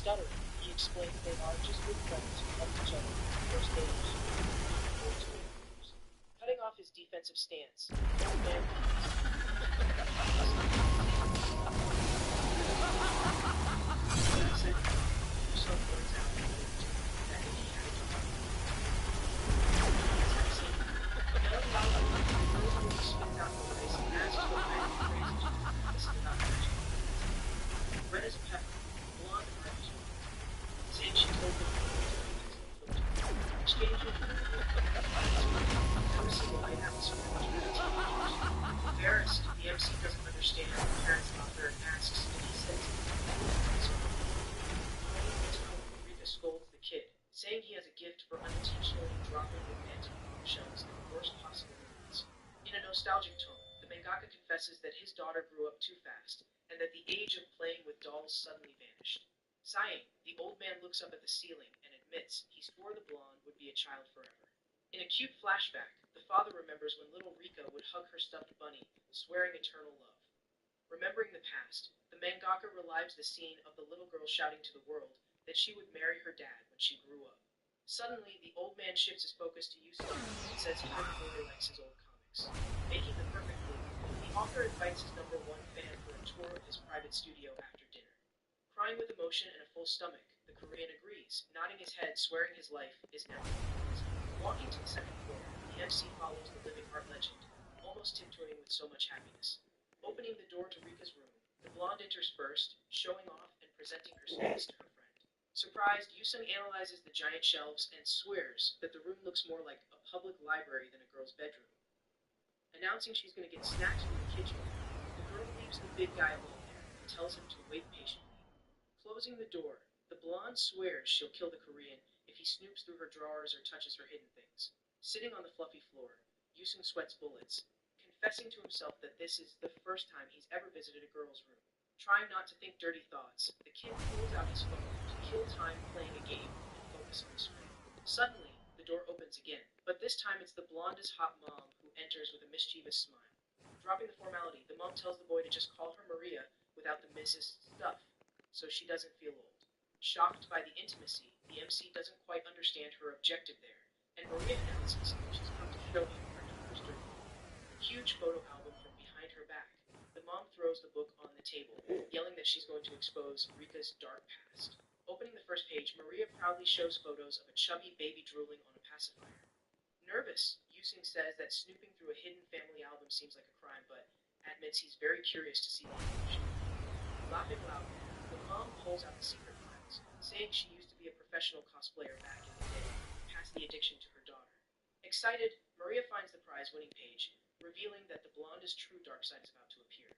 Stuttering, he explained they are just good friends who help each other in the first days or two years. Cutting off his defensive stance, the old man said, "Your son points out that if he had a daughter, yelling loudly, the girl nearly spits out noise and asks what kind of crazy this is about magic. Red as a pepper, blonde and reddish, saying she told him exchanging noticing the light atmosphere between the teenagers. Embarrassed, the MC doesn't understand the parents author and asks if he says Rita scolds the kid, saying he has a gift for unintentionally dropping romantic bombshells at the worst possible moments. In a nostalgic tone, the mangaka confesses that his daughter grew up too fast, and that the age of playing with dolls suddenly vanished. Sighing, the old man looks up at the ceiling and admits he swore the blonde would be a child forever. In a cute flashback, the father remembers when little Rika would hug her stuffed bunny, swearing eternal love. Remembering the past, the mangaka relives the scene of the little girl shouting to the world that she would marry her dad when she grew up. Suddenly, the old man shifts his focus to Yusuf and says he no longer likes his old comics. Making the perfect move, the author invites his number one fan for a tour of his private studio after dinner. Crying with emotion and a full stomach, the Korean agrees, nodding his head, swearing his life is now his. Walking to the second floor, the MC follows the living art legend, almost tiptoeing with so much happiness. Opening the door to Rika's room, the blonde enters first, showing off and presenting her space to her friend. Surprised, Yusung analyzes the giant shelves and swears that the room looks more like a public library than a girl's bedroom. Announcing she's going to get snacks from the kitchen, the girl leaves the big guy alone there and tells him to wait patiently. Closing the door, the blonde swears she'll kill the Korean if he snoops through her drawers or touches her hidden things. Sitting on the fluffy floor, Yusung sweats bullets, confessing to himself that this is the first time he's ever visited a girl's room. Trying not to think dirty thoughts, the kid pulls out his phone to kill time playing a game and focus on the screen. Suddenly, the door opens again, but this time it's the blondest hot mom who enters with a mischievous smile. Dropping the formality, the mom tells the boy to just call her Maria without the Mrs. Stuff, so she doesn't feel old. Shocked by the intimacy, the MC doesn't quite understand her objective there, and Maria announces she's come to show him her daughter's dirty. Huge photo album from behind her back. The mom throws the book on the table, yelling that she's going to expose Rika's dark past. Opening the first page, Maria proudly shows photos of a chubby baby drooling on a pacifier. Nervous, Yusing says that snooping through a hidden family album seems like a crime, but admits he's very curious to see the information. Laughing loudly, the mom pulls out the secret files, saying she used to be a professional cosplayer back in the day, passed the addiction to her daughter. Excited, Maria finds the prize-winning page, revealing that the blonde's true dark side is about to appear.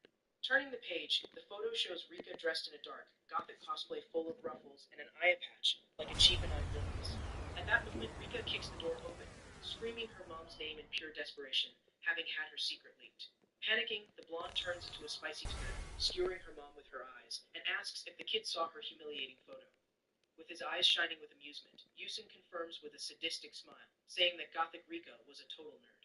Turning the page, the photo shows Rika dressed in a dark, gothic cosplay full of ruffles and an eye patch, like a cheap and villainous. At that moment, Rika kicks the door open, screaming her mom's name in pure desperation, having had her secret leaked. Panicking, the blonde turns into a spicy tomato, skewering her mom with her eyes, and asks if the kid saw her humiliating photo. With his eyes shining with amusement, Yusung confirms with a sadistic smile, saying that Gothic Rika was a total nerd.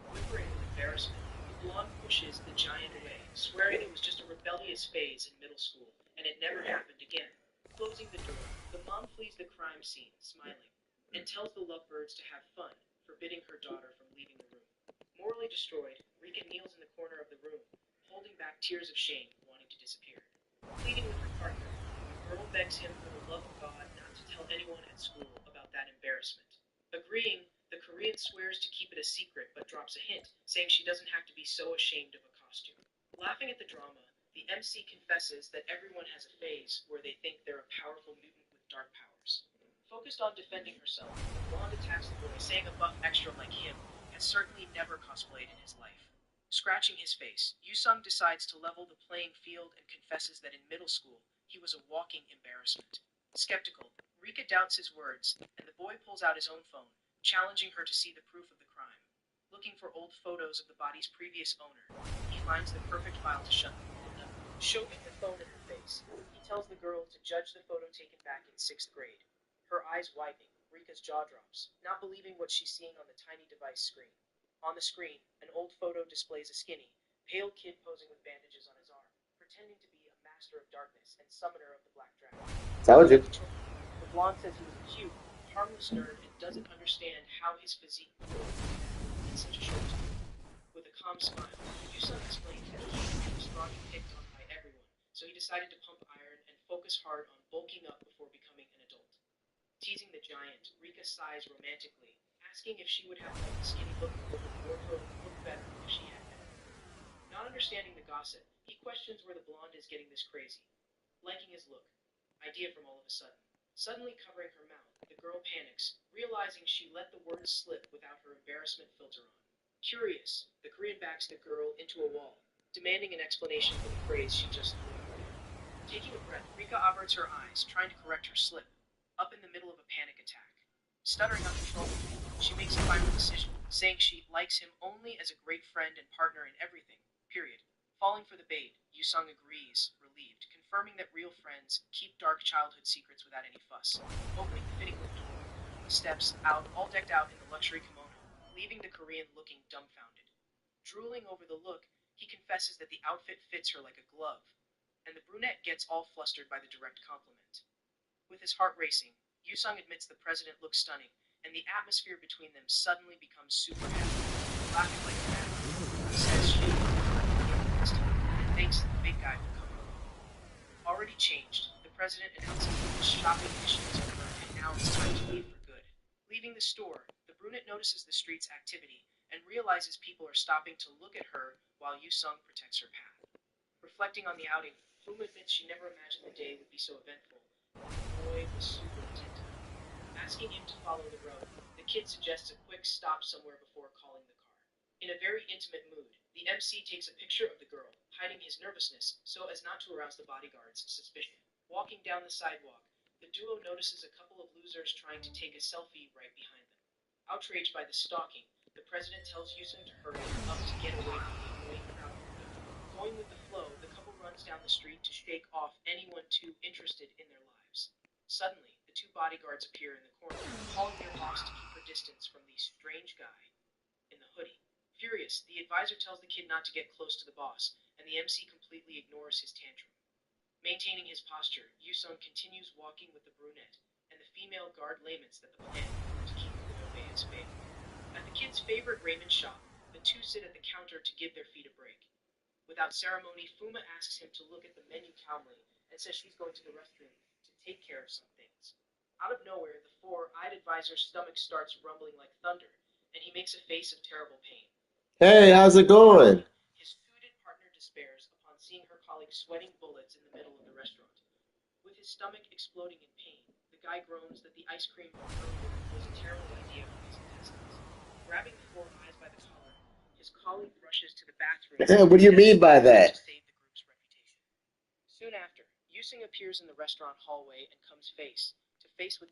Whimpering with embarrassment, the blonde pushes the giant away, swearing it was just a rebellious phase in middle school, and it never happened again. Closing the door, the mom flees the crime scene, smiling, and tells the lovebirds to have fun, forbidding her daughter from leaving the room. Morally destroyed, Rika kneels in the corner of the room, holding back tears of shame, wanting to disappear. Pleading with her partner, the girl begs him for the love of God not to tell anyone at school about that embarrassment. Agreeing, the Korean swears to keep it a secret but drops a hint, saying she doesn't have to be so ashamed of a costume. Laughing at the drama, the MC confesses that everyone has a phase where they think they're a powerful mutant with dark powers. Focused on defending herself, the blonde attacks the boy, saying a buff extra like him has certainly never cosplayed in his life. Scratching his face, Yusung decides to level the playing field and confesses that in middle school, he was a walking embarrassment. Skeptical, Rika doubts his words, and the boy pulls out his own phone, challenging her to see the proof of the crime. Looking for old photos of the body's previous owner, he finds the perfect file to shut the blonde up. Shoving the phone in her face, he tells the girl to judge the photo taken back in 6th grade. Her eyes widening, Rika's jaw drops, not believing what she's seeing on the tiny device screen. On the screen, an old photo displays a skinny, pale kid posing with bandages on his arm, pretending to be a master master of darkness and summoner of the Black Dragon. Told you. The blonde says he was a cute, harmless nerd and doesn't understand how his physique grew in such a short time. With a calm smile, Yusung explained that he was strong and picked on by everyone, so he decided to pump iron and focus hard on bulking up before becoming an adult. Teasing the giant, Rika sighs romantically, asking if she would have liked the skinny look or the wardrobe look better if she had been. Not understanding the gossip, he questions where the blonde is getting this crazy. Liking his look. Idea from all of a sudden. Suddenly covering her mouth, the girl panics, realizing she let the words slip without her embarrassment filter on. Curious, the Korean backs the girl into a wall, demanding an explanation for the phrase she just threw out there. Taking a breath, Rika averts her eyes, trying to correct her slip, up in the middle of a panic attack. Stuttering uncontrollably, she makes a final decision, saying she likes him only as a great friend and partner in everything, period. Falling for the bait, Yusung agrees, relieved, confirming that real friends keep dark childhood secrets without any fuss. Opening the fitting room door, Uma steps out, all decked out in the luxury kimono, leaving the Korean looking dumbfounded. Drooling over the look, he confesses that the outfit fits her like a glove, and the brunette gets all flustered by the direct compliment. With his heart racing, Yusung admits the president looks stunning, and the atmosphere between them suddenly becomes super happy. Laughing like a madman, he says she thanks to the big guy for coming along. Already changed, the president announces that the shopping mission is over, and now it's time to leave for good. Leaving the store, the brunette notices the street's activity and realizes people are stopping to look at her while Yusung protects her path. Reflecting on the outing, Uma admits she never imagined the day would be so eventful. The boy was super attentive. Asking him to follow the road, the kid suggests a quick stop somewhere before calling the car. In a very intimate mood, the MC takes a picture of the girl, hiding his nervousness so as not to arouse the bodyguard's suspicion. Walking down the sidewalk, the duo notices a couple of losers trying to take a selfie right behind them. Outraged by the stalking, the president tells Yusung to hurry up to get away from the annoying crowd. Going with the flow, the couple runs down the street to shake off anyone too interested in their lives. Suddenly, the two bodyguards appear in the corner, calling their boss to keep her distance from the strange guy in the hoodie. Furious, the advisor tells the kid not to get close to the boss, and the MC completely ignores his tantrum. Maintaining his posture, Yusung continues walking with the brunette, and the female guard laments that the plan to keep the boy away has failed. At the kid's favorite raiment shop, the two sit at the counter to give their feet a break. Without ceremony, Fuma asks him to look at the menu calmly and says she's going to the restroom to take care of some things. Out of nowhere, the four-eyed advisor's stomach starts rumbling like thunder, and he makes a face of terrible pain. Hey, how's it going? His hooded partner despairs upon seeing her colleague sweating bullets in the middle of the restaurant. With his stomach exploding in pain, the guy groans that the ice cream from earlier was a terrible idea for his intestines. Grabbing the four eyes by the collar, his colleague rushes to the bathroom What do you mean by that? to save the group's reputation. Soon after, Yusung appears in the restaurant hallway and comes face to face with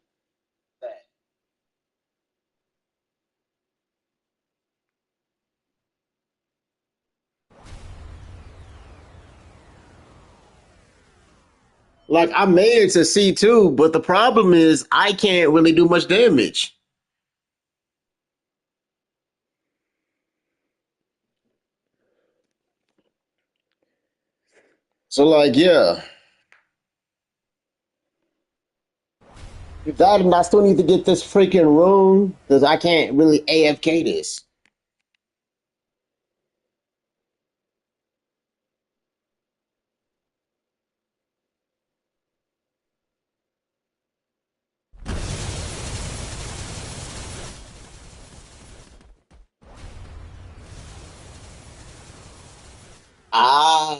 That. Like I made it to C2, but the problem is I can't really do much damage. So like yeah. That and I still need to get this freaking room because I can't really AFK this. Ah.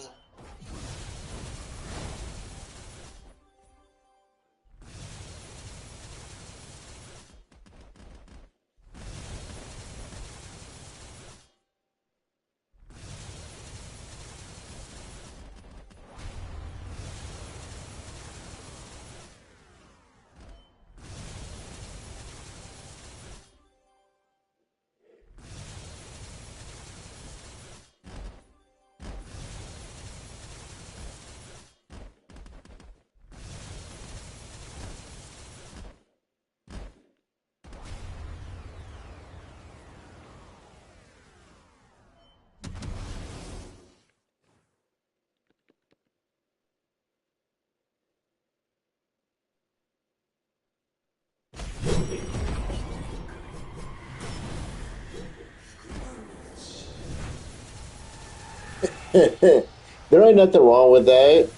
There ain't nothing wrong with that.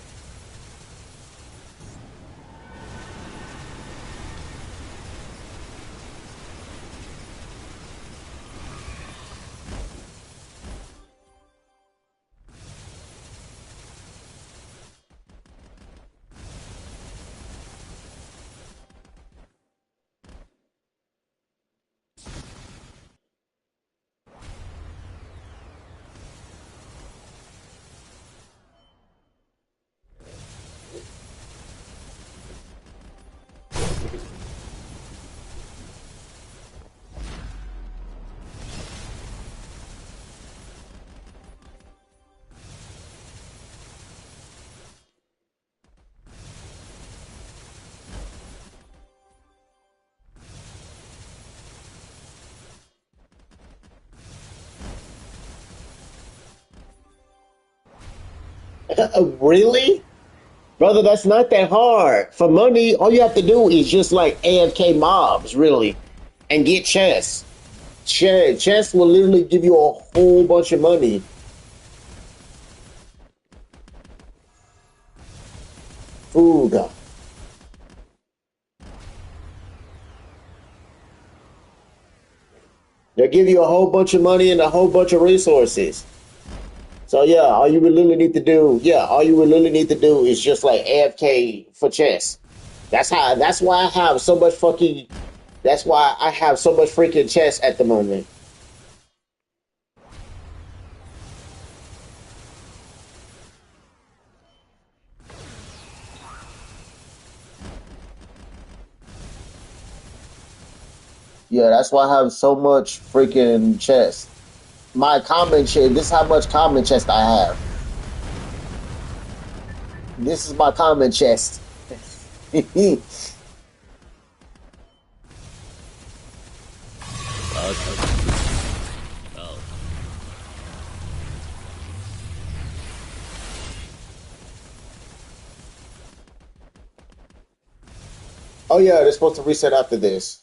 Really? Brother, that's not that hard. For money, all you have to do is just like AFK mobs, really, and get chests. Chests will literally give you a whole bunch of money. Fuga. They'll give you a whole bunch of money and a whole bunch of resources. So yeah, all you would literally need to do is just like AFK for chess. That's why I have so much fucking that's why I have so much freaking chess at the moment. Yeah, that's why I have so much freaking chess. My common chest, this is how much common chest I have. This is my common chest. Oh yeah, they're supposed to reset after this.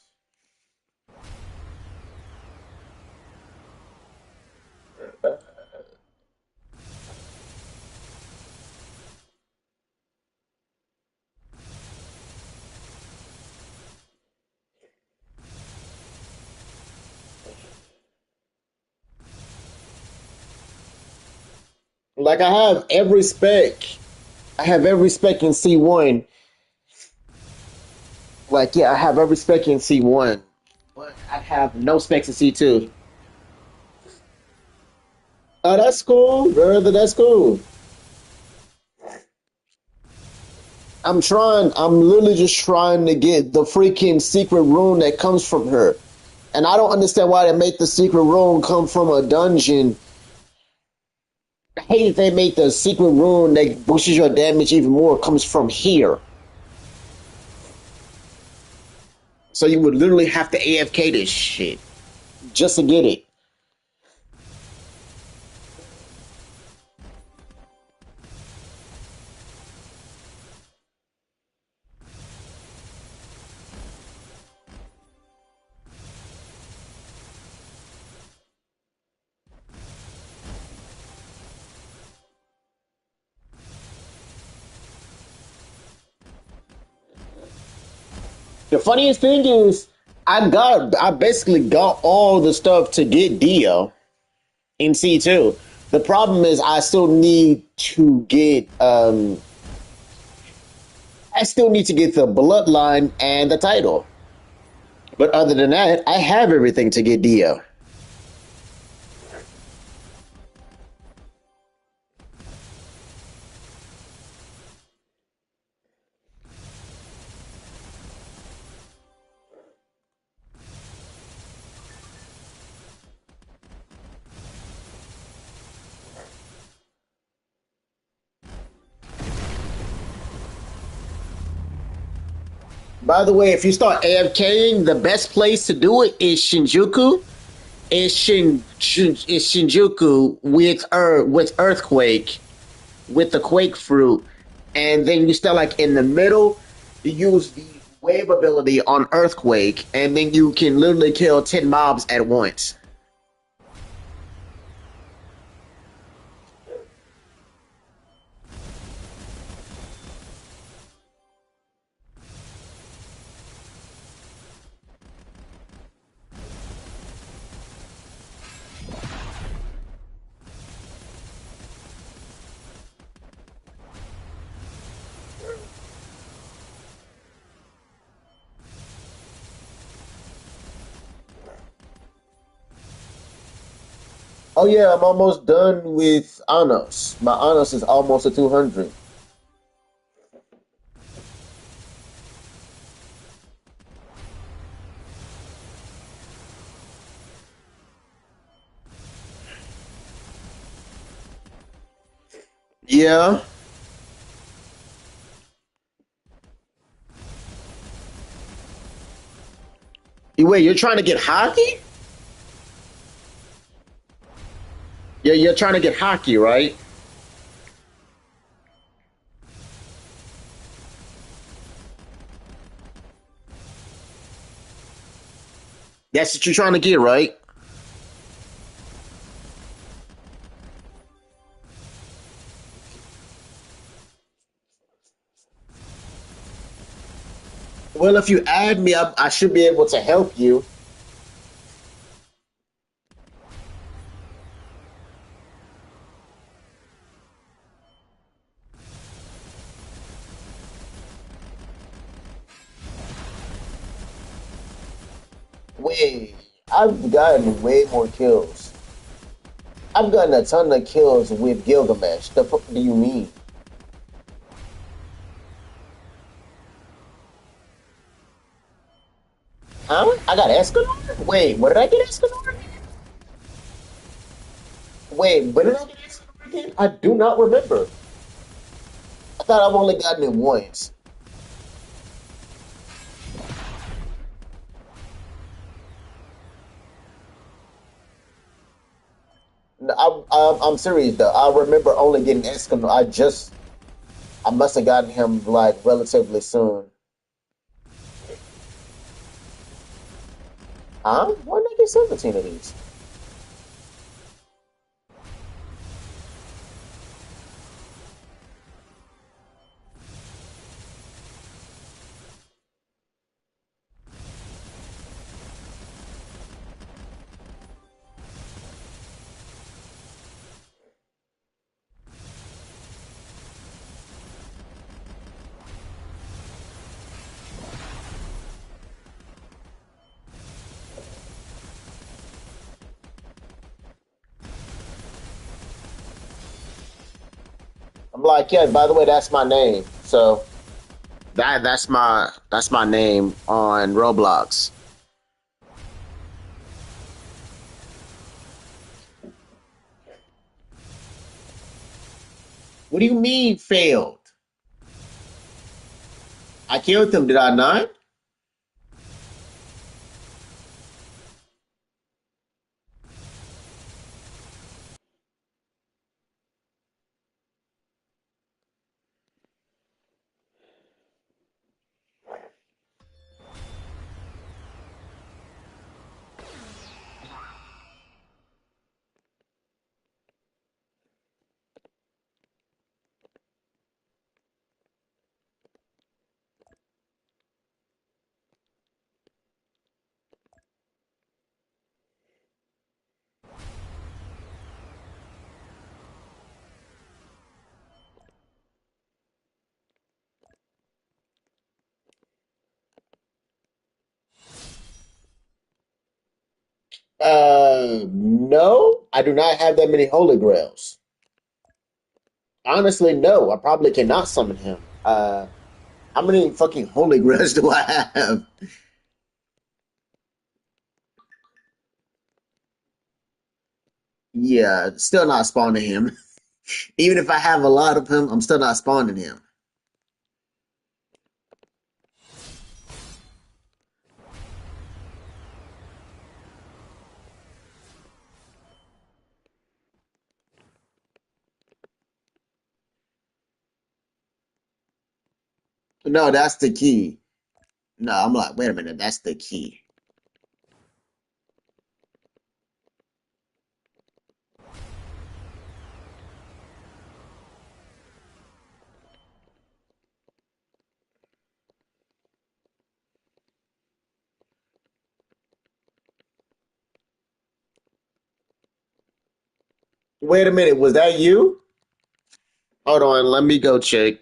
Like I have every spec in C1. Like yeah, I have every spec in C1, but I have no specs in C2. Oh, that's cool, brother. That's cool. I'm literally just trying to get the freaking secret rune that comes from her. And I don't understand why they make the secret rune come from a dungeon. I hate if they make the secret rune that boosts your damage even more comes from here. So you would literally have to AFK this shit just to get it. The funniest thing is, I basically got all the stuff to get Dio in C2. The problem is, I still need to get the bloodline and the title. But other than that, I have everything to get Dio. By the way, if you start AFKing, the best place to do it is Shinjuku. Is Shinjuku with Earthquake with the Quake fruit, and then you start like in the middle. You use the wave ability on Earthquake, and then you can literally kill 10 mobs at once. Oh yeah, I'm almost done with Anos. My Anos is almost a 200. Yeah. Wait, you're trying to get hockey? Yeah, you're trying to get hockey, right? That's what you're trying to get, right? Well, if you add me, I should be able to help you. Wait, I've gotten way more kills. I've gotten a ton of kills with Gilgamesh. The fuck do you mean? Huh? I got Escanor? Wait, what did I get Escanor again? Wait, what did I get Escanor again? I do not remember. I thought I've only gotten it once. No, I'm serious though. I remember only getting Escanor. I must have gotten him like relatively soon. Huh? Why did I get 17 of these? I'm like, yeah, by the way, that's my name. So that's my name on Roblox. What do you mean failed? I killed him, did I not? No, I do not have that many holy grails. Honestly, no, I probably cannot summon him. How many fucking holy grails do I have? Yeah, still not spawning him. Even if I have a lot of him, I'm still not spawning him. No, that's the key. No, I'm like, wait a minute, that's the key. Wait a minute, was that you? Hold on, let me go check.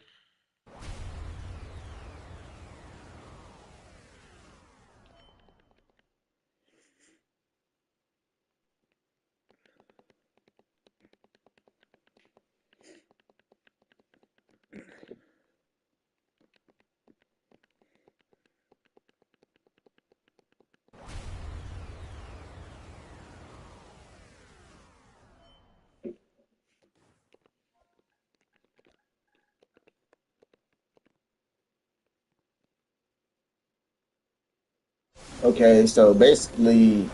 Okay, so basically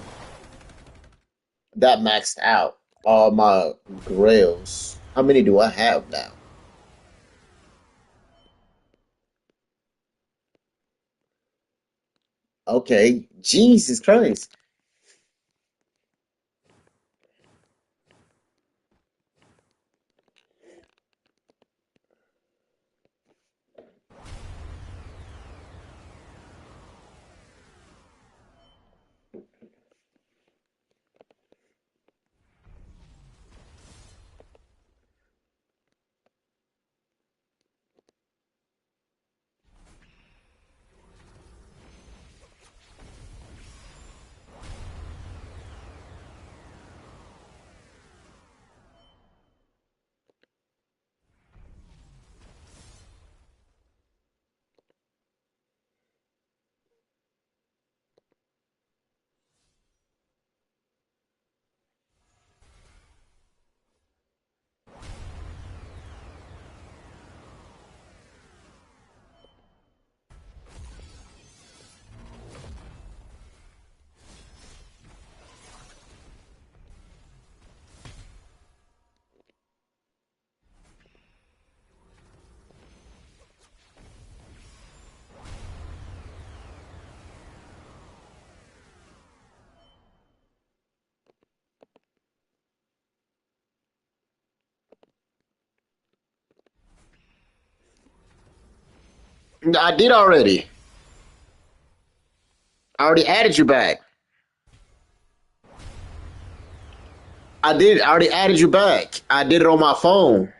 that maxed out all my grails. How many do I have now? Okay, Jesus Christ. I did already. I already added you back. I did. I already added you back. I did it on my phone.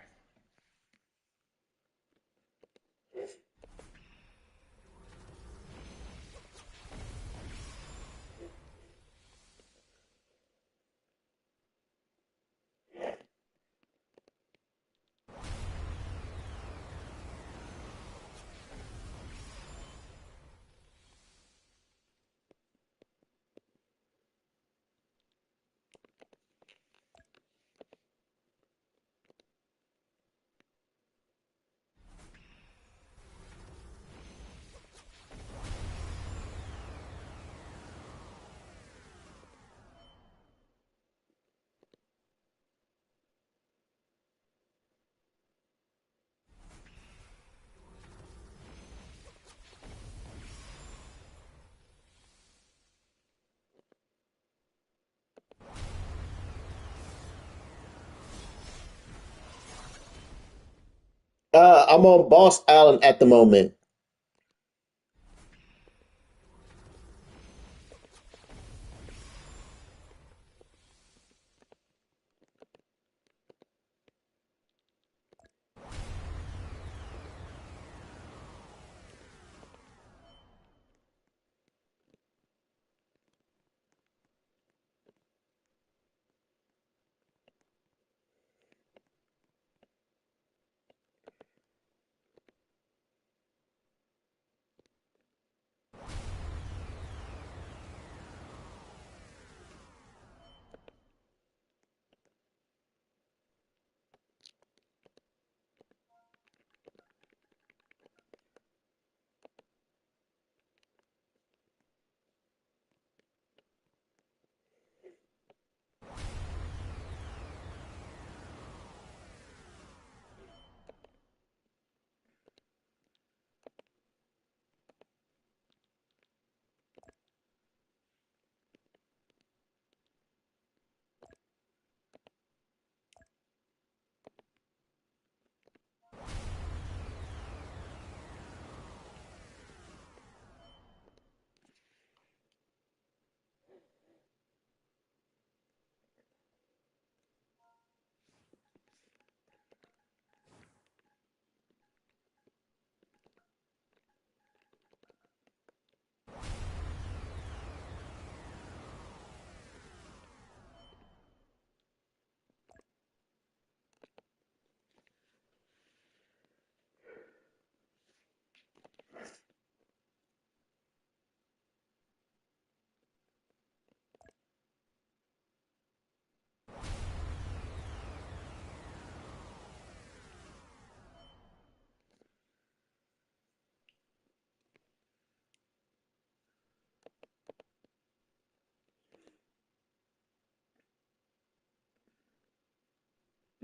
I'm on Boss Island at the moment.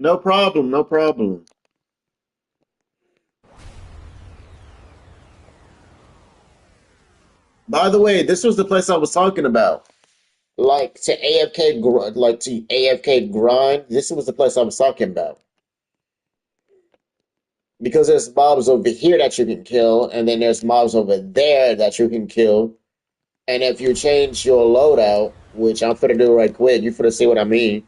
No problem, no problem. By the way, this was the place I was talking about. Like to like to AFK grind. This was the place I was talking about. Because there's mobs over here that you can kill, and then there's mobs over there that you can kill. And if you change your loadout, which I'm finna do right quick, you finna see what I mean.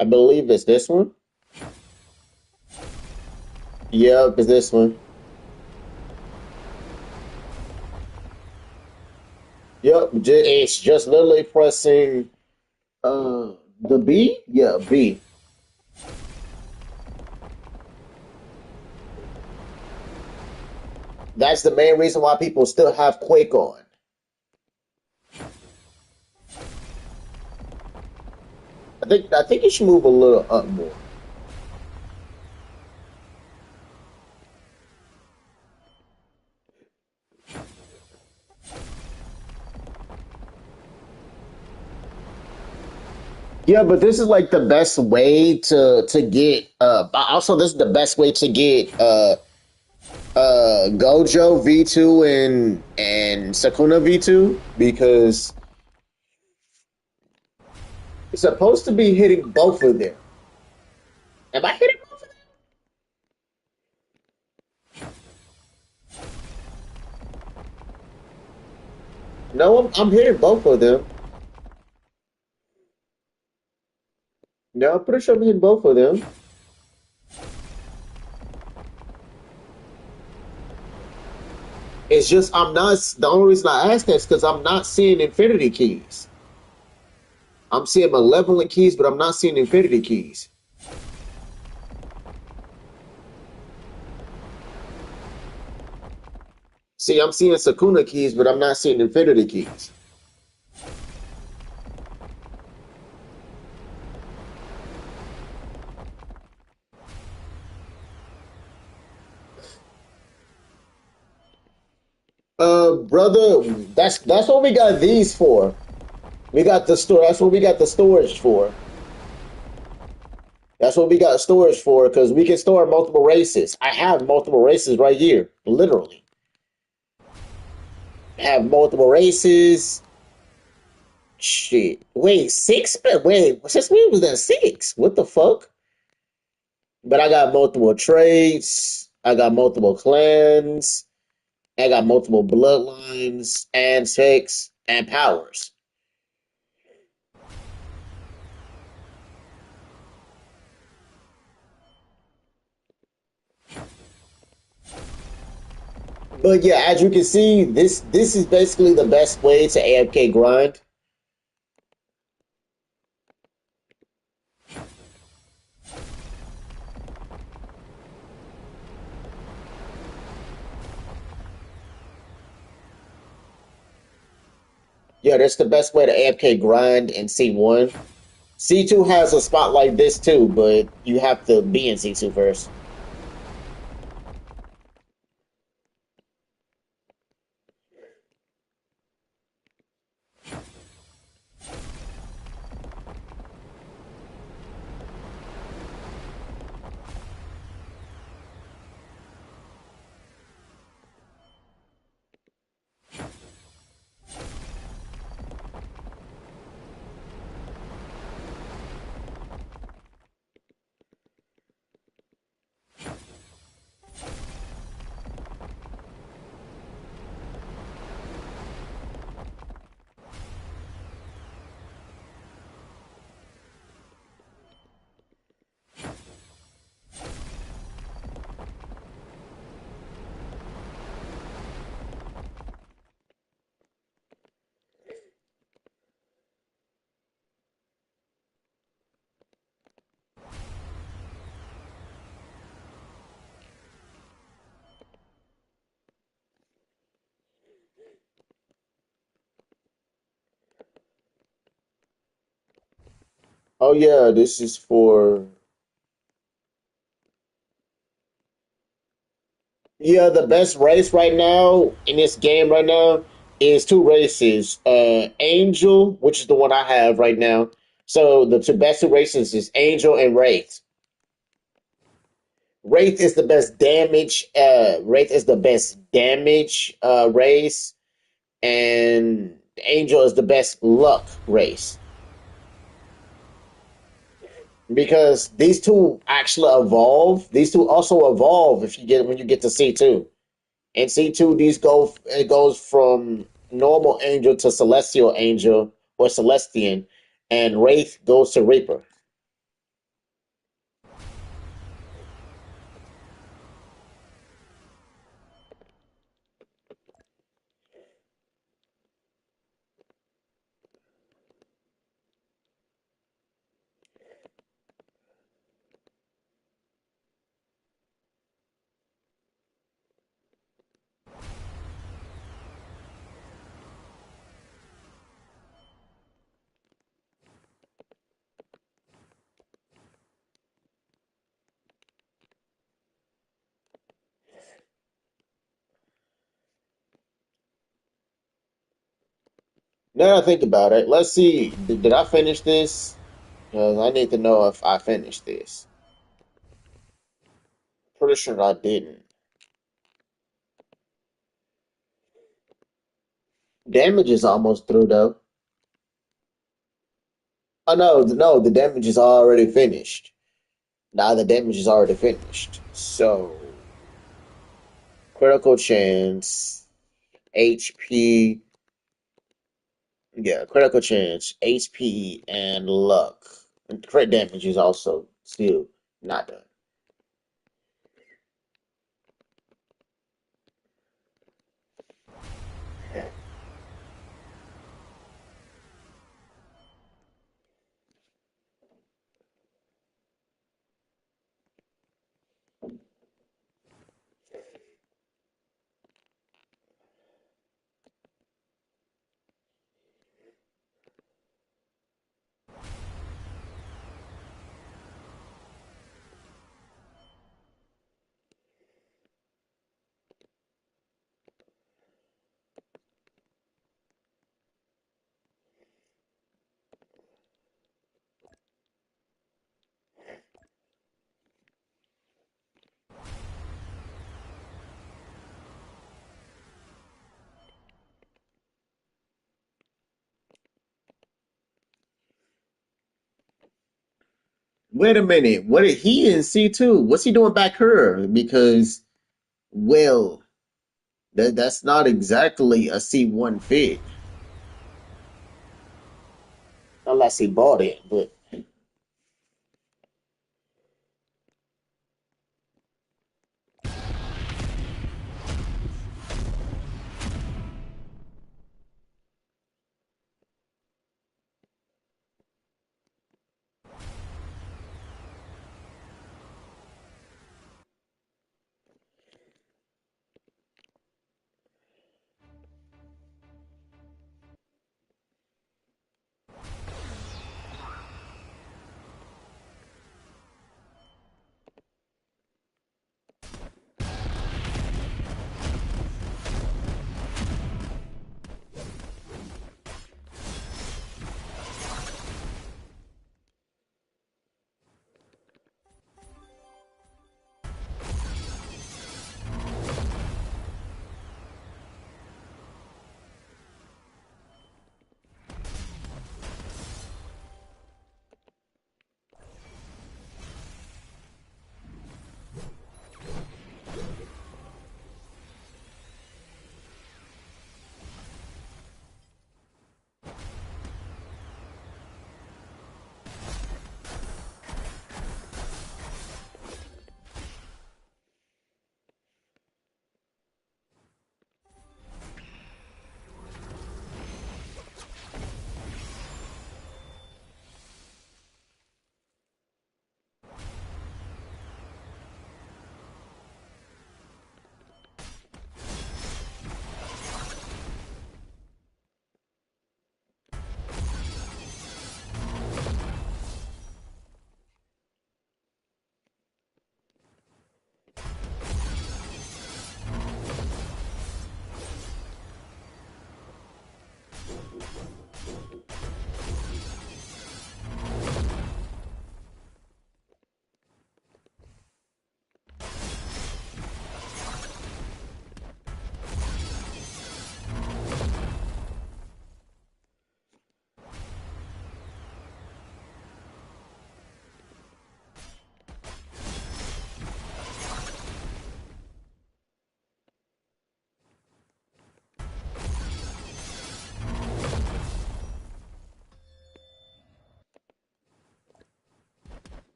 I believe it's this one. Yep, it's this one. Yep, it's just literally pressing the B? Yeah, B. That's the main reason why people still have Quake on. I think you should move a little up more. Yeah, but this is like the best way to get also this is the best way to get Gojo V2 and Sakuna V2 because it's supposed to be hitting both of them. Am I hitting both of them? No, I'm hitting both of them. No, I'm pretty sure I'm hitting both of them. It's just I'm not. The only reason I ask that is because I'm not seeing infinity keys. I'm seeing malevolent keys, but I'm not seeing infinity keys. See, I'm seeing Sakuna keys, but I'm not seeing infinity keys. Brother, that's what we got these for. We got the store. That's what we got the storage for. That's what we got storage for because we can store multiple races. I have multiple races right here, literally. I have multiple races. Shit. Wait, six? Wait, since when was that six? What the fuck? But I got multiple traits. I got multiple clans. I got multiple bloodlines and sex and powers. But yeah, as you can see, this is basically the best way to AFK grind. Yeah, that's the best way to AFK grind in C1. C2 has a spot like this too, but you have to be in C2 first. Oh yeah, this is for yeah, the best race right now in this game right now is two races. Angel, which is the one I have right now. So the two best two races is Angel and Wraith. Wraith is the best damage. Wraith is the best damage race, and Angel is the best luck race because these two actually evolve. These two also evolve if you get when you get to C2. In C2, these go it goes from normal angel to celestial angel or celestian, and Wraith goes to Reaper. Now that I think about it, let's see. Did I finish this? I need to know if I finished this. Pretty sure I didn't. Damage is almost through though. Oh no, no, the damage is already finished. Now the damage is already finished. So critical chance, HP, yeah, critical chance, HP, and luck. And crit damage is also still not done. Wait a minute. What did he in C2? What's he doing back here? Because, well, that's not exactly a C1 fit. Unless he bought it, but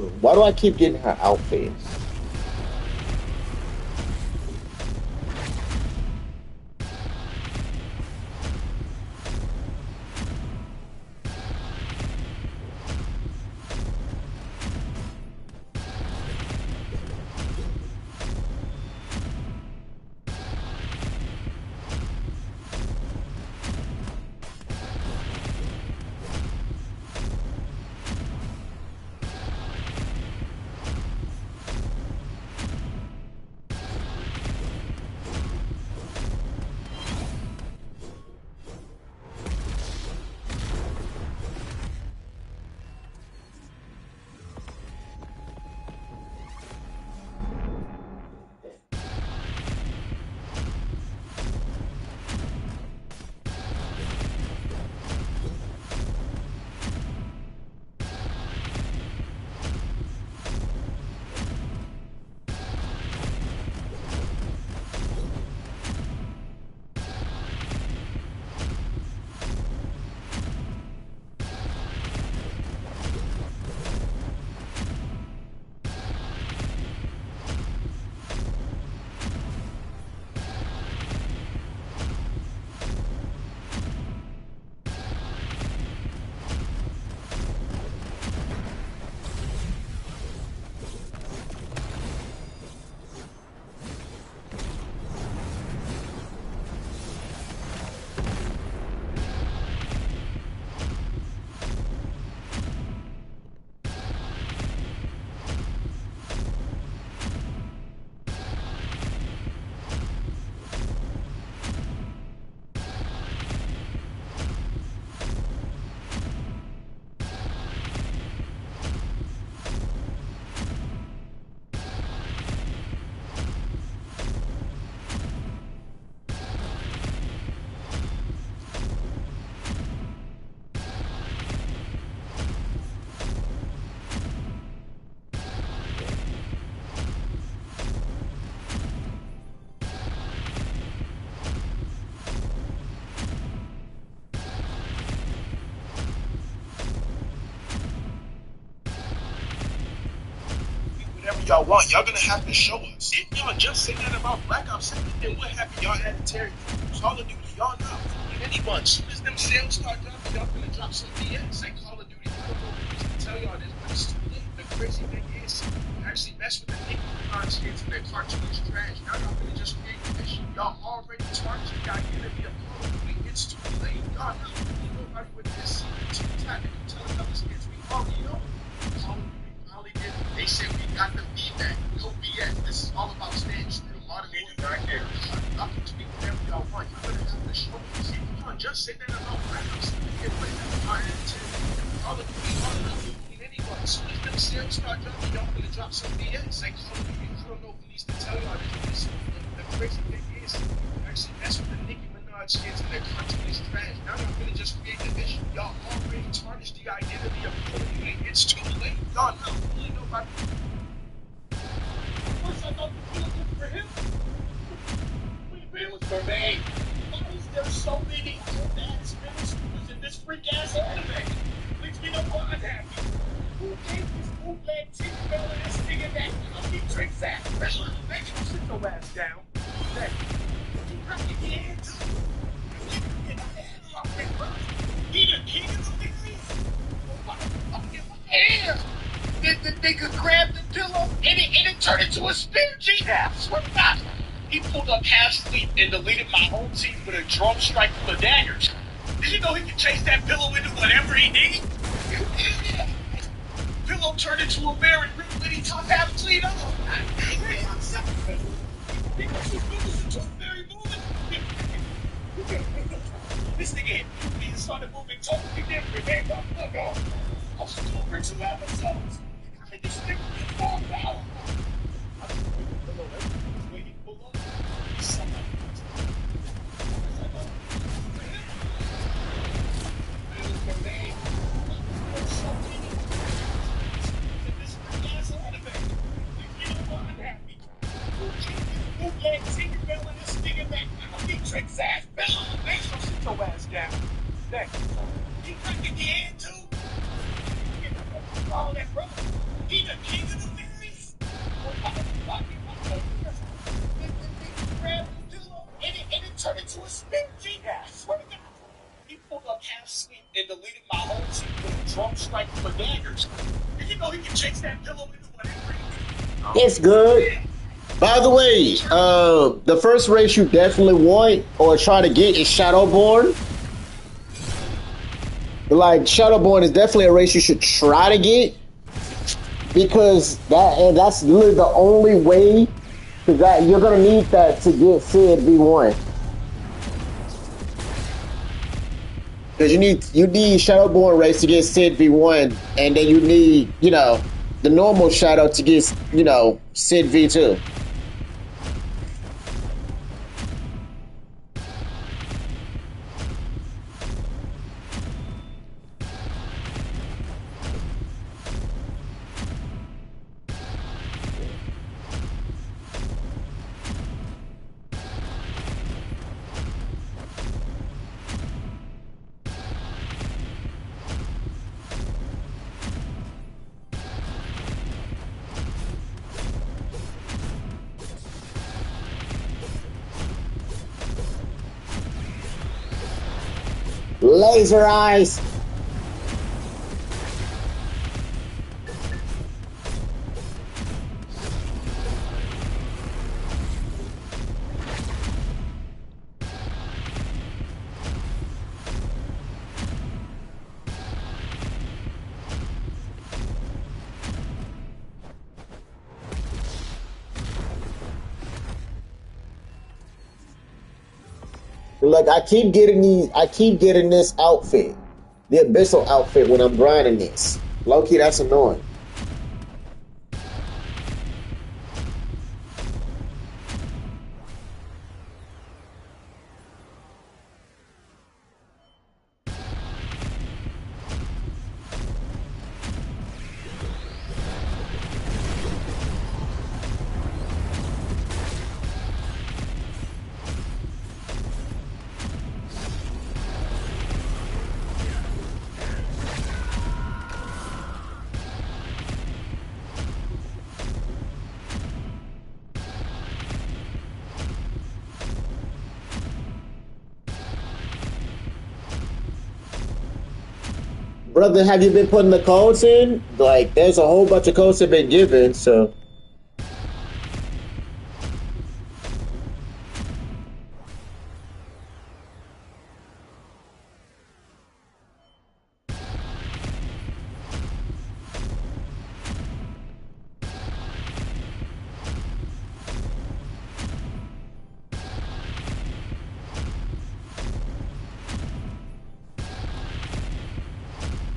Why do I keep getting her outfit? Whatever y'all want, y'all gonna have to show us. Didn't y'all just say that about Black Ops 7? Then what happened? Y'all added Terry Crews, Call of Duty, y'all not fooling anyone. As soon as them sales start dropping, y'all gonna drop some BS. Like Call of Duty, I don't know who's to tell y'all this, but it's too late. The crazy thing is, you actually mess with the Nicki Minaj skins and their cartoonish trash. Now y'all gonna just create division. Y'all already targeted the identity of Call of Duty. It's too late. Y'all not fooling nobody with this. Too tactical telecolor skins. We already know. Call of Duty finally did. They said we got the feedback. No BS. This is all about staying true to modern warfare. Y'all can speak whatever y'all want. You're gonna have to show us. See, y'all just say that about Black Ops 7. Y'all added to Call of Duty. Y'all not fooling anyone. As soon as them sales start dropping, y'all gonna drop some BS. Like Call of Duty. I don't know who needs to tell y'all this. The crazy thing is, you actually mess with the Nicki Minaj skins and their cartoonish trash. Now y'all gonna just create division. Y'all already tarnished the identity of Call of Duty. It's too late. Y'all not fooling nobody. What's I thought the deal was for him? What do you mean was for me? Why is there so many old-ass middle schoolers in this freak-ass anime? Makes me no more unhappy. Who gave this bootleg Tinkerbell ass nigga that omnitrix ass? Make him sit your ass down. Hey, you got your hands. He the king of the fairies? Hands! Did the nigga grab the pillow and it turned into a spear? I swear to God. He pulled up half sleep and deleted my whole team with a drone strike full of daggers. Did you know he could change that pillow into whatever he needed? Yeah. Pillow turned into a bear and ripped when he top half clean up. This nigga hit puberty and started moving totally different. Man, fuck off. I was still for 2 episodes. I think this nigga is more powerful. I was waiting for the level. Waiting for love. He's somebody. It was for me. There's so many in this freak-ass anime. You know what? I'm happy. Bootleg Tinkerbell and this nigga that omnitrix ass fella. Make sure sit your ass down. Thanks. You cracking your hand too? Follow that brother. He the king of the fairies. Grab the pillow and it turned into a spin feed. I swear to God. He pulled up half asleep and deleted my whole team with a drum strike for daggers. And you know he can chase that pillow into whatever. It's good. By the way, the first race you definitely want or try to get is Shadowborn. Like Shadowborn is definitely a race you should try to get because that's literally the only way. Because that you're gonna need that to get Sid V1. Because you need Shadowborn race to get Sid V1, and then you need the normal Shadow to get Sid V2. Laser eyes. Like I keep getting this outfit, the Abyssal outfit when I'm grinding this. Low-key, that's annoying. Brother, have you been putting the codes in? Like, there's a whole bunch of codes that have been given, so.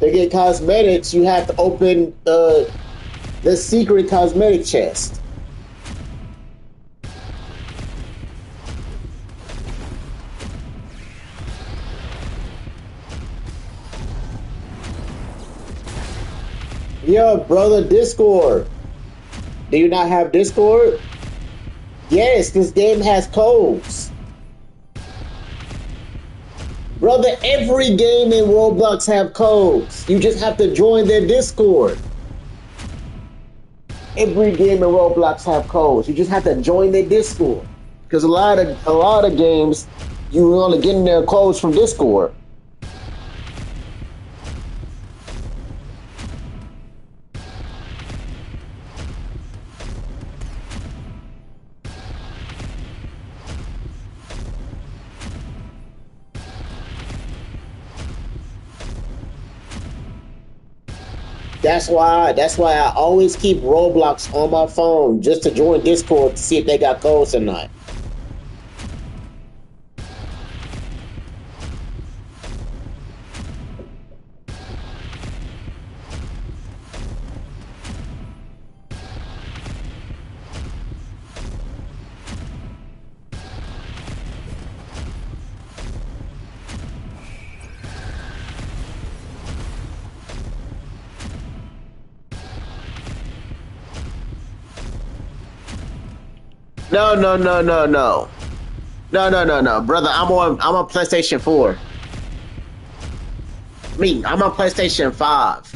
To get cosmetics, you have to open the secret cosmetic chest. Yo, brother, Discord. Do you not have Discord? Yes, this game has codes. Brother, every game in Roblox have codes. You just have to join their Discord. Every game in Roblox have codes. You just have to join their Discord. Because a lot of games, you only getting their codes from Discord. That's why I always keep Roblox on my phone just to join Discord to see if they got codes or not. No, brother. I'm on PlayStation 4. I'm on PlayStation 5.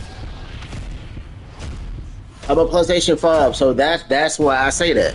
I'm a PlayStation 5, so that's why I say that.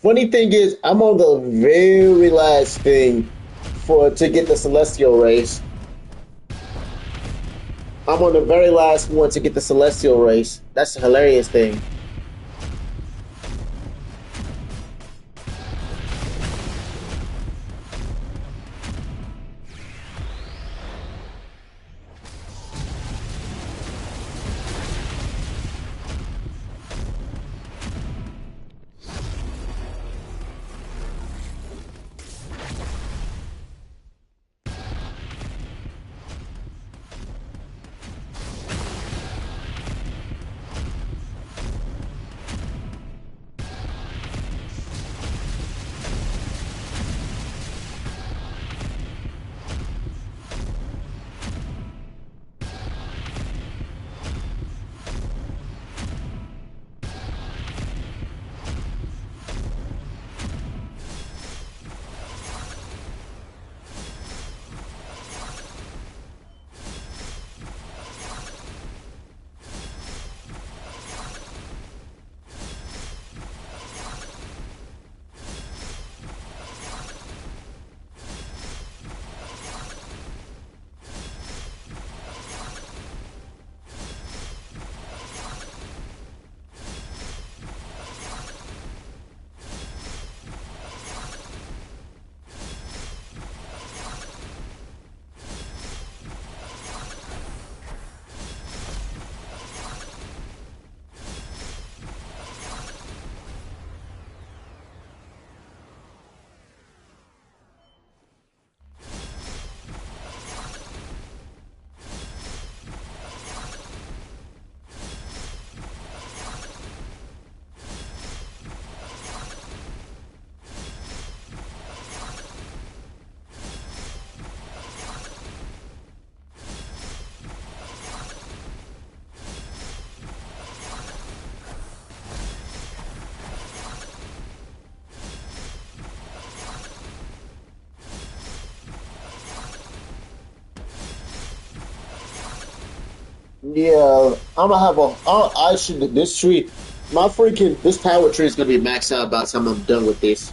Funny thing is, I'm on the very last thing for to get the celestial race. I'm on the very last one to get the celestial race. That's the hilarious thing. Yeah, I'm gonna have a. I should this tree. My freaking this power tree is gonna be maxed out by the time I'm done with this.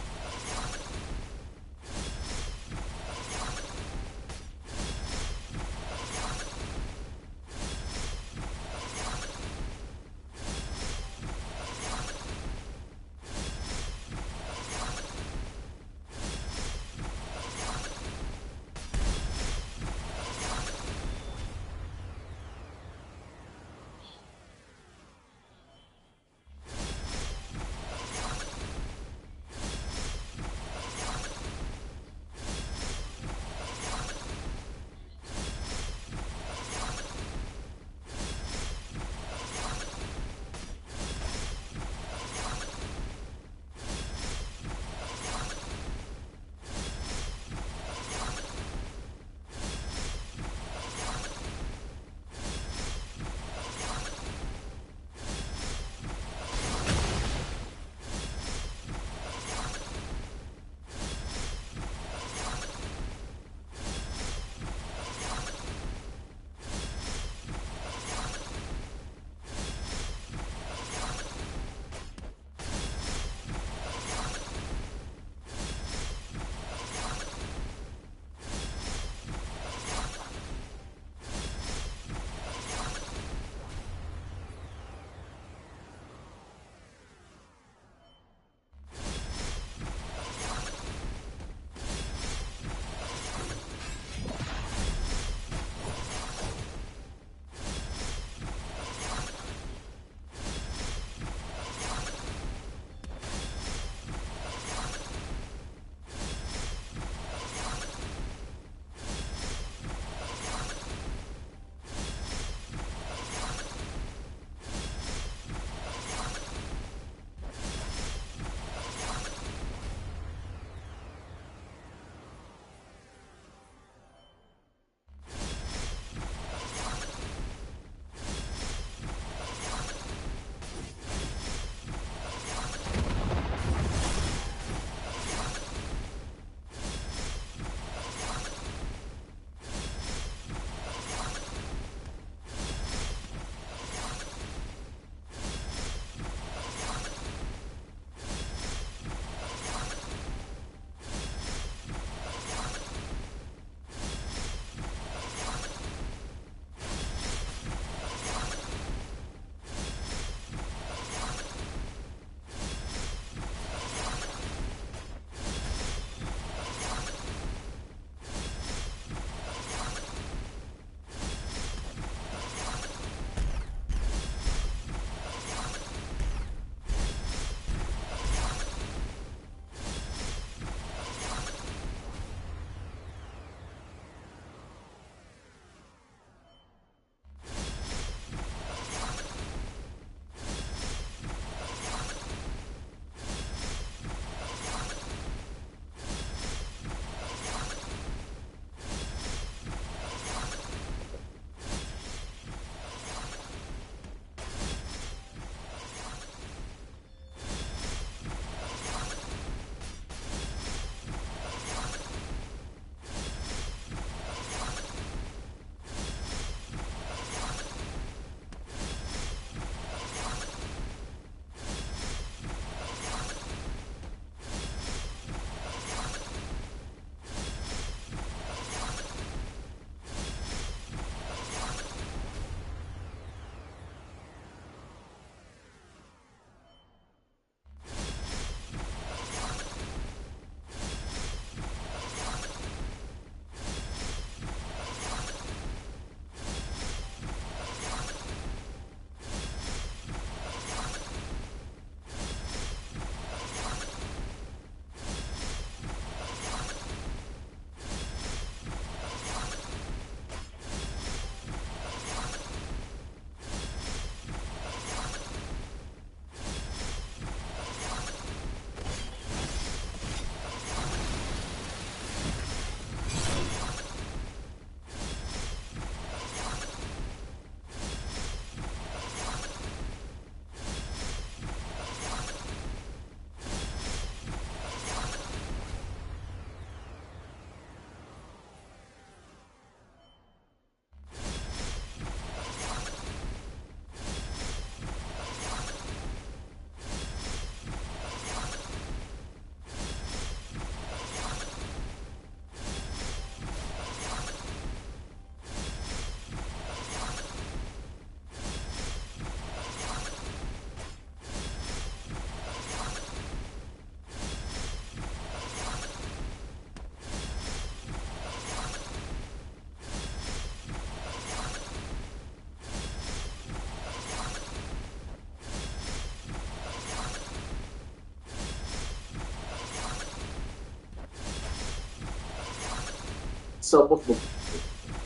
some of them.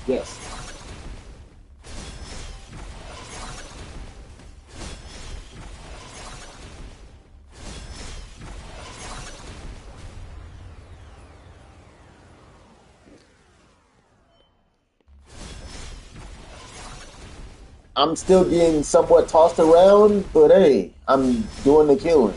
Yes. I'm still getting somewhat tossed around, but hey, I'm doing the killing.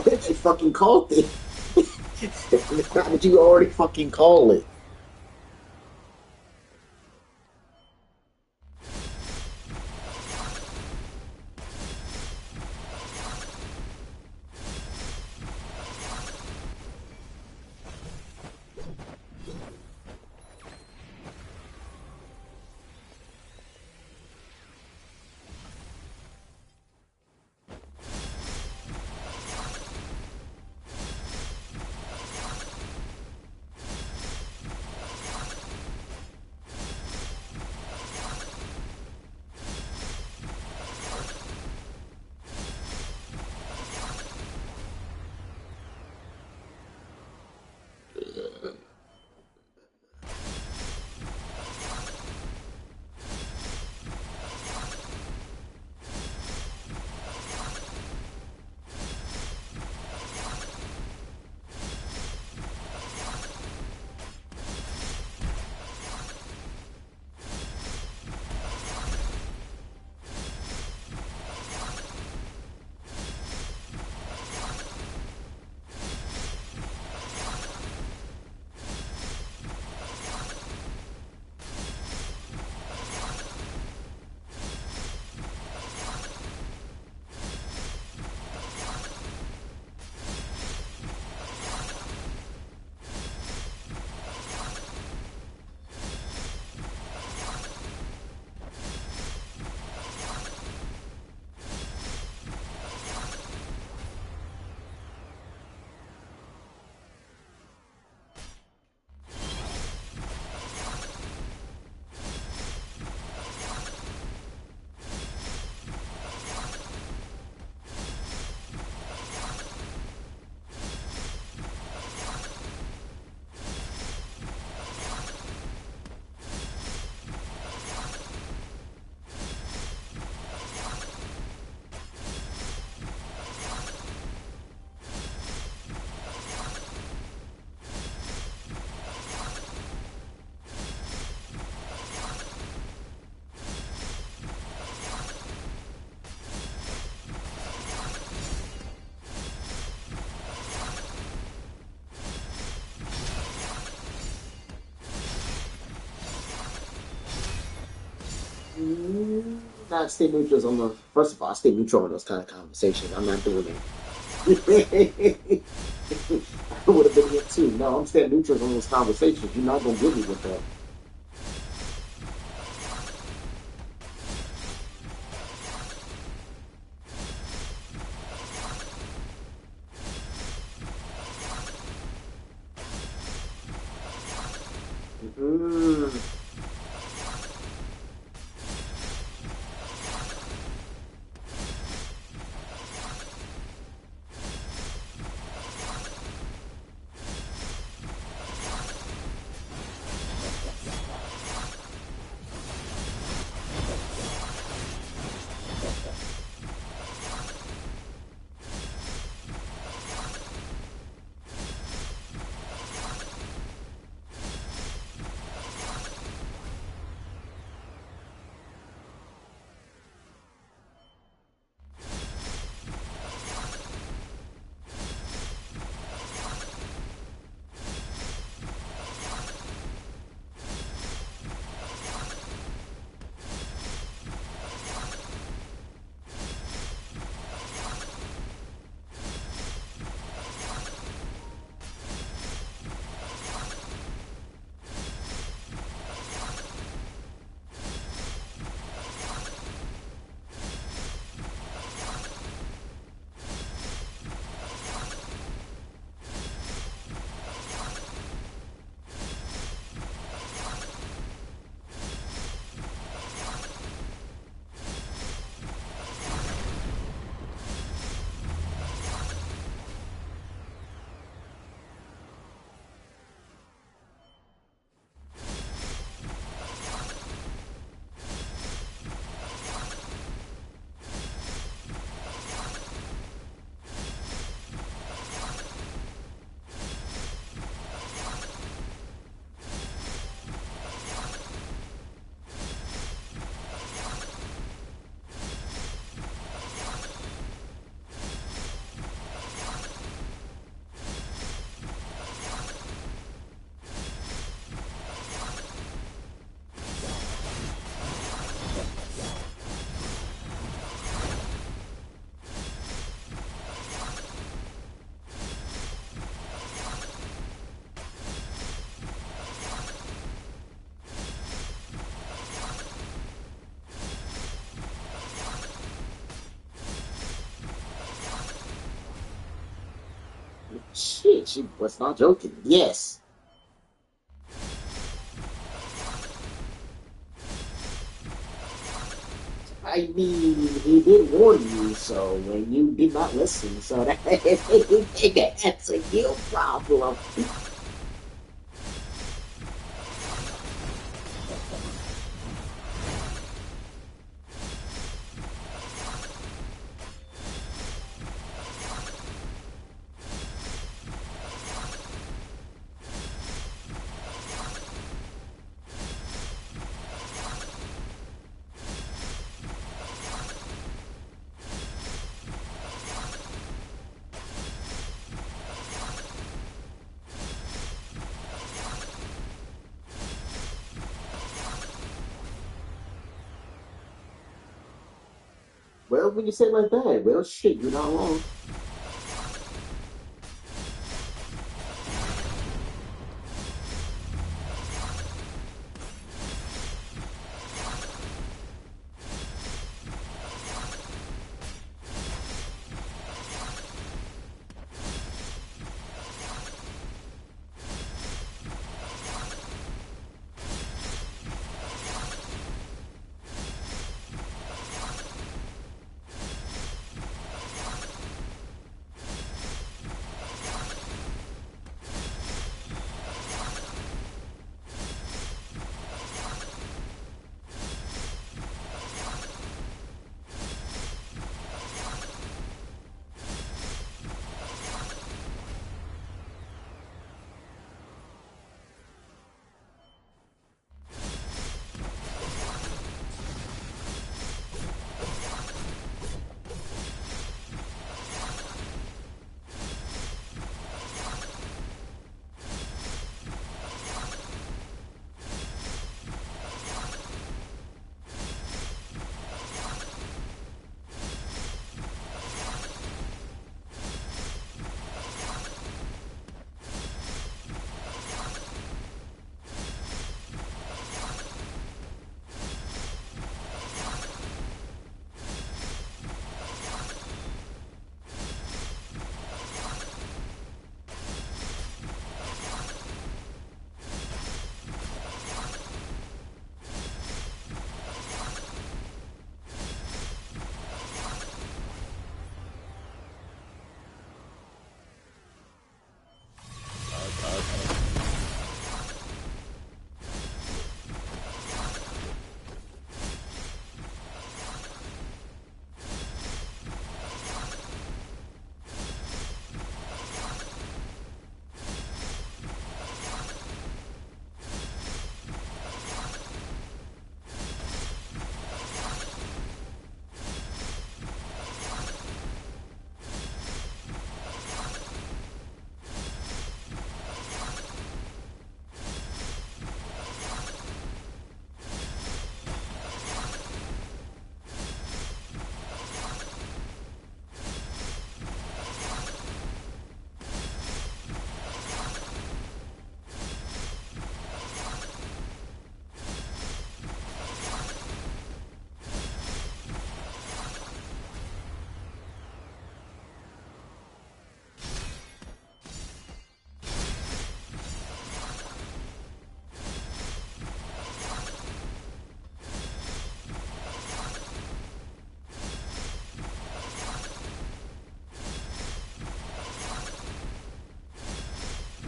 They fucking called it. How did you already fucking call it? Not stay neutral on the. First of all, I stay neutral on those kind of conversations. I'm not doing that. I would have been here too. No, I'm staying neutral on those conversations. You're not gonna get me with that. Mm. She was not joking. Yes. I mean, he did warn you, so when you did not listen, so that's a you problem. Well, when you say it like that, well, shit, you're not wrong.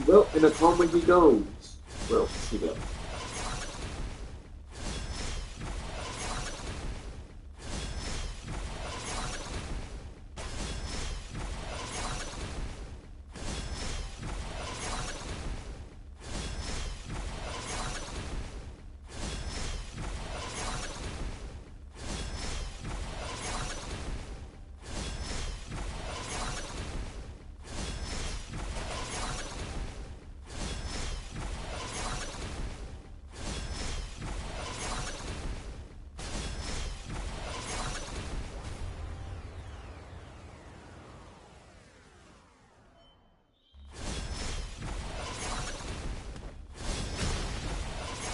Well, in a coma he goes. Well, he goes.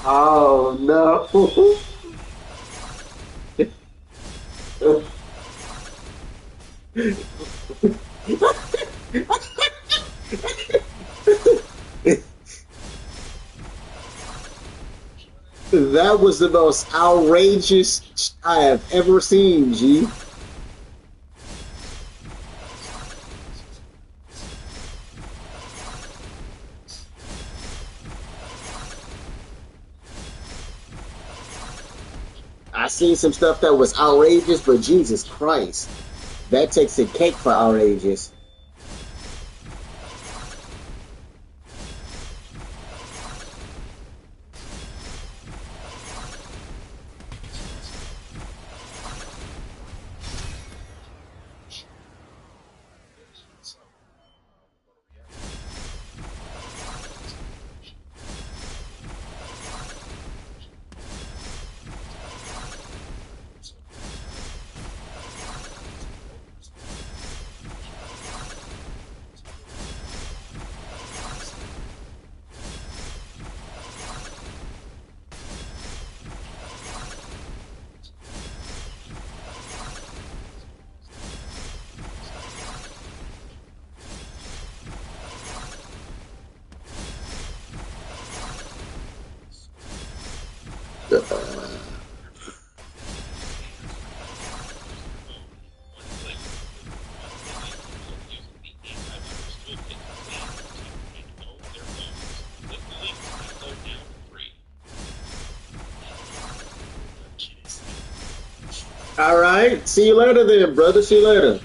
Oh no. That was the most outrageous I have ever seen, G. I seen some stuff that was outrageous, but Jesus Christ, that takes a cake for outrageous. All right. See you later then, brother. See you later.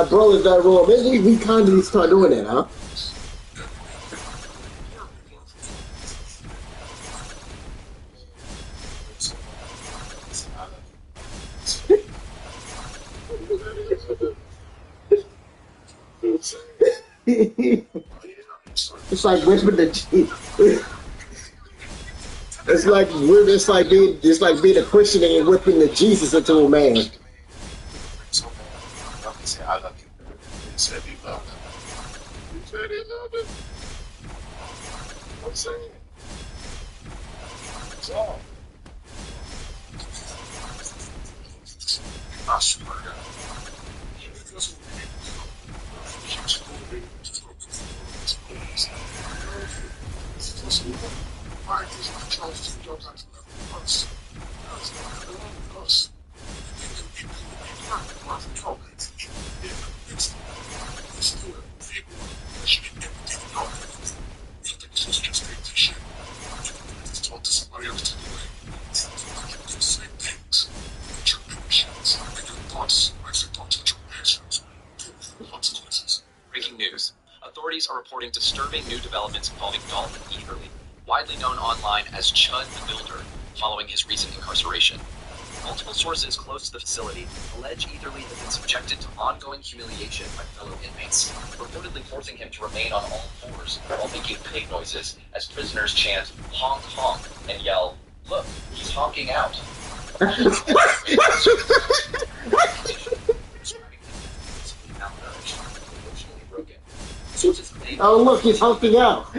Bro, is not wrong. Maybe we kind of need to start doing that, huh? It's like whipping the. It's like being a Christian and whipping the Jesus into a man. So bad. I can say I love you. He said he loved him. He said he loved him. I'm saying. It's all. I swear to God. Why does it charge two jobs out of us? Us. Breaking news. Authorities are reporting disturbing new developments involving Dalton Eberly, widely known online as Chud the Builder, following his recent incarceration. Multiple sources close to the facility allege Eatherly has been subjected to ongoing humiliation by fellow inmates, reportedly forcing him to remain on all fours while making pig noises as prisoners chant honk honk and yell, "Look, he's honking out." Oh, look, he's honking out.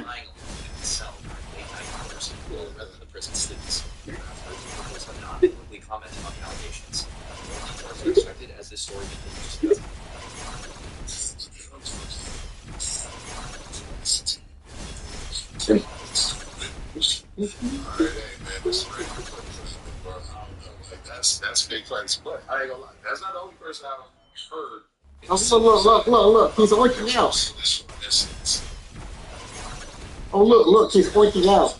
Commented on the allegations. More details are expected as this story continues. That's big fights, but I ain't gonna lie. That's not the only person I've heard. Oh, look, he's oinking out. Oh, look, he's oinking out.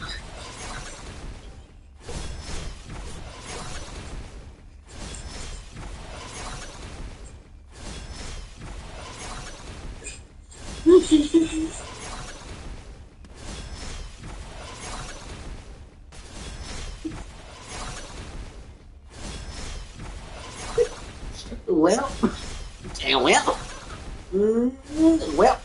Well.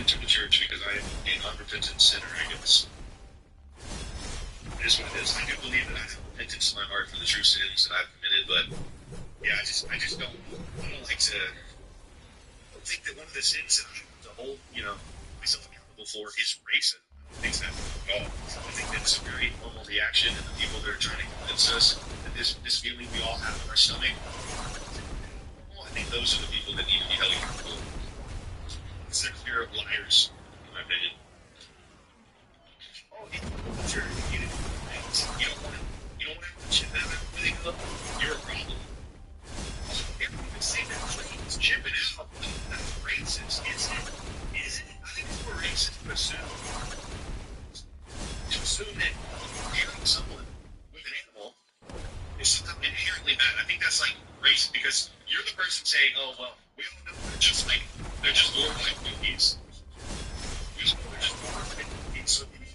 To the church because I am an unrepentant sinner, I guess. It is what it is. I do believe that I have repentance in my heart for the true sins that I've committed, but yeah, I just don't like to think that one of the sins that I have to hold, myself accountable for is racism. I don't think that at all. I think that it's a very normal reaction in the people that are trying to convince us that this feeling we all have in our stomach. Well, I think those are the people that need to be held accountable. It's their fear of liars, in my opinion. Oh, sure, you don't want to chip that really good. You're a problem. If we even say that phrase, chip it out, that's racist, is it? I think it's more racist to assume that killing someone with an animal is somehow inherently bad. I think that's like racist because you're the person saying, oh, well, we all know they're just glorified monkeys. We just know they're just glorified monkeys. So if you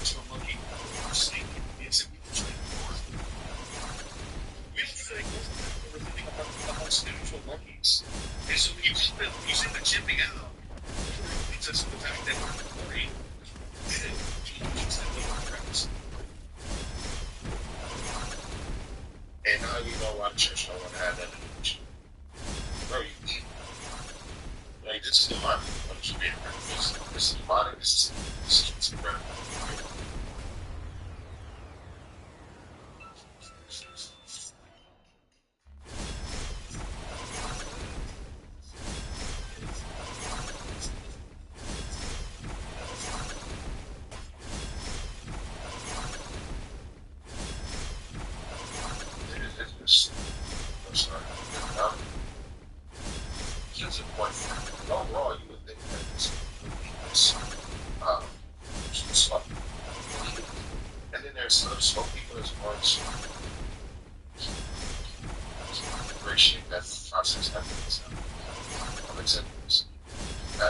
to a monkey, snake, it's a trying to form. We don't think we're living among spiritual monkeys. And so when you say the chipping out, it leads us to the fact that we're worried that monkeys that live in the grass. And now you know why the church don't want to have that in the church. Bro, like, this is demonic. I'm just being real. This is demonic. This is incredible.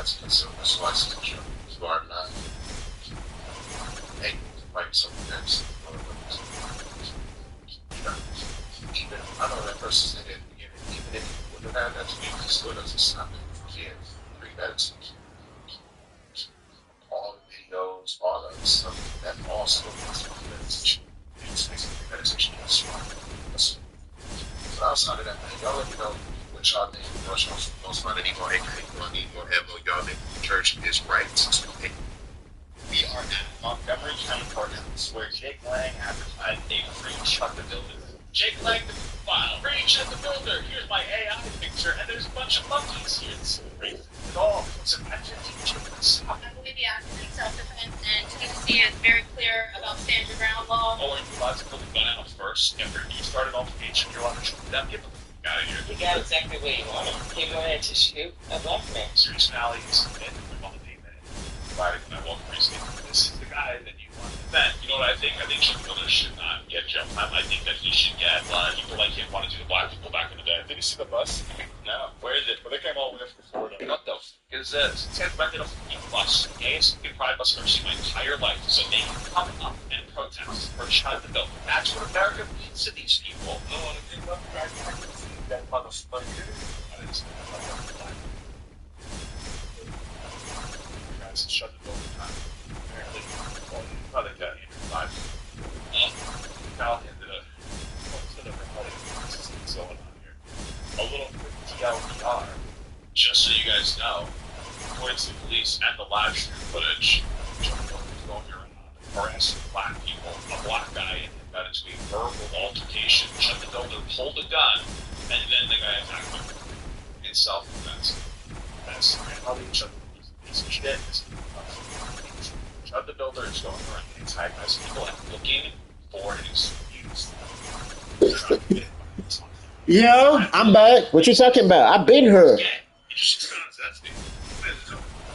to consume resources who are not able to fight something that's even I know that person said it even if you wouldn't have had that speech, it still doesn't stop it from being premeditated. All the videos, all the other stuff, that all still makes premeditation. It's basically premeditation is strong. So outside of that, man, y'all let me know what y'all think. Y'all find any more hate, y'all need more ammo, y'all think the church is right to hate. We are at Montgomery County Courthouse, where Jake Lang advertised a free Chuck the Builder. Jake Lang the file. Free Chuck the Builder. Here's my AI picture, and there's a bunch of monkeys here. It's great. It all. It's a magic teacher. I believe the act in self-defense, and Tennessee is very clear about stand your ground law. Oh, and you're allowed to pull the gun out first. After you start an altercation, you're allowed to shoot them. Get the fuck out of here. You got exactly what you wanted. You're going to shoot a black man. Serious Valley's and I'm on the day man. Friday when I walk recently. This is the guy that you want to defend. You know what I think? I think Chuck Miller should not get jail time. I think that he should get people like him want to do the black people back in the day. Did you see the bus? No. Where is it? Well, they came all the way from Florida. What the f is this? It's rented a fucking bus. Gays can pride bus I've seen my entire life. So they can come up and protest for Chud the Builder. That's what America means to these people. No one can love that motherfucker. I didn't say that. Guys, Chud the Builder time. Apparently, well, they got Andrew 5. Now ended up. What's the different what's going on here? A little quick TLDR. Just so you guys know, according to the police and the live stream footage, Chuck the Builder was going around harassing black people. A black guy got into a verbal altercation. Chuck the Builder pulled a gun, and then the guy attacked him in self-defense. That's how they Chuck the Builder. He's a shit. Chuck the Builder is going around antagonizing people and looking for an excuse. Yo, I'm back. What you talking about? I've been here.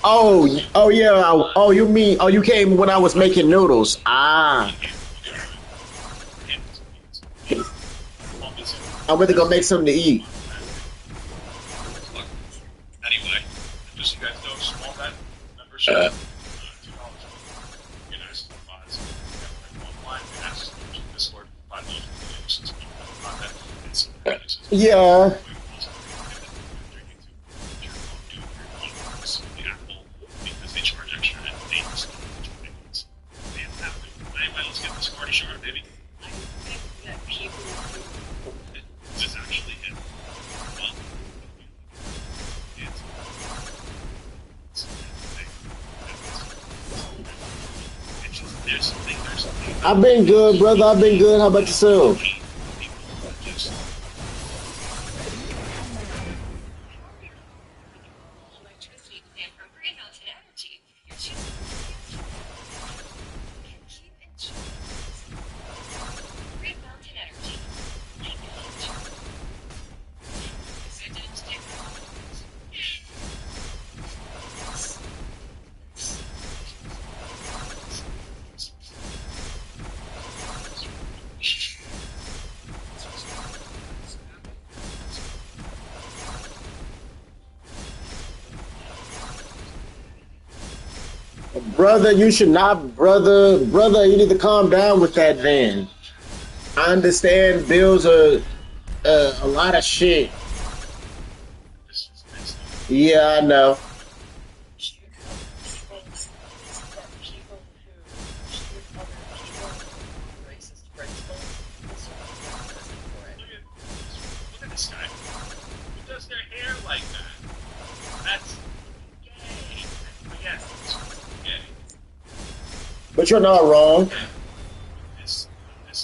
Oh yeah. Oh, you mean? Oh, you came when I was making noodles. Ah. I'm going to go make something to eat. Anyway, just so you guys know, small net membership. Discord, 5 notifications, content, and some Yeah. because they charge extra and they just anyway, let's get this party started, baby. I think that people who Is this actually it? Well, there's something. I've been good, brother. I've been good. How about yourself? Electricity demand from Green Mountain Energy. You're choosing keep insurance. Green Mountain Energy. Like the future. Decisions technologies. Brother, you should not, brother, you need to calm down with that then. I understand bills are a lot of shit. Yeah, I know. shoot people that people who shoot other people on racist principles deserve prison for it. Look at this guy. Who does their hair like that? That's gay. Yes, it's gay. But you're not wrong. This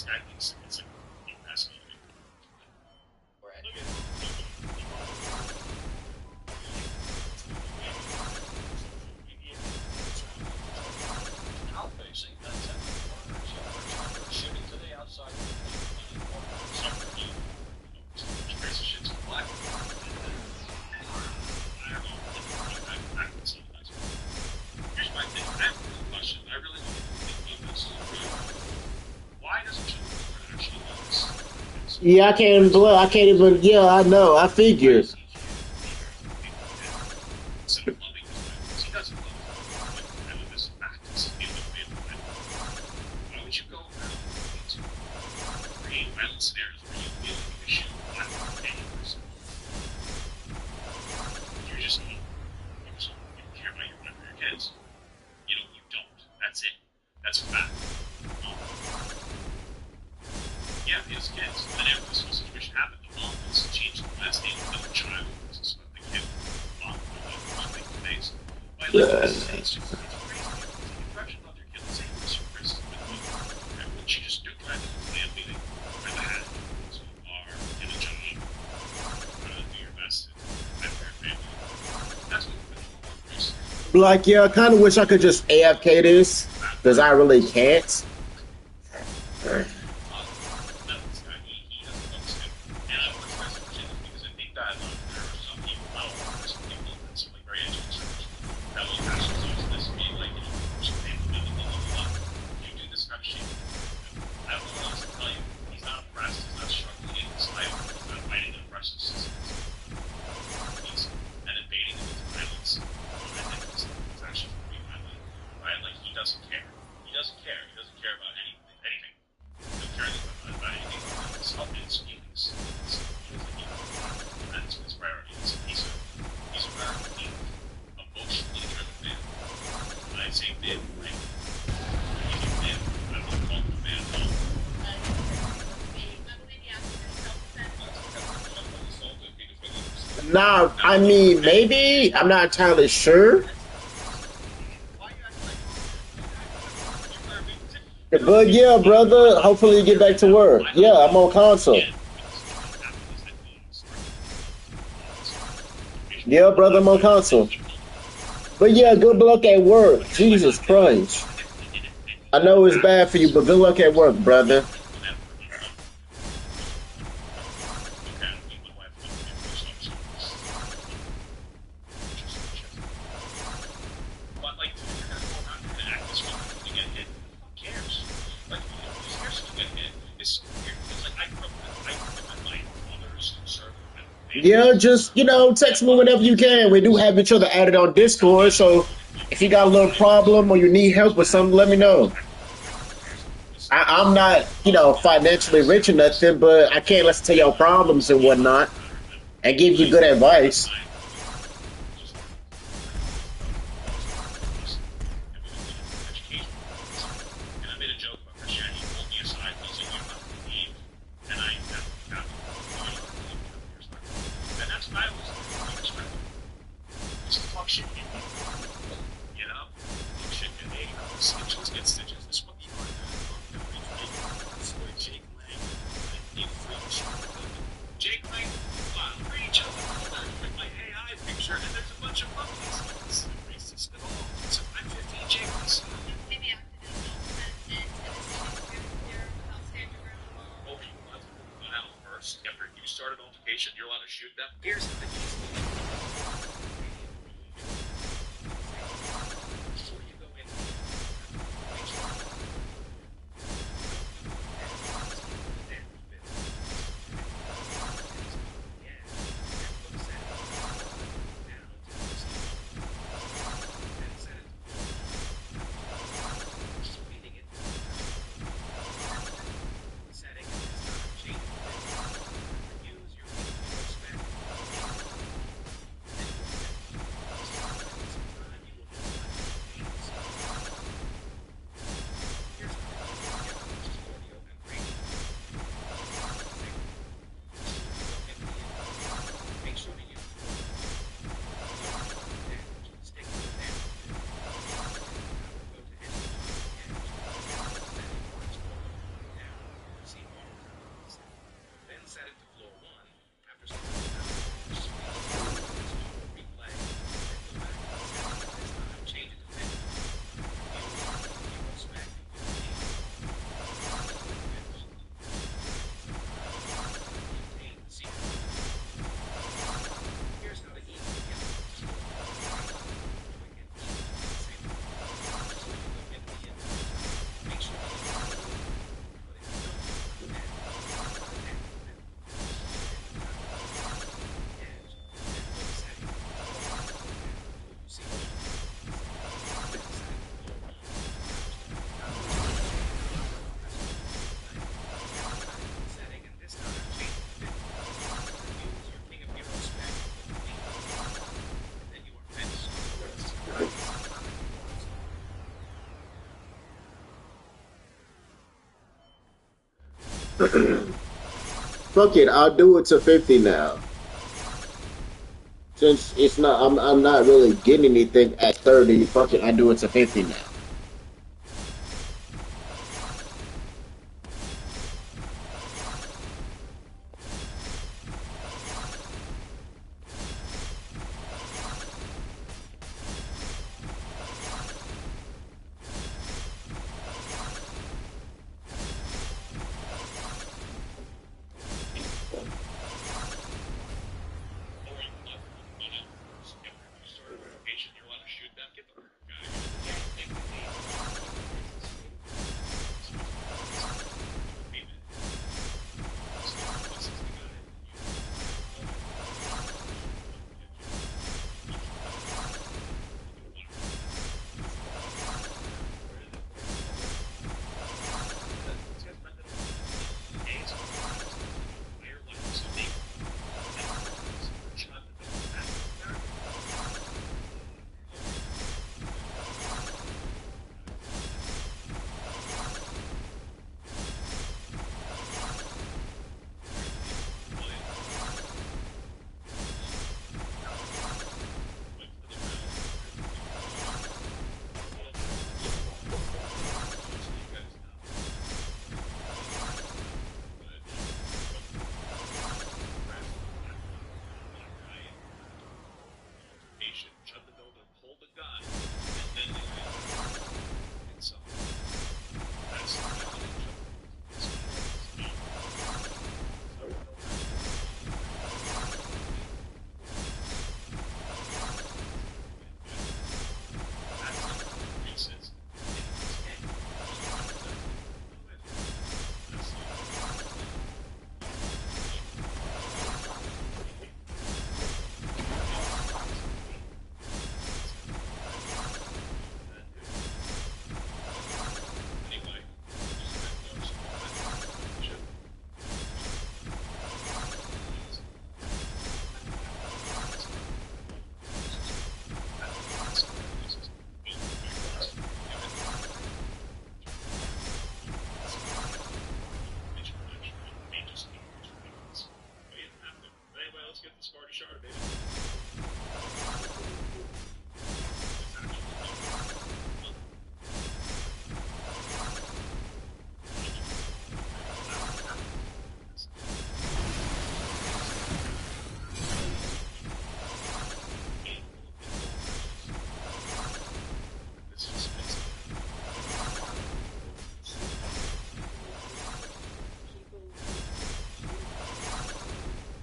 guy thinks it's like emasculating. Right. Look at Outfacing that shooting to the outside. crazy shit's black. I don't know. I can see that. Here's my thing. I have a real question. I really think about this. Why doesn't Chuck actually do this? Yeah, I can't even, yeah, I know, I figured. Instead of loving his doesn't love you. And this fact is in the middle. Why would you go around to create violent scenarios where you really need to shoot at any person? You're just evil. You don't care about your kids. You don't. That's it. That's a fact. Yeah, he has kids. And then after this whole situation happened, the mom has changed the last name of the child to so that the kid mom was making face. Why, like, it's just crazy. Take a fraction of your kid. Let's say you're super racist with me. And what she just do, kind of plan meeting, wear the hat, so you are in a job, do your best and for your family. That's what we're doing. Like, yeah, I kind of wish I could just AFK this, because I really can't. Nah, I mean, maybe. I'm not entirely sure. But yeah, brother, hopefully you get back to work. Yeah, I'm on console. Yeah, brother, I'm on console. But yeah, good luck at work. Jesus Christ. I know it's bad for you, but good luck at work, brother. Yeah, just, text me whenever you can. We do have each other added on Discord, so if you got a little problem or you need help with something, let me know. I'm not, financially rich or nothing, but I can't listen to your problems and whatnot and give you good advice. Fuck it, I'll do it to 50 now. Since it's not, I'm not really getting anything at 30. Fuck it, I do it to 50 now.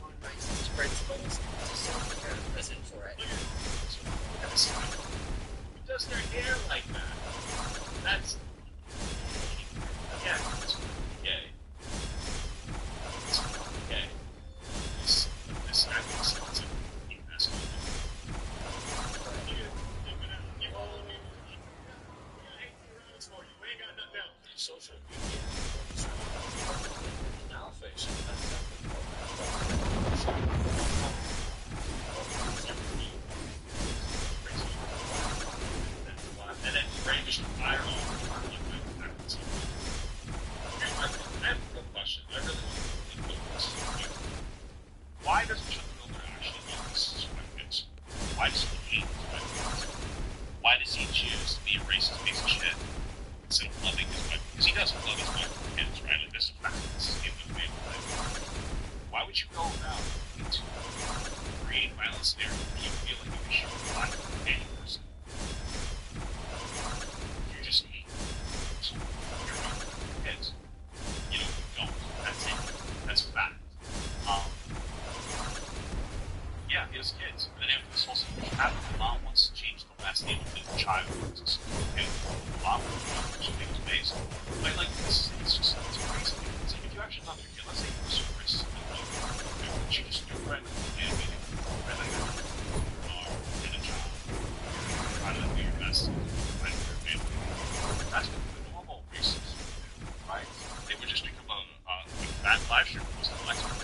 on racist principles to send her to prison for it. Who does their hair like that? That's again, it's gay. It's gay. This guy thinks it's a mess. You ain't got nothing else. Social media. Now facing and then brandished a firearm. I have a real question. I really want to this. Why doesn't Chuck Miller actually love his white kids? Why does he hate his white kids? Why does he choose to be a racist piece of shit instead of loving his white? Because he doesn't love his white kids, right? Like this is fact. This is in the family. Why would you go about to create violence there when you feel like you should black any person? You just hate so you're right. Kids. You know, you don't. That's it. That's a fact. Yeah, he has kids. And then after this whole situation happened, the mom wants to change the last name of the child. It's just, okay, the mom she thinks it's based. Like this, it's just, it's crazy. It's like if you actually love your kid, let's say you were super racist and you just do right and meeting, right like that, or in a job, trying to do your best, right for your family. That's what the normal racists do, right? They would just become a fat live stream was the next one.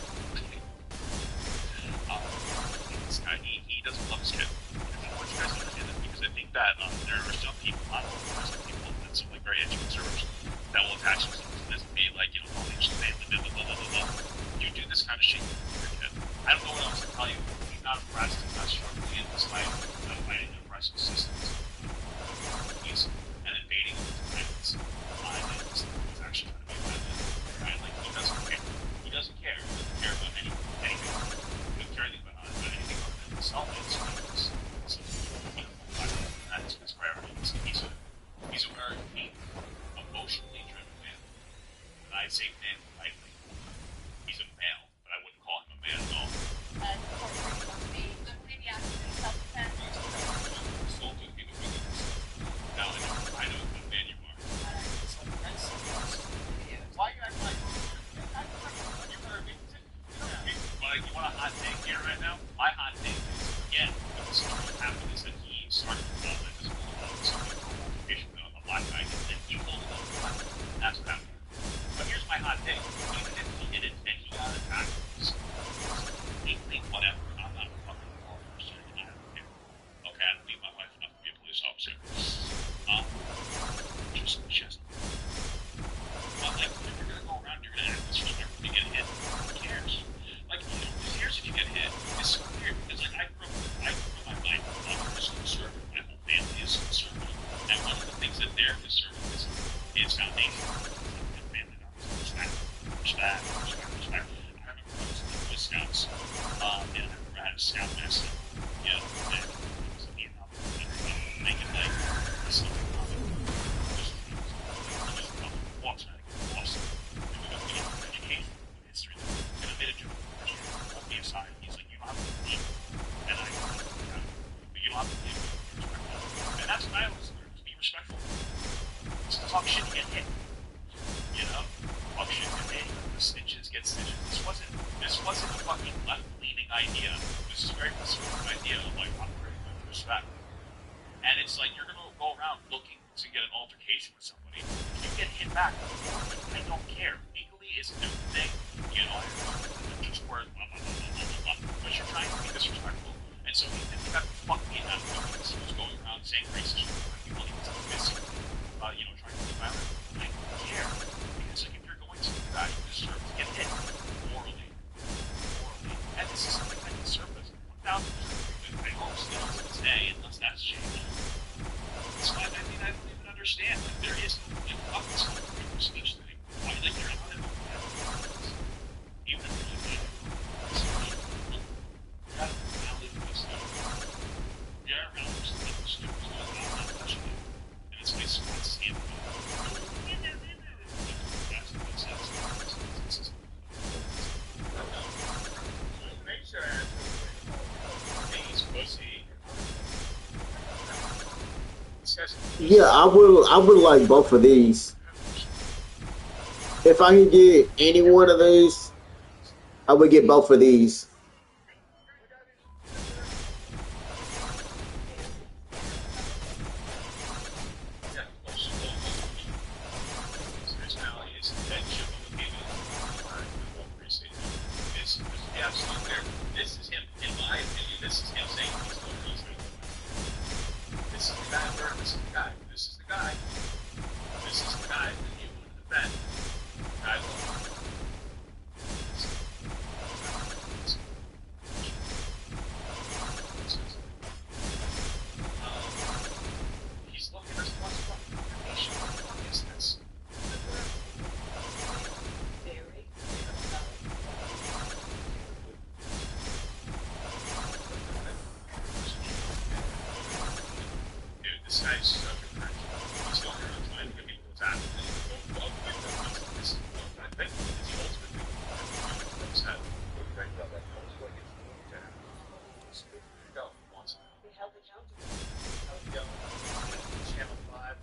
This guy, he doesn't love his kid. And I want you guys to understand that because I think that there are some people, not all, there are some people that seem like very edgy conservatives that will attach themselves to this and be like, you know, oh, they just family, blah, blah, blah, blah, blah. You do this kind of shit, you're dead. I don't know what else to tell you. He's not impressed, he's not struggling in this life, he's not fighting the impressive systems. He's and invading planets. And it's actually going to be a planet, right? Like, he doesn't care. He doesn't care. He doesn't care about anything. He doesn't care anything about anything other than himself. That's his priority. He's a very emotionally driven man. And I'd say man lightly. He's a male, but I wouldn't call him a man at all. I believe he actually self-defense. Insulting people with himself. Now I know what man you are. Why are you acting like Like, you want a hot take here right now? My hot take is, again, what this happened is that he started to develop this whole a black guy, and he told him on the black guy. That's what happened. But here's my hot take. Even if he did it and he got attacked, whatever, I'm not a fucking law person, I don't care. Okay, I don't need my wife enough to be a police officer. Just. But, like, if you're gonna go around, you're gonna act disrespectful, you get hit, who cares? Like, you know, because here's if you get hit, it's so weird, because, like, I grew up, my mother is conservative, my whole family is conservative, and one of the things that they're conservative is foundation. And family values, respect. I remember I was in the Boy Scouts, and I remember I had a scout master, you know, and it was me and everybody making, like, something walks out of Boston, and we don't get into education, history, and I made a joke. Hold me aside. He's like, you don't have to believe me. And I but you don't have to believe me. And that's what I always learned, to be respectful. Just to talk shit, you get hit. You know? Talk shit, get hit. The snitches get stitches. This wasn't a fucking left-leaning idea. This is a very conservative idea of, like, I'm very good respect. And it's like, you're gonna go around looking to get an altercation with somebody. If you get hit back, I don't care. Legally is a different thing. You know, just word, blah, blah, blah, blah, blah, blah. But you're trying to be disrespectful. And so he got the fuck me out of it because he was going around saying racist shit. People he was physically, you know, trying to be violent. I don't care. Because, like, if you're going to do that, you deserve to get hit. Morally. And this is something that conservatives 1,000% I hope still to this day, unless that's changed. It's fine. I mean, I don't even understand. Like, there is like fuck this whole freedom of speech thing. Why, like, you're not in even if you're like, you gotta valid this thing. Yeah, around this thing, the students go out and touch it. And it's like, so what's the end of it? That's what it says. make sure I ask He's pussy. Yeah, I would like both of these. If I could get any one of these, I would get both of these. This is him, in my opinion, this is him saying he's going to use me. This is the guy where this is the guy. This is the guy. This is the guy that you want to defend. I love him. He's looking at what's fucking information. What the fuck is this? Dude, this guy's such a prick. He's going around trying to get people to attack him. This is what I think is the ultimate thing from his head. Go, once. Be held accountable. Channel 5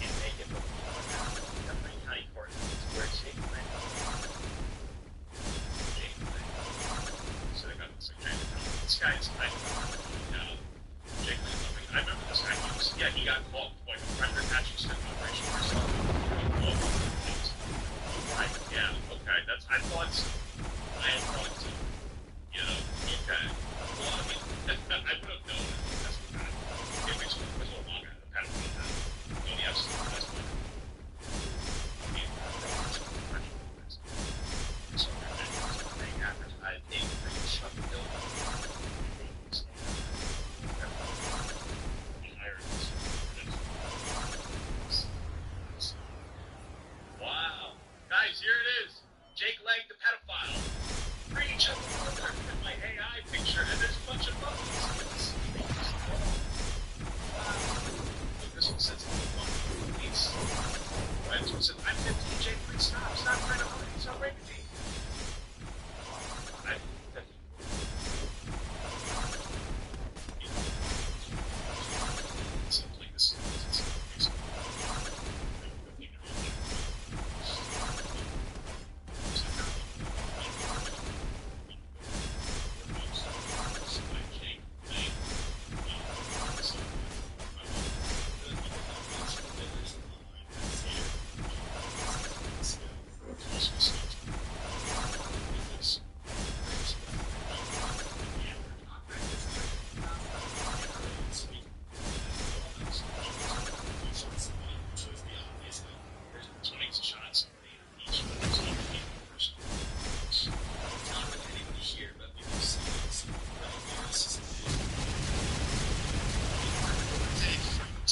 can't make it, but definitely county court. Where Jake went. So they got this like Jake. This guy is kind of Jake Lane. I remember this guy. He got called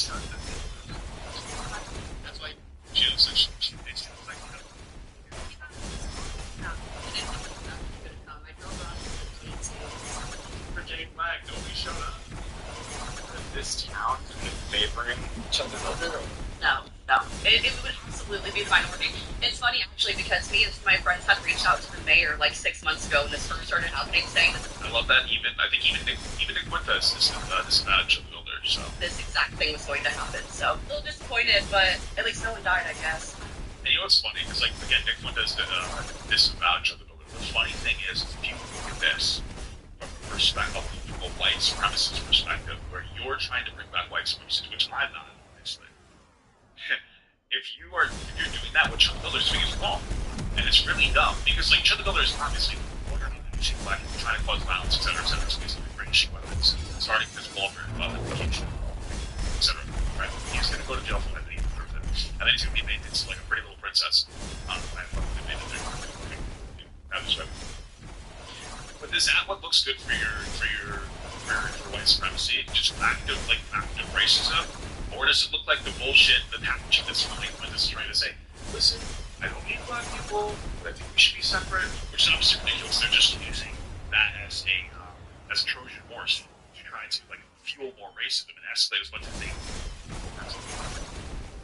Chud the Builder. That's why she looks like she looks like, you know. No, I didn't think that was gonna come. I drove around with the For Jane Flag, nobody showed up. This town is favoring Chud the Builder. No. It would absolutely be the minority. It's funny, actually, because me and my friends had reached out to the mayor like 6 months ago when this first started happening, saying that I love that. I think even Nick Fuentes is disadvantaged of the Builder, so. this exact thing was going to happen. So, a little disappointed, but at least no one died, I guess. And you know what's funny? Because, like, again, Nick Fuentes did disadvantage of the Builder. The funny thing is, if you look at this from a perspective, from a white supremacist perspective, where you're trying to bring back white supremacy, which I'm not, obviously. If you're doing that, what Chud the Builder is doing is wrong. And it's really dumb. Because, like, Chud the Builder is obviously black people trying to cause violence, etc., etc. So he's going to bring shit weapons, starting Chris Walker, etc. Right? He's going to go to jail for that, and then he's going to be made into, like, a pretty little princess. Have this right. But is that what looks good for white supremacy? Just active racism? Or does it look like the bullshit, the packaging that's really Fuentes trying to say, listen, I don't need black people, but I think we should be separate, which is obviously ridiculous. They're just using that as a Trojan horse to try to, like, fuel more racism and escalate as much as they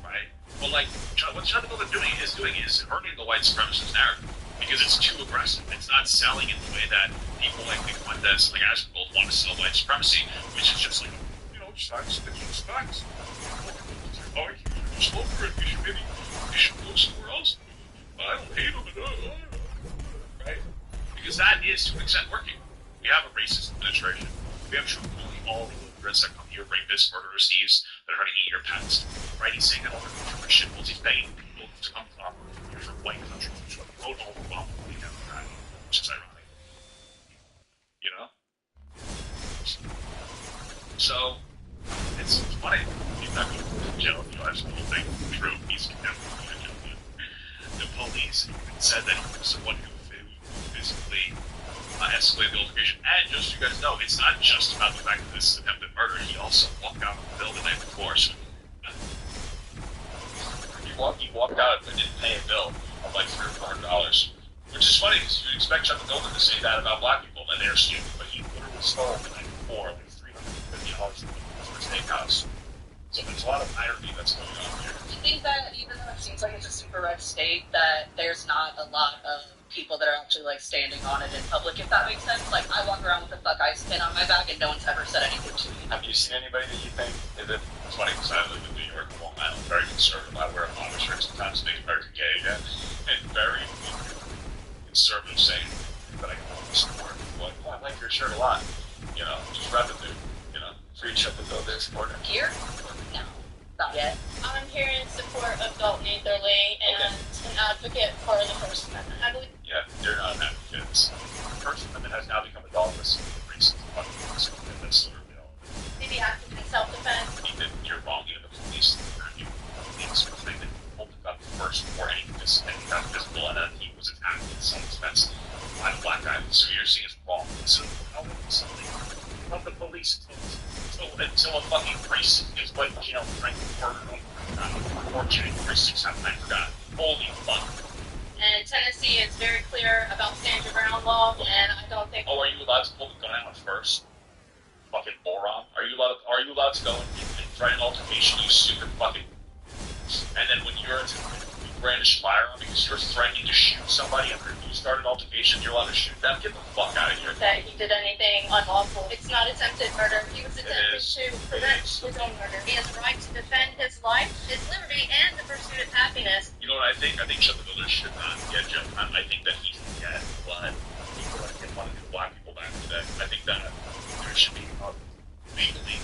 right? Well, like, what Chud the Builder is doing is hurting the white supremacist narrative because it's too aggressive. It's not selling in the way that people like Nick Fuentes, like Aspengold, want to sell white supremacy, which is just like, you know, facts. Oh, you should over it. You should go somewhere else. I don't hate them at all. Right? Because that is, to an extent, working. We have a racist administration. We have truly all the immigrants that come here, rapists, murderers, thieves, that are going to eat your pets. Right? He's saying that all the different shitballs. He's begging people to come from different white countries to vote all the while we have that, which is ironic. You know? So, it's funny. He's not going to jail. You know, that's the whole thing. True. He's condemned to jail. The police even said that he was the one who physically escalated the altercation. And just so you guys know, it's not just about the fact that this is attempted murder. He also walked out of the bill the night before. So he walked out and didn't pay a bill of like $300 or $400, which is funny because you'd expect Chud the Builder to say that about black people, and they're stupid. But he literally stole the night before like $350 for a steakhouse. So there's a lot of irony that's going on here. I think that even though it seems like it's a super red state, that there's not a lot of people that are actually like standing on it in public, if that makes sense. Like, I walk around with a Fuck Ice pin on my back and no one's ever said anything to me. Have you seen anybody that you think is it? It's funny because I live in New York, Long Island, very conservative. I wear a modest shirt sometimes, make America gay again, and very conservative saying that I can almost support. Well, I like your shirt a lot. You know, just revenue. You know, free Chud the Builder supporter. Here? No, not yet. I'm here in support of Dalton Etherly and an advocate for the First Amendment. I believe. Yeah, you're not an advocate. The First Amendment has now become a dogmas of reasons. And that's sort of, you know, Maybe active in self-defense. even you're wrong. Even the police, the police were trying to hold the gun first before anything got visible, and then he was attacked in self-defense by a black guy. So you're seeing is wrong. So how is something from the police until a fucking priest is put in jail for trying to murder or January 6th, I forgot. Holy fuck. And Tennessee is very clear about stand your ground law, and I don't think. Oh, are you allowed to pull the gun out first? Fucking moron. Are you allowed to go and threaten altercation, you stupid fucking. And then when you're brandish a firearm because you're threatening to shoot somebody after you start an altercation, you're allowed to shoot them? Get the fuck out of here. That he did anything unlawful. It's not attempted murder. He was attempting to prevent his own murder. He has a right to defend his life, his liberty, and the pursuit of happiness. You know what I think? I think Chud the Builder should not get jail time. I think that he should get blood. People that get money to black people back today. I think that there should be legally.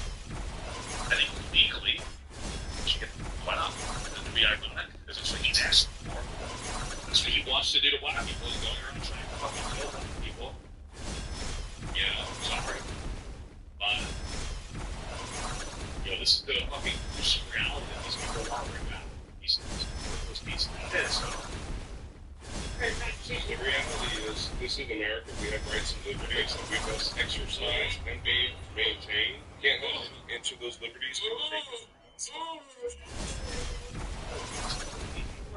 I think legally, should get why not? It would be ironic because it's what he's asking for. That's what he wants to do to black people. He's going around trying to fucking kill black people. You know, sorry. But, you know, this is the fucking gruesome reality that these people are right now. These worthless pieces of shit, so. The reality is, this is America. We have rights and liberties that we must exercise and maintain. Can't go into those liberties. People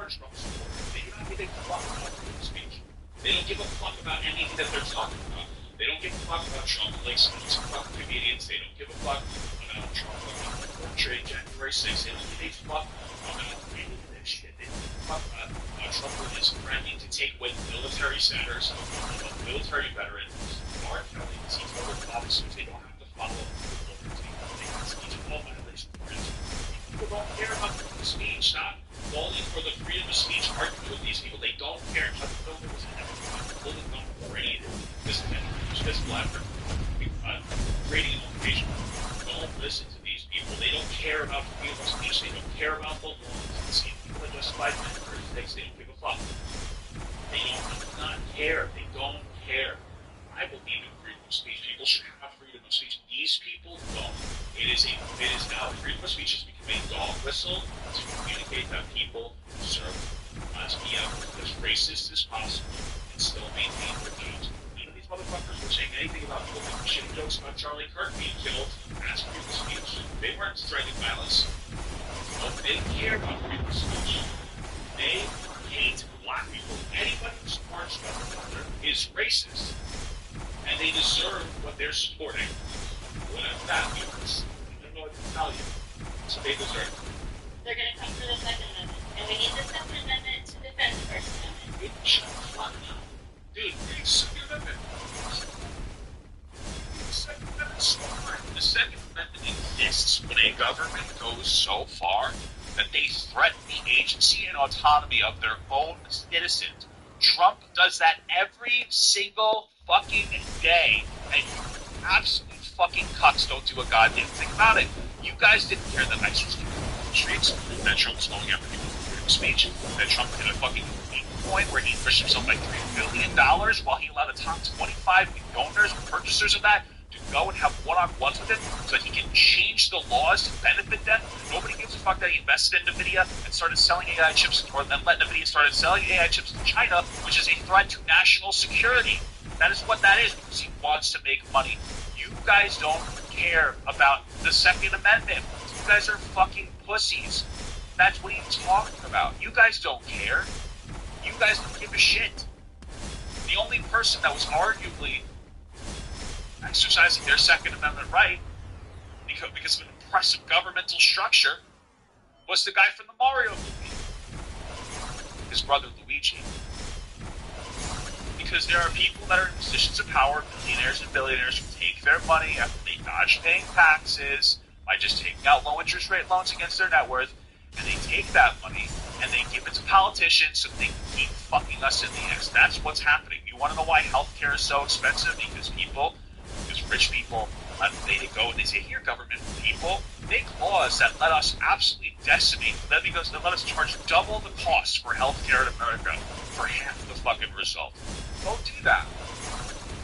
are Trump supporters. They do not give a fuck about freedom of speech. They don't give a fuck about anything that they're talking about. They don't give a fuck about Trump like some fucking comedians. They don't give a fuck about Trump portraying January 6th. They don't give a fuck about any of that shit. They don't give a fuck about how Trump is threatening to take away military centers, military veterans, Mark Kelly, teach public officers. They don't have to follow liberty. They can teach all violations. People don't care about freedom of speech. Stop falling for the freedom of speech argument with these people. They don't care. Chuck Filner was an fully not afraid. This blacker radio location. Don't listen to these people. They don't care about freedom of speech. They don't care about the laws. See, people that justify mistakes, they don't give a fuck. They do not care. They don't care. I believe in freedom of speech. People should have freedom of speech. These people don't. It is now freedom of speech has become a dog whistle to communicate that people deserve to be as racist as possible and still maintain their jobs. None of these motherfuckers were saying anything about people making shitty jokes about Charlie Kirk being killed as freedom of speech. They weren't striking violence. No, they didn't care about freedom of speech. They hate black people. Anybody who supports Trump is racist. And they deserve what they're supporting. Whatever that means. I don't know what to tell you. So they deserve it. They're going to come for the Second Amendment. And we need the Second Amendment to defend the First Amendment. Dude, shut the fuck up. Dude, read the Second Amendment. The Second Amendment's so hard. The Second Amendment exists when a government goes so far that they threaten the agency and autonomy of their own citizens. Trump does that every single fucking day, and you absolute fucking cucks don't do a goddamn thing about it. You guys didn't care that ICE was keeping people in the streets, that Trump was going after people for freedom of speech, that Trump hit a fucking point where he enriched himself by $3 billion while he allowed the top 25 donors and purchasers of that to go and have one-on-ones with him so that he can change the laws to benefit them. Nobody gives a fuck that he invested in NVIDIA and started selling AI chips, or then let NVIDIA started selling AI chips to China, which is a threat to national security. That is what that is, because he wants to make money. You guys don't care about the Second Amendment. You guys are fucking pussies. That's what he's talking about. You guys don't care. You guys don't give a shit. The only person that was arguably exercising their Second Amendment right because of an oppressive governmental structure was the guy from the Mario movie. His brother Luigi. Because there are people that are in positions of power, millionaires and billionaires, who take their money after they dodge paying taxes by just taking out low interest rate loans against their net worth, and they take that money and they give it to politicians so they can keep fucking us in the ass. That's what's happening. You want to know why healthcare is so expensive? Because rich people, they go and they say, here, government people, make laws that let us absolutely decimate them because they let us charge double the cost for healthcare in America for half the fucking result. Don't do that.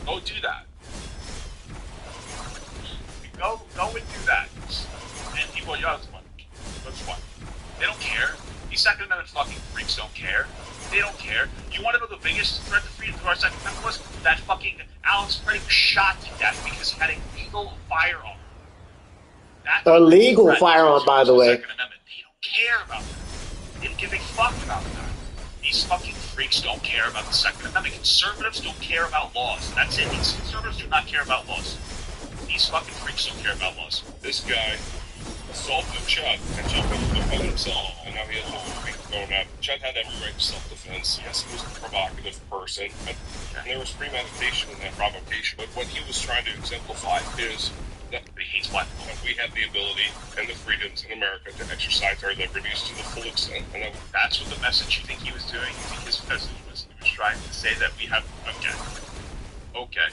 Don't do that. Go and do that. And people, that's fine. They don't care. These Second Amendment fucking freaks don't care. They don't care. You want to know the biggest threat to freedom to our Second Amendment was? That fucking Alex Craig was shot to death because he had a legal firearm. A legal firearm, by the way. Second Amendment. They don't care about that. They don't give a fuck about that. These fucking freaks don't care about the Second Amendment. Conservatives don't care about laws. That's it. These conservatives do not care about laws. These fucking freaks don't care about laws. This guy assaulted Chud and Chud went to defend himself, and now he has a freak going at him. Chud had every right to self-defense. Yes, he was a provocative person, and there was premeditation in that provocation. But what he was trying to exemplify is that he hates black people. We have the ability and the freedoms in America to exercise our liberties to the full extent. And that's what the message you think he was doing? You think his message was he was trying to say that we have... Okay.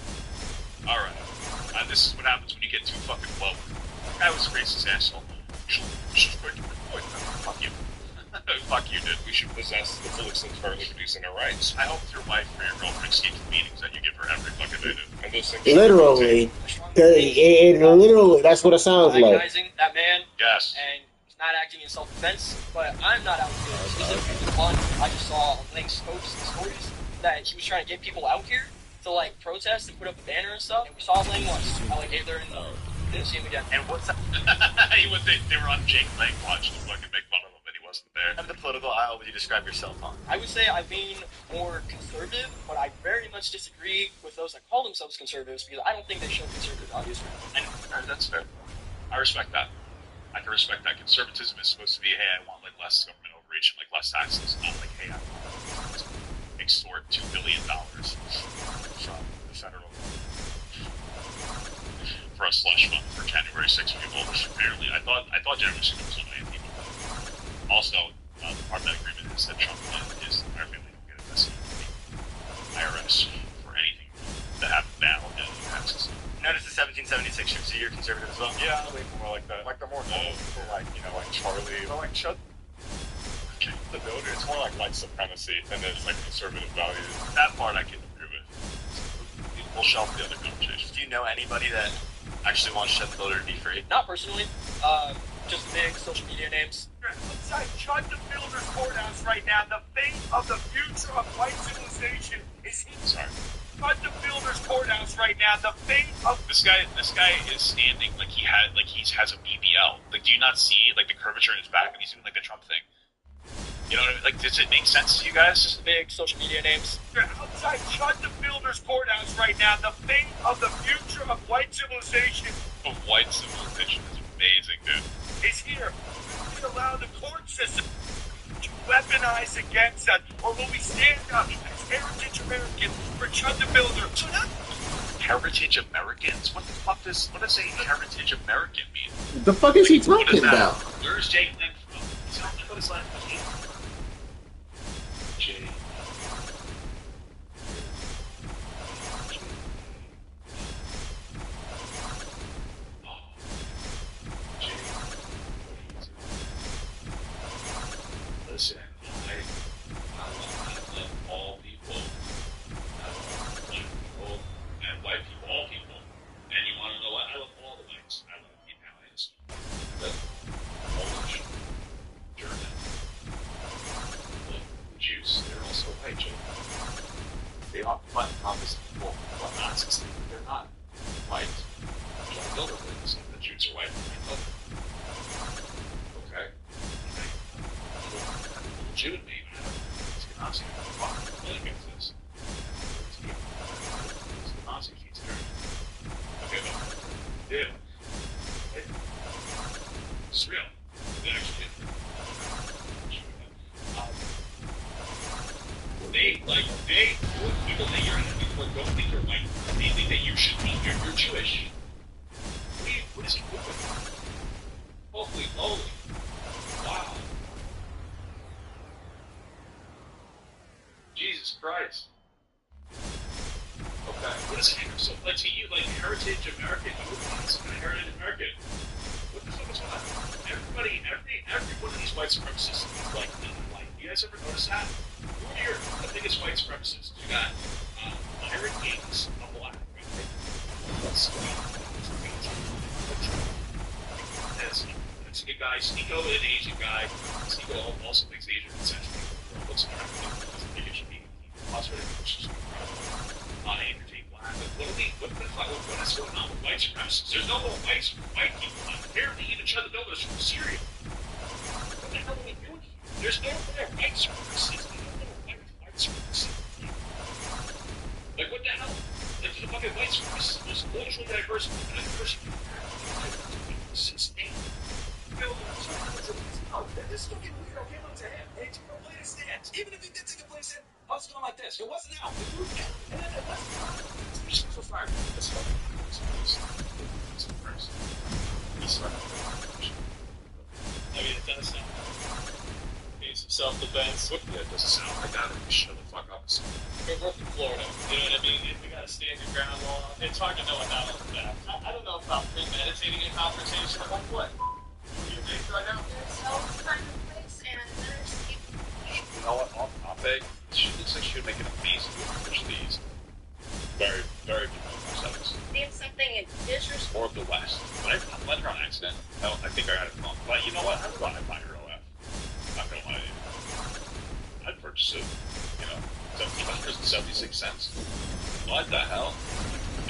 Alright. This is what happens when you get too fucking low. That was a racist asshole. Fuck you. Fuck you, dude. We should possess the full extent of our liberties and our rights. I hope your wife or your girlfriend escapes the meetings that you give her every fucking day, dude. And those things literally. Literally, that's what it sounds like. Recognizing that man. Yes. And he's not acting in self-defense, but I'm not out here. Specifically, one, I just saw on Link's posts and stories that he was trying to get people out here to, like, protest and put up a banner and stuff. And we saw Link once. I, like, gave there and didn't see him again. And what's that? He went they were on Jake Lang watch to fucking make fun of him and he wasn't there. Of the political aisle, would you describe yourself on? I would say I lean more conservative, but I very much disagree with those that call themselves conservatives because I don't think they show conservative values. And that's fair. I respect that. I can respect that. Conservatism is supposed to be, hey, I want like less government overreach and like less taxes. Not like, hey, I want to extort $2 billion from the federal for a slush fund for January 6th people. Which apparently, I thought January 6th was on Antifa. Also, part of that agreement is that Trump and his entire family don't get invested in the IRS for anything that happened now in Texas. Notice the 1776 shoots a year conservative as well. Yeah, I think more like that. Like the more normal people, like, you know, like Charlie, or like Chud the Builder. It's more like white supremacy than it's like conservative values. That part I can agree with. We'll shelf the other conversations. Do you know anybody that actually wants Chud the Builder to be free? Not personally. Just the big social media names. Outside Chud the Builder's courthouse right now, the fate of the future of white civilization is here. Sorry. Chud the Builder's courthouse right now, the fate of this guy is standing like he has a BBL. Like, do you not see like the curvature in his back and he's doing like the Trump thing? You know what I mean? Like, does it make sense to you guys? Just big social media names. Outside Chud the Builder's courthouse right now, the fate of the future of white civilization. Of white civilization is amazing, dude. Is here. We allow the court system to weaponize against us, or will we stand up as heritage Americans for Chud the Builder? Heritage Americans? What does a heritage American mean? The fuck is he talking about? Where's Jake Lang from? He's not what his last name. Jake. Listen, I love all people. I love black people and white people, all people. And you want to know what? I love all the whites. I love the Italians, the Polish, German, the Jews. They're also white, Joe. They are but opposite people, but Nazis. They're not white. John Gilbert wins. The Jews are white. Okay. Jew in me, man. He's a Nazi. Fuck. What against this? He's the Nazi. He's dirty. Okay, but yeah. It's real. They actually people think you're enemy or don't think you're white. They think that you should be here. You're Jewish. What is he doing? Holy moly. Wow. Jesus Christ. Okay. What is it? So, like, to you, like, heritage American, you would think it's kind of heritage American. What the fuck is going on? Every one of these white supremacists is like, non-white. You guys ever notice that? Who are your the biggest white supremacists? You got Myron Gaines, a black, right? That's a good guy. Sneeko, an Asian guy. Sneeko also thinks Asian essentially looks attractive. Doesn't think it should be. Which is incredible. Andrew Tate Black. What is going on with white supremacists? There's no more white people out there. Apparently, even Chud the Builder is from Syria. What the hell are we doing here? There's no more white supremacists. There's no more white supremacists. Like, what the hell? Like, the fucking white supremacists, the most culturally diverse person. Sustain. This is fucking weird. Okay, up to him. Hey, take a play to stand. Even if he did take a play to stand, I was going like this. It wasn't out. It threw it down. And then it wasn't out. It's just so far. Let's go. I mean, it does sound like some self-defense. What yeah, it doesn't sound like that. We shut the fuck up. We're both in Florida. You know what I mean? We gotta stand your ground law. It's hard to know what that on the back. I don't know about premeditating a confrontation. Like what? You know what? I'll beg. She looks like she would make an amazing movie for these. Very, very good movie. Name something in Israel or the West. But I let her on accident. I think I got it wrong. But you know what? I would buy her OF. Not gonna lie to you. I'd purchase it. You know, $17.76. What the hell?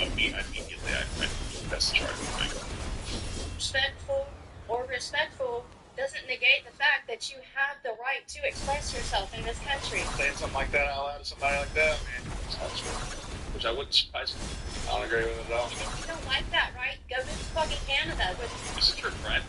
Immediately, that's the charge. respectful or respectful doesn't negate the fact that you have the right to express yourself in this country. Saying something like that out loud to somebody like that, man, sounds true. Which I wouldn't surprise me. I don't agree with it at all. And if you don't like that, right, go to fucking Canada with... Is it your friend?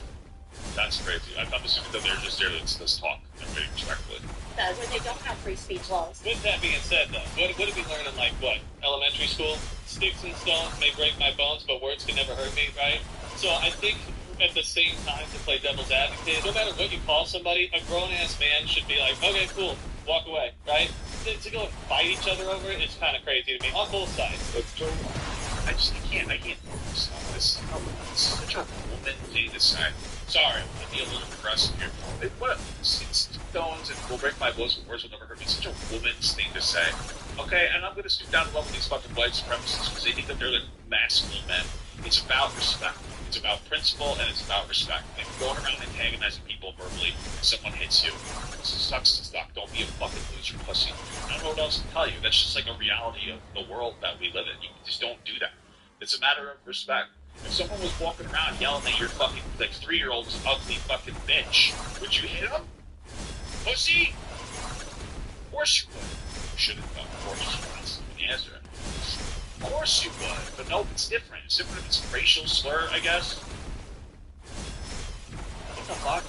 That's crazy. I'm assuming that they're just there to talk. They're waiting respectfully. Where they don't have free speech laws. With that being said, though, what did we learn in, like, what, elementary school? Sticks and stones may break my bones, but words can never hurt me, right? So I think at the same time, to play devil's advocate, no matter what you call somebody, a grown-ass man should be like, okay, cool, walk away, right? To go and fight each other over it is kind of crazy to me, on both sides. That's true. I can't. It's such a woman thing to say. Sorry, I'm gonna be a little aggressive here. What? Stones and will break my bones, but words will never hurt me. It's such a woman's thing to say. Okay, and I'm gonna stoop down to level these fucking white supremacists because they think that they're the masculine men. It's about respect. It's about principle and it's about respect. And if you're going around antagonizing people verbally and someone hits you, it sucks to suck. Don't be a fucking loser pussy. I don't know what else to tell you. That's just like a reality of the world that we live in. You just don't do that. It's a matter of respect. If someone was walking around yelling at your fucking, like, 3-year-old was an ugly fucking bitch, would you hit him? Pussy? Of course you would. You shouldn't have, of course. That's the answer. Of course you would. But no, it's different. It's different if it's a racial slur, I guess. What the fuck?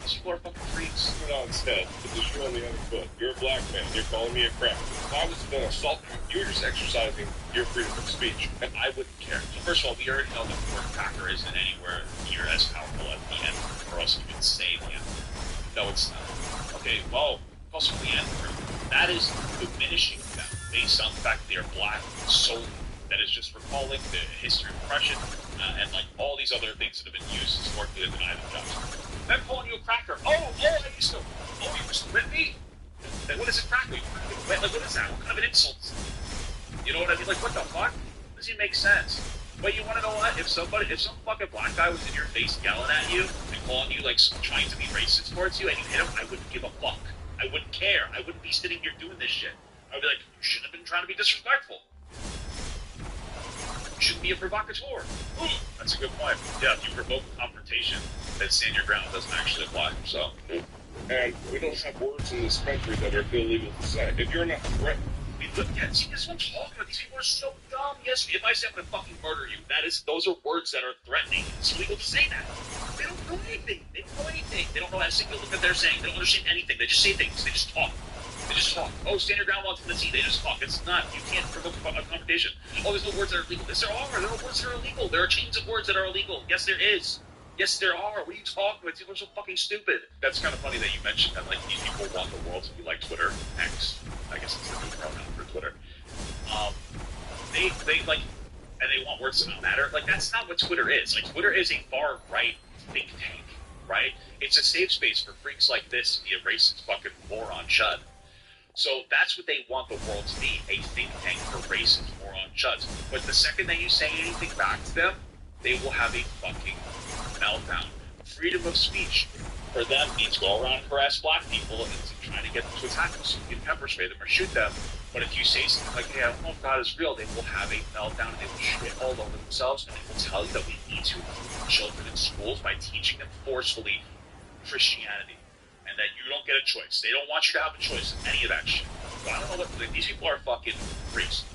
These people are fucking freaks. Put it on instead. Put the shoe on the other foot. You're a black man. You're calling me a cracker. If I was going to assault you, you're just exercising your freedom of speech. And I wouldn't care. So first of all, we already know that the word cracker isn't anywhere near as powerful as the N for us to even say the N. No, it's not. Okay, well, also the N word. That is diminishing them based on the fact that they are black solely. That is just recalling the history of oppression and like all these other things that have been used historically to deny them jobs. I'm calling you a cracker. I used to. Oh, you used to whip me? Then what is a cracker? Like, what is that? What kind of an insult is that? You know what I mean? Like, what the fuck? Doesn't even make sense. But you want to know what? If some fucking black guy was in your face yelling at you and calling you, like, trying to be racist towards you and you hit him, I wouldn't give a fuck. I wouldn't care. I wouldn't be sitting here doing this shit. I'd be like, you shouldn't have been trying to be disrespectful. You shouldn't be a provocateur. Ooh, that's a good point. Yeah, if you provoke confrontation, then stand your ground doesn't actually apply. So, and we don't have words in this country that are illegal to say. If you're not threatened, yeah, see, that's what I'm talking about. These people are so dumb. Yes, if I say I'm going to fucking murder you, those are words that are threatening. It's illegal to say that. They don't know anything. They don't know anything. They don't know a single thing that they're saying. They don't understand anything. They just say things. They just talk. They just talk. Oh, stand your ground while it's in the sea. They just talk. It's not. You can't provoke a confrontation. Oh, there's no words that are illegal. Yes, there are. There are words that are illegal. There are chains of words that are illegal. Yes, there is. Yes, there are. What are you talking about? People are so fucking stupid. That's kind of funny that you mentioned that, like, these people want the world to be like Twitter. X. I guess it's the new pronoun for Twitter. They like, and they want words to not matter. Like, that's not what Twitter is. Like, Twitter is a far-right think tank, right? It's a safe space for freaks like this to be a racist fucking moron chud. So that's what they want the world to be, a think tank for racist moron chuds. But the second that you say anything back to them, they will have a fucking meltdown. Freedom of speech for them means go around and harass black people and trying to get them to attack them so you can pepper spray them or shoot them. But if you say something like, hey, I don't know if God is real, they will have a meltdown and they will shit all over themselves and they will tell you that we need to include children in schools by teaching them forcefully Christianity and that you don't get a choice. They don't want you to have a choice in any of that shit. So I don't know what, like, these people are fucking freaks.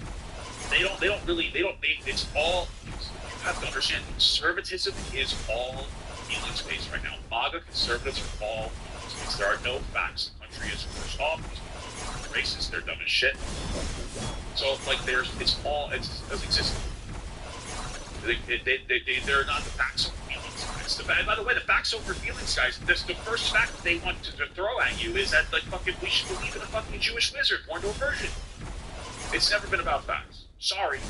It's all, you have to understand, conservatism is all feelings-based right now. MAGA conservatives are all feelings-based. There are no facts. The country is worse off. These people are racist. They're dumb as shit. So, like, it doesn't exist. They're not the facts over feelings. By the way, the facts over feelings, guys, the first fact that they want to throw at you is that, like, fucking, we should believe in a fucking Jewish wizard born to a virgin. It's never been about facts. Sorry.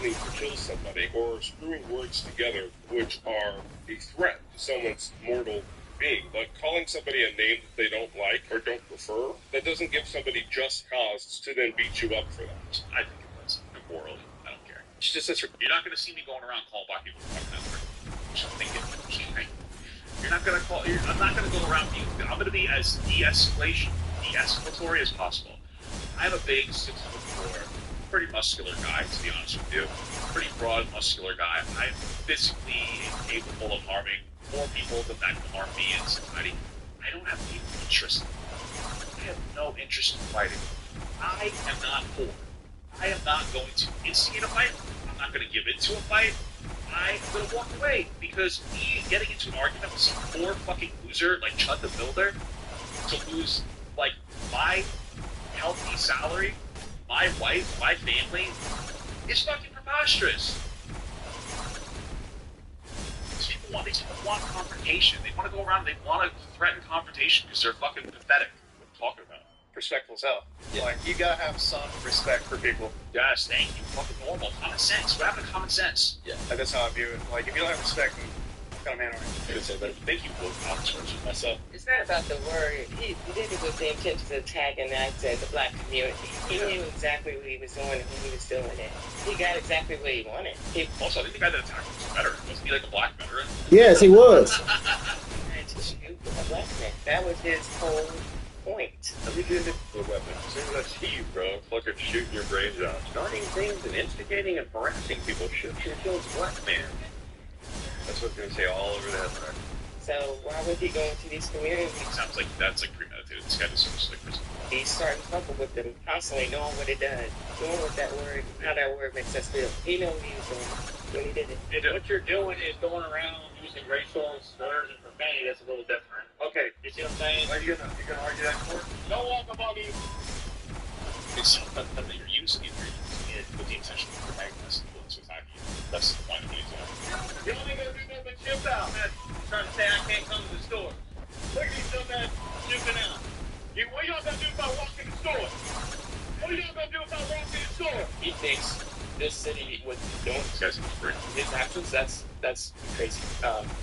To kill somebody or screwing words together which are a threat to someone's mortal being. Like calling somebody a name that they don't like or don't prefer, that doesn't give somebody just cause to then beat you up for that. I think it does. Morally, I don't care. It's just you're not going to see me going around calling black people fucking that. Just think it. You're not going to call. I'm not going to go around being. I'm going to be as de-escalatory as possible. I'm a big 6'4", pretty muscular guy, to be honest with you. Pretty broad, muscular guy. I'm physically capable of harming more people than that can harm me in society. I don't have any interest. I have no interest in fighting. I am not poor. I am not going to instigate a fight. I'm not going to give into a fight. I am going to walk away because me getting into an argument with some poor fucking loser like Chud the Builder to lose like my healthy salary, my wife, my family, is fucking preposterous. These people want confrontation. They want to go around and they want to threaten confrontation because they're fucking pathetic. What I'm talking about. Respectful as hell. Yeah. Like, you gotta have some respect for people. Yes, thank you. Fucking normal. Common sense. What happened to common sense? Yeah. That's how I view it. Like, if you don't have respect, then what kind of man are you? I would say that. Thank you for myself. It's not about the word. He did it with the intention to attack and antagonize the black community. He knew exactly what he was doing and when he was doing it. He got exactly what he wanted. Also, I think the guy that attacked was a veteran. Wasn't he like a black veteran? Yes, he was. To shoot a black man. That was his whole point. Let me get into the weapon. As soon as I see you, bro, it's like I'm shooting your brains out. Starting things and instigating and harassing people shoots and kills black man. That's what I was going to say all over the headline. So why would he go into these communities? Sounds like that's like premeditated. This guy deserves like prison. He's starting to trouble with them constantly, knowing what it does, knowing what that word, how that word makes us feel. He knew what he was doing when he did it. What you're doing is going around using racial slurs and profanity. That's a little different. Okay, you see what I'm saying? Are you gonna argue that court? Don't walk above me. It's not that you're using it with the intention of protecting us and to attack you. That's the point of what he's doing. You only gonna do nothing but chip out, man. He's trying to say I can't come to the store. Look at these dumbass chipping out. What y'all gonna do if I walk in the store? What are y'all gonna do if I walk in the store? He thinks this city would don't his actions. That's crazy.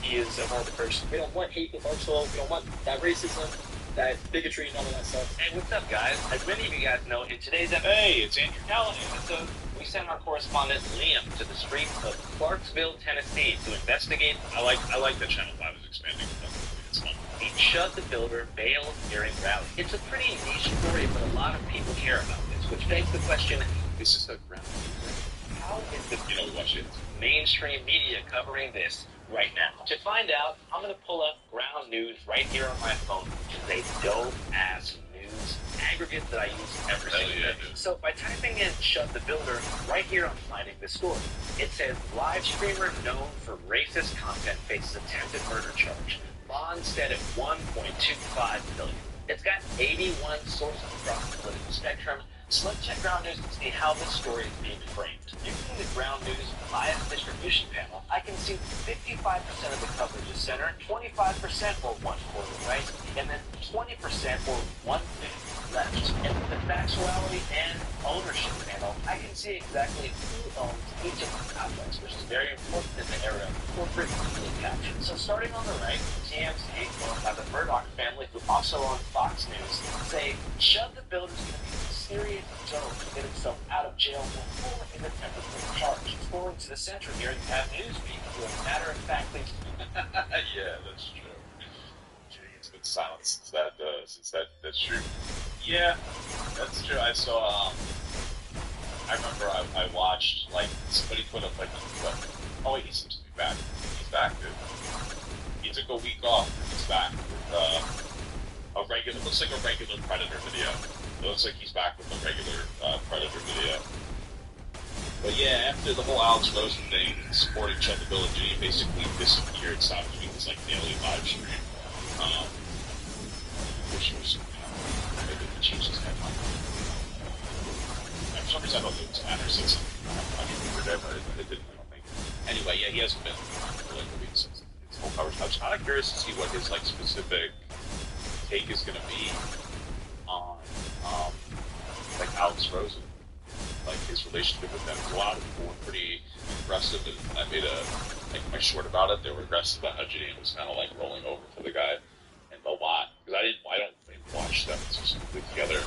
He is a horrible person. We don't want hate in Barcelona. We don't want that racism, that bigotry, none of that stuff. Hey, what's up, guys? As many of you guys know, in today's episode, hey, it's Andrew Callahan. We sent our correspondent Liam to the streets of Clarksville, Tennessee, to investigate. I like that Channel 5 is expanding. It's fun. The Chud the Builder bail hearing rally. It's a pretty niche story, but a lot of people care about this, which begs the question: this is the ground. How is the watch it. mainstream media covering this right now? To find out, I'm going to pull up Ground News right here on my phone, which is a dope-ass news aggregate that I use every single day. So by typing in Chud the Builder, right here I'm finding this story. It says, live streamer known for racist content faces attempted murder charge. Bond set at $1.25 million. It's got 81 sources across the political spectrum. So let's check Ground News to see how this story is being framed. Using the Ground News bias distribution panel, I can see 55% of the coverage is centered, 25% or one-quarter right, and then 20% or one-fifth left. And with the factuality and ownership panel, I can see exactly who owns each of the outlets, which is very important in the era of corporate media capture. So starting on the right, TMZ, owned by the Murdoch family, who also own Fox News, say, Chud the Builder is going to be a serious joke to get himself out of jail before an attempted murder charge. Scrolling to the center here, you have Newsweek, who a matter-of-factly... Yeah, that's true. It's been silent since that's true. Yeah, that's true. I saw, I remember I watched, like, somebody put up, like, a clip. Oh, wait, he seems to be back. He's back, dude. He took a week off, and he's back with, it looks like a regular Predator video. It looks like he's back with a regular, Predator video. But yeah, after the whole Alex Rosen thing, supporting Chud the Builder, he basically disappeared, stopped doing this, like, daily live stream. Which was, maybe the change his headline. For some reason, I don't think it matters since I'm not sure but it didn't, I don't think. Anyway, yeah, he hasn't been for like a week since his whole coverage. I was kind of curious to see what his, like, specific take is going to be on, like, Alex Rosen. Like, his relationship with them. A lot of people were pretty aggressive, and when I made my short about it, they were aggressive about how JD was kind of, like, rolling over for the guy. And a lot, because I don't watch them specifically together.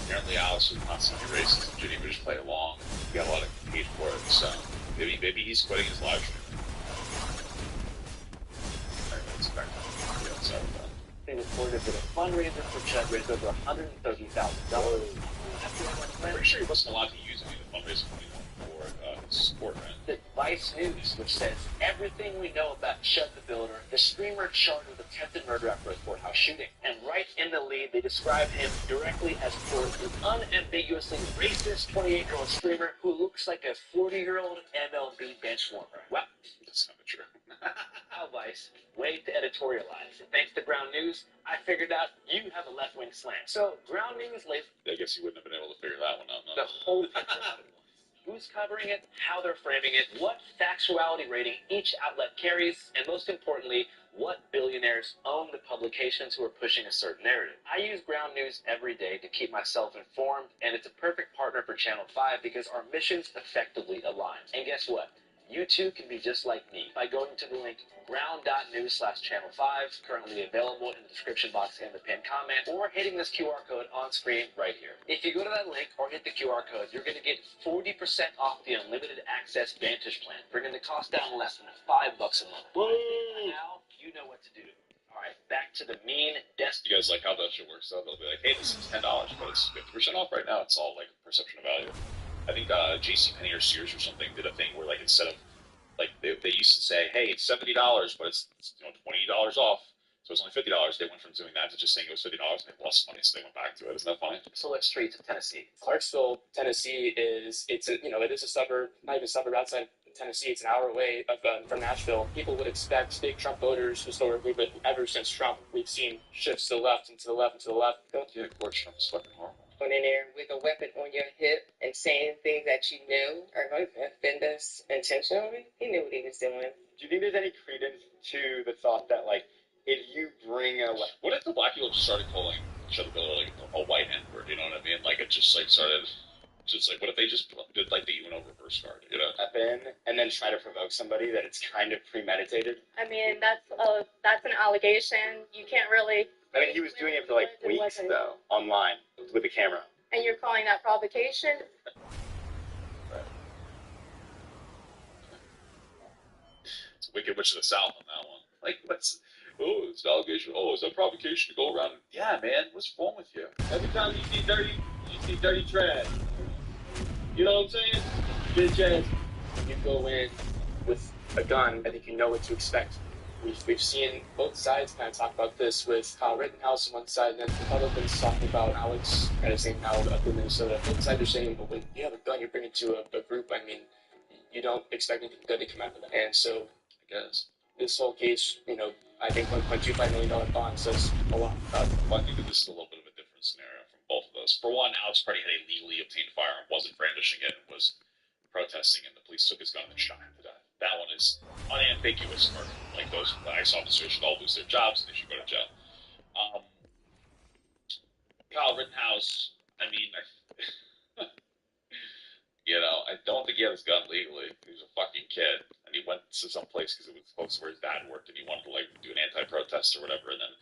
Apparently Alice was constantly racist, and Jenny would just play along, and he got a lot of hate for it, so maybe he's quitting his live stream. They reported that a fundraiser for Chud raised over $130,000. I'm pretty sure he wasn't allowed to use any of the fundraising money for Sport, man. The Vice News, which says everything we know about Chud the Builder, the streamer charged with attempted murder after a courthouse shooting. And right in the lead, they describe him directly as, quote, an unambiguously racist 28-year-old streamer who looks like a 40-year-old MLB bench warmer. Well, that's not true. Wow, Vice. Way to editorialize. And thanks to Ground News, I figured out you have a left-wing slant. So, Ground News lays... I guess you wouldn't have been able to figure that one out, no? The whole picture out at once. Who's covering it, how they're framing it, what factuality rating each outlet carries, and most importantly, what billionaires own the publications who are pushing a certain narrative. I use Ground News every day to keep myself informed, and it's a perfect partner for Channel 5 because our missions effectively align. And guess what? You too can be just like me by going to the link ground.news/channel5, currently available in the description box and the pinned comment, or hitting this QR code on screen right here. If you go to that link or hit the QR code, you're going to get 40% off the unlimited access Vantage plan, bringing the cost down less than $5 a month. Now you know what to do. All right, back to the mean You guys like how that shit works though? They'll be like, hey, this is $10, but it's 50% off right now. It's all like perception of value. I think JCPenney or Sears or something did a thing where like instead of like they used to say, hey, it's $70, but it's $20 off, so it's only $50. They went from doing that to just saying it was $50 and they lost money, so they went back to it. Isn't that funny? So let's straight to Tennessee. Clarksville, Tennessee it is a suburb, not even a suburb outside Tennessee. It's an hour away from Nashville. People would expect big Trump voters historically, but ever since Trump, we've seen shifts to the left and to the left and to the left. Yeah, of course, Trump is fucking horrible. Going in there with a weapon on your hip and saying things that you knew are going to offend us intentionally. He knew what he was doing. Do you think there's any credence to the thought that, like, if you bring a weapon... What if the black people just started calling each other like a white N-word, you know what I mean? Like, it just, like, started... Just, like, what if they just did, like, the UNO reverse card, you know? Weapon, and then try to provoke somebody that it's kind of premeditated? I mean, that's an allegation. You can't really... I mean, he was doing it for, like, weeks, though, online, with a camera. And you're calling that provocation? It's Wicked Witch of the South on that one. Like, it's an allegation. Oh, it's a provocation to go around. Yeah, man, what's wrong with you? Every time you see dirty trash. You know what I'm saying? Bitch ass. You go in with a gun, I think you know what to expect. We've seen both sides kind of talk about this with Kyle Rittenhouse on one side, and then Republicans talking about Alex kind of saying how up in Minnesota. Both sides are saying, but when you have a gun, you're bringing to a group. I mean, you don't expect anything good to come out of that. And so, I guess this whole case, I think $1.25 million bond says a lot. Well, I think that this is a little bit of a different scenario from both of those. For one, Alex Party had a legally obtained firearm, wasn't brandishing it, and was protesting, and the police took his gun and shot him to death. That one is unambiguous murder. Like, those ICE officers should all lose their jobs and they should go to jail. Kyle Rittenhouse, I mean, I don't think he had his gun legally. He was a fucking kid, and he went to some place because it was close to where his dad worked, and he wanted to, like, do an anti-protest or whatever, and then,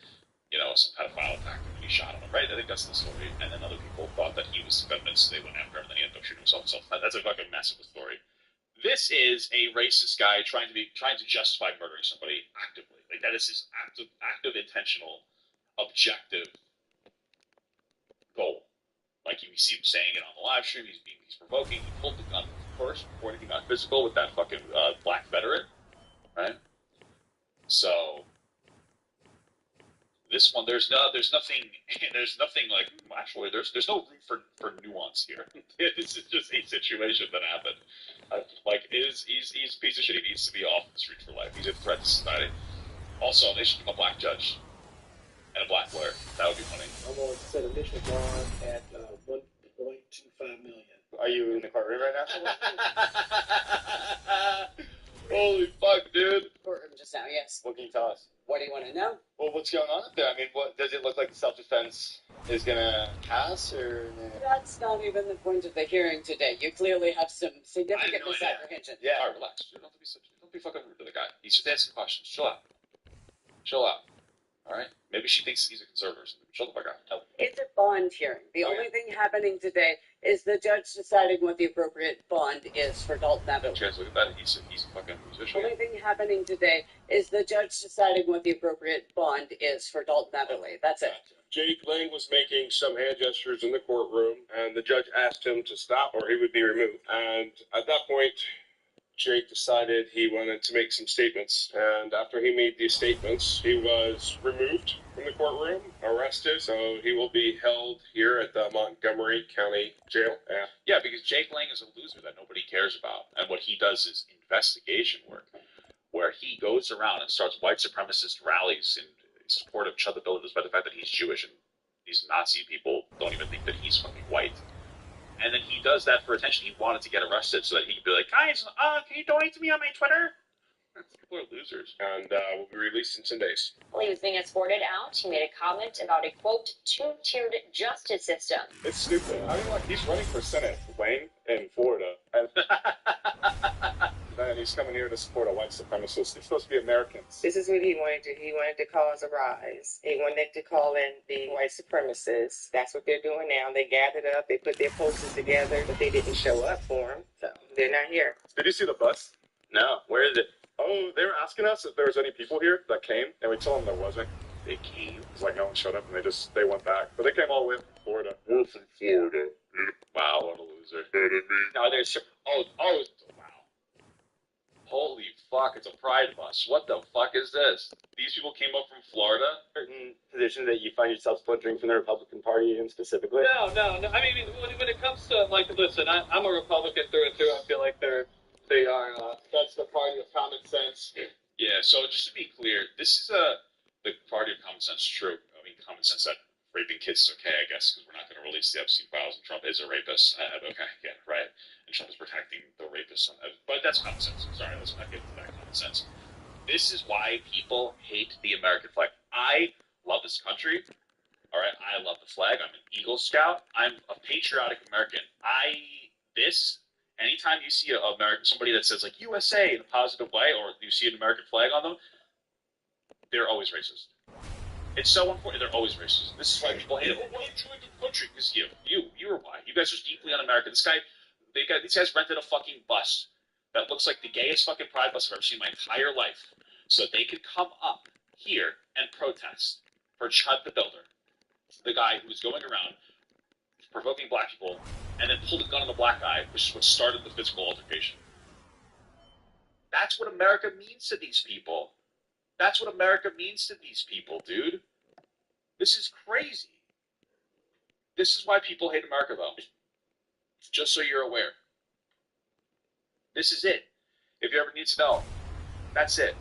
some pedophile attacked him, and he shot him, right? I think that's the story. And then other people thought that he was convinced, they went after him, and then he ended up shooting himself. So that's a fucking mess of a story. This is a racist guy trying to justify murdering somebody actively. Like, that is his active, intentional, objective goal. Like, you see him saying it on the live stream. He's provoking. He pulled the gun first before anything got physical with that fucking black veteran, right? So this one, there's nothing like actually there's no room for nuance here. This is just a situation that happened. He's a piece of shit. He needs to be off the street for life. He's a threat to society. Also, they should give a black judge and a black lawyer. That would be funny. I'm going to set initial bond at $1.25 million. Are you in the courtroom right now? Holy fuck, dude. Courtroom just now, yes. What can you tell us? What do you want to know? Well, what's going on up there? I mean, what does it look like the self-defense is going to pass, or? That's not even the point of the hearing today. You clearly have some significant misapprehension. Yeah. All right, relax. Don't be fucking rude to the guy. He's just asking questions. Chill out. All right? Maybe she thinks he's a conservative. Chill the fuck out. It's a bond hearing. The only thing happening today is the judge deciding what the appropriate bond is for Dalton Everly. Chance, look at that. He's a fucking musician. The only thing happening today is the judge deciding what the appropriate bond is for Dalton Everly. That's it. Jake Lang was making some hand gestures in the courtroom, and the judge asked him to stop or he would be removed. And at that point, Jake decided he wanted to make some statements. And after he made these statements, he was removed from the courtroom, arrested. So he will be held here at the Montgomery County Jail. Yeah, because Jake Lang is a loser that nobody cares about. And what he does is investigation work, where he goes around and starts white supremacist rallies in support of Chud the Builder, despite the fact that he's Jewish and these Nazi people don't even think that he's fucking white. And then he does that for attention. He wanted to get arrested so that he could be like, guys, can you donate to me on my Twitter? People are losers. And will be released in 10 days. While he was being escorted out, he made a comment about a, quote, two-tiered justice system. It's stupid. I mean, like, he's running for Senate, Wayne, in Florida. And then he's coming here to support a white supremacist. They're supposed to be Americans. This is what he wanted to do. He wanted to cause a rise. He wanted to call in the white supremacists. That's what they're doing now. They gathered up. They put their posters together, but they didn't show up for him. So they're not here. Did you see the bus? No. Where is it? Oh, they were asking us if there was any people here that came, and we told them there wasn't. They came? It's like no one showed up, and they went back. But they came all the way from Florida. Florida. Wow, what a loser. No, there's... Oh, wow. Holy fuck, it's a pride bus. What the fuck is this? These people came up from Florida? Certain positions that you find yourself splintering from the Republican Party in specifically? No. I mean, when it comes to, like, listen, I'm a Republican through and through. I feel like they are, that's the party of common sense. Yeah, so just to be clear, this is the party of common sense, true. I mean, common sense that raping kids is okay, I guess, because we're not going to release the Epstein files, and Trump is a rapist. Okay, yeah, right. And Trump is protecting the rapists. But that's common sense. Sorry, let's not get into that common sense. This is why people hate the American flag. I love this country. All right, I love the flag. I'm an Eagle Scout. I'm a patriotic American. Anytime you see somebody that says like USA in a positive way, or you see an American flag on them, they're always racist. It's so important. They're always racist. This is why people hate it. Well, why don't you like the country? Because you are why. You guys are deeply un-American. These guys rented a fucking bus that looks like the gayest fucking pride bus I've ever seen in my entire life, so that they could come up here and protest for Chud the Builder, the guy who was going around provoking black people, and then pulled a gun on the black guy, which is what started the physical altercation. That's what America means to these people. That's what America means to these people, dude. This is crazy. This is why people hate America, though. Just so you're aware. This is it. If you ever need to know, that's it.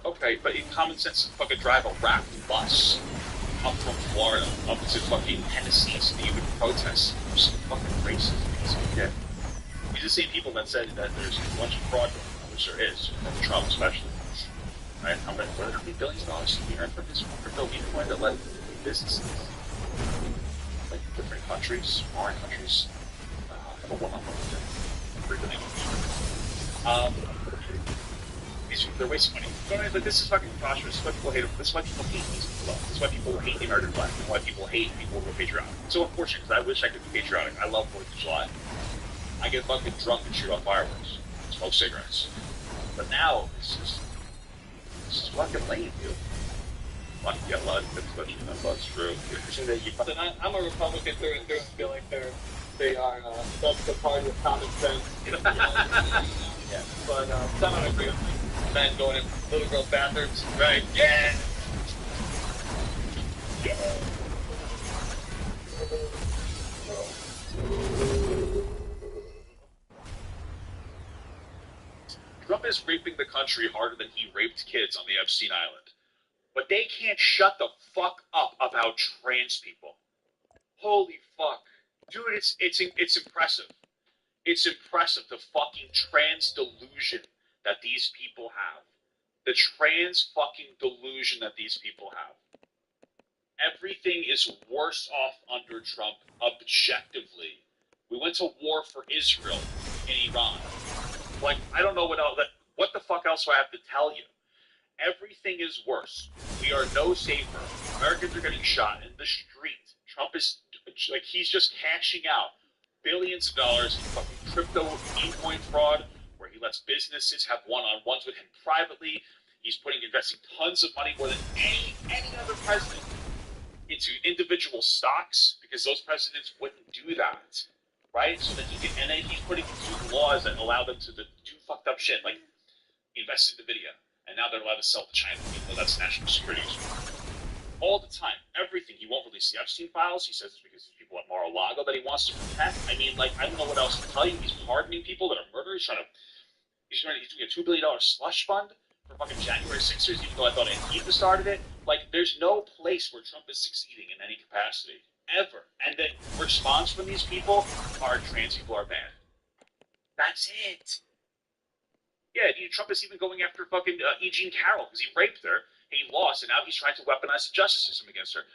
Okay, but in common sense, fucking drive a wrapped bus up from Florida, up to fucking Tennessee, so that you would protest for some fucking racism. Yeah. These are the same people that said that there's a bunch of fraud going on, which there is, and Trump especially. Right? How many billions of dollars did he earn from his crypto Bitcoin that led businesses? Like different countries, foreign countries. I have a one-on-one with them. They're wasting money. But this is fucking preposterous. This is why people hate them. This is why people hate these people. This is why people hate the American flag. This is why people hate people who are patriotic. It's so unfortunate because I wish I could be patriotic. I love 4th of July. I get fucking drunk and shoot off fireworks. Smoke cigarettes. But now, this is fucking lame, dude. Fucking get blood. That's true. I'm a Republican through and through. I feel like they are, that's the party of common sense. Yeah. But some I agree with me. Men going in little girls' bathrooms, right? Yeah! Trump is raping the country harder than he raped kids on the Epstein Island. But they can't shut the fuck up about trans people. Holy fuck. Dude, it's impressive. It's impressive, the fucking trans delusion that these people have. The trans fucking delusion that these people have. Everything is worse off under Trump objectively. We went to war for Israel in Iran. Like, I don't know what the fuck else do I have to tell you? Everything is worse. We are no safer. Americans are getting shot in the street. Trump is Like, he's just cashing out billions of dollars in fucking crypto in-coin fraud, where he lets businesses have one-on-ones with him privately. He's investing tons of money, more than any other president, into individual stocks, because those presidents wouldn't do that, right? So that and then he's putting through laws that allow them to do fucked up shit, like invest in NVIDIA, and now they're allowed to sell to China, even though that's national security issue. All the time, everything. He won't release the Epstein files. He says it's because there's people at Mar-a-Lago that he wants to protect. I mean, like, I don't know what else to tell you. He's pardoning people that are murderers. He's doing a $2 billion slush fund for fucking January 6ers, even though I thought Antifa started it. Like, there's no place where Trump is succeeding in any capacity, ever. And the response from these people are trans people are bad. That's it. Yeah, Trump is even going after fucking E. Jean Carroll because he raped her. He lost, and now he's trying to weaponize the justice system against her.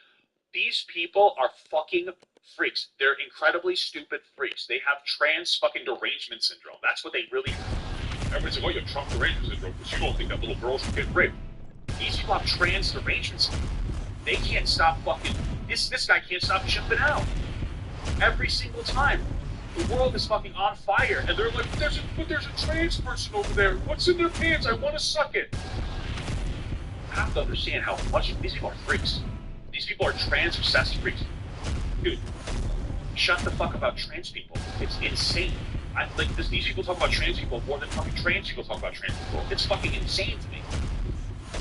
These people are fucking freaks. They're incredibly stupid freaks. They have trans fucking derangement syndrome. That's what they really have. Everyone's like, oh, you have Trump derangement syndrome because you don't think that little girl should get raped. These people have trans derangement syndrome. They can't stop fucking... This guy can't stop chipping out. Every single time. The world is fucking on fire, and they're like, there's a trans person over there. What's in their pants? I want to suck it. I have to understand how much these people are freaks. These people are trans-obsessed freaks. Dude, shut the fuck about trans people. It's insane. These people talk about trans people more than fucking trans people talk about trans people. It's fucking insane to me.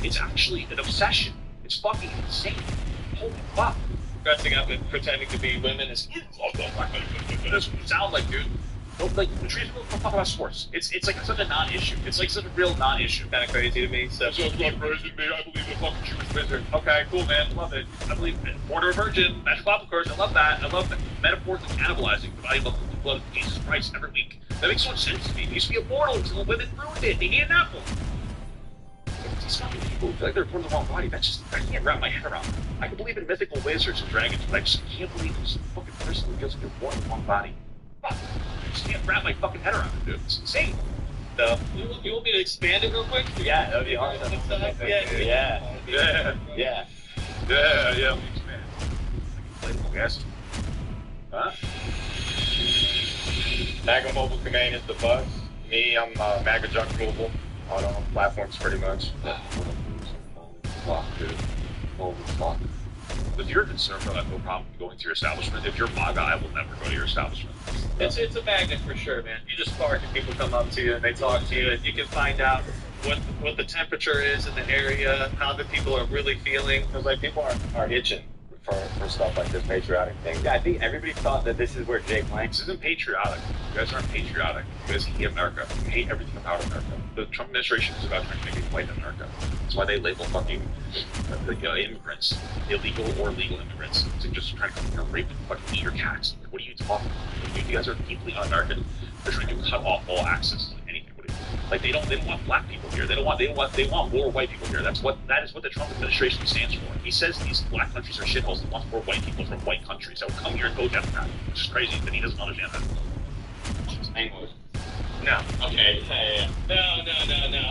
It's actually an obsession. It's fucking insane. Holy fuck. Dressing up and pretending to be women is... That's what you sound like, dude. Like, the trans people don't talk about sports. It's like such a non-issue. It's like such a real non-issue. Kind of crazy to me. So it's not crazy to me. I believe in a fucking Jewish wizard. Okay, cool, man. Love it. I believe in Born a Virgin, Magic Apple Course. I love that. I love metaphorically cannibalizing the body of the blood of Jesus Christ every week. That makes so much sense to me. They used to be immortal until the women ruined it. They ate an apple. These fucking people feel like they're born in the wrong body. That's just, I can't wrap my head around that. I can believe in mythical wizards and dragons, but I just can't believe there's a fucking person who feels like they're born in the wrong body. Fuck. I just can't wrap my fucking head around it, dude. It's insane. So, you want me to expand it real quick? Yeah, that'd be awesome. Yeah. Expand. Inflatable gas. Huh? MAGA Mobile Command is the buzz. Me, I'm MAGA Junk Mobile on all platforms pretty much. Fuck, dude. Holy fuck. If you're concerned about that, no problem going to your establishment. If you're MAGA, I will never go to your establishment. It's a magnet for sure, man. You just park and people come up to you and they talk to you, and you can find out what the temperature is in the area, how the people are really feeling. Because like people are itching for stuff like this patriotic thing. Yeah, I think everybody thought that this is where Jake Lang. This isn't patriotic. You guys aren't patriotic. You guys hate America. You hate everything about America. The Trump administration is about trying to make it white America. That's why they label fucking immigrants, illegal or legal immigrants. It's just trying to rape and fucking eat your cats. Like, what are you talking about? You guys are deeply un-American. They're trying to cut off all access to anything. Like they don't want black people here. They want more white people here. That is what the Trump administration stands for. He says these black countries are shitholes. He wants more white people from white countries that will come here and go Democrat. Which is crazy that he doesn't understand that. English. No. Okay. Yeah. No.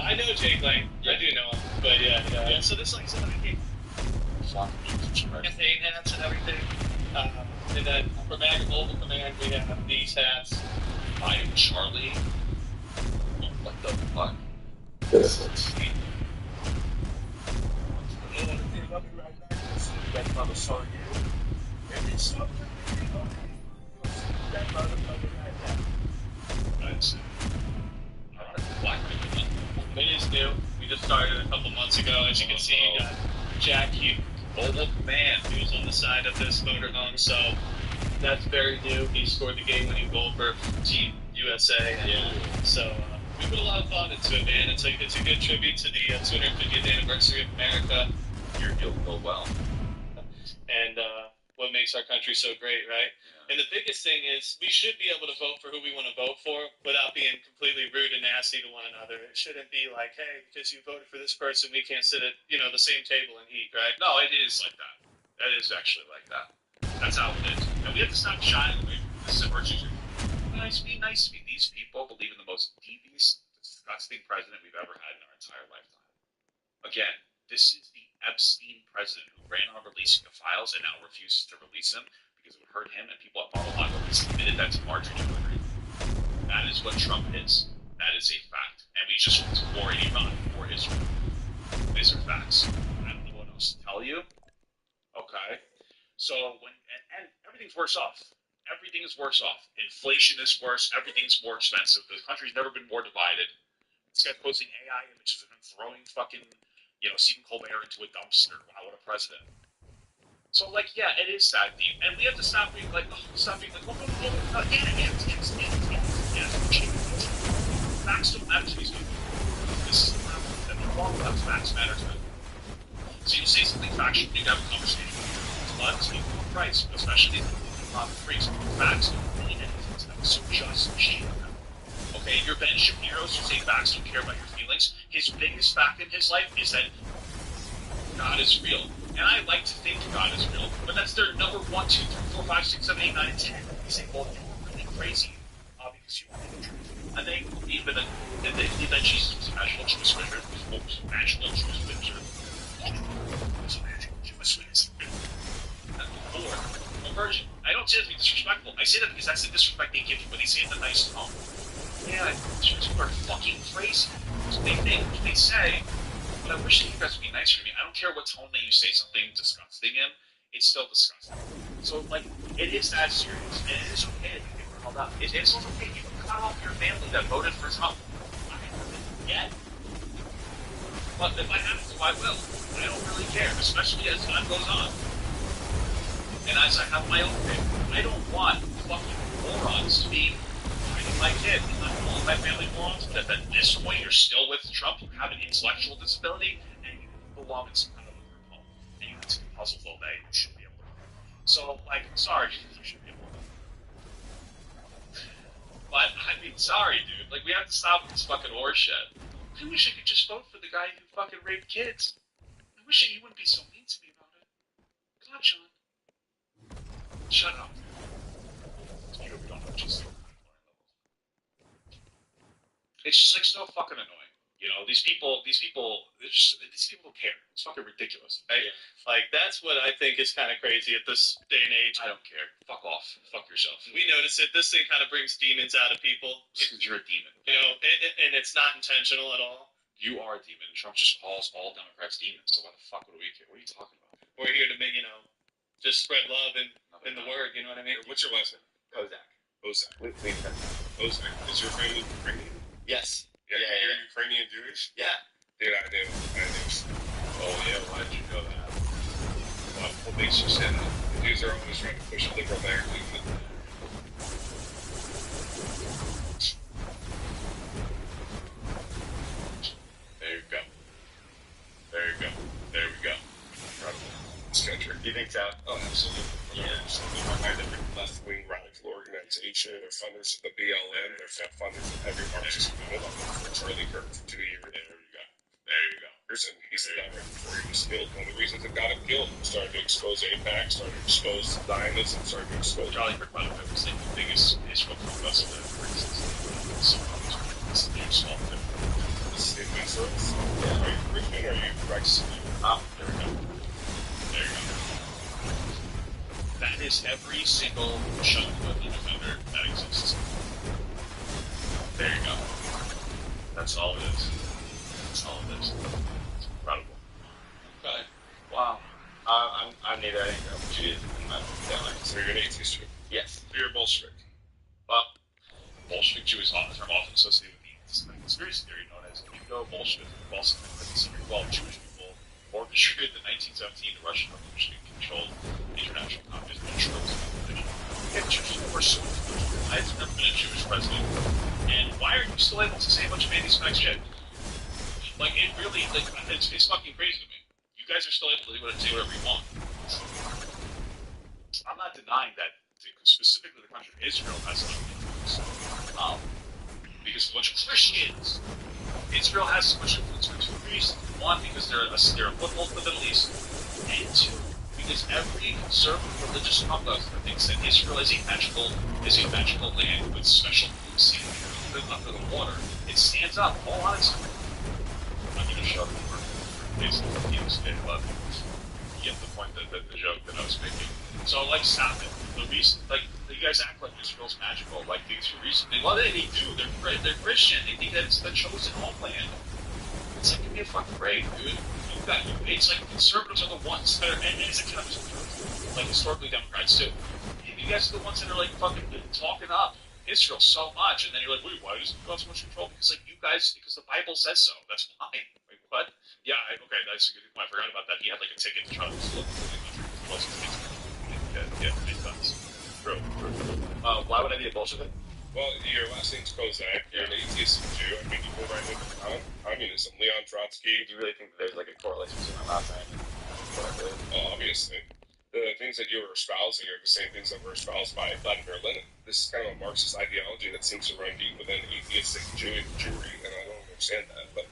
I know Jake Lang. Yeah. I do know him. But yeah. So this like somebody campaign hats and everything. And then for MAGA Mobile Command, we have these hats. I am Charlie. What the fuck? It is new. We just started a couple months ago. As you can see, you got Jack Hugh, Mobile Command, who's on the side of this motorhome. So that's very new. He scored the game-winning goal for Team USA. So we put a lot of thought into it, man. It's a good tribute to the 250th anniversary of America. You'll go well. And what makes our country so great, right? And the biggest thing is we should be able to vote for who we want to vote for without being completely rude and nasty to one another. It shouldn't be like, hey, because you voted for this person, we can't sit at the same table and eat, right? No, it is like that. That is actually like that. That's how it is. And we have to stop shying away from this. Be nice to me. These people believe in the most devious, disgusting president we've ever had in our entire lifetime. Again, this is the Epstein president who ran on releasing the files and now refuses to release them because it would hurt him and people at Mar-a-Lago. He's admitted that to Marjorie Taylor Greene. That is what Trump is. That is a fact. And we just went to war in Iran for Israel. These are facts. I don't know what else to tell you. Okay? So, and everything's worse off. Everything is worse off. Inflation is worse. Everything's more expensive. The country's never been more divided. This guy posting AI images of him throwing fucking, Stephen Colbert into a dumpster. Wow, what a president. So, yeah, it is sad, deep. And we have to stop being like, facts don't matter to these people. This is the problem. And the wrong about facts matter to them. So you say something factual, you have a conversation. But speaking of price, especially the freaks, facts don't mean anything to them. So just shit on them. Okay, your Ben Shapiro's who say facts don't care about your feelings, his biggest fact in his life is that God is real. And I like to think God is real, but that's their number 1, 2, 3, 4, 5, 6, 7, 8, 9, and 10. They say, well, you're really crazy because you believe the truth. And they believe that Jesus was a magical Jewish wizard. Magical Jewish wizard. Was a magical Jewish wizard. Or a virgin. I don't say that to be disrespectful. I say that because that's the disrespect they give you when they say it in a nice tone. Yeah, Jews are fucking crazy. That's what they think, what they say. But I wish that you guys would be nicer to me. I don't care what tone that you say something disgusting in. It's still disgusting. So, it is that serious. And it is okay that you get called out. It's also okay. You can cut off your family that voted for Trump. I haven't yet. But if I have to, I will. I don't really care, especially as time goes on. And as I have my own family, I don't want fucking morons to be fighting my kid. I'm not calling my family morons, but at this point, you're still with Trump, you have an intellectual disability, and you belong in some kind of a group home. And you have to puzzle all day, you should be able to. So, sorry, you should be able to. But, sorry, dude. We have to stop this fucking horse shit. I wish I could just vote for the guy who fucking raped kids. I wish that you wouldn't be so mean to me about it. God, Sean. Shut up. You know we don't have just it's just so fucking annoying. These people don't care. It's fucking ridiculous. Right? Yeah. That's what I think is kind of crazy at this day and age. I don't care. Fuck off. Fuck yourself. We notice it. This thing kind of brings demons out of people. Because you're a demon. And it's not intentional at all. You are a demon. Trump just calls all Democrats demons. So why the fuck would we care? What are you talking about? We're here to make, just spread love and the word. You know what I mean? What's your last name? Kozak. Kozak. Is your family Ukrainian? Yes. Yeah. You're Ukrainian Jewish? Yeah. Dude, I do. Oh, yeah, why did you know that? What makes you say that? The Jews are always trying to push liberal narrative. There we go. Incredible. This country. You think so? Oh, absolutely. Absolutely. Behind every left-wing radical organization, they're funders of the BLM, they're funders of every Marxist movement. For Charlie Kirk for 2 years. There you go. He's the guy right before he was killed. One of the reasons that got him killed, started to expose AIPAC, started to expose Zionism, started to expose... Charlie Kirk might have been the biggest Israel protest of the It's a huge small thing. This is in Minnesota. Are you Christian or are you practicing? There we go. That is every single chunk of the defender that exists. There you go. That's all it is. It's incredible. Okay. Wow. I'm neither. I think I'm Judaism in my family. So you're an atheist too? Yes. You're a Bolshevik. Well, Bolshevik Jew is often associated with the conspiracy theory known as Judo-Bolshevik. Also, well, Jewish people orchestrated the 1917 Russian Revolution and controlled international communism and controlled competition. We have Jews who are so influential. I've never been a Jewish president. And why are you still able to say a bunch of anti-Semitic shit? It really, it's fucking crazy to me. You guys are still able to say whatever you want. I'm not denying that specifically the country of Israel has some influence. Because a bunch of Christians. Israel has so much influence for two reasons. One, because they're a foothold in the Middle East. And two, because every conservative religious public thinks that Israel is a magical land with special food seen under the water. It stands up all on its own. I'm going to shove it for basically, I love it. get the point that the joke that I was making. So like, stop it. The reason, like, you guys act like Israel's magical. Like these reasons, well, they do. They're Christian. They think that it's the chosen homeland. It's like, give me a fucking break, dude. It's like conservatives are the ones that are, and it's like historically Democrats too. You guys are the ones that are like fucking talking up Israel so much, and then you're like, wait, why does it got so much control? Because like you guys, because the Bible says so. That's why. Like what? Yeah, okay, that's a good point. I forgot about that. He had like a ticket to try to look for the country. Yeah, makes sense. True. Why would I be a Bolshevik? Well, your last name's Kozak. You're an atheist Jew. I mean, you go right with communism. Leon Trotsky. Do you really think that there's like a correlation between my last name and what I believe? Well, obviously. The things that you were espousing are the same things that were espoused by Vladimir Lenin. This is kind of a Marxist ideology that seems to run deep within atheistic Jewry, and I don't understand that, but...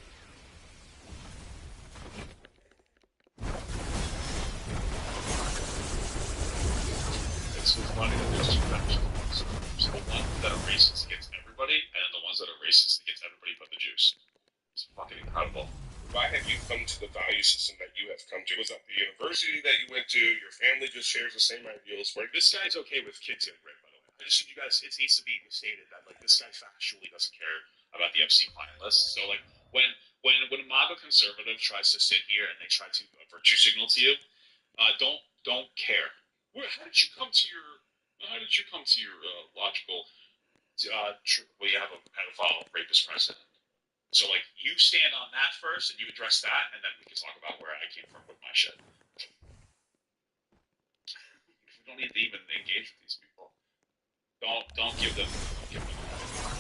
It's funny that there's two factions. There's the one that are racist against everybody, and the ones that are racist against everybody but the Jews. It's fucking incredible. Why have you come to the value system that you have come to? Was that the university that you went to? Your family just shares the same ideals? Where this guy's okay with kids getting raped, by the way. I just need you guys, it needs to be stated that like this guy factually doesn't care about the Epstein client list. So like when a MAGA conservative tries to sit here and they try to virtue signal to you, don't care. How did you come to your logical? Well, you have a pedophile rapist president. So, like, you stand on that first, and you address that, and then we can talk about where I came from with my shit. We don't need to even engage with these people. Don't give them. I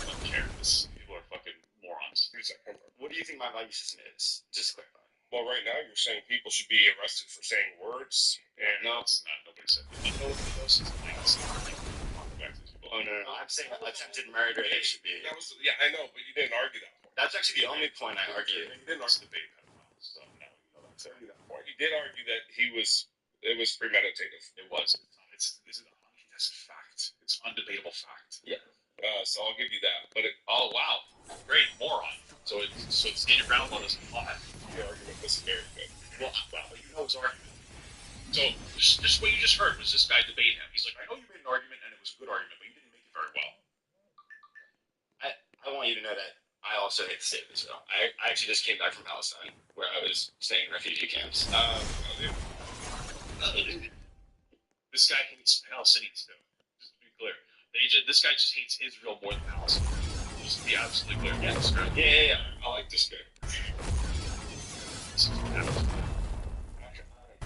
don't care. People are fucking morons. What do you think my value system is? Just clarify. Well, right now you're saying people should be arrested for saying words, and no, it's not. Nobody said that. You know since 1970. Oh no! I'm saying attempted murder. It should be. That was, yeah, I know, but you didn't argue that point. That's actually the only point I argued. You didn't argue debate that point. So no, that's that point. You did argue that it was premeditated. It was. That's a fact. It's undebatable fact. Yeah. So I'll give you that. But oh wow, great moron. So it's in your ground law doesn't apply. Your argument was very good. Well, you know his argument. So this what you just heard was this guy debate him. He's like, I know you made an argument and it was a good argument, but you didn't make it very well. I want you to know that I also hate the state of Israel. I actually just came back from Palestine, where I was staying in refugee camps. This guy hates Palestinians too. Just to be clear, this guy just hates Israel more than Palestine. Just to be absolutely clear. Yeah, this guy. Yeah. I like this guy.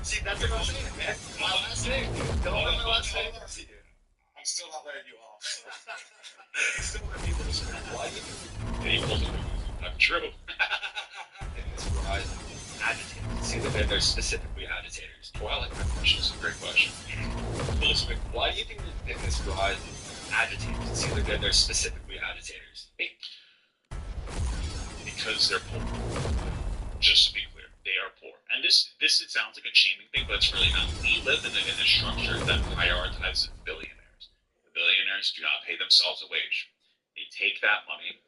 See, that's what I'm saying, man. My last name. Don't let my last name off you. I'm still not letting you off. Still let people listen. Why do you I'm true. It's rise agitators. See that they're specifically agitators. Well, I like that question. It's a great question. Why do you think that this rise agitators? See that they're specifically agitators. Because they're poor. Just to be clear, they are poor. And this it sounds like a shaming thing, but it's really not. We live in a structure that prioritizes billionaires. The billionaires do not pay themselves a wage. They take that money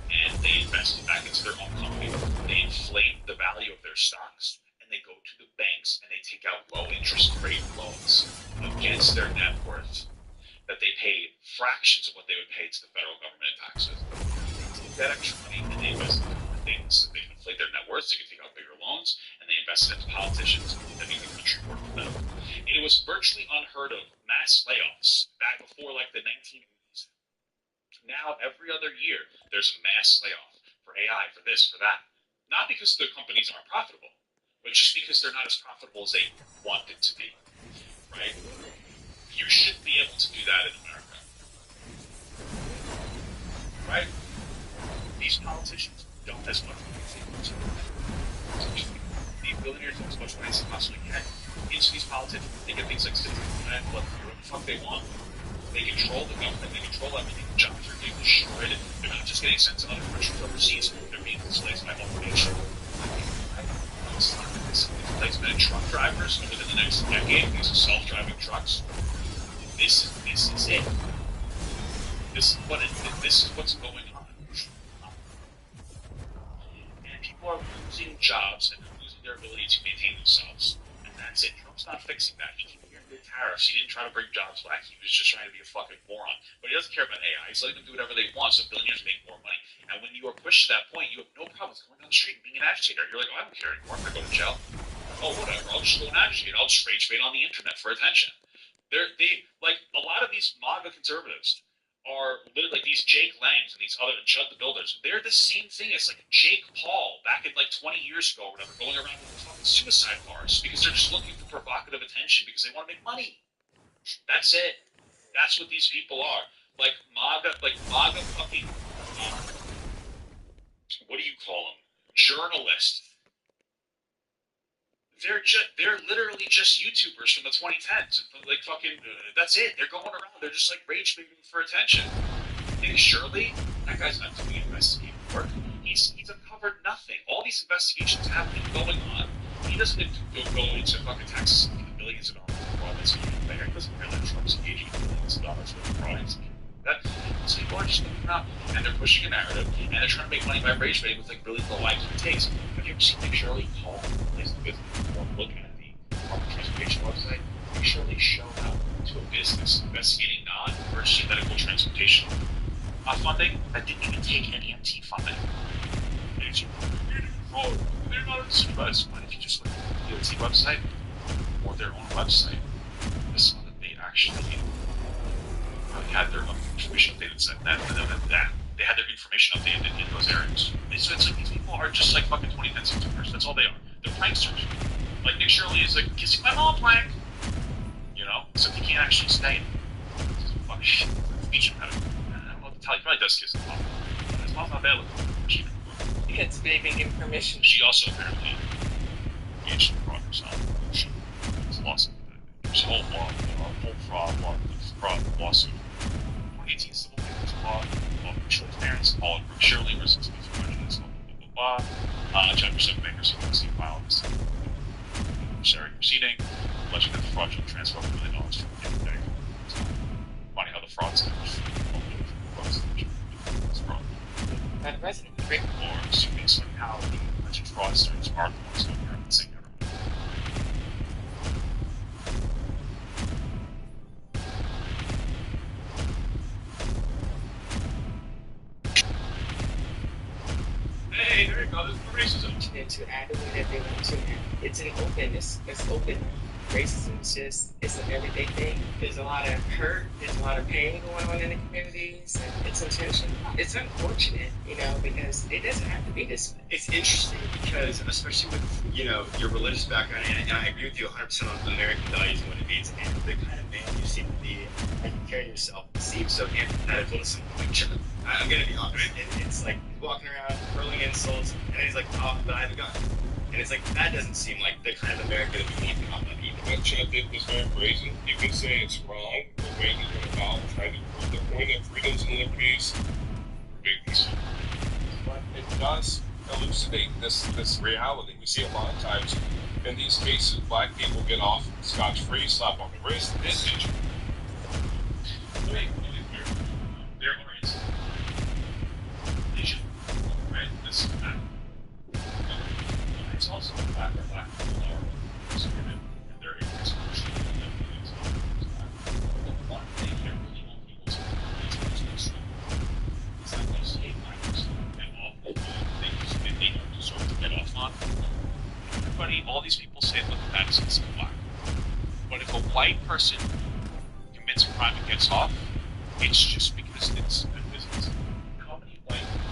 and they invest it back into their own company. They inflate the value of their stocks, and they go to the banks and they take out low interest rate loans against their net worth that they pay fractions of what they would pay to the federal government in taxes. They take that extra money and they invest it in things. They can inflate their net worth, so they can take out bigger loans, and they invest it into politicians that make the country work for them. And it was virtually unheard of mass layoffs back before like the 1980s. Now, every other year, there's a mass layoff for AI, for this, for that. Not because the companies aren't profitable, but just because they're not as profitable as they want it to be. Right? You should be able to do that in America. Right? These politicians don't as much money as they want to. The billionaires don't as much money as they possibly can. Into these politicians, they get things like citizenship, whatever the fuck they want. They control the government, they control everything. Jobs are being destroyed. They're not just getting sent to other countries overseas, they're being displaced by Mother Nature. Displacement of truck drivers within the next decade, these are self-driving trucks. This is it. This is what's going on. And people are losing jobs and losing their ability to maintain themselves. And That's it. Trump's not fixing that. He came here and did tariffs. He didn't try to bring jobs back. He was just trying to be a fucking moron. But he doesn't care about AI. He's letting them do whatever they want so billionaires make more money. And when you are pushed to that point, you have no problems going down the street and being an agitator. You're like, oh, I don't care anymore. I'm going to go to jail. Oh, whatever. I'll just go and agitate. I'll just rage bait on the internet for attention. Like, a lot of these MAGA conservatives are literally like these Jake Langs and these other Chud the Builders. They're the same thing as like Jake Paul back in like 20 years ago or whatever, going around with fucking suicide bars because they're just looking for provocative attention because they want to make money. That's it. That's what these people are. Like MAGA fucking, what do you call them? Journalists. They're literally just YouTubers from the 2010s. Like fucking, that's it. They're going around. They're just like rage baiting for attention. Nick Shirley, that guy's not doing investigative work. He's uncovered nothing. All these investigations have been going on. He doesn't go into fucking Texas and get billions of dollars for fraud that's there. He doesn't care that Trump's engaging in billions of dollars for fraud. So people are just looking around and they're pushing a narrative and they're trying to make money by rage baiting with like really low IQ takes. Have you ever seen Nick Shirley call place the business before looking at the Department of Transportation website? Nick Shirley showed up to a business investigating non-emergency medical transportation funding that didn't even take any MT funding. They're not supervised. But if you just look at the DOT website or their own website, this is that they actually had their information updated, said that they had their information updated in those areas. So it's like these people are just like fucking 2010 YouTubers. That's all they are. They're pranksters. Like Nick Shirley is like kissing my mom prank. You know? Except he can't actually say it. It's fucking shit. Speech impediment. I don't know what to tell you. He probably does kiss his mom. But his mom's not bad looking. It's baby give permission. She also apparently engaged in fraud herself. She was lost. There's a whole fraud lawsuit. 2018 civil case law of Shirley's parents, all Shirley versus prejudice, blah, blah, blah. Chapter 7 bankruptcy filed this adversary proceeding, alleging that the fraudulent transfer of $1 million from the bank. Funny how the fraud's fraud. By the president. Or assuming somehow the alleged fraudsters are the ones who are the same government. Hey, there you go. There's more racism. And to add the way that they want to now. It's an openness. It's open. Racism is just, it's an everyday thing. There's a lot of hurt, there's a lot of pain going on in the communities, and it's intentional. It's unfortunate, you know, because it doesn't have to be this way. It's interesting because, especially with, you know, your religious background, and I agree with you 100% on American values and what it means, and the kind of man you seem to be, and you carry yourself, seems so antithetical to someone like Chuck. I'm gonna be honest. It's like he's walking around hurling insults, and he's like, oh, but I have a gun. And it's like, that doesn't seem like the kind of America that we want to come up either. What Chad did was very brazen. You can say it's wrong, the way he went about trying to prove the point of freedoms and liberties for babies. But it does elucidate this reality. We see a lot of times in these cases, black people get off scotch-free, slap on the wrist, vintage. There are instances. They should, right? This is that. It's also the fact that black people are persecuted and they're exclusion and the one thing I really want people to understand is that those hate blackers and awful things that they don't deserve to get off on. Everybody, all these people say, look at that, it's black. But if a white person commits a crime and gets off, it's just because it's good business. How many white people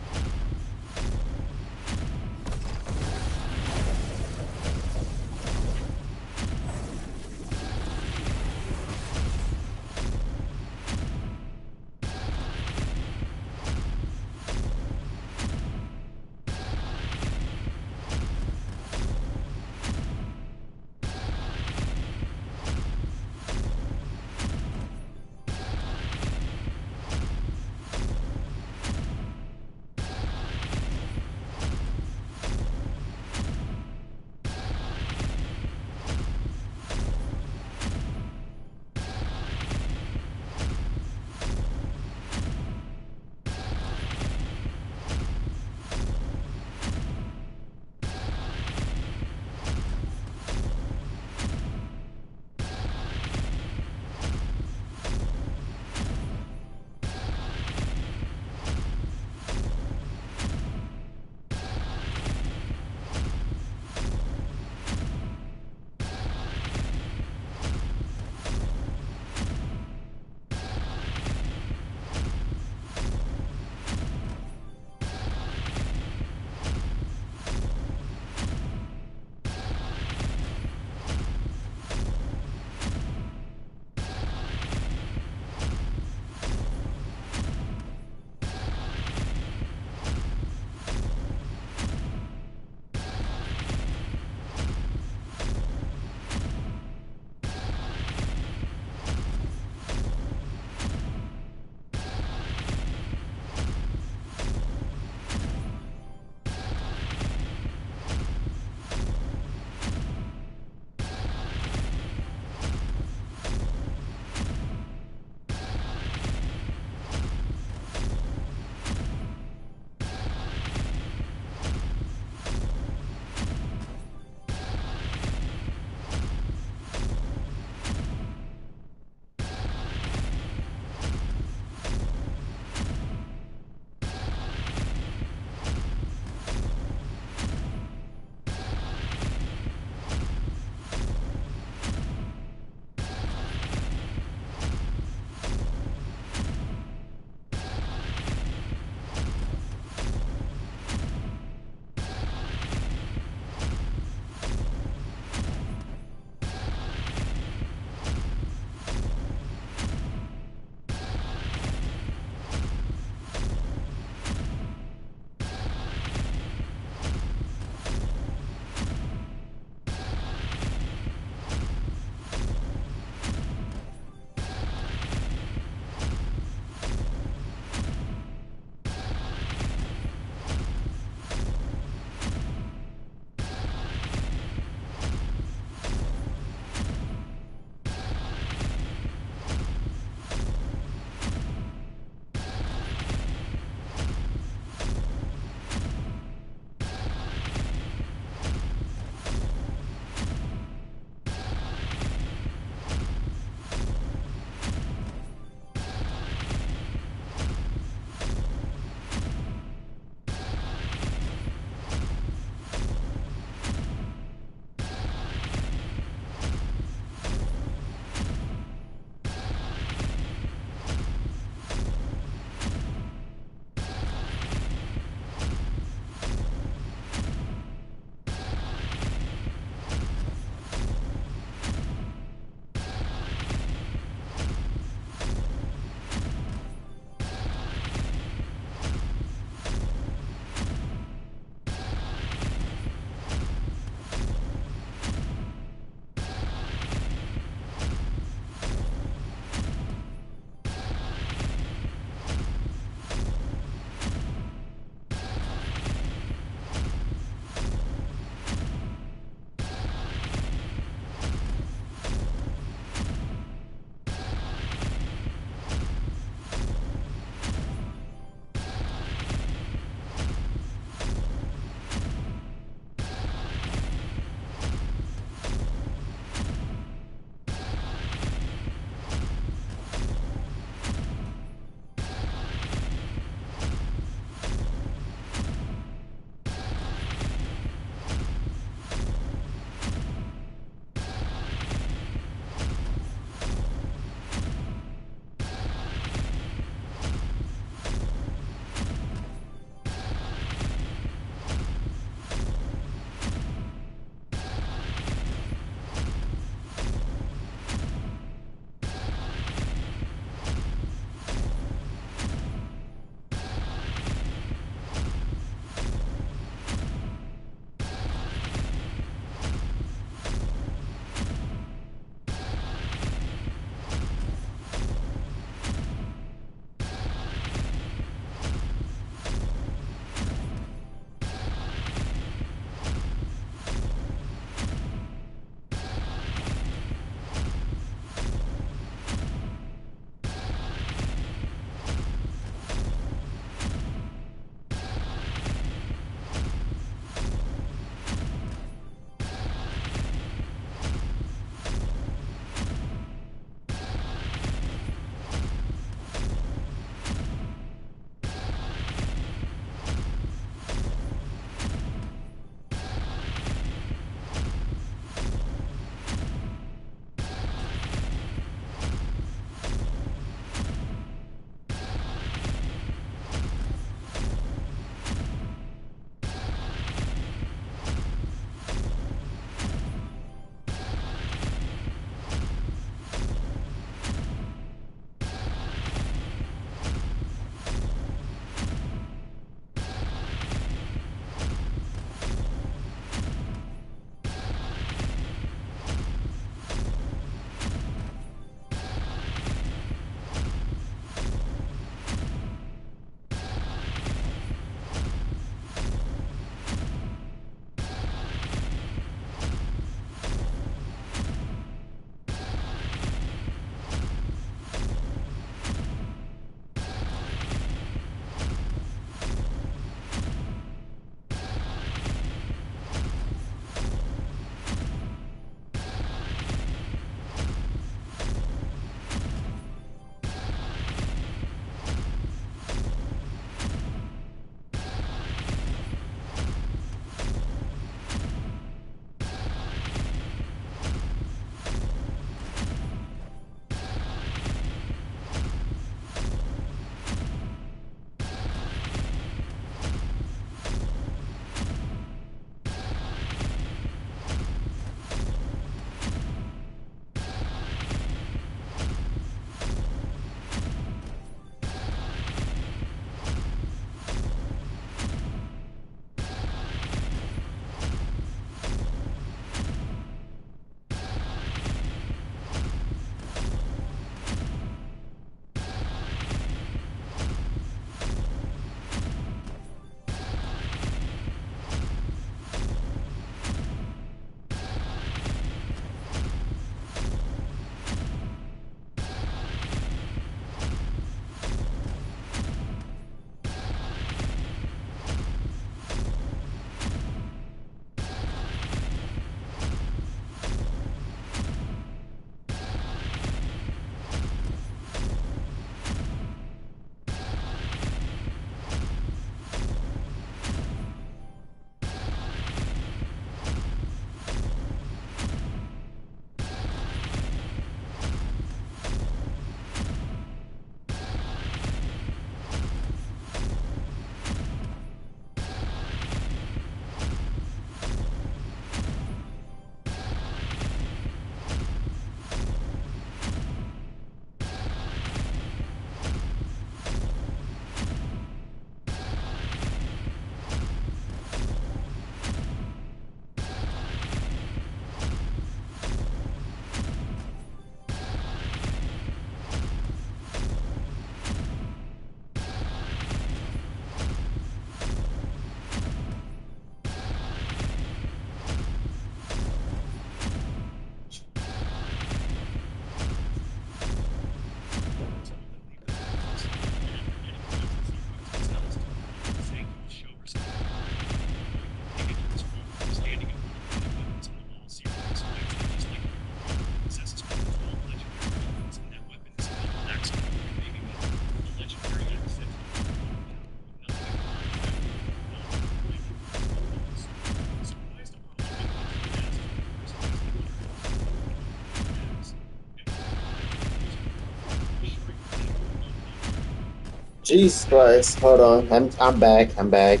Jesus Christ. Hold on. I'm back. I'm back.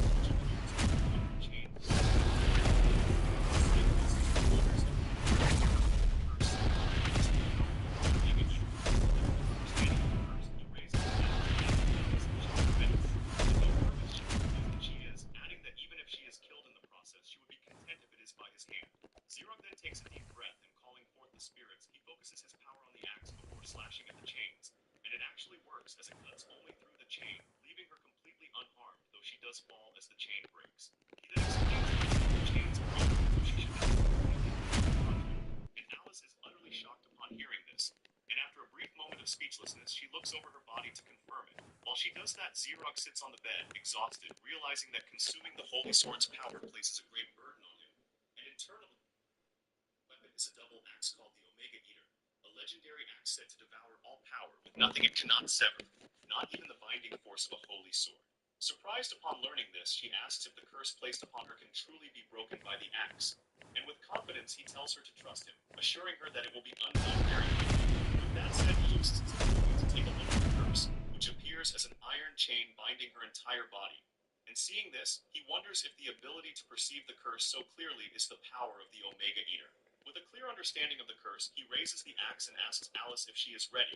Xerox then takes a deep breath and calling forth the spirits, he focuses his power on the axe before slashing at the chains. And it actually works as it cuts only through the chain, leaving her completely unharmed, though she does fall as the chain breaks. He then explains that the chains break, so she should not be completely confident. And Alice is utterly shocked upon hearing this. And after a brief moment of speechlessness, she looks over her body to confirm it. While she does that, Xerox sits on the bed, exhausted, realizing that consuming the Holy Sword's power places a great burden on him. And internally, weapon is a double axe called the Omega Eater, a legendary axe said to devour all power with nothing it cannot sever, not even the binding force of a holy sword. Surprised upon learning this, she asks if the curse placed upon her can truly be broken by the axe, and with confidence he tells her to trust him, assuring her that it will be undone very quickly. With that said, he uses his ability to take a look at the curse, which appears as an iron chain binding her entire body. And seeing this, he wonders if the ability to perceive the curse so clearly is the power of the Omega Eater. With a clear understanding of the curse, he raises the axe and asks Alice if she is ready.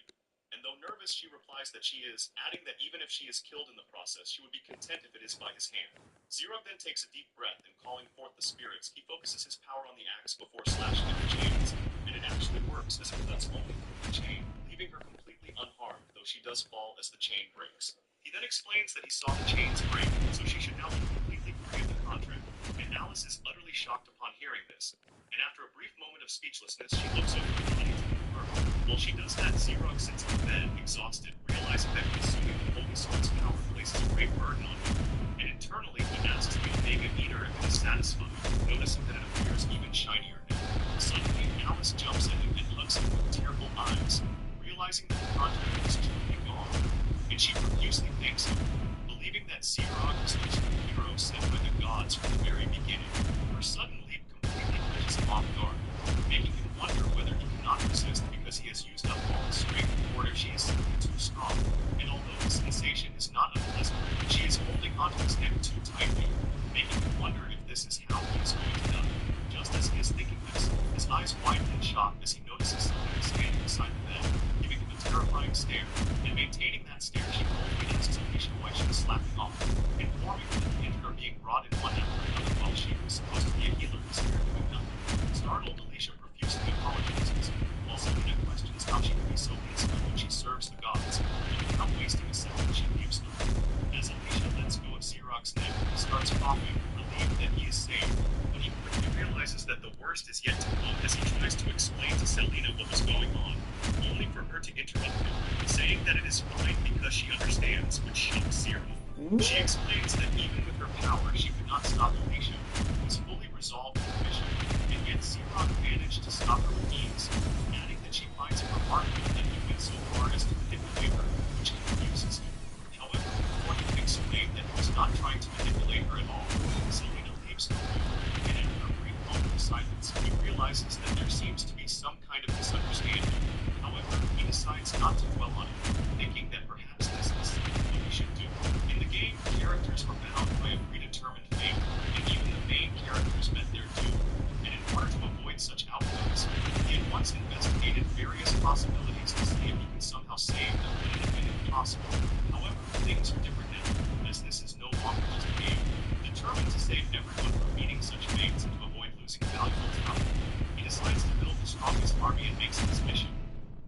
And though nervous, she replies that she is, adding that even if she is killed in the process, she would be content if it is by his hand. Xerox then takes a deep breath and calling forth the spirits, he focuses his power on the axe before slashing at the chains. And it actually works as it cuts only through the chain, leaving her completely unharmed, though she does fall as the chain breaks. He then explains that he saw the chains break, so she should now be completely free of the contract. And Alice is utterly shocked upon hearing this. And after a brief moment of speechlessness, she looks over her body to confirm. While she does that, Xerox sits on the bed, exhausted, realizing that consuming the Holy Sword's power places a great burden on him. And internally, he asks the Omega Eater if it is satisfied, noticing that it appears even shinier now. Suddenly, Alice jumps at him and hugs him with tearful eyes, realizing that the contract is truly gone. And she profusely thanks him, believing that Xerox is the true hero sent by the gods from the very beginning. Her sudden leap completely catches him off guard, making him wonder whether he cannot resist because he has used up all his strength, or if she is simply too strong. And although the sensation is not unpleasant, she is holding onto his neck too tightly, making him wonder if this is how he is going to die. Just as he is thinking this, his eyes widen in shock as he notices something standing beside the bed, giving him a terrifying stare. And maintaining that stare, she coldly asks Alicia why she was slacking off, informing her that the injured are being brought in one after another while she was supposed to be a healer and is here doing nothing. Startled, Alicia profusely apologizes, while Selena questions how she can be so insolent when she serves the gods, and without wasting a second, she leaves the room. As Alicia lets go of Xerox's neck, he starts coughing, relieved that he is safe, but he quickly realizes that the worst is yet to come as he tries to explain to Selena what was going on, only for her to interrupt him, saying that it is fine because she understands, which shocks Xero. She explains that even with her power, she could not stop Alicia, who was fully resolved in her mission, and yet Xerox managed to stop her with ease, adding that she finds it remarkable that he went so far as to manipulate her, which confuses him. However, before he can explain that he was not trying to manipulate her at all, Selena leaves the room, and after a brief moment of silence, he realizes that there seems to be some kind of misunderstanding. However, he decides not to dwell on it, thinking that perhaps this is what he should do. In the game, characters are bound by a predetermined fate, and even the main characters met their doom. And in order to avoid such outcomes, he had once investigated various possibilities to see if he could somehow save them when it had been impossible. However, things are different now, as this is no longer just a game. Determined to save everyone from meeting such fates and to avoid losing valuable talent, he decides to build the strongest army and makes it his mission.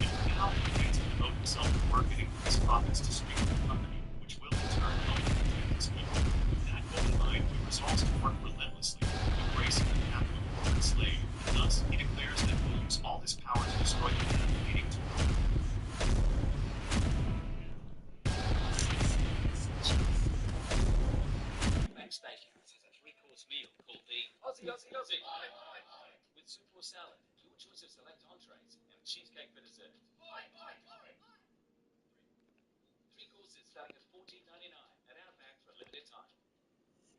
And for now, he plans to devote himself to work and increase profits to strengthen the company, which will in turn help him protect his people. With that goal in mind, he resolves to work relentlessly, embracing the path of a corporate slave, and thus he declares that he will use all his power to destroy the path leading to Earth. Steak. It's a three-course meal called the Aussie with soup or salad. Your choice of select entrees and cheesecake for dessert. Three courses starting at $14.99 at Outback for a limited time.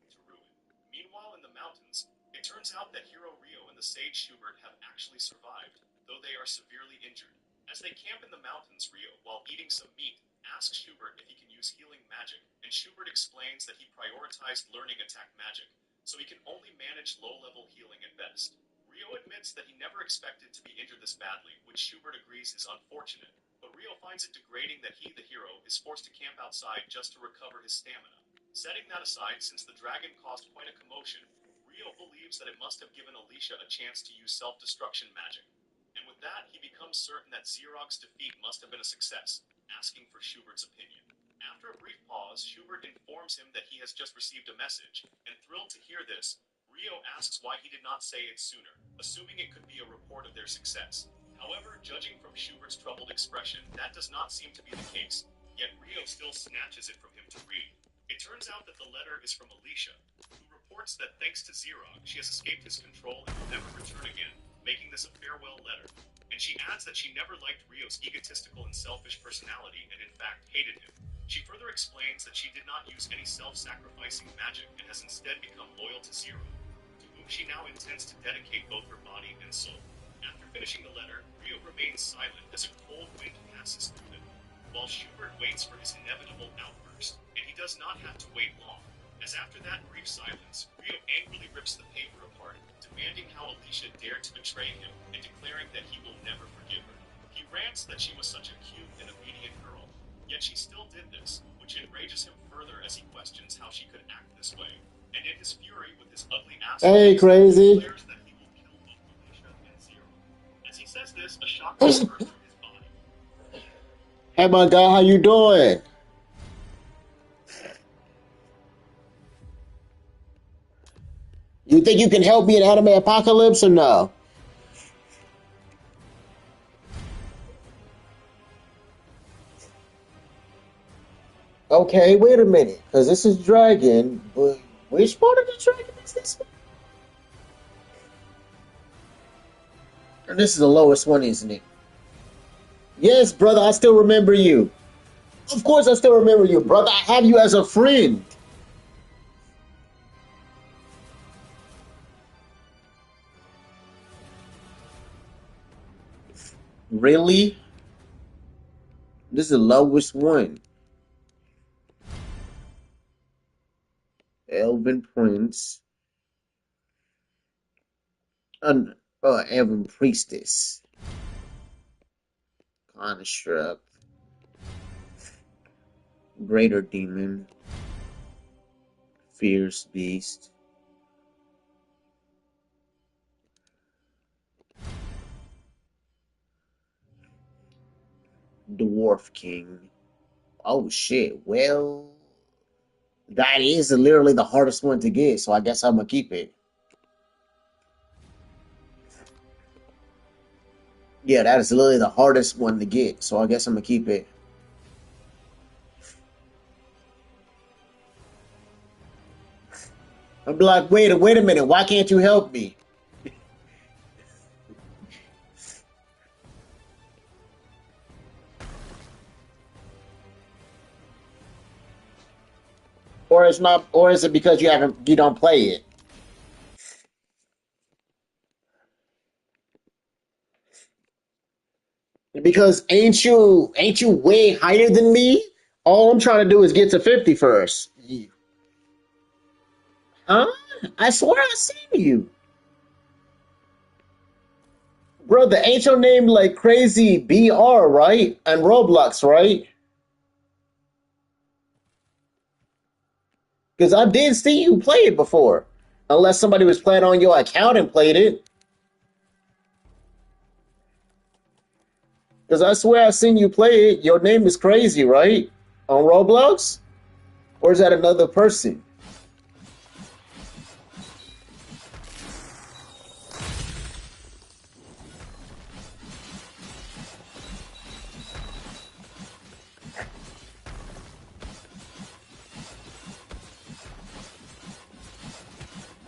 To ruin. Meanwhile, in the mountains, it turns out that Hero Rio and the Sage Schubert have actually survived, though they are severely injured. As they camp in the mountains, Rio, while eating some meat, asks Schubert if he can use healing magic, and Schubert explains that he prioritized learning attack magic, so he can only manage low-level healing at best. Rio admits that he never expected to be injured this badly, which Schubert agrees is unfortunate, but Rio finds it degrading that he, the hero, is forced to camp outside just to recover his stamina. Setting that aside, since the dragon caused quite a commotion, Rio believes that it must have given Alicia a chance to use self-destruction magic. And with that, he becomes certain that Xerog's defeat must have been a success, asking for Schubert's opinion. After a brief pause, Schubert informs him that he has just received a message, and thrilled to hear this, Rio asks why he did not say it sooner, assuming it could be a report of their success. However, judging from Schubert's troubled expression, that does not seem to be the case, yet Rio still snatches it from him to read. It turns out that the letter is from Alicia, who reports that thanks to Xerog, she has escaped his control and will never return again, making this a farewell letter. And she adds that she never liked Rio's egotistical and selfish personality and in fact hated him. She further explains that she did not use any self-sacrificing magic and has instead become loyal to Xerog, to whom she now intends to dedicate both her body and soul. After finishing the letter, Rio remains silent as a cold wind passes through them, while Schubert waits for his inevitable outburst, and he does not have to wait long, as after that brief silence, Rio angrily rips the paper apart, demanding how Alicia dared to betray him, and declaring that he will never forgive her. He rants that she was such a cute and obedient girl, yet she still did this, which enrages him further as he questions how she could act this way. And in his fury with his ugly ass, Hey, crazy. he declares that he will kill both Alicia and Xerog. As he says this, a shock bursts through his body. Hey, my guy, how you doing? You think you can help me in Anime Apocalypse or no? Okay, wait a minute, because this is Dragon, but which part of the Dragon is this one? This is the lowest one, isn't it? Yes, brother, I still remember you. Of course I still remember you, brother. I have you as a friend. Really? This is the lowest one. Elven Prince. Elven Priestess. Construct. Greater Demon. Fierce Beast. Dwarf King. Oh shit. Well, that is literally the hardest one to get, so I guess I'm gonna keep it. Yeah, that is literally the hardest one to get, so I guess I'm gonna keep it. I'm like, wait a minute, why can't you help me? Or it's not, or is it because you don't play it? Because ain't you way higher than me? All I'm trying to do is get to 50 first. Huh? I swear I seen you. Brother, ain't your name like Crazy BR, right? And Roblox, right? Because I did see you play it before. Unless somebody was playing on your account and played it. Because I swear I seen you play it. Your name is Crazy, right? On Roblox? Or is that another person?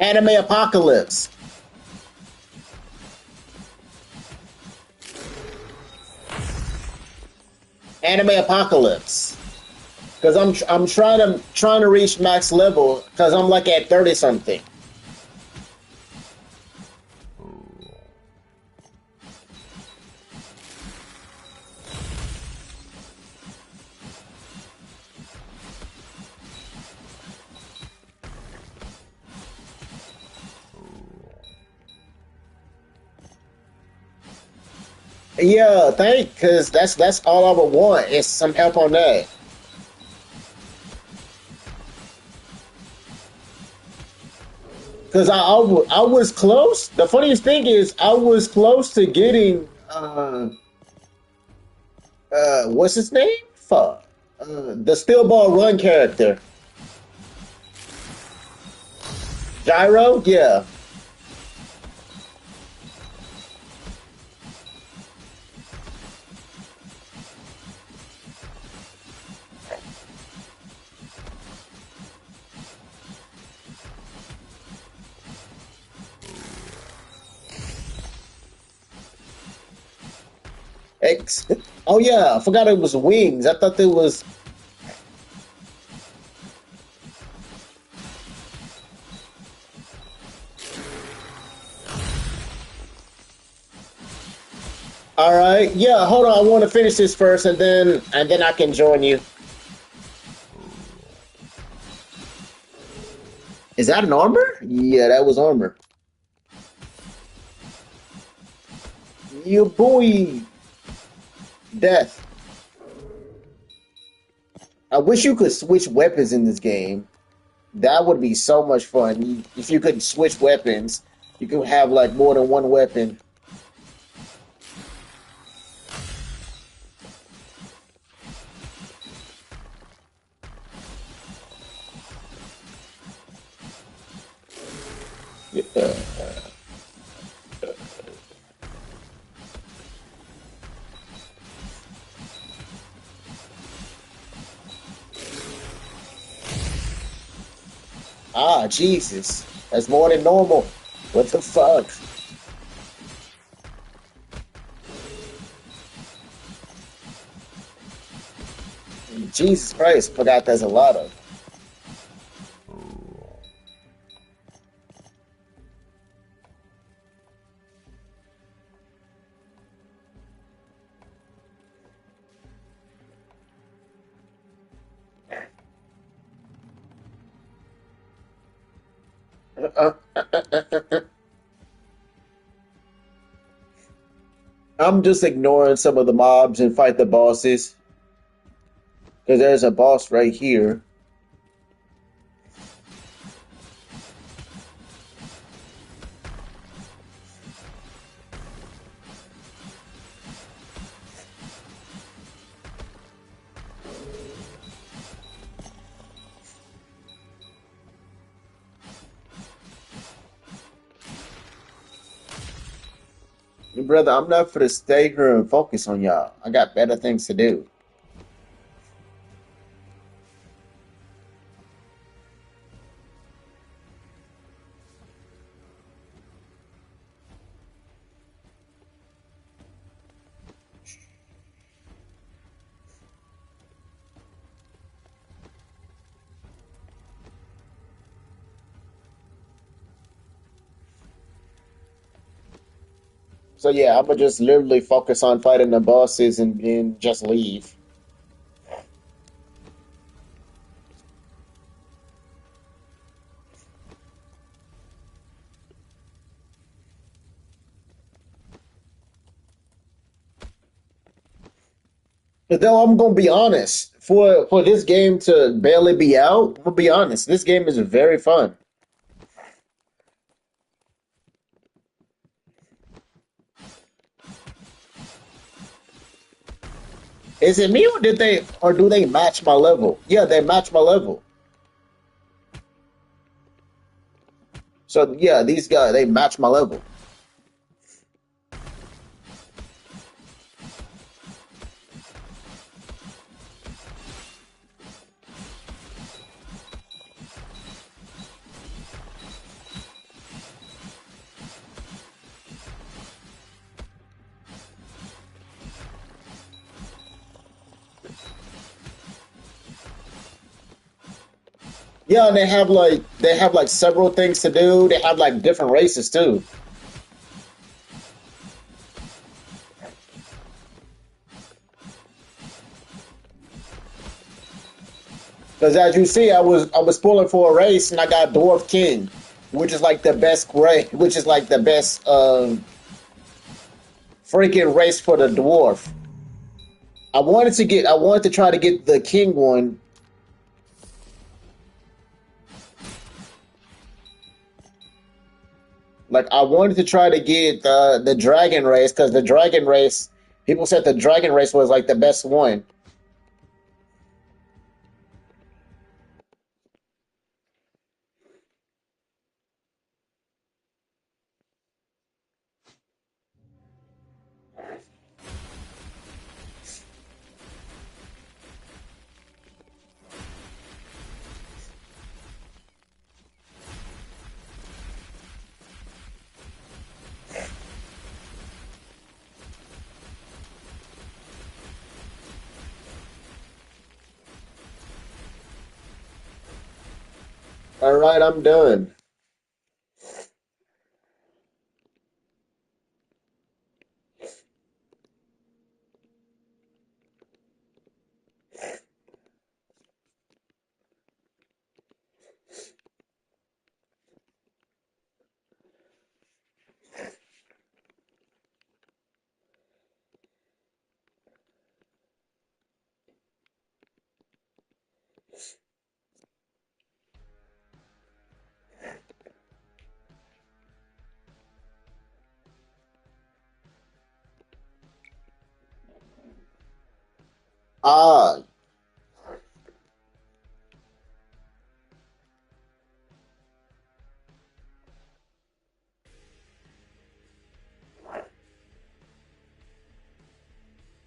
Anime Apocalypse. Anime Apocalypse. Because I'm trying to reach max level because I'm like at 30 something. Yeah, because that's all I would want is some help on that. Because I was close. The funniest thing is I was close to getting what's his name? Fuck. The Steel Ball Run character. Gyro? Yeah. X. Oh yeah, I forgot it was wings. I thought it was. All right. Yeah. Hold on. I want to finish this first, and then I can join you. Is that an armor? Yeah, that was armor. You boy. Death. I wish you could switch weapons in this game. That would be so much fun. If you could switch weapons, you could have like more than one weapon. Yeah. Ah, Jesus. That's more than normal. What the fuck? Jesus Christ, forgot there's a lot of. I'm just ignoring some of the mobs and fight the bosses. Because there's a boss right here. Brother, I'm not for to stay here and focus on y'all. I got better things to do. So yeah, I'm gonna just literally focus on fighting the bosses and just leave. But though I'm gonna be honest, for this game to barely be out, I'm gonna be honest, this game is very fun. Is it me or do they match my level? Yeah, they match my level. So yeah, these guys they match my level. Yeah, and they have like several things to do. They have like different races too. Because as you see, I was pulling for a race and I got Dwarf King, which is like the best race, which is like the best freaking race for the dwarf. I wanted to try to get the king one. Like I wanted to try to get the dragon race because the dragon race, people said the dragon race was like the best one. All right, I'm done. Ah,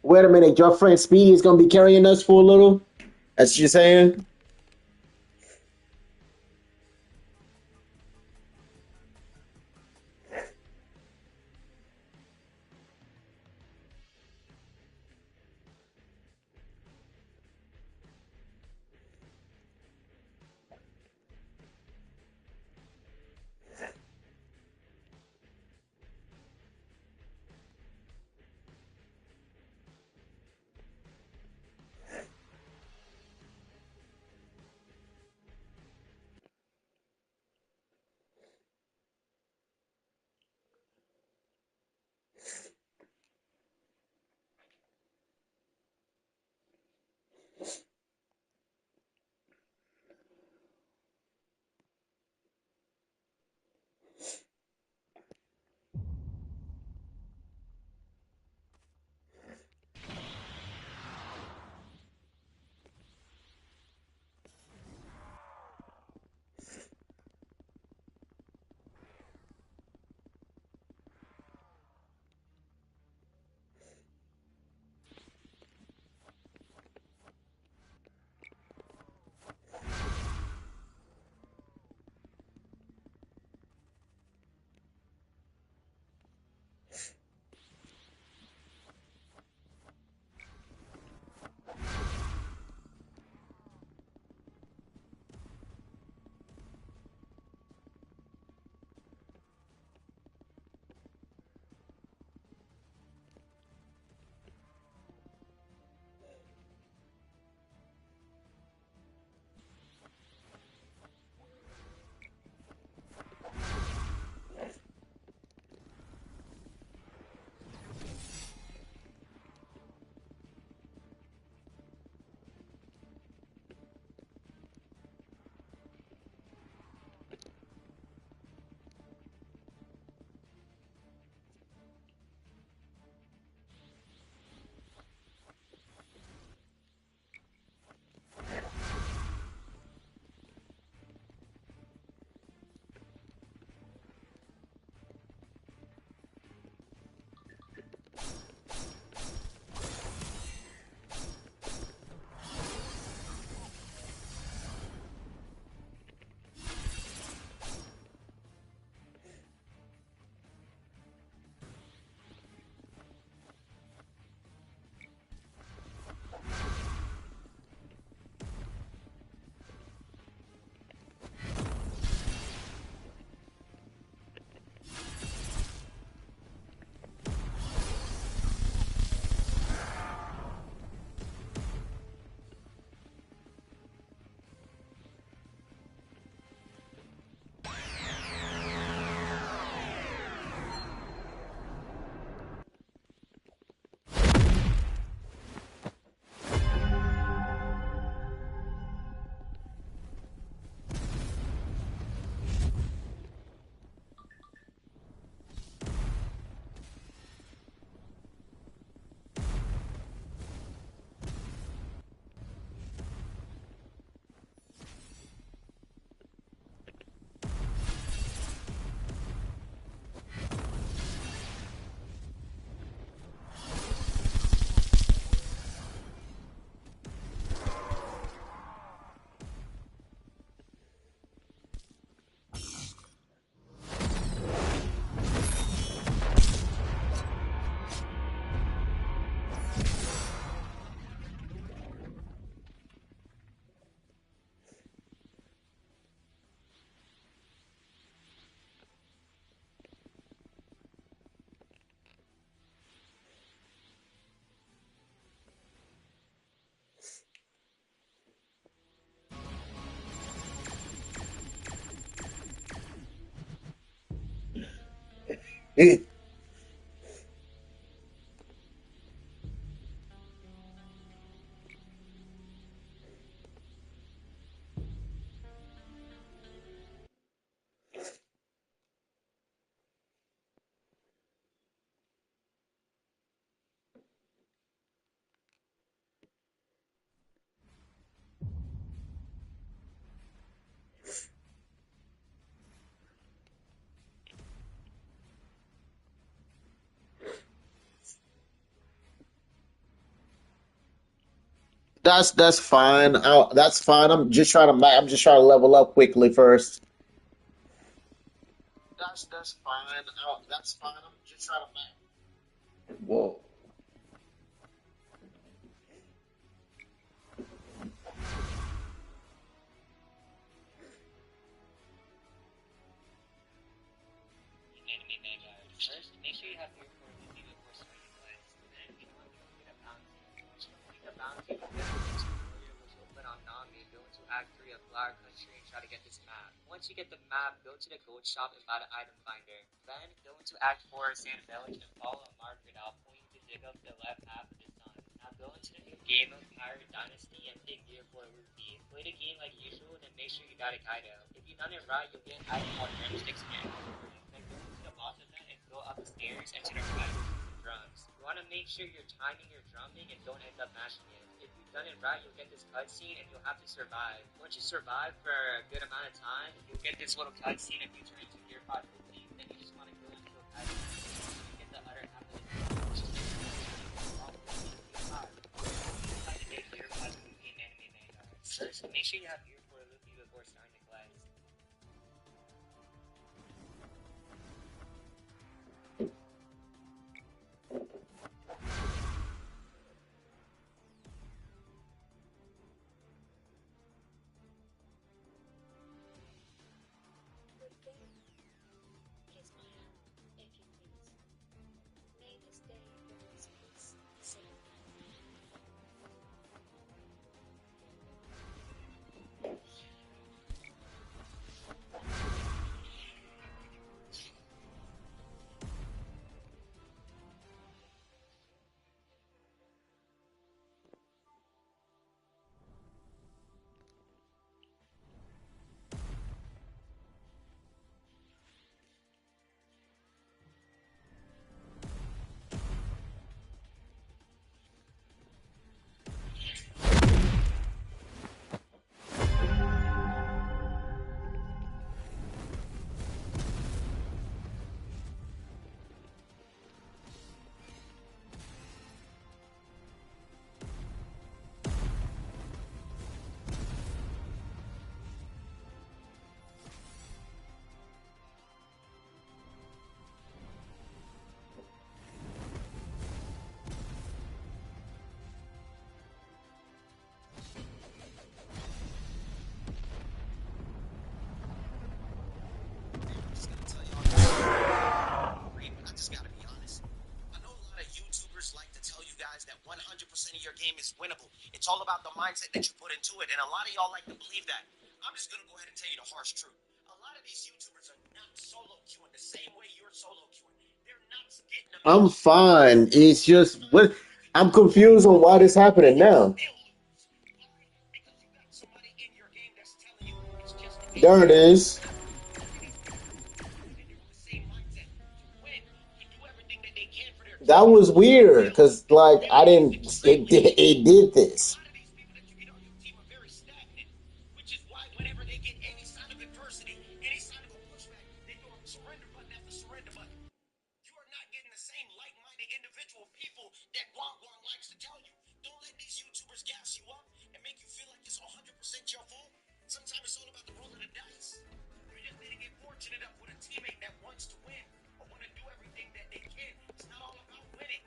wait a minute. Your friend Speedy is gonna be carrying us for a little. That's what you're saying? That's fine. That's fine. I'm just trying to level up quickly first. That's fine. That's fine. I'm just trying to. Whoa. Enemy Vanguard. First, make sure you have your core with you before starting quests. Then, if you want to get a bounty, complete the bounty, get the tutorial which will put on Nami, go into Act 3 of Flower Country and try to get this map. Once you get the map, go to the gold shop and buy the item finder. Then, go into Act 4 of Sand Village and follow a marker that I'll point you to dig up the left half of the sun. Now go into the new game of Pirate Dynasty and dig gear for a rupee. Play the game like usual, then make sure you got a Kaido. If you done it right, you'll get an item called Drumsticks again. Then go into the boss event and go up the stairs and to the right with the drums. You want to make sure you're timing your drumming and don't end up mashing it. If you've done it right, you'll get this cutscene and you'll have to survive. Once you survive for a good amount of time, you'll get this little cutscene and you turn into Gear 550. Then you just want to go into a Kaido and get the other half of the game, which is the Gear 5 in Anime Vanguard. First, make sure you have gear for a Luffy before starting the quest. Kiss my hand, if you please. May this day bring us peace, safety. I just gotta be honest. I know a lot of YouTubers like to tell you guys that 100% of your game is winnable. It's all about the mindset that you put into it, and a lot of y'all like to believe that. I'm just gonna go ahead and tell you the harsh truth. A lot of these YouTubers are not solo queuing the same way you're solo queuing. They're not getting them. I'm fine. It's just what I'm confused on why this happening now. There it is. That was weird because, like, I didn't. It did this. Which is why whenever they get any sign of adversity, any sign of a pushback, they throw a surrender button after surrender button. You are not getting the same like-minded individual people that Guang Guang likes to tell you. Don't let these YouTubers gas you up and make you feel like it's 100% your fault. Sometimes it's all about the roll of the dice. You just need to get fortunate up with a teammate that wants to win or want to do everything that they can. It's not all about winning.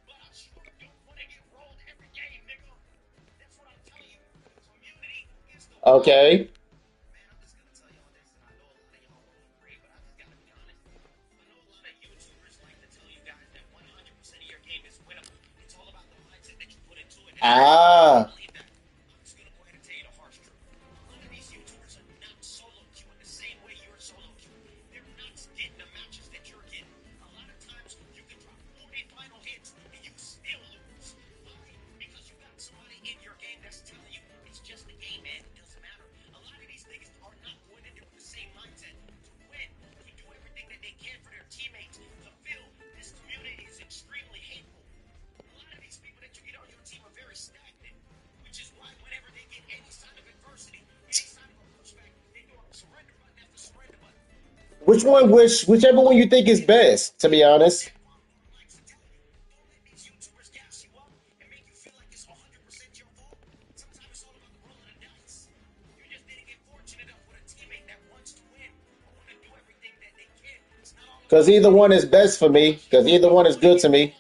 But I sure don't want to get rolled every game, nigga. That's what I'm telling you. Community is the Okay. Ah. Whichever one you think is best, to be honest. Because either one is best for me. Because either one is good to me.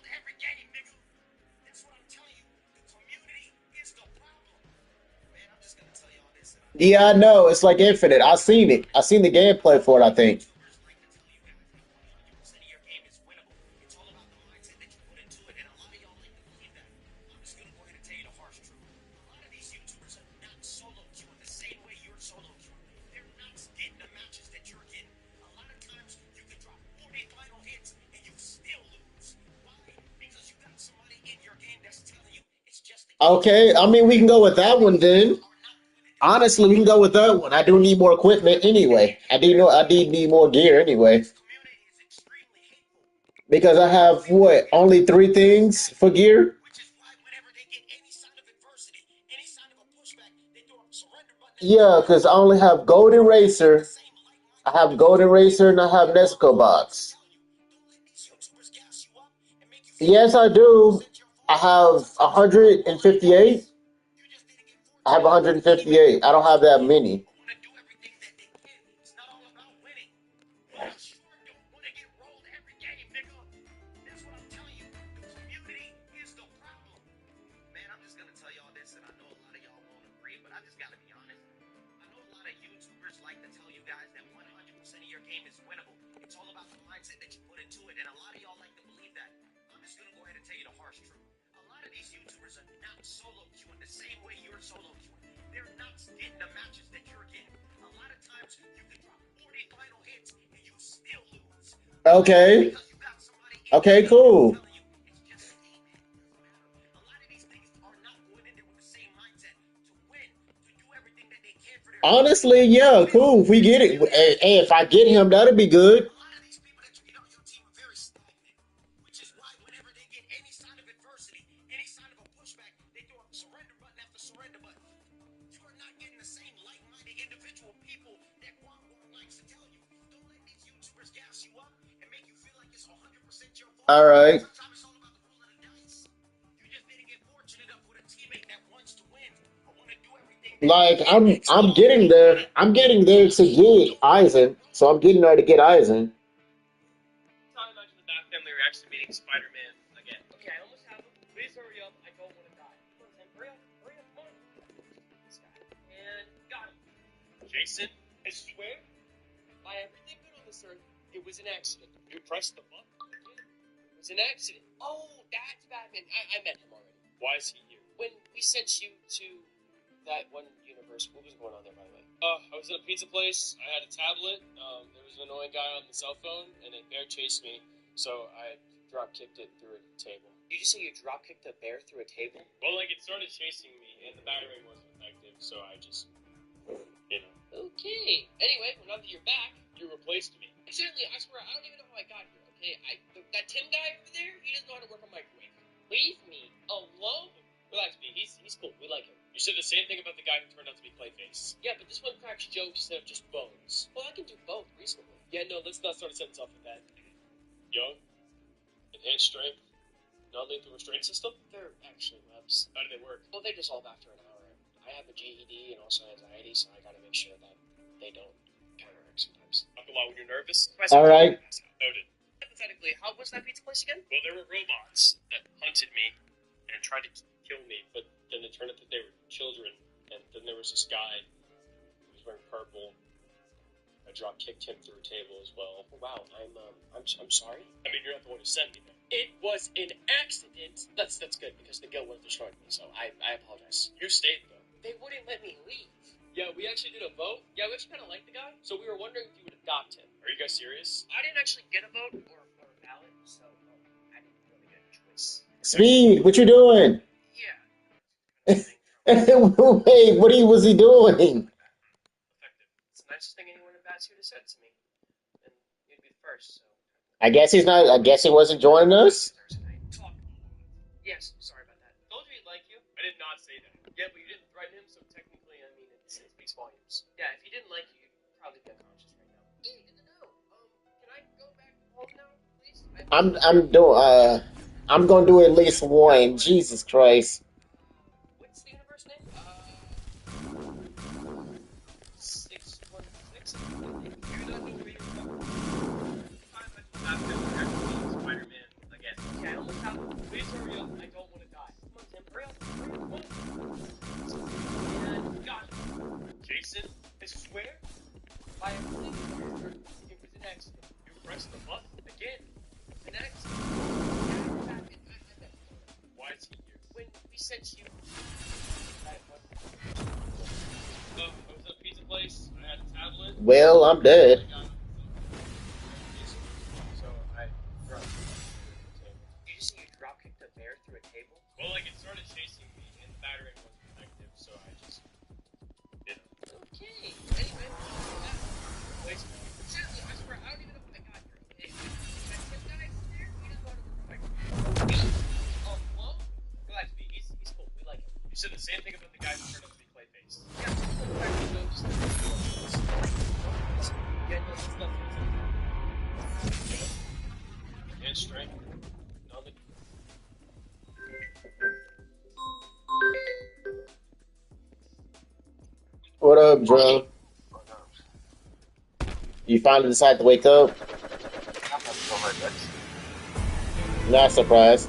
Yeah, I know. It's like Infinite. I seen it. I seen the gameplay for it, I think. Okay, I mean we can go with that one then. Honestly, we can go with that one. I do need more equipment anyway. I need more gear anyway. Because I have what, only 3 things for gear? Yeah, because I only have Golden Racer. I have Golden Racer and I have Nesco Box. Yes, I do. I have 158. I have 158. I don't have that many. Okay. Okay, cool. Honestly, yeah, cool. If we get it, hey, if I get him, that'll be good. All right. Like I'm getting there. I'm getting there to get Eisen. So I'm getting there to get Eisen. Time out to the Bat Family, we're actually meeting Spider-Man again. Okay, I almost have him. Please hurry up. I don't want to die. Come on, Sam. Hurry up. Hurry up. Come on. This guy. And got him. Jason, I swear, by everything good on this earth, it was an accident. You pressed the button. It was an accident. Oh, that's Batman. I met him already. Why is he here? When we sent you to that one universe, what was going on there, by the way? I was at a pizza place. I had a tablet. There was an annoying guy on the cell phone, and a bear chased me. So I drop kicked it through a table. Did you say you drop kicked a bear through a table? Well, like it started chasing me, and the battering wasn't effective, so I just, you know. Okay. Anyway, well, now that you're back, you replaced me. Certainly, I swear, I don't even know how I got here. Okay, that Tim guy over there, he doesn't know how to work a microwave. Leave me alone. Relax, B. He's cool. We like him. You said the same thing about the guy who turned out to be Clayface. Yeah, but this one cracks jokes instead of just bones. Well, I can do both reasonably. Yeah, no, let's not start a sentence off with that. Young, enhanced strength, non-lethal restraint system? They're actually webs. How do they work? Well, they dissolve after an hour. I have a GED and also anxiety, so I gotta make sure that they don't counteract sometimes. Talk a lot when you're nervous. All right. Noted. Hypothetically, how was that pizza place again? Well, there were robots that hunted me and tried to kill me, but then it turned out that they were children, and then there was this guy who was wearing purple. I drop kicked him through a table as well. Wow, I'm sorry. I mean, you're not the one who sent me there. It was an accident. That's good because the guild would have destroyed me, so I apologize. You stayed though. They wouldn't let me leave. Yeah, we actually did a vote. Yeah, we actually kind of liked the guy, so we were wondering if you would adopt him. Are you guys serious? I didn't actually get a vote or a ballot, so I didn't really get a choice. Speed, what you doing? Wait, what was he doing? It's the nicest thing anyone in Batsuit has said to me. And you'd be the first, so. I guess he wasn't joining us. Yes, sorry about that. Told you he'd like you. I did not say that. Yeah, but you didn't threaten him, so technically, I mean, it speaks volumes. Yeah, if he didn't like you, you'd probably be unconscious right now. Yeah, good to know. I'm doing. I'm gonna do at least one. Jesus Christ. What's the universe name? 616. You're not know where you're from. Spider-Man again. Okay, I almost have it. Please hurry up. I don't want to die. Come on, Tim. Hurry up. And got it. Jason, I swear, by everything, it was an accident. You pressed the button again. It's an accident. Why is he here? When we sent you. I was at a pizza place. I had a tablet. Well, I'm dead. So I dropped it. You just see you drop kicked a bear through a table? Well, like it started chasing me and the battering was effective, so I just did it. Okay. Anyway, wait. Seriously, I swear, I don't even know what I got here. Okay. That Tim guy there, he just wanted to like Plum? Glad to be. He's cool. We like him. You said the same thing about the guy who turned out to be Clayface. Yeah. And strength. Nothing. What up, Drum? You finally decided to wake up? Not surprised.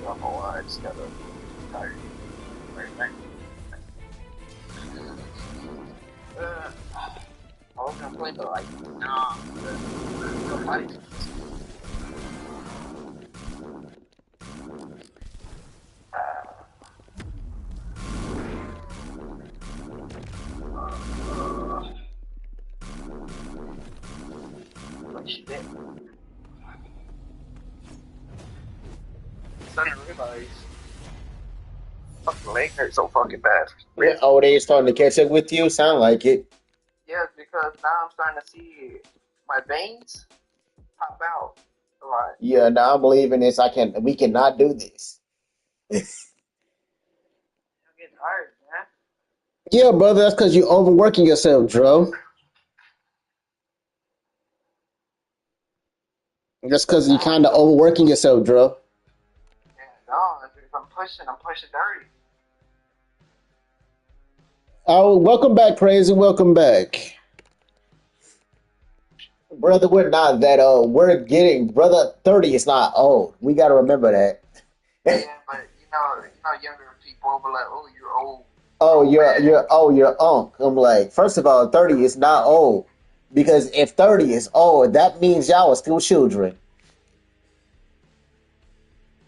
I just got tired. I was gonna play, but like, nah. Nobody. What you did? Starting to realize, fucking leg hurt so fucking bad. Yeah, oh, they starting to catch up with you? Sound like it. Yeah, because now I'm starting to see my veins pop out a lot. Yeah, now I'm believing this. We cannot do this. I'm getting tired, man. Yeah, brother, that's because you're overworking yourself, Dro. That's because you're kind of overworking yourself, Dro. Yeah, no, if I'm pushing dirty. Oh, welcome back, Crazy. Welcome back. Brother, we're not that old. Brother, 30 is not old. We got to remember that. Yeah, but you know, younger people will be like, "Oh, you're old." Oh, you're unk. I'm like, first of all, 30 is not old. Because if 30 is old, that means y'all are still children.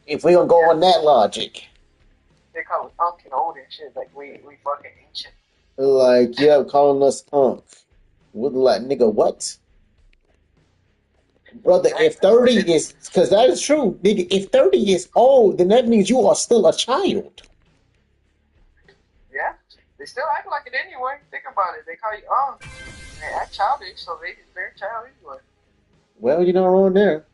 If we don't go on that logic. They call us unk and old and shit. Like we fucking ancient. Like, yeah, calling us unk. What, like, nigga, what? Brother, if 30 is, because that is true, nigga, if 30 is old, then that means you are still a child. Yeah, they still act like it anyway. Think about it. They call you unk. They act childish, so they're child anyway. Well, you know, wrong there.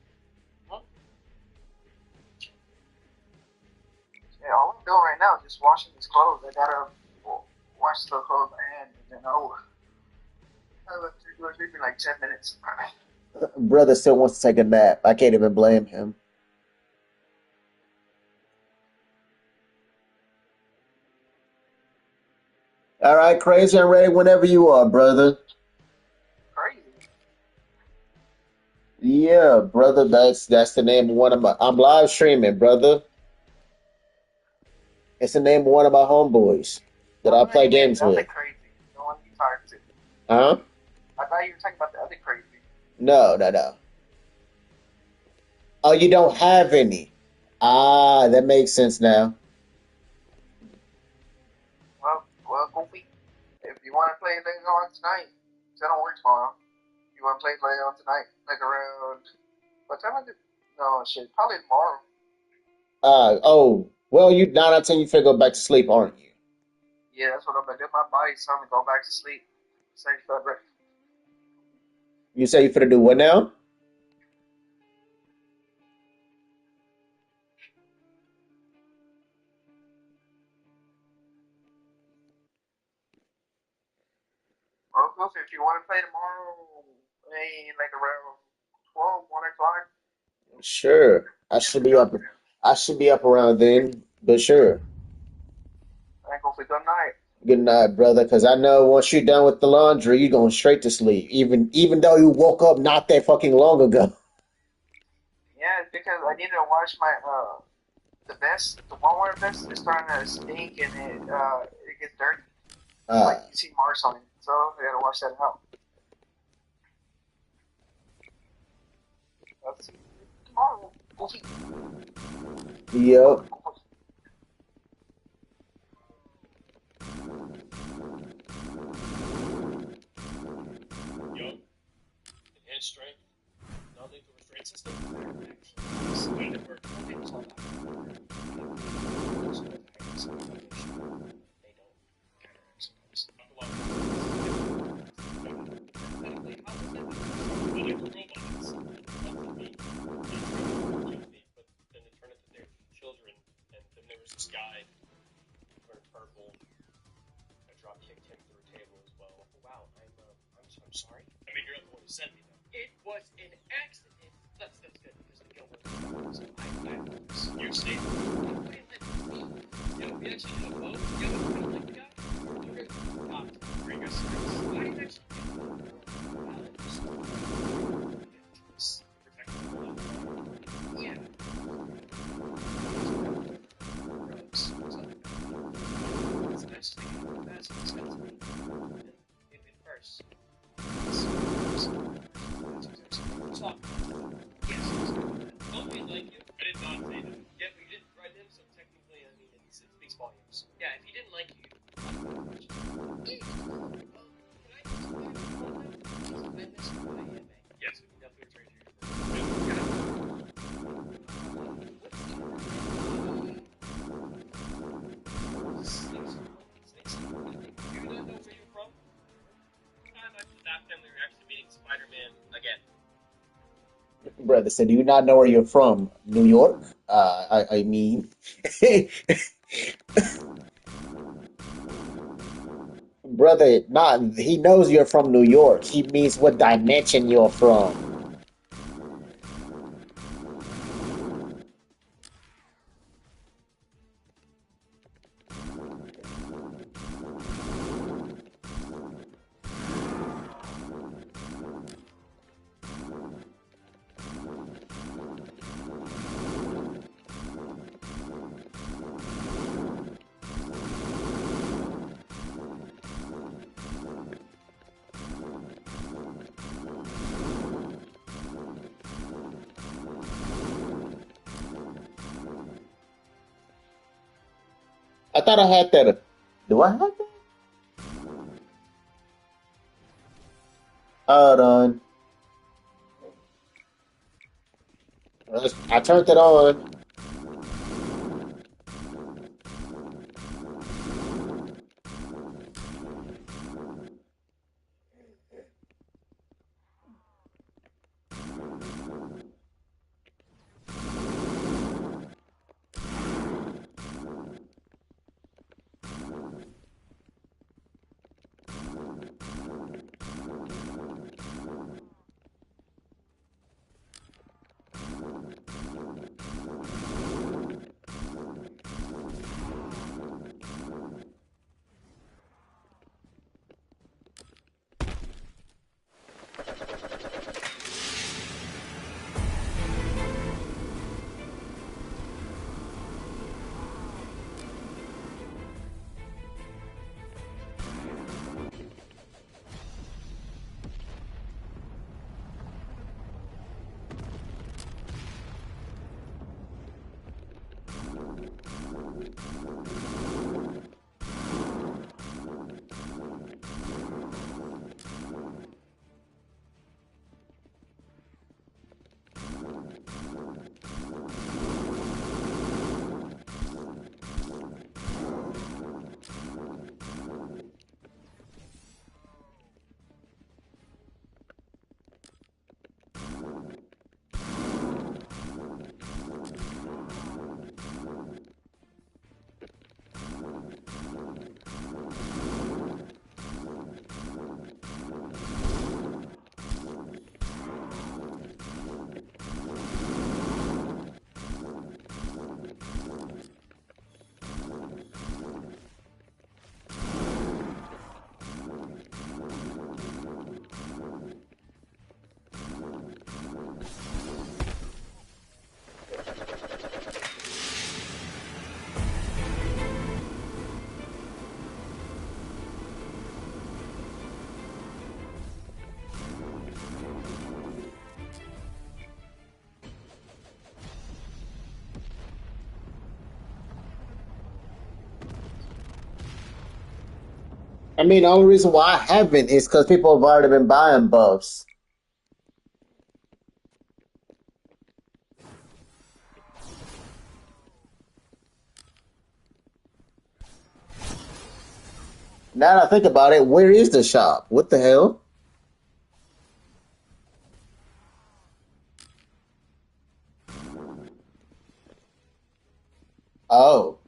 Yeah, all I'm doing right now is just washing these clothes. I gotta wash the clothes and then it'll take me like 10 minutes. Brother still wants to take a nap. I can't even blame him. All right, Crazy, I'm ready whenever you are, brother. Crazy? Yeah, brother, that's the name of one of my... I'm live streaming, brother. It's the name of one of my homeboys that I play games with. Crazy. The one you talked to. Huh? I thought you were talking about the other Crazy. No. Oh, you don't have any. Ah, that makes sense now. Well, Goofy, if you want to play later on tonight, I don't work tomorrow. You want to play later on tonight, like around, what time is it? No, shit, probably tomorrow. Well, you 9 out of 10, you finna go back to sleep, aren't you? Yeah, that's what I'm gonna do. My body's telling me to go back to sleep. Same stuff, right? You say you finna do what now? Well, Goofy, if you want to play tomorrow, like around 12, 1 o'clock, Sure. I should be up around then, but sure. I ain't gonna say good night. Good night, brother, because I know once you're done with the laundry, you're going straight to sleep. Even though you woke up not that fucking long ago. Yeah, it's because I need to wash my the vest, the warm vest is starting to stink and it gets dirty. Like you see marks on it, so I gotta wash that out. Let's see tomorrow. Goofy. Yep. Young, enhanced strength, non-lethal restraint system. Suspended for 20 minutes. They don't counteract sometimes. Talk about medically, how does that work? Well, like robots, but then they turn into their children. And then there was this guy, turned purple. I drop kicked him through a table as well. Oh, wow, I'm sorry. I mean, you're not the one who sent me though. It was an accident. That's good because the girl was. So you see. Yo, we actually did a vote. Yo, we don't like the guy. We're gonna bring us. Why did you actually protect the yeah. It's nice to think of that as expensive. In first. Talk. Yes. Don't we like you? I did not say that. Yeah, but you didn't write him, so technically, I mean, it speaks volumes. Yeah, if he didn't like you, yes, we can definitely return to you. Do you not know where you're from? Time after that family were actually meeting Spider-Man again. Brother said, do you not know where you're from? New York? I mean... Brother, he knows you're from New York. He means what dimension you're from. I thought I had that. Do I have that? Hold on. I turned it on. I mean, the only reason why I haven't is because people have already been buying buffs. Now that I think about it, where is the shop? What the hell? Oh.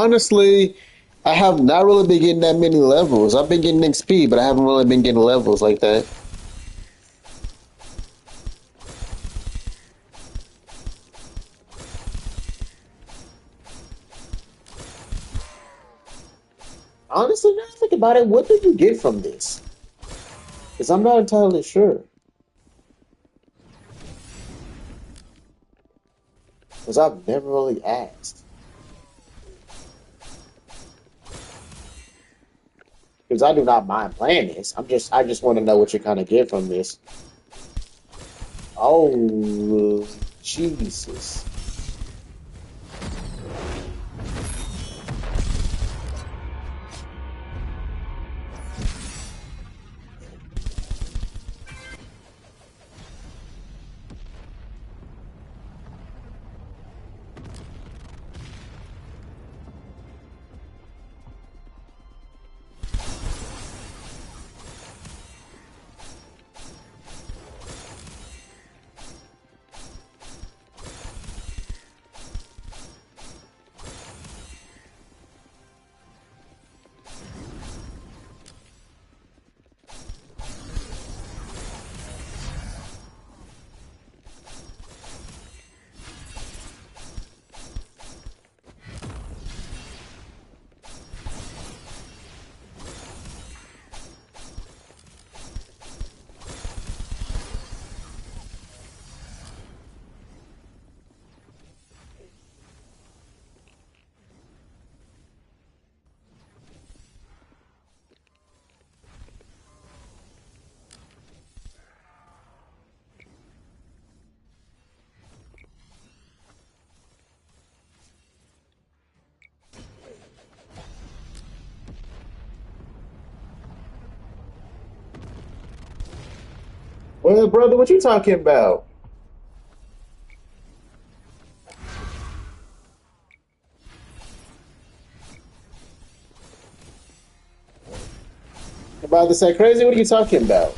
honestly, I have not really been getting that many levels. I've been getting XP, but I haven't really been getting levels like that. Honestly, now I think about it, what do you get from this? Because I'm not entirely sure. Because I've never really asked. Because I do not mind playing this. I just want to know what you kind of get from this. Oh, Jesus. Well, brother, what you talking about? About to say crazy? What are you talking about?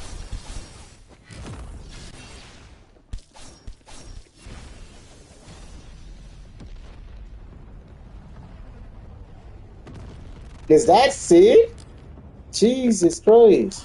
Is that Sid? Jesus Christ.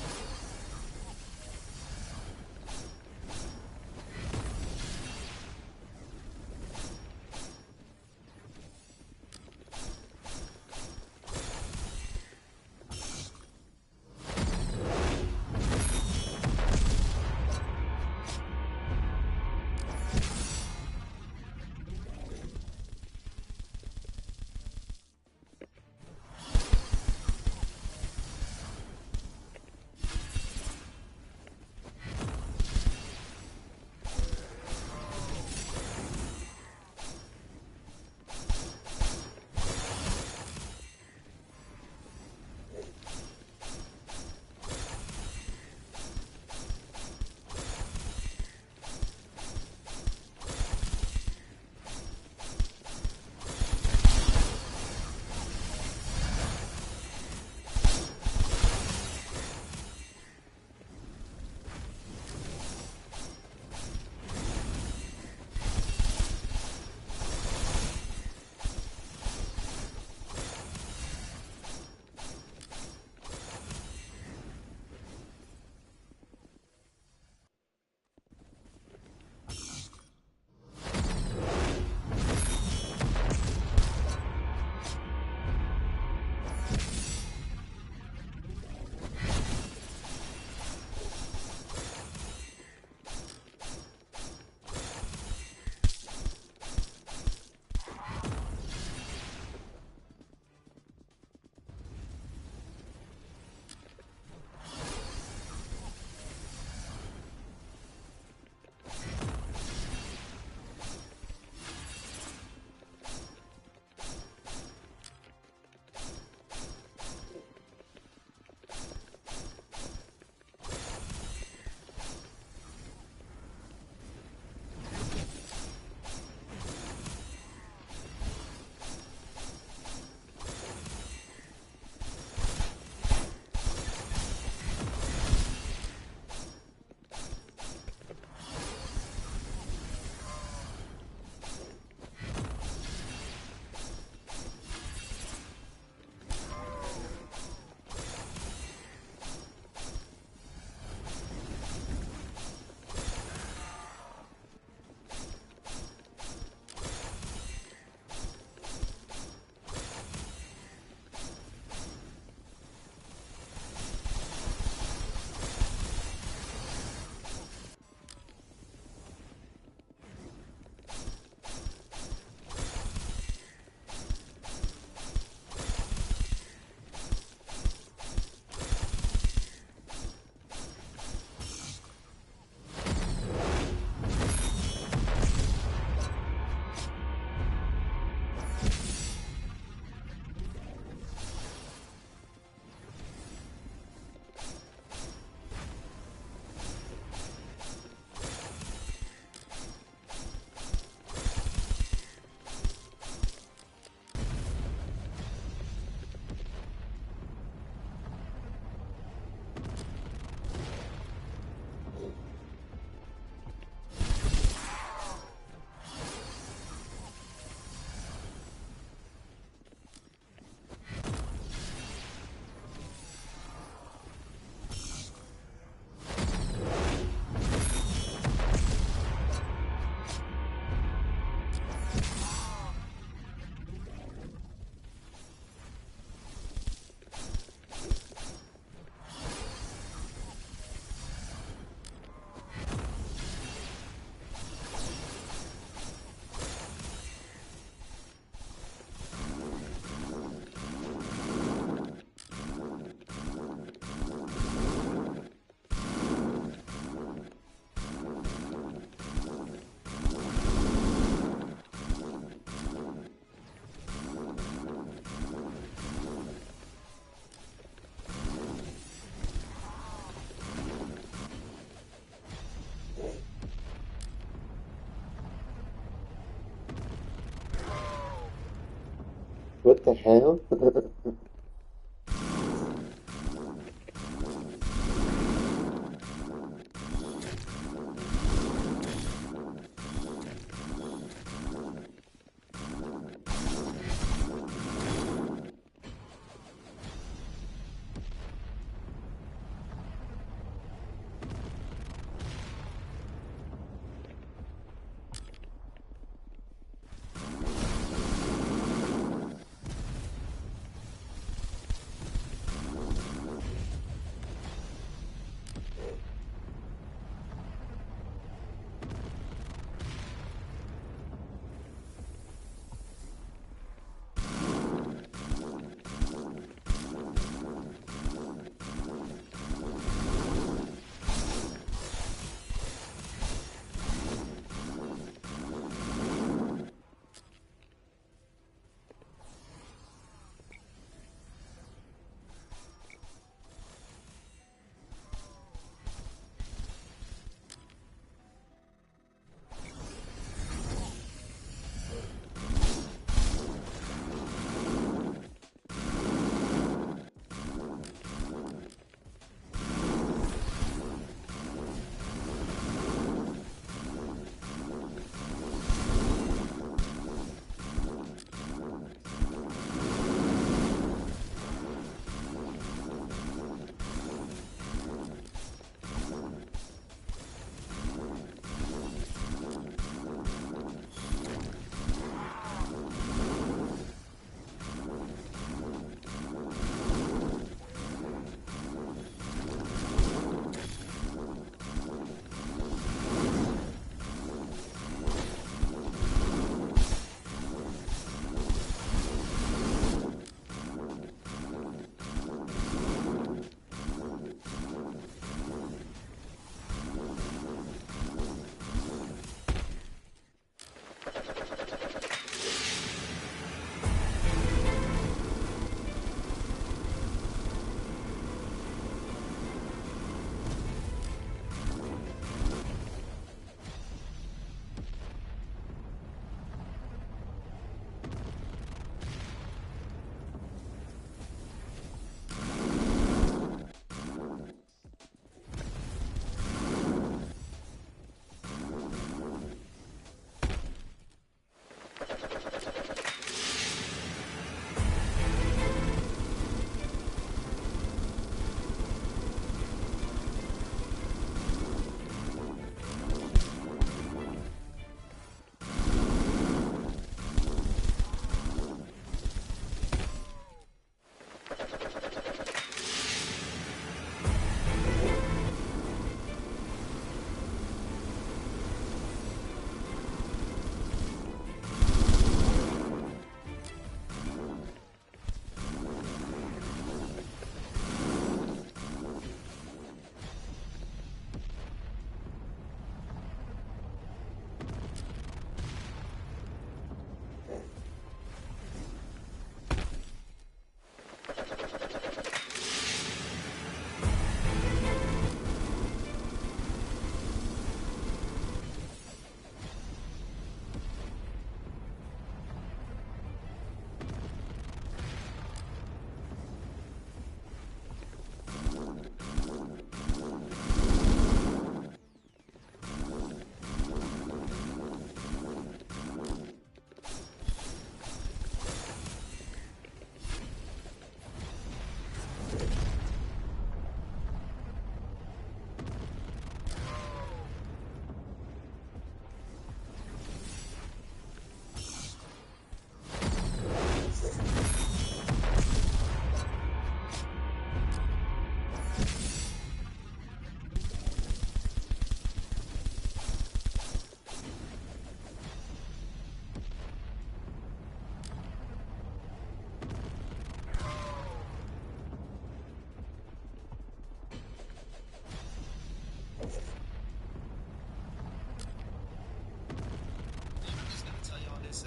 what the hell?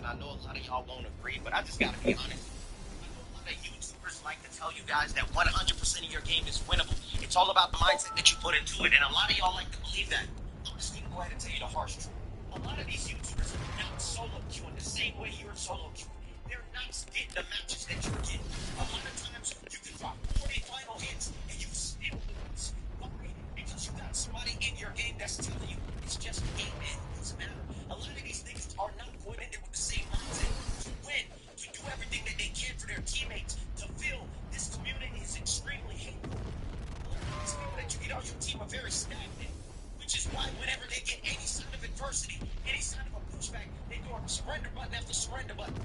and I know a lot of y'all won't agree, but I just gotta be honest. I know a lot of YouTubers like to tell you guys that 100% of your game is winnable. It's all about the mindset that you put into it, and a lot of y'all like to believe that. I'm just gonna go ahead and tell you the harsh truth. A lot of these YouTubers are not solo queuing the same way you're solo queuing. They're not get the matches that you're getting. A lot of times you can drop 40 final hits and you still lose. Why? Because you got somebody in your game that's telling you it's just a game, man. It doesn't matter. A lot of these niggas are not going in there with the same mindset to win, to do everything that they can for their teammates, to feel this community is extremely hateful. A lot of these people that you get on your team are very stagnant, which is why whenever they get any sign of adversity, any sign of a pushback, they go on surrender button after surrender button.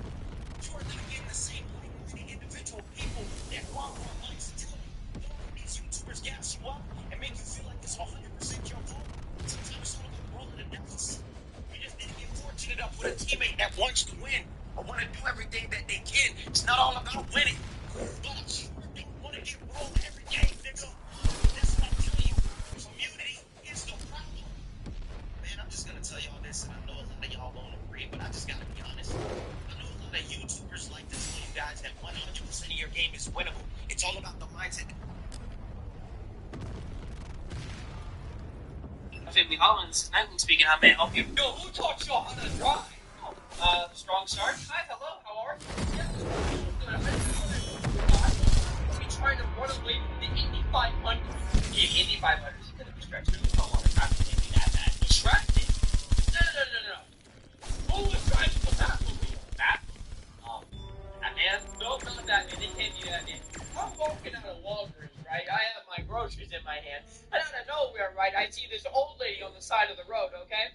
You are not getting the same like-minded individual people that want likes to tell you. Don't let these YouTubers gas you up and make you feel like it's 100% your fault. Sometimes it's all about rolling the dice. You just need to get fortunate up with a teammate that wants to win or want to do everything that they can. It's not all about winning. But I sure don't want to get rolled every game, nigga. That's what I'm telling you. Community is the problem. Man, I'm just gonna tell y'all this, and I know a lot of y'all won't agree, but I just gotta be honest. I know a lot of YouTubers like to tell you guys that 100% of your game is winnable. It's all about the mindset. Family Hollins, Nightwing speaking. How may I help you? Yo, who taught you how to drive? Strong Start. Hi, hello. How are you? We trying to run away from the Indy 500. Yeah, Indy 500 is a bit of a stretch. Come on, I'm not going to be that bad. Distracted? No. Who was driving the Batmobile? Batman? That man? No, not that man. They can't be that man. I'm walking out of Walgreens, right? I have my groceries in my hand. And out of nowhere, right, I see this old lady on the side of the road, okay?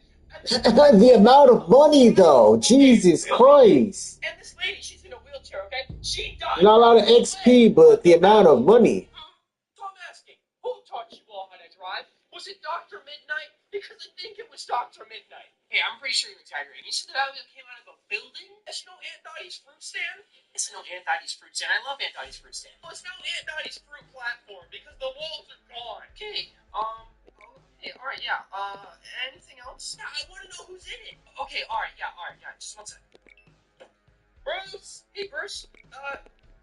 The amount of money, though. Jesus Christ. And this lady, she's in a wheelchair, okay? She died. Not a lot of XP, but the amount of money. So I'm asking, who taught you all how to drive? Was it Dr. Midnight? Because I think it was Dr. Midnight. Hey, I'm pretty sure you're exaggerating. You said that Batmobile came out of a building? It's no Aunt Dottie's fruit stand? It's no Aunt Dottie's fruit stand. I love Aunt Dottie's fruit stand. Well, it's no Aunt Dottie's fruit platform because the walls are gone. Okay, hey, alright, yeah, anything else? Yeah, I want to know who's in it. Okay, alright, yeah, just one second. Bruce! Hey, Bruce,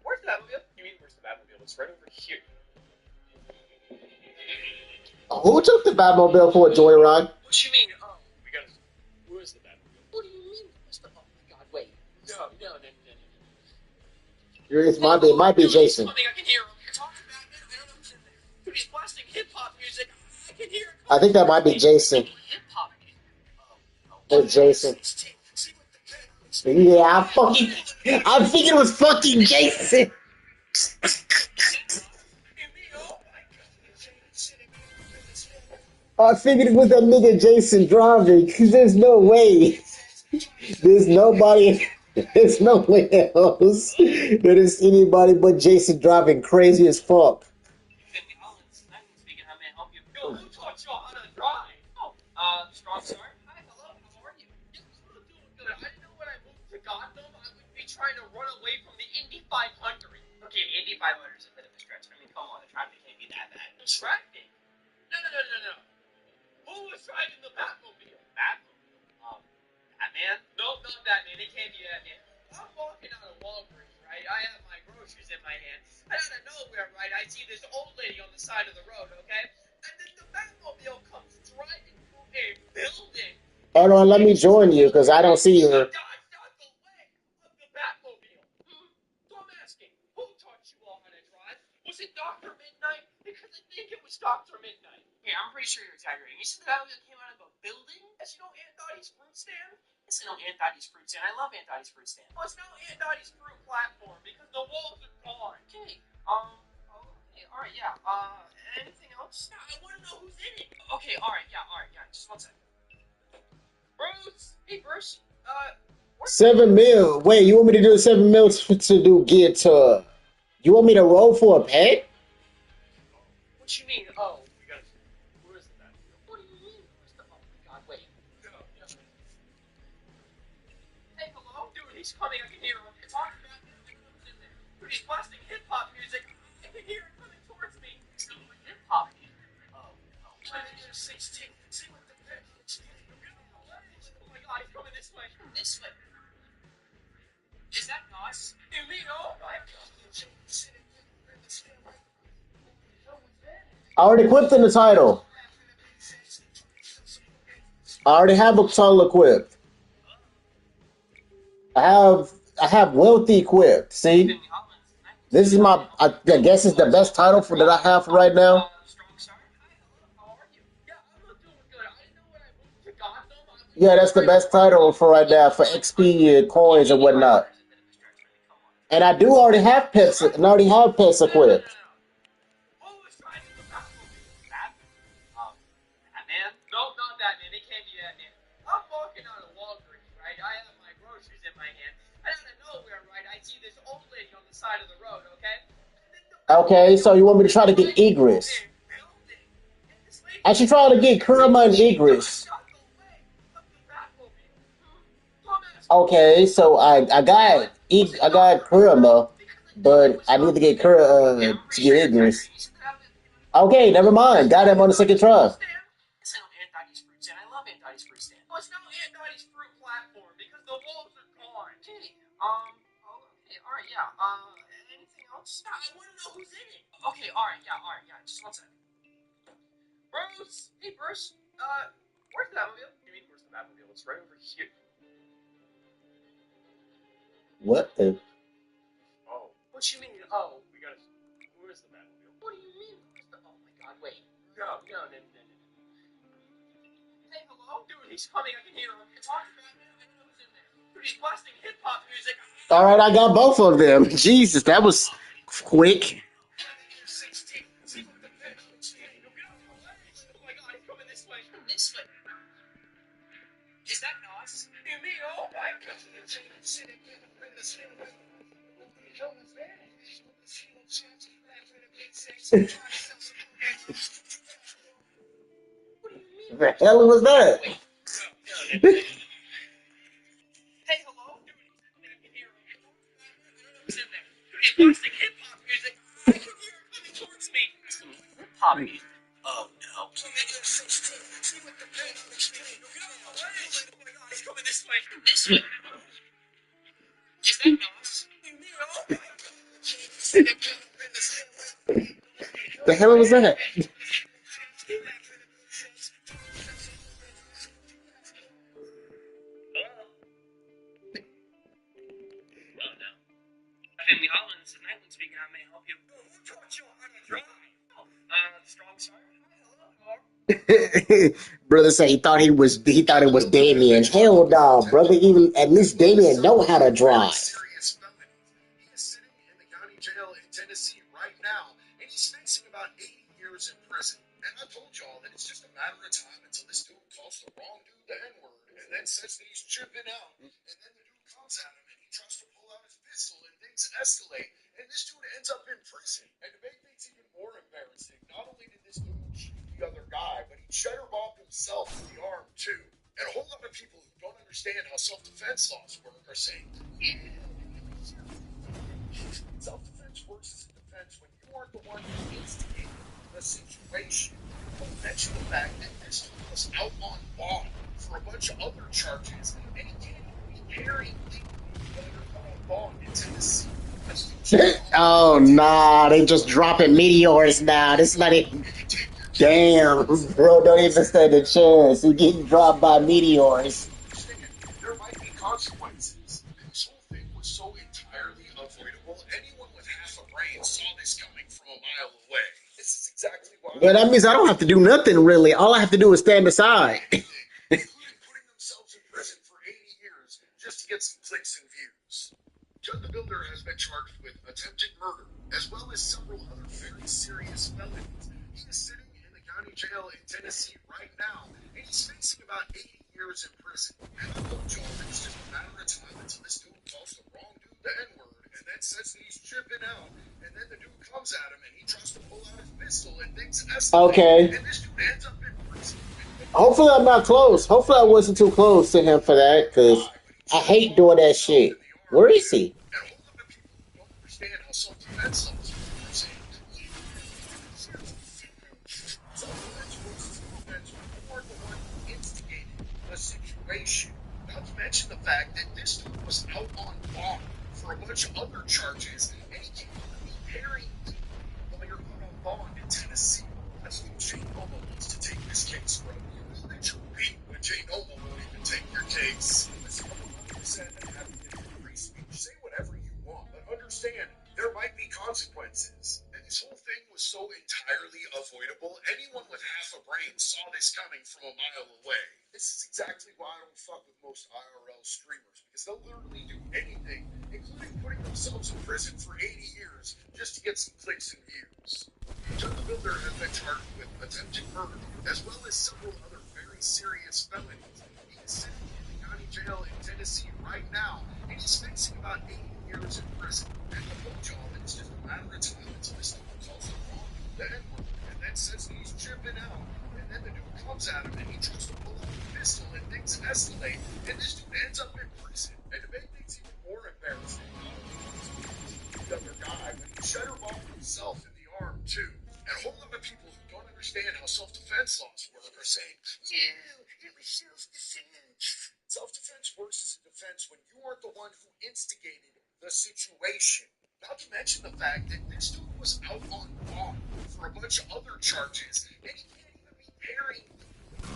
where's the Batmobile? You mean where's the Batmobile? It's right over here. Who took the Batmobile for a joyride? What you mean? We gotta... Where's the Batmobile? What do you mean? Oh my god, wait. No. It might be Jason. I can hear him. You're talking about it. I don't know who's in there. Dude, he's blasting hip-hop music. I can hear it. I think that might be Jason. Hip-hop music? It's Jason. Yeah, I'm thinking it was fucking Jason. I figured it was that nigga Jason driving, because there's no way. There's nobody, there's nowhere else that is anybody but Jason driving crazy as fuck. Family Hollins, Nightwing speaking. How may I help you? Yo, who taught you how to drive? Strong Start. Hi, hello. How are you? Yeah, I'm doing good. I know when I moved to Gotham, I would be trying to run away from the Indy 500. Okay, the Indy 500 is a bit of a stretch. I mean, come on, the traffic can't be that bad. Distracting? No. Who was driving the Batmobile? Batman? No, not Batman. It can't be that man. I'm walking out of Walgreens, right? I have my groceries in my hand. And out of nowhere, right, I see this old lady on the side of the road, okay? And then the Batmobile comes driving through a building. Hold on, let me join you, because I don't see her. Dodged out the way of the Batmobile. So I'm asking, who taught you all how to drive? Was it Dr. Midnight? Because I think it was Dr. Midnight. Yeah, I'm pretty sure you're exaggerating. You said the Batmobile came out of a building? It's no Aunt Dottie's fruit stand? It's no Aunt Dottie's fruit stand. I love Aunt Dottie's fruit stand. Well, it's no Aunt Dottie's fruit platform because the walls are gone. Okay, alright, yeah, anything else? Yeah, I want to know who's in it. Okay, alright, yeah, just one second. Bruce! Hey, Bruce, 7 mil. Wait, you want me to do 7 mil to do get you want me to roll for a pet? What you mean? Oh, we gotta... Where's the Batmobile? What do you mean? Where's the... Oh my god, wait. No. Hey, hello? Dude, he's coming. I can hear him. It's talking about who's in there. Dude, he's blasting hip-hop music. I can hear it coming towards me. It's not hip-hop music. Oh. Trying to get a 16. See what the heck is. Oh my god, he's coming this way. This way? Is that Nos? You mean, oh my god. I already equipped in the title. I already have a title equipped. I I have wealthy equipped. See, this is my. I guess it's the best title for that I have for right now. Yeah, that's the best title for right now for XP and coins and whatnot. And I do already have pets. And I already have pets equipped. Batman? No, not Batman. It can't be Batman. I'm walking out of Walgreens, right? I have my groceries in my hand. And out of nowhere, right, I see this old lady on the side of the road, okay? Okay, so you want me to try to get Egress? I should try to get Kurama and Egress. Okay, so I got Kurama, but I need to get to get Egress. Okay, never mind. Got him on the second try. I love Aunt Dottie's fruit stand. Well, it's now Aunt Dottie's fruit platform because the walls are gone. Okay, okay, alright, yeah. Anything else? I want to know who's in it. Okay, alright, yeah. Just one second. Bruce! Hey, Bruce. Where's the Batmobile? What do you mean, where's the Batmobile? It's right over here. What the? Oh. What you mean? Oh, we gotta. Where's the Batmobile? What do you mean? Where's the? Oh my God! Wait. No. Hey, hello, dude. He's coming. I can hear him. It's on Batman. I don't know who's in there. Dude, he's blasting hip hop music. All right, I got both of them. Jesus, that was quick. Oh my God! He's coming this way. This way. Is that Nos? You me? Oh my God! The hell was that? Hey, hello? Dude, I can hear him. I don't know who's in there. Dude, he's blasting hip-hop music. I can hear him coming towards me. Hip-hop music? Oh, no. Oh, my God, he's coming this way. This way. Is that Nos? The hell was that? Family Hollins, and Nightwing speaking. How may I help you? Who taught you how to drive? The strong side. Brother said he thought it was Damien. Hell no, brother. Even at least Damien know how to drive. Serious felony. He is sitting in the county jail in Tennessee right now, and he's facing about 80 years in prison. And I told y'all that it's just a matter of time until this dude calls the wrong dude the N-word, and then says that he's tripping out, and then the dude comes at him and he tries to pull out his pistol, and things escalate, and this dude ends up in prison. And to make things even more embarrassing, not only did this dude shoot the other guy, but he shutterbombed himself in the arm too. And a whole lot of people who don't understand how self-defense laws work are saying, self-defense works as a defense when you aren't the one who instigated the situation. Don't mention the fact that this dude was out on bond for a bunch of other charges, and he can't even be carrying legally on bond in Tennessee. Oh nah, they just dropping meteors now. This is not even. Damn, bro, don't even stand a chance. He getting dropped by meteors. There might be consequences. This whole thing was so entirely avoidable. Anyone with half a brain saw this coming from a mile away. This is exactly why. Well, that means I don't have to do nothing really. All I have to do is stand aside. Including putting themselves in prison for 80 years just to get some clicks and views. Judd the Builder has been charged with attempted murder, as well as several other very serious felonies. He is sitting in the county jail in Tennessee right now, and he's facing about 80 years in prison. And I told y'all that it's just a matter of time until this dude calls the wrong dude the N-word, and then says that he's tripping out, and then the dude comes at him, and he tries to pull out his pistol, and things escalate. Okay. And this dude ends up in prison. Hopefully I'm not close. Hopefully I wasn't too close to him for that, because I hate doing that shit. Where is he? And a whole lot of people who don't understand how self-defense laws work are saying, self-defense works as a defense when you are the one who instigated the situation. Not to mention the fact that this dude was out on bond for a bunch of other charges, and he can't even be carrying while you're out on bond in Tennessee. That's when Jay Nomo wants to take this case from you. Who that you'll be when Jay Nomo won't even take your case. This is 100% an advocate for free speech. Say unavoidable. Anyone with half a brain saw this coming from a mile away. This is exactly why I don't fuck with most IRL streamers, because they'll literally do anything, including putting themselves in prison for 80 years just to get some clicks and views. Judd the Builder has been charged with attempted murder, as well as several other very serious felonies. He is sitting in the county jail in Tennessee right now, and he's facing about 80 years in prison. And I told y'all that it's just a matter of time until this dude calls him wrong, the N-word, and then says that he's tripping out. And then the dude comes at him and he tries to pull out a pistol and things escalate, and this dude ends up in prison. And to make things even more embarrassing, the other guy, when he shutterbombed himself in the arm too. And a whole lot of people who don't understand how self-defense laws work are saying, no, it was self-defense. Self-defense works as a defense when you aren't the one who instigated the situation. Not to mention the fact that this dude was out on bond for a bunch of other charges, and he can't even be pairing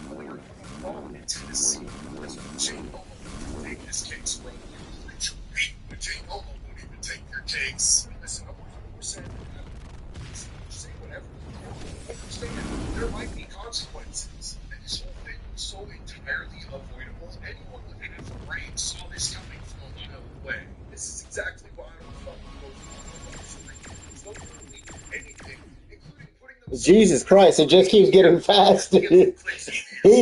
lawyer on bond in Tennessee. That's what Jane Momoa won't take this case, bro. You know that you're beat, but Jane Momoa won't even take your case. Listen, I'm 100% say whatever you want. Understand, there might be consequences. And this whole thing was so entirely avoidable. Anyone with half a brain saw this coming from a mile away. This is exactly why I don't fuck with those people. Don't literally do anything, including putting them. Jesus Christ, it just keeps getting faster. He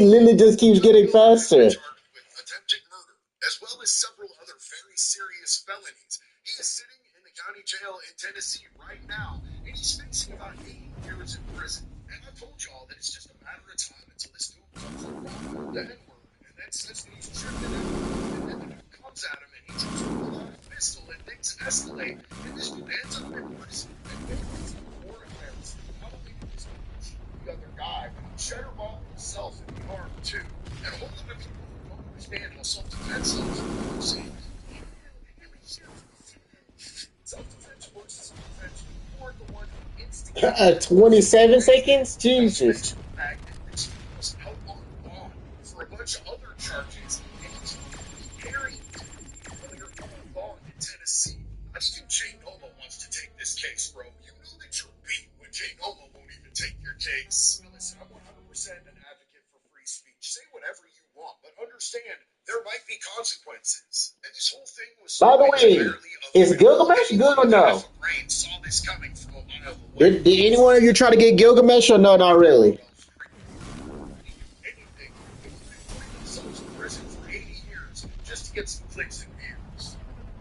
literally just keeps getting faster. Attempted murder, as well as several other very serious felonies. He is sitting in the county jail in Tennessee right now, and he's facing about 80 years in prison. And I told y'all that it's just a matter of time until this dude comes along, the N-word, and then says that he's tripping out. And then the dude comes at him and he tries to pull out a pistol and things escalate, and this dude ends up in prison. And then it's even more embarrassing. Not only did this dude shoot the other guy, but he shutterbombed himself in the arm too. And a whole lot of people who don't understand how self-defense laws work are saying, self-defense works as a defense when you aren't the one who instigated 27 seconds? Jesus. the fact that this dude was out on bond for a bunch of other charges, and he's carrying while you're on bond in Tennessee. I just think Jane Momoa wants to take this case, bro. You know that you're beat when Jane Momoa won't even take your case. Now listen, I'm 100% an advocate for free speech. Say whatever you want, but understand there might be consequences. And this whole thing was By the way, is Gilgamesh good or no? brain saw this coming from a mile away. Did any one of you try to get Gilgamesh or no? Not really. Anything, including putting themselves in prison for 80 years just to get some clicks and views.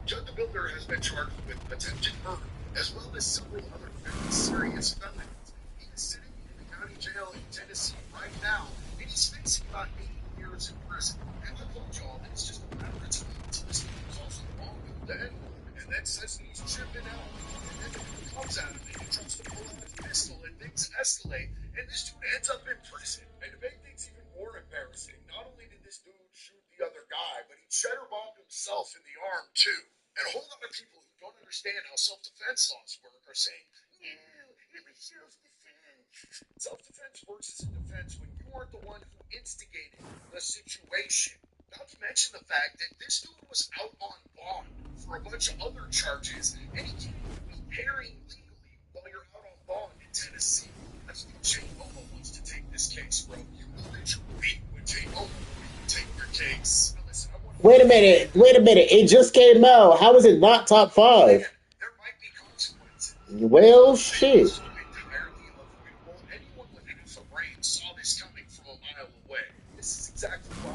Judd the Builder has been charged with attempted murder, as well as several other very serious felonies. He is sitting in the county jail in Tennessee right now, and he's facing about 80 years in prison. And I told y'all that it's just a matter of time until this dude calls him wrong with the N-word, and then says that he's tripping out. And then the dude comes at him and he tries to pull out his pistol, and things escalate, and this dude ends up in prison. And to make things even more embarrassing, not only did this dude shoot the other guy, but he shutterbombed himself in the arm too. And a whole lot of people who don't understand how self-defense laws work are saying, no, it was self-defense. Self-defense works as a defense when you aren't the one who instigated the situation. Not to mention the fact that this dude was out on bond for a bunch of other charges, and he can't even be pairing legally while you're out on bond in Tennessee. That's what Jane Momoa wants to take this case, bro. You know that you're beat when Jane Momoa won't even take your case. Now listen, Wait a minute. It just came out. How is it not top 5? there might be consequences. Well, shit. Entirely avoidable. Anyone with half a brain saw this coming from a mile away. This is exactly why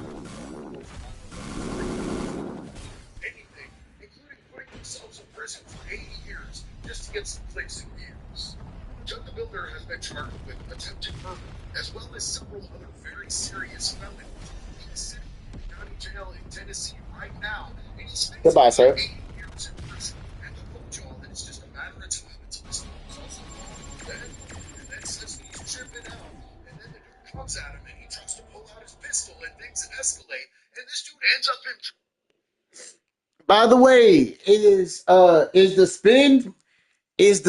anything, including putting themselves in prison for 80 years just to get some clicks and views. Judd the Builder has been charged with attempted murder, as well as several other very serious felonies. He is sitting in the county jail in Tennessee right now, and he's facing Goodbye, sir. 80 years in prison. And I told y'all that it's just a matter of time until this dude calls him wrong with the N-word, and then says that he's tripping out. And then the dude comes at him and he tries to pull out his pistol, and things escalate, and this dude ends up in. By the way, is the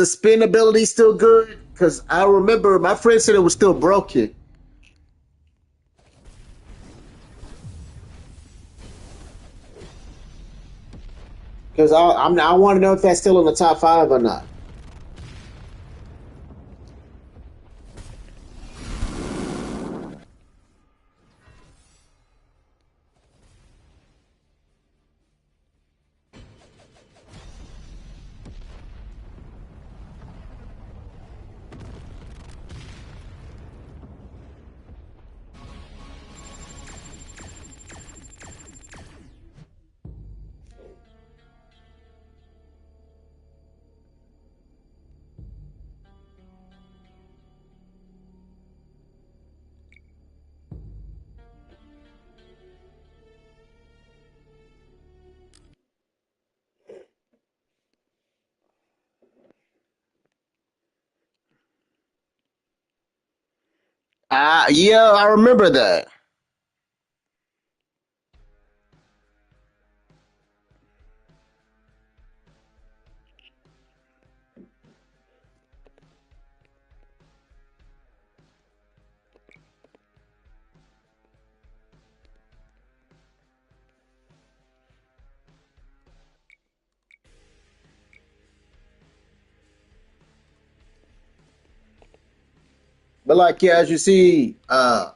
spin ability still good? Because I remember my friend said it was still broken. Because I want to know if that's still in the top 5 or not. Yeah, I remember that. But like, yeah, as you see,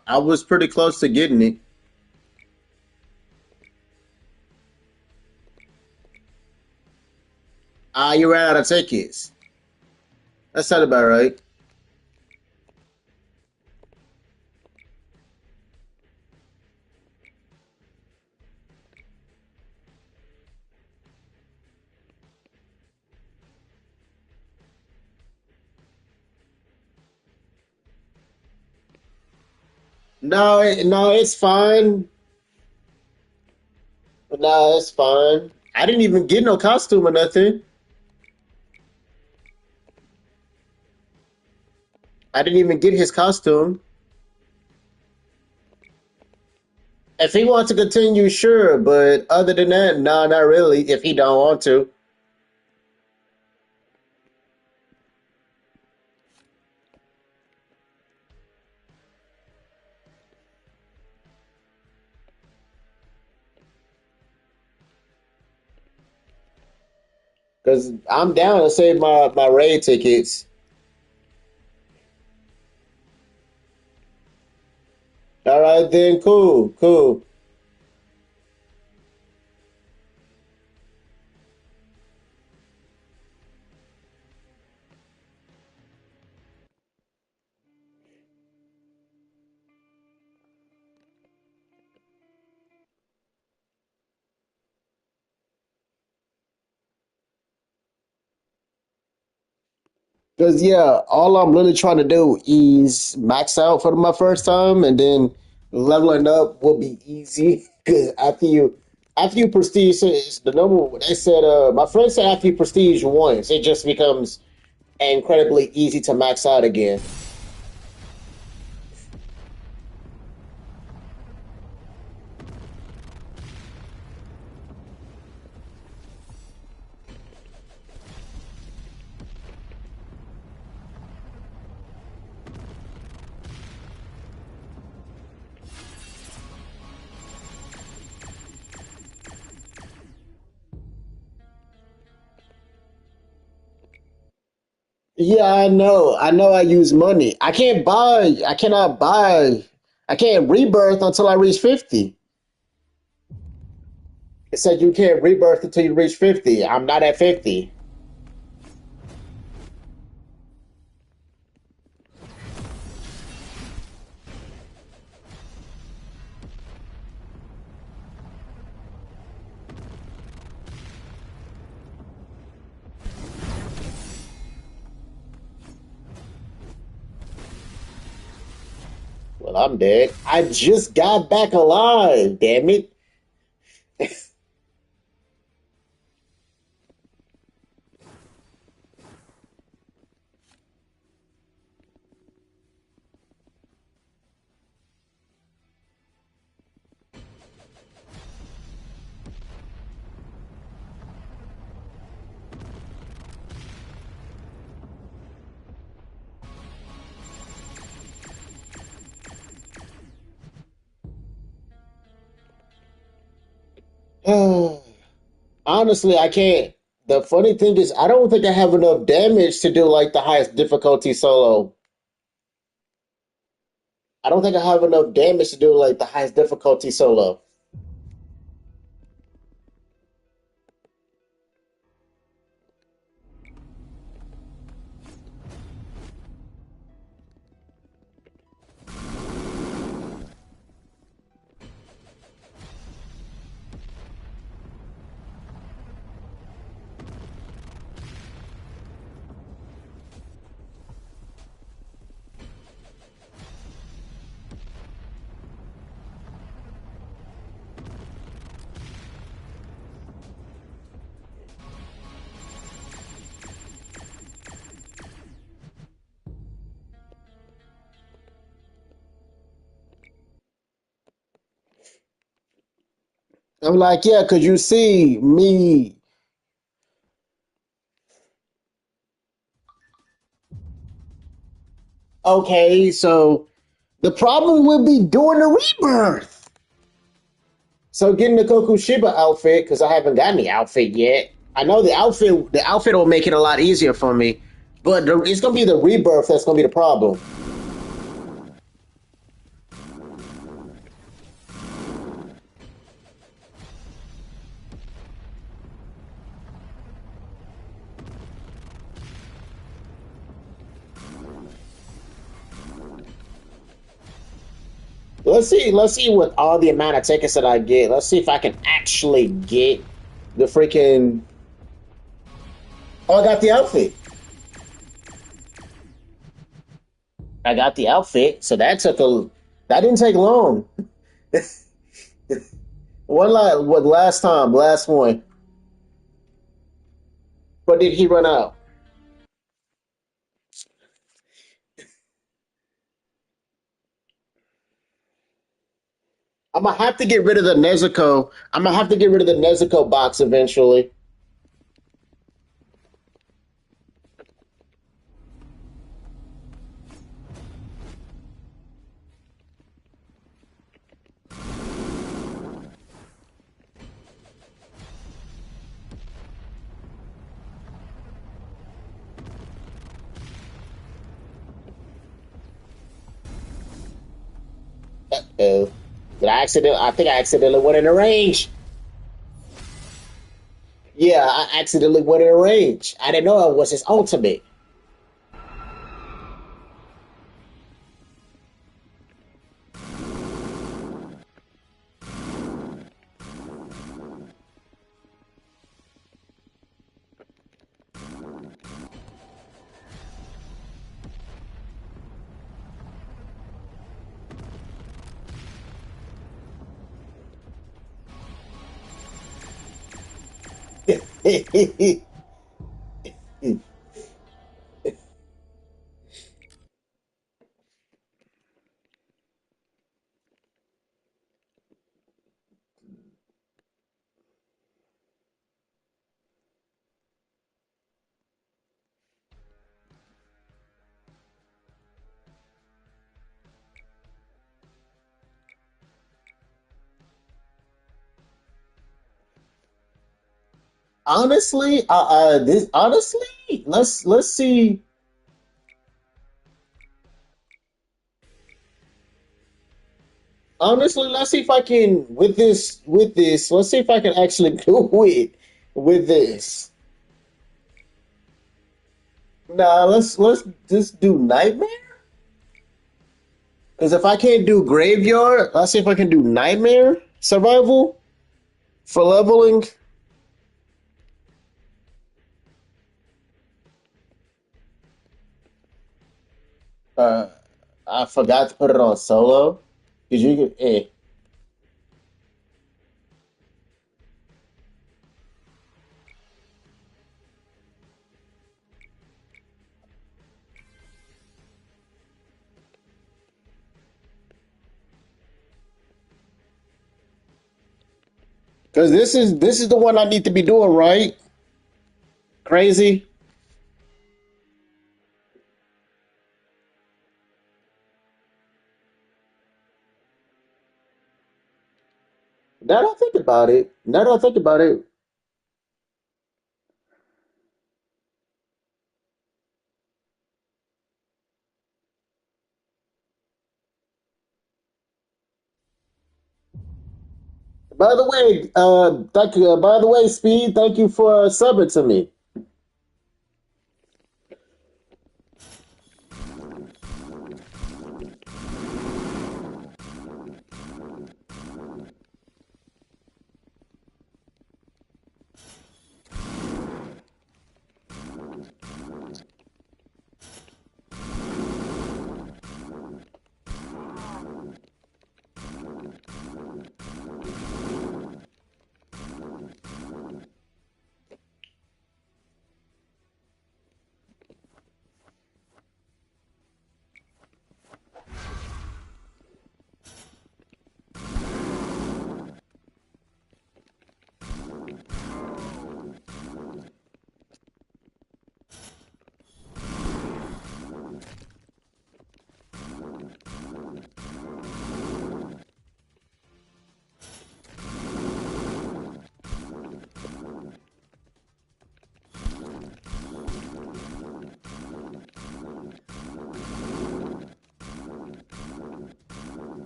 I was pretty close to getting it. You ran out of tickets. That sounded about right. No, it's fine. No, it's fine. I didn't even get no costume or nothing. I didn't even get his costume. If he wants to continue, sure, but other than that, no, not really. If he don't want to, because I'm down to save my raid tickets. All right, then, cool, cool. Because yeah, all I'm really trying to do is max out for my first time, and then leveling up will be easy. Because after you prestige the number they said, my friend said after you prestige once, it just becomes incredibly easy to max out again. Yeah, I know. I know. I use money. I can't buy. I cannot buy. I can't rebirth until I reach 50. It said you can't rebirth until you reach 50. I'm not at 50. Well, I'm dead. I just got back alive. Damn it. Honestly, I can't. The funny thing is, I don't think I have enough damage to do like the highest difficulty solo. I don't think I have enough damage to do like the highest difficulty solo. I'm like, yeah, because you see me. Okay, so the problem would be doing the rebirth. So getting the Kokushiba outfit, because I haven't gotten the outfit yet. I know the outfit will make it a lot easier for me, but it's gonna be the rebirth that's gonna be the problem. Let's see what all the amount of tickets that I get. Let's see if I can actually get the freaking. Oh, I got the outfit. I got the outfit, so that didn't take long. Last one. But did he run out? I'm gonna have to get rid of the Nezuko. I'm gonna have to get rid of the Nezuko box eventually. Uh-oh. I think I accidentally went in the range. Yeah, I accidentally went in the range. I didn't know it was his ultimate. Honestly, let's see. Honestly, let's see if I can with this. Let's see if I can actually do it with this. Nah, let's just do nightmare. Because if I can't do graveyard, let's see if I can do nightmare survival for leveling. Uh, I forgot to put it on solo. Cause you can, Because this is the one I need to be doing, right? Crazy. Now that I think about it, by the way, thank you. By the way, Speed, thank you for subbing to me.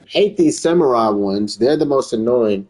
hate these samurai ones. They're the most annoying.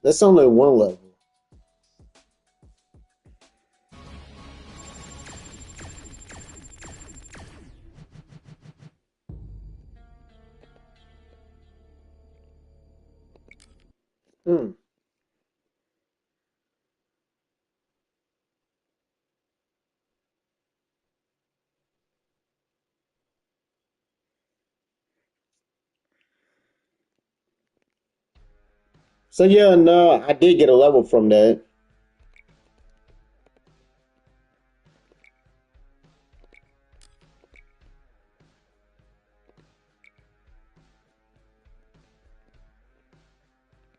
That's only one level. Hmm. So yeah, no, I did get a level from that.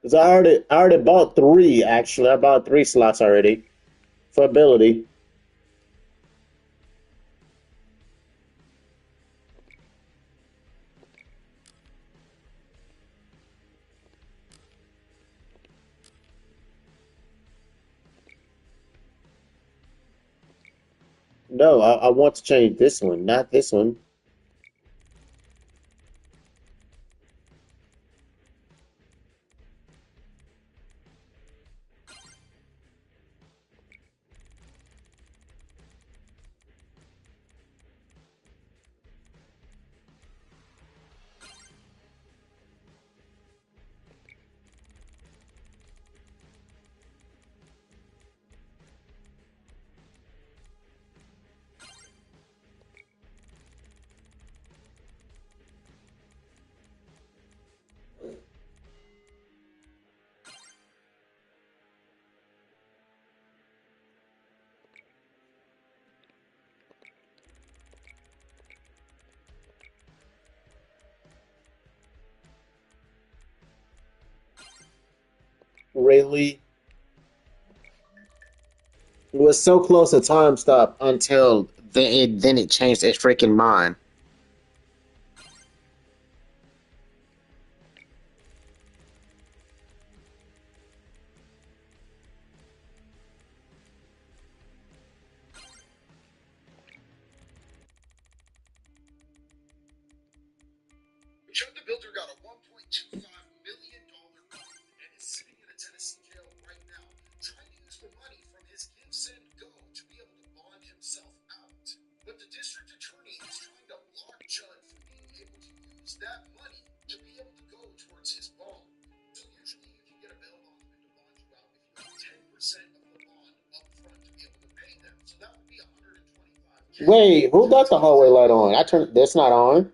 Cause I already bought three actually. I bought three slots already for ability. No, I want to change this one, not this one. Really? It was so close to time stop until then it changed its freaking mind. Chud the Builder got a $1.25 million bond and is sitting in a Tennessee jail right now, trying to use the money from his Give, Send, Go to be able to bond himself out. But the district attorney is trying to block Chud from being able to use that money to be able to go towards his bond. So usually you can get a bail bondsman to bond you out if you have 10% of the bond up front to be able to pay them. So that would be $125K. Wait, who got the hallway light on? I turned that's not on.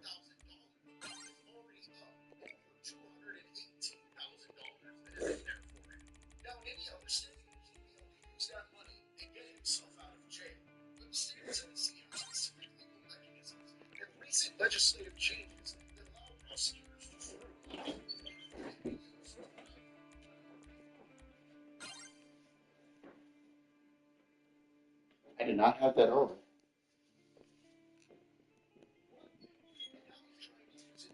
Now, in any other state, he'd be able to use that money and get himself out of jail. But the state of Tennessee has specific legal mechanisms and recent legislative changes that allow prosecutors to sue. I did not have that on.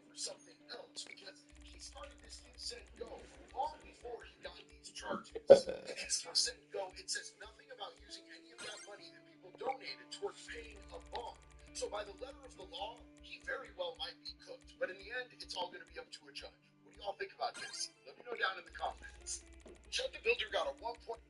For something else because he started this Give, Send, Go long before he got these charges. In his Give, Send, Go, it says nothing about using any of that money that people donated towards paying a bond. So by the letter of the law, he very well might be cooked. But in the end, it's all going to be up to a judge. What do y'all think about this? Let me know down in the comments. Chud the Builder got a 1 point.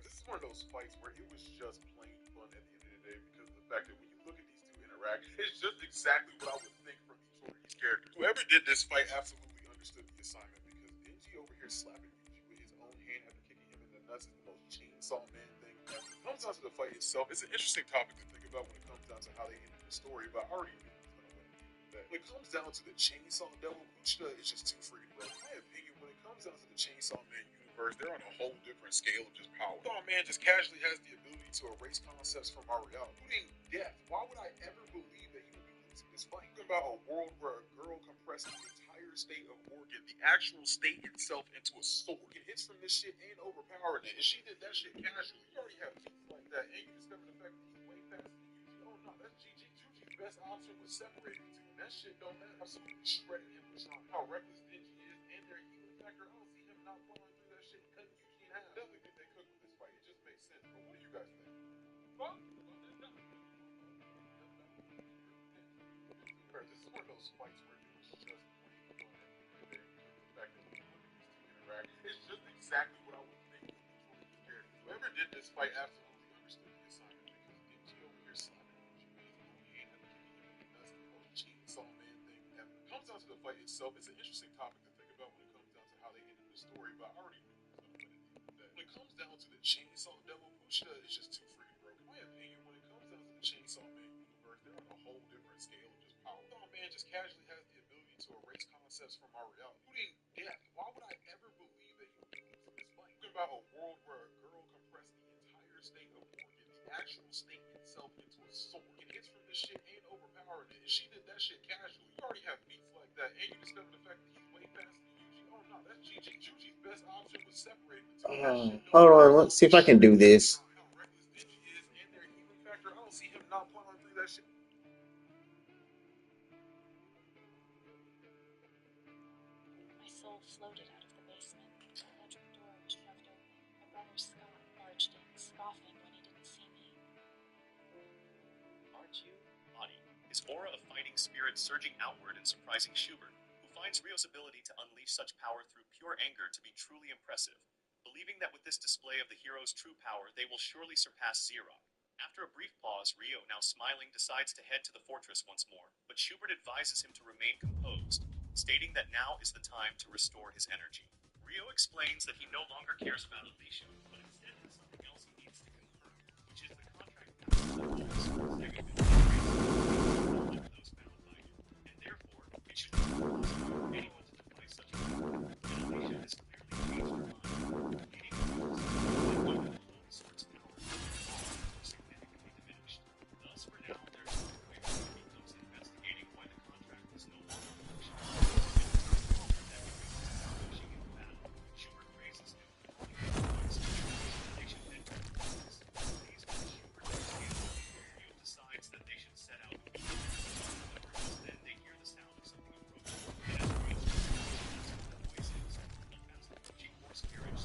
This is one of those fights where it was just plain fun at the end of the day because of the fact that when you look at these two interact, it's just exactly what I would think from each one of these characters. Whoever did this fight absolutely understood the assignment because Denji over here slapping Yuji with his own hand after kicking him in the nuts is the most chainsaw man thing ever. When it comes down to the fight itself, it's an interesting topic to think about when it comes down to how they ended the story, but I already knew it was going to win. When it comes down to the chainsaw devil, Uchida is just too freaking broke. In my opinion, when it comes down to the chainsaw man universe, they're on a whole different scale of just power. Chainsaw man just casually has the ability to erase concepts from our reality, including death. Why would I ever believe that he would be losing this fight? Think about a world where a girl compressed the entire state of Oregon, the actual state itself, into a sword. Get hits from this shit and overpowered it. And she did that shit casually. You already have teeth like that, and you discover the fact that he's way faster than you. Oh no, that's GG. Juji's best option was separating the two. That shit don't matter. Absolutely shredding him with how reckless Denji is and their healing factor. I don't see him not falling through that shit and cutting Yuji in half. I definitely think they cooked with this fight. It just makes sense. But what do you guys think? This is one of those fights where it was just plain fun at the end of the day because of the fact that when you look at these two interact, it's just exactly what I would think from each one of these characters. Whoever did this fight absolutely understood the assignment because Denji over here slapping Yuji with his own hand after kicking him in the nuts fight itself, it's an interesting topic to think about when it comes down to how they ended the story, but I already knew it was going to win at the end of the day. When it comes down to the Chainsaw Devil, Kushida is just too freaking broken. In my opinion, when it comes down to the Chainsaw Man universe, they're on a whole different scale of just power. Chainsaw Man just casually has the ability to erase concepts from our reality, including death. Why would I ever believe that he would lose in this fight? Think about a world where a girl compressed the entire state of Oregon, the actual state itself, into a sword. And hits from this shit and overpowered it. And she did that shit casually. You already have beats like that, and you discover the fact that he's way faster than Yuji. Oh no, that's Gigi. Yuji's best option was separating the two. Hold on, let's see if I can do this. How reckless Denji is and their healing factor. I don't see him not plowing through that shit. My soul floated out of the basement. The electric door was shoved open. My brother Scott barged in, scoffing when he didn't see me. Aren't you? Body. His aura of fighting spirit surging outward and surprising Schubert, who finds Ryo's ability to unleash such power through pure anger to be truly impressive, believing that with this display of the hero's true power, they will surely surpass Xerox. After a brief pause, Ryo, now smiling, decides to head to the fortress once more, but Schubert advises him to remain composed, stating that now is the time to restore his energy. Ryo explains that he no longer cares about Alicia, but instead has something else he needs to confirm, which is the contract those bound by him, and therefore it should not be possible for anyone to defy such a power. And Alicia has clearly changed her mind, leading to the Sword's power significantly diminished. Thus, for now, there's no way he becomes investigating why the contract is no longer functioning. Schubert raises him, station headquarters. These with Schubert Ryo decides that they should set out. However, then they hear the sound of something approaching, and as Ryo asks what the noise is, he passes the G-Force carriage.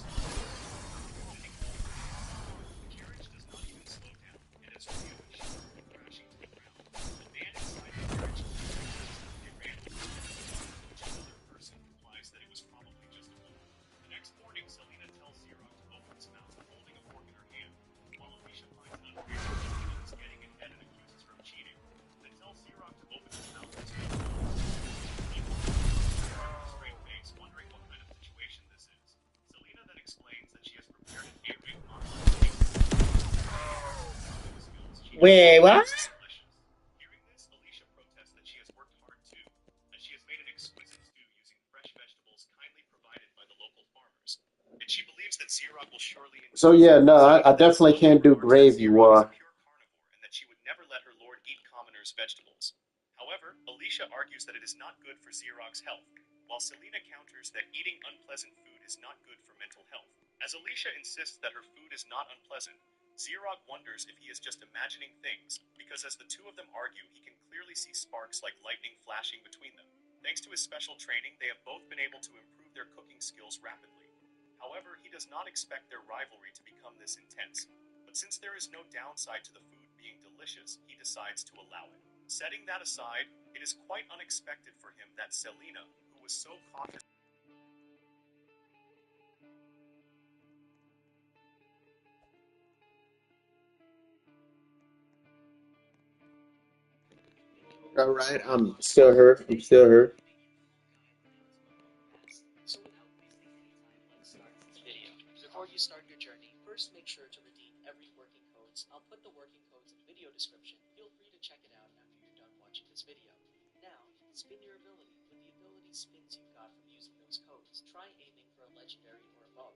The carriage does not even slow down, and as Ryo and Schubert go crashing to the ground, the man inside the carriage they ran over, which another person implies that it was probably just a woman. The next morning, Selena tells Xerox to open his mouth holding a fork in her hand, while Alicia finds it unfair that Selena is getting ahead and accuses her of cheating. Then tells Xerox to open his mouth and speak. He with a straight face, wondering what kind of situation this is. Selena then explains that she has prepared an 8-week monster. Wait, what? Hearing this, Alicia protests that she has worked hard too, as she has made an exquisite stew using fresh vegetables kindly provided by the local farmers, and she believes that Xerox will surely. So yeah, no, I definitely can't do Gravy War. And that she would never let her lord eat commoners' vegetables. However, Alicia argues that it is not good for Xerox's health, while Selena counters that eating unpleasant food is not good for mental health. As Alicia insists that her food is not unpleasant, Xerox wonders if he is just imagining things, because as the two of them argue, he can clearly see sparks like lightning flashing between them. Thanks to his special training, they have both been able to improve their cooking skills rapidly. However, he does not expect their rivalry to become this intense, but since there is no downside to the food being delicious, he decides to allow it. Setting that aside, it is quite unexpected for him that Selena, who was so confident. All right, I'm still here. I'm still here. So without wasting any time, let's start this video. Before you start your journey, first make sure to redeem every working codes. I'll put the working codes in the video description. Feel free to check it out after you're done watching this video. Now, spin your ability. With the ability spins you got from using those codes, try aiming for a legendary or above.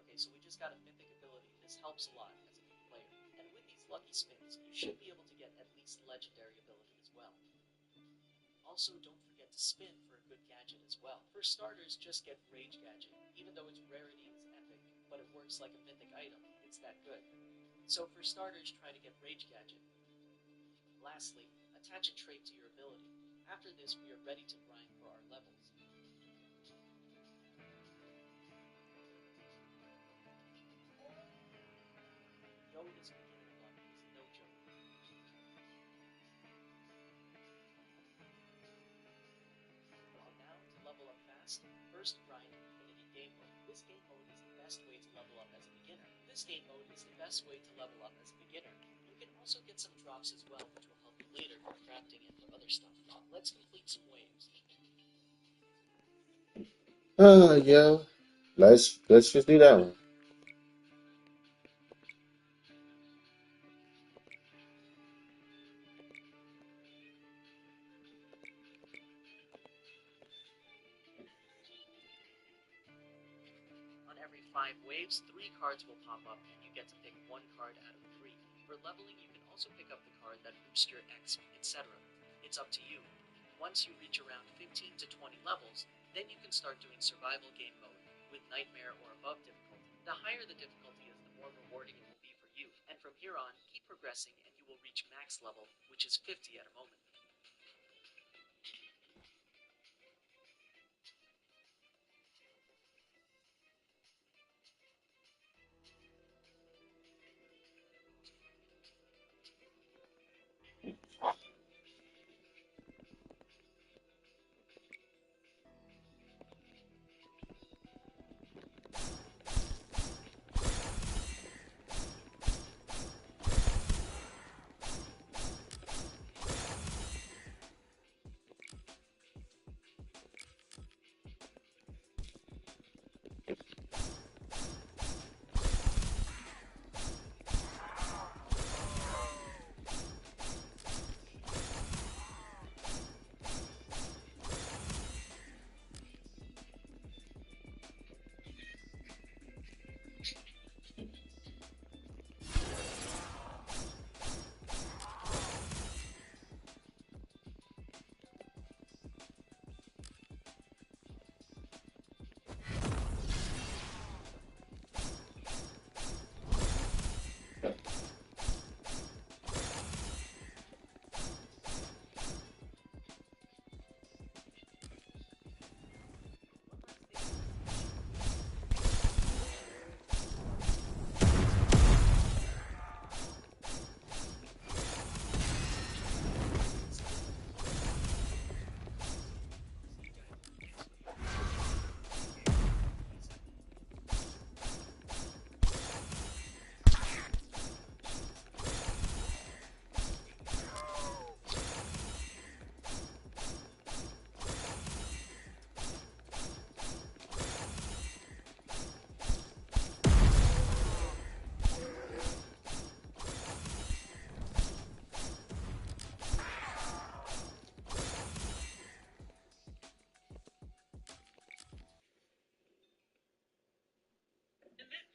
Okay, so we just got a mythic ability. This helps a lot as a new player. And with these lucky spins, you should be able to get at least legendary ability as well. Also, don't forget to spin for a good gadget as well. For starters, just get Rage Gadget. Even though its rarity is epic, but it works like a mythic item, it's that good. So for starters, try to get Rage Gadget. Lastly, attach a trait to your ability. After this, we are ready to grind for our levels. Yo, this beginner luck is no joke. Now, to level up fast, first grind Infinity game mode. This game mode is the best way to level up as a beginner. This game mode is the best way to level up as a beginner. You can also get some drops as well, which will help you later for crafting and for other stuff. Let's complete some waves. Yeah. Let's just do that one. On every 5 waves, 3 cards will pop up, and you get to pick 1 card out of 3. For leveling, you can also pick up the card that boosts your XP, etc. It's up to you. Once you reach around 15 to 20 levels, then you can start doing survival game mode with Nightmare or above difficulty. The higher the difficulty is, the more rewarding it will be for you. And from here on, keep progressing and you will reach max level, which is 50 at a moment.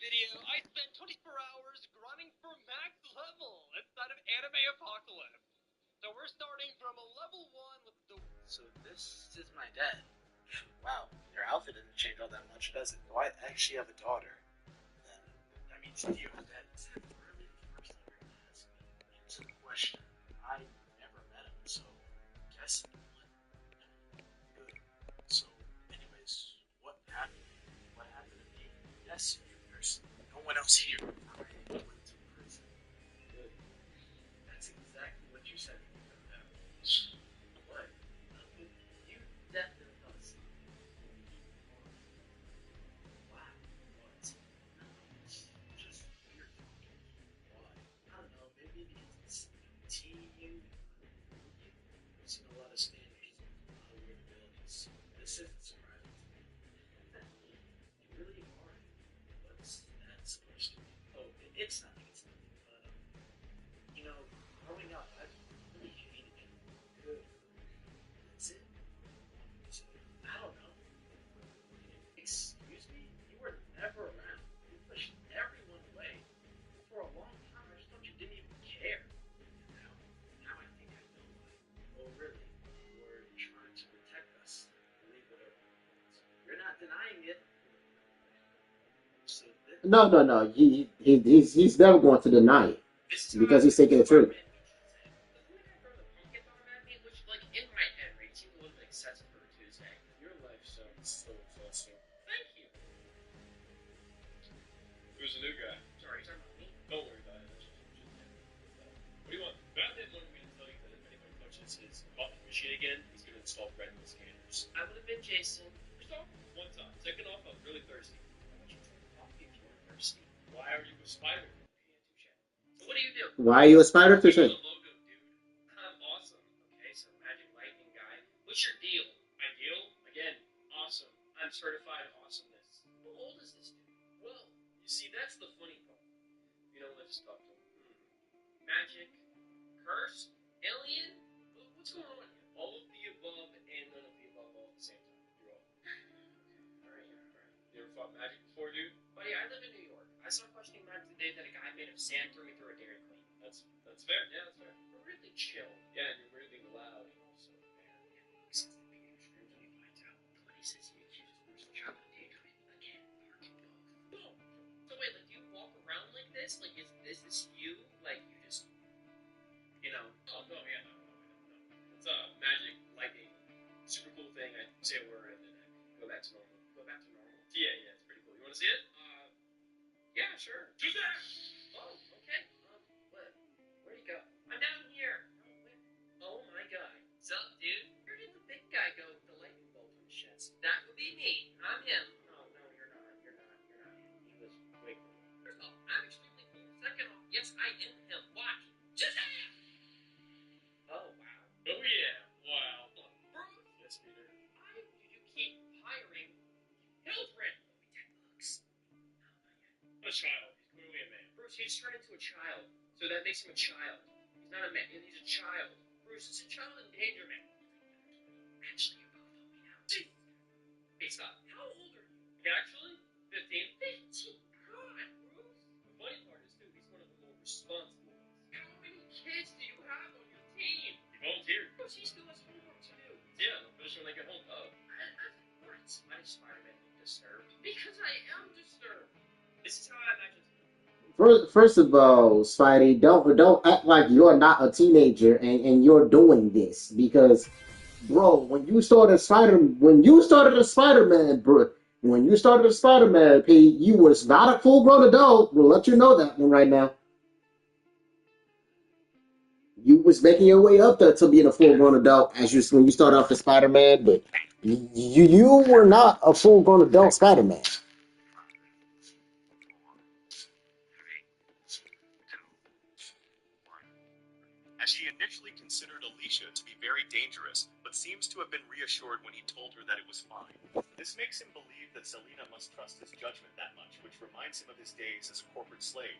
Video, I spent 24 hours grinding for max level inside of Anime Apocalypse. So we're starting from a level 1 with the... So this is my dad. Wow, your outfit didn't change all that much, does it? Do I actually have a daughter? Then that means you have that. Really the first time you're gonna ask me. Answer the question. I never met him, so guess what? Good. So, anyways, what happened? What happened to me? Yes, there's no one else here. I went to prison. Good. That's exactly what you said. What? You definitely thought something. Wow. What? No, it's just weird talking. Why? I don't know. Maybe because it's TU. I've seen a lot of Spanish. A lot of weird abilities. This isn't surprising to me. You really are. What's that supposed to be? Oh, it's nothing. It's nothing. But, you know, growing up, I really hated you. Good. That's it. So, I don't know. Excuse me? You were never around. You pushed everyone away. For a long time, I just thought you didn't even care. Now I think I know why. Well, really, you were trying to protect us. Believe it or not. You're not denying it. So No. He's never going to deny it because he's taking the truth. Which, like, in my head, right, seemed a little bit excessive for a Tuesday. Your life sounds so exhausting. Thank you. Who's the new guy? Sorry, you're talking about me? Don't worry about it. What do you want? Batman wanted me to tell you that if anybody touches his button machine again, he's going to install retinal scanners. I would have been Jason. One off. Second off, I'm really thirsty. Why don't you drink coffee if you're thirsty? Why are you a spider? So what do you do? Why are you a spider? Logo, dude. I'm awesome. Okay, so Magic Lightning guy. What's your deal? My deal? Again, awesome. I'm certified awesomeness. How old is this dude? Well, you see, that's the funny part. You know, let's talk to him. Magic, curse, alien? What's going on here? All of the above and none of the above all at the same time. You're all. Alright. You ever fought magic before, dude? Buddy, I live in New York. I saw questioning magic today that a guy made of sand threw me through a Dairy Queen. That's fair. Yeah, that's fair. We're really chill. Yeah, and you're really loud. Also, yeah. He says he accuses Bruce of chopping Daydream again. Boom. So wait, like, do you walk around like this? Like, is this you? Like, you just, you know? Oh no, yeah, no. It's Magic Lightning, super cool thing. I say a word and then I go back to normal. Yeah, it's pretty cool. You want to see it? Yeah, sure. Do that. Oh, okay. Where'd he go? I'm down here. Oh my god. What's up, dude? Where did the big guy go with the lightning bolt from his chest? That would be me. I'm him. Oh, no, you're not. You're not him. He was way cool. First of all, I'm extremely cool. Second off, yes, I am him. Watch. Just oh, wow. Oh, yeah. Wow. Bruce? Yes, Peter. Why do you keep hiring children? A child. He's clearly a man. Bruce, he's turned into a child. So that makes him a child. He's not a man. He's a child. Bruce, it's a child endangerment. Actually, you're both helping me out. Hey, stop. How old are you? Actually, 15. 15? God, Bruce. The funny part is, too, he's one of the more responsible ones. How many kids do you have on your team? He volunteered. Bruce, he still has homework to do. Yeah, they'll finish when they get home. Oh. What? Why does Spider-Man look disturbed? Because I am disturbed. This is how I imagine. First of all, Spidey, don't act like you're not a teenager and you're doing this, because, bro, when you started a Spider-Man, P, you was not a full-grown adult. We'll let you know that one right now. You was making your way up there to being a full-grown adult when you started off as Spider-Man, but you were not a full-grown adult Spider-Man. As she initially considered Alicia to be very dangerous, but seems to have been reassured when he told her that it was fine. This makes him believe that Selina must trust his judgment that much, which reminds him of his days as a corporate slave,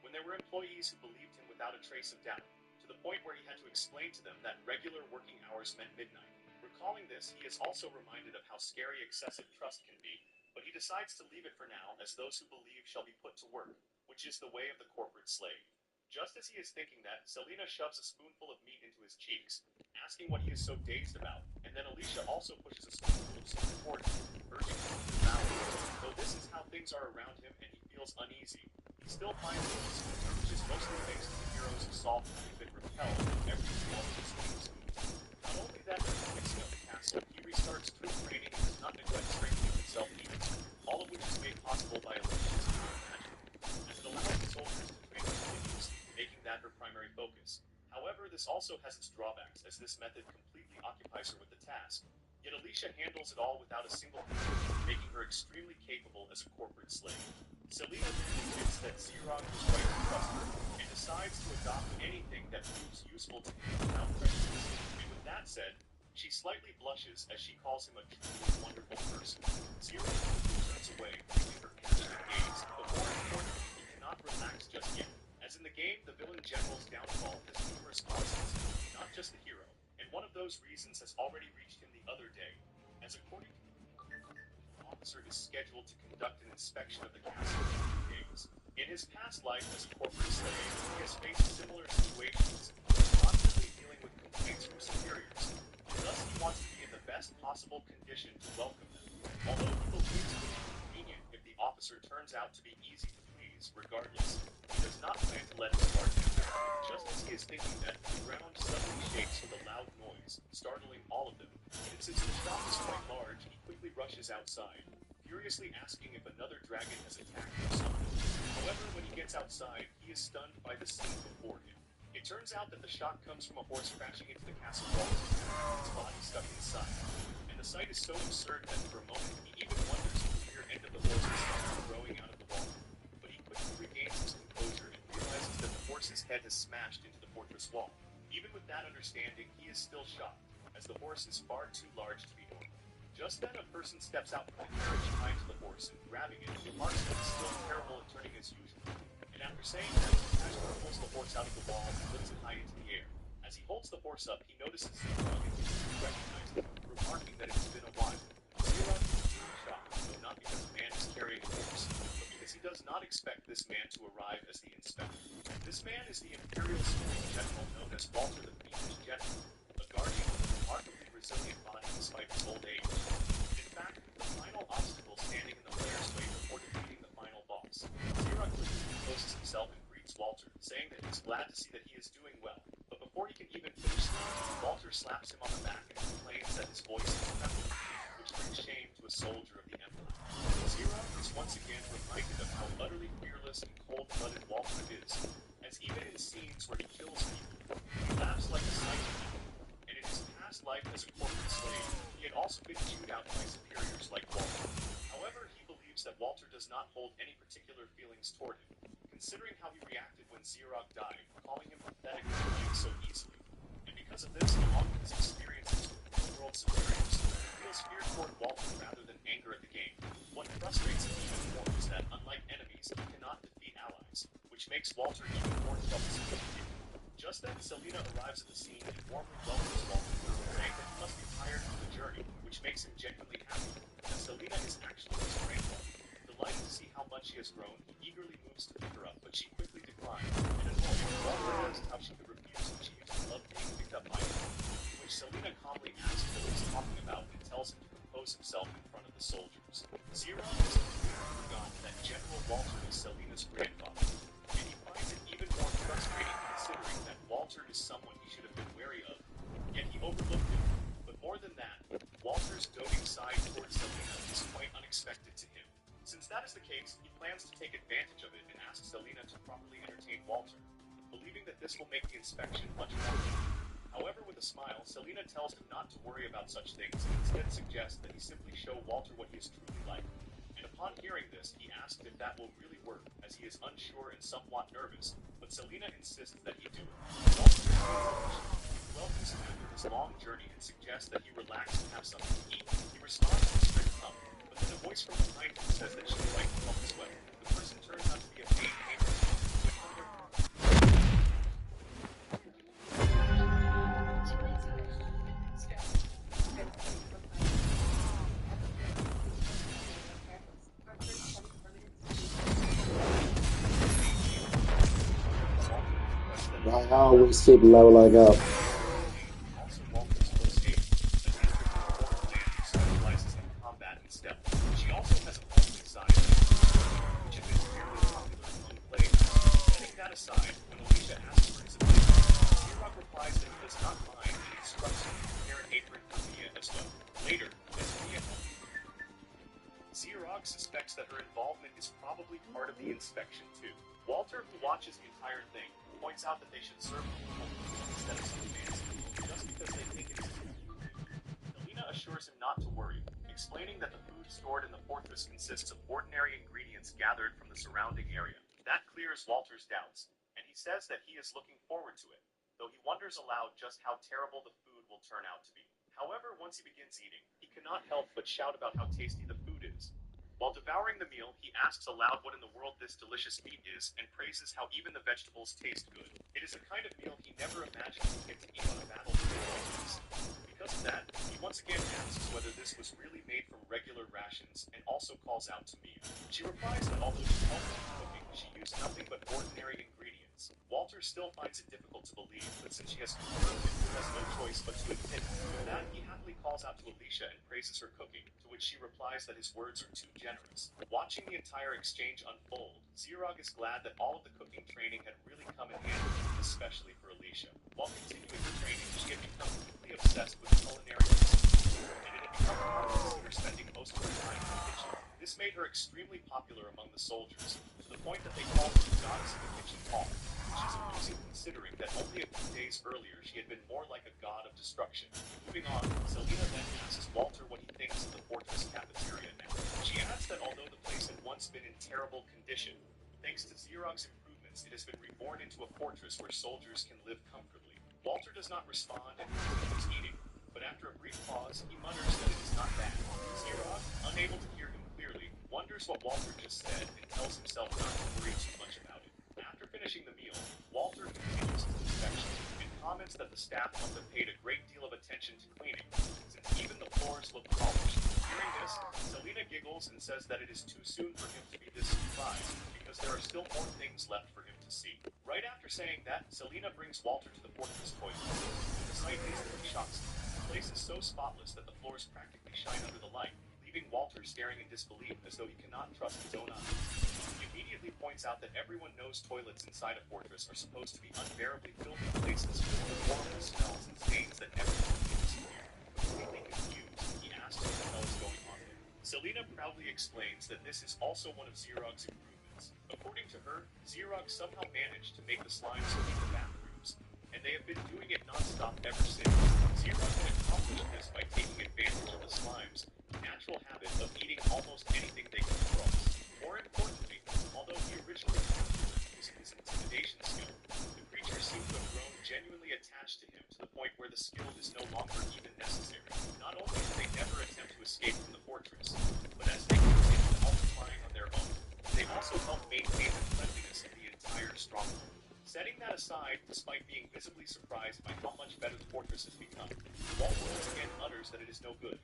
when there were employees who believed him without a trace of doubt, to the point where he had to explain to them that regular working hours meant midnight. Recalling this, he is also reminded of how scary excessive trust can be, but he decides to leave it for now, as those who believe shall be put to work, which is the way of the corporate slave. Just as he is thinking that, Selina shoves a spoonful of meat into his cheeks, asking what he is so dazed about, and then Alicia also pushes a spoonful of soup toward him, urging him to devour it. Though this is how things are around him and he feels uneasy, he still finds it useful, which is mostly thanks to the heroes who solve having been repelled every one of his things. Not only that, but in the mixing of the castle, he restarts troop training and does not neglect strengthening himself either, all of which is made possible by Alicia's magic, as it allows the soldiers to train continuously, making that her primary focus. However, this also has its drawbacks, as this method completely occupies her with the task. Yet Alicia handles it all without a single complaint, making her extremely capable as a corporate slave. Selina admits that Zerog is right to trust her, and decides to adopt anything that proves useful to him without prejudice. And with that said, she slightly blushes as she calls him a truly wonderful person. Zerog turns away, giving her passionate gaze, but more importantly, he cannot relax just yet. As in the game, the villain general's downfall has numerous causes, not just the hero, and one of those reasons has already reached him the other day, as according to the officer is scheduled to conduct an inspection of the castle in 2 days. In his past life as a corporate slave, he has faced similar situations, constantly dealing with complaints from superiors, and thus he wants to be in the best possible condition to welcome them, although he believes it would be convenient if the officer turns out to be easy to please regardless. He does not plan to let his guard down. Just as he is thinking that, the ground suddenly shakes with a loud noise, startling all of them. And since the shop is quite large, he quickly rushes outside, furiously asking if another dragon has attacked or something. However, when he gets outside, he is stunned by the scene before him. It turns out that the shock comes from a horse crashing into the castle walls, with its body stuck inside. And the sight is so absurd that for a moment he even wonders end of the horse's head growing out of the wall. But he quickly regains his composure and realizes that the horse's head has smashed into the fortress wall. Even with that understanding, he is still shocked, as the horse is far too large to be normal. Just then, a person steps out from the carriage tied to the horse and, grabbing it, remarks that it's still terrible at turning as usual. And after saying that, Ashmore pulls the horse out of the wall and lifts it high into the air. As he holds the horse up, he notices Zerog and instantly recognizes him, remarking that it's been a while. Zerog is truly shocked, though not because a man is carrying a horse, but because he does not expect this man to arrive as the inspector. This man is the Imperial School general known as Walter the Fiendish General, a guardian with a remarkably resilient body despite his old age. In fact, the final obstacle standing in the player's way before defeating the final boss. Zerog quickly composes himself and greets Walter, saying that he's glad to see that he is doing well. But before he can even finish speaking, Walter slaps him on the back and complains that his voice is trembling, which brings shame to a soldier of the Emperor. Zerog is once again reminded of how utterly fearless and cold-blooded Walter is, as even in scenes where he kills people, he laughs like a psychopath. And in his past life as a corporate slave, he had also been chewed out by superiors like Walter. However, he believes that Walter does not hold any particular feelings toward him, considering how he reacted when Zerog died, calling him pathetic for dying so easily. And because of this, along with his experiences with real-world superiors, he feels fear toward Walter rather than anger at the game. What frustrates him even more is that, unlike enemies, he cannot defeat allies, which makes Walter even more troublesome to him. Just then, Selena arrives at the scene and warmly welcomes Walter, saying that he must be tired from the journey, which makes him genuinely happy, as Selena is actually his grandmother. Delighted to see how much she has grown, he eagerly moves to pick her up, but she quickly declines, and annoyed, Walter asks how she could refuse when she used to love being picked up by him, which Selena calmly asks what he's talking about and tells him to compose himself in front of the soldiers. Zerog has completely forgotten that General Walter is Selena's grandfather, and he finds it even more frustrating considering that Walter is someone he should have been wary of, yet he overlooked him. But more than that, Walter's doting side towards Selena is quite unexpected to him. Since that is the case, he plans to take advantage of it and asks Selena to properly entertain Walter, believing that this will make the inspection much more fun. However, with a smile, Selena tells him not to worry about such things and instead suggests that he simply show Walter what he is truly like. And upon hearing this, he asks if that will really work, as he is unsure and somewhat nervous, but Selena insists that he do it. Walter welcomes him after his long journey and suggests that he relax and have something to eat. He responds with a strict thumb, but then a voice from behind him says that she would like to help as well. The person turns out to be a paid painter. I always keep level like up. Also, Walter's close aide, an instructor for Land who specializes in combat and stealth. She also has a homely side, which has been fairly popular among players. Setting that aside, when Alicia asks for his opinion, Zerog replies that he does not mind and instructs him to prepare an apron for Mia as well. Later, as Mia Zerog suspects that her involvement is probably part of the inspection too. Walter, who watches the entire thing, points out that they should serve people instead of some fancy, just because they think it is too food. Selena assures him not to worry, explaining that the food stored in the fortress consists of ordinary ingredients gathered from the surrounding area. That clears Walter's doubts, and he says that he is looking forward to it, though he wonders aloud just how terrible the food will turn out to be. However, once he begins eating, he cannot help but shout about how tasty the food is. While devouring the meal, he asks aloud what in the world this delicious meat is, and praises how even the vegetables taste good. It is a kind of meal he never imagined he'd get to eat on a battlefield like this. Because of that, he once again asks whether this was really made from regular rations, and also calls out to Mia. She replies that although she helped in cooking, she used nothing but ordinary ingredients. Walter still finds it difficult to believe, but since she has confirmed it, he has no choice but to admit it. With that, he happily calls out to Alicia and praises her cooking, to which she replies that his words are too generous. Watching the entire exchange unfold, Zerog is glad that all of the cooking training had really come in handy, especially for Alicia. While continuing her training, she had become completely obsessed with culinary recipes, and it had become hard to see her spending most of her time in the kitchen. This made her extremely popular among the soldiers, to the point that they called her the goddess of the kitchen hall, which is amusing considering that only a few days earlier she had been more like a god of destruction. Moving on, Selena then asks Walter what he thinks of the fortress cafeteria now. She adds that although the condition. Thanks to Xerog's improvements, it has been reborn into a fortress where soldiers can live comfortably. Walter does not respond and continues eating, but after a brief pause, he mutters that it is not bad. Xerog, unable to hear him clearly, wonders what Walter just said and tells himself not to worry too much about it. After finishing the meal, Walter continues his inspection and comments that the staff must have paid a great deal of attention to cleaning, since even the floors look polished. Hearing this, Selena giggles and says that it is too soon for him to be this surprised, because there are still more things left for him to see. Right after saying that, Selena brings Walter to the fortress toilet. The sight instantly shocks him. The place is so spotless that the floors practically shine under the light, leaving Walter staring in disbelief as though he cannot trust his own eyes. He immediately points out that everyone knows toilets inside a fortress are supposed to be unbearably filthy places filled with horrible smells and stains that never disappear. Completely confused, he asks what the hell is going on there. Selena proudly explains that this is also one of Xerog's improvements. According to her, Xerog somehow managed to make the slimes clean the bathrooms, and they have been doing it non-stop ever since. Xerog can accomplish this by taking advantage of the slimes' natural habit of eating almost anything they come across. More importantly, although he originally used his intimidation skill, the creatures seem to have grown genuinely attached to him to the point where the skill is no longer even necessary. Not only do they never attempt to escape from the fortress, but as they continue multiplying on their own, they also help maintain the cleanliness of the entire stronghold. Setting that aside, despite being visibly surprised by how much better the fortress has become, Walter once again utters that it is no good.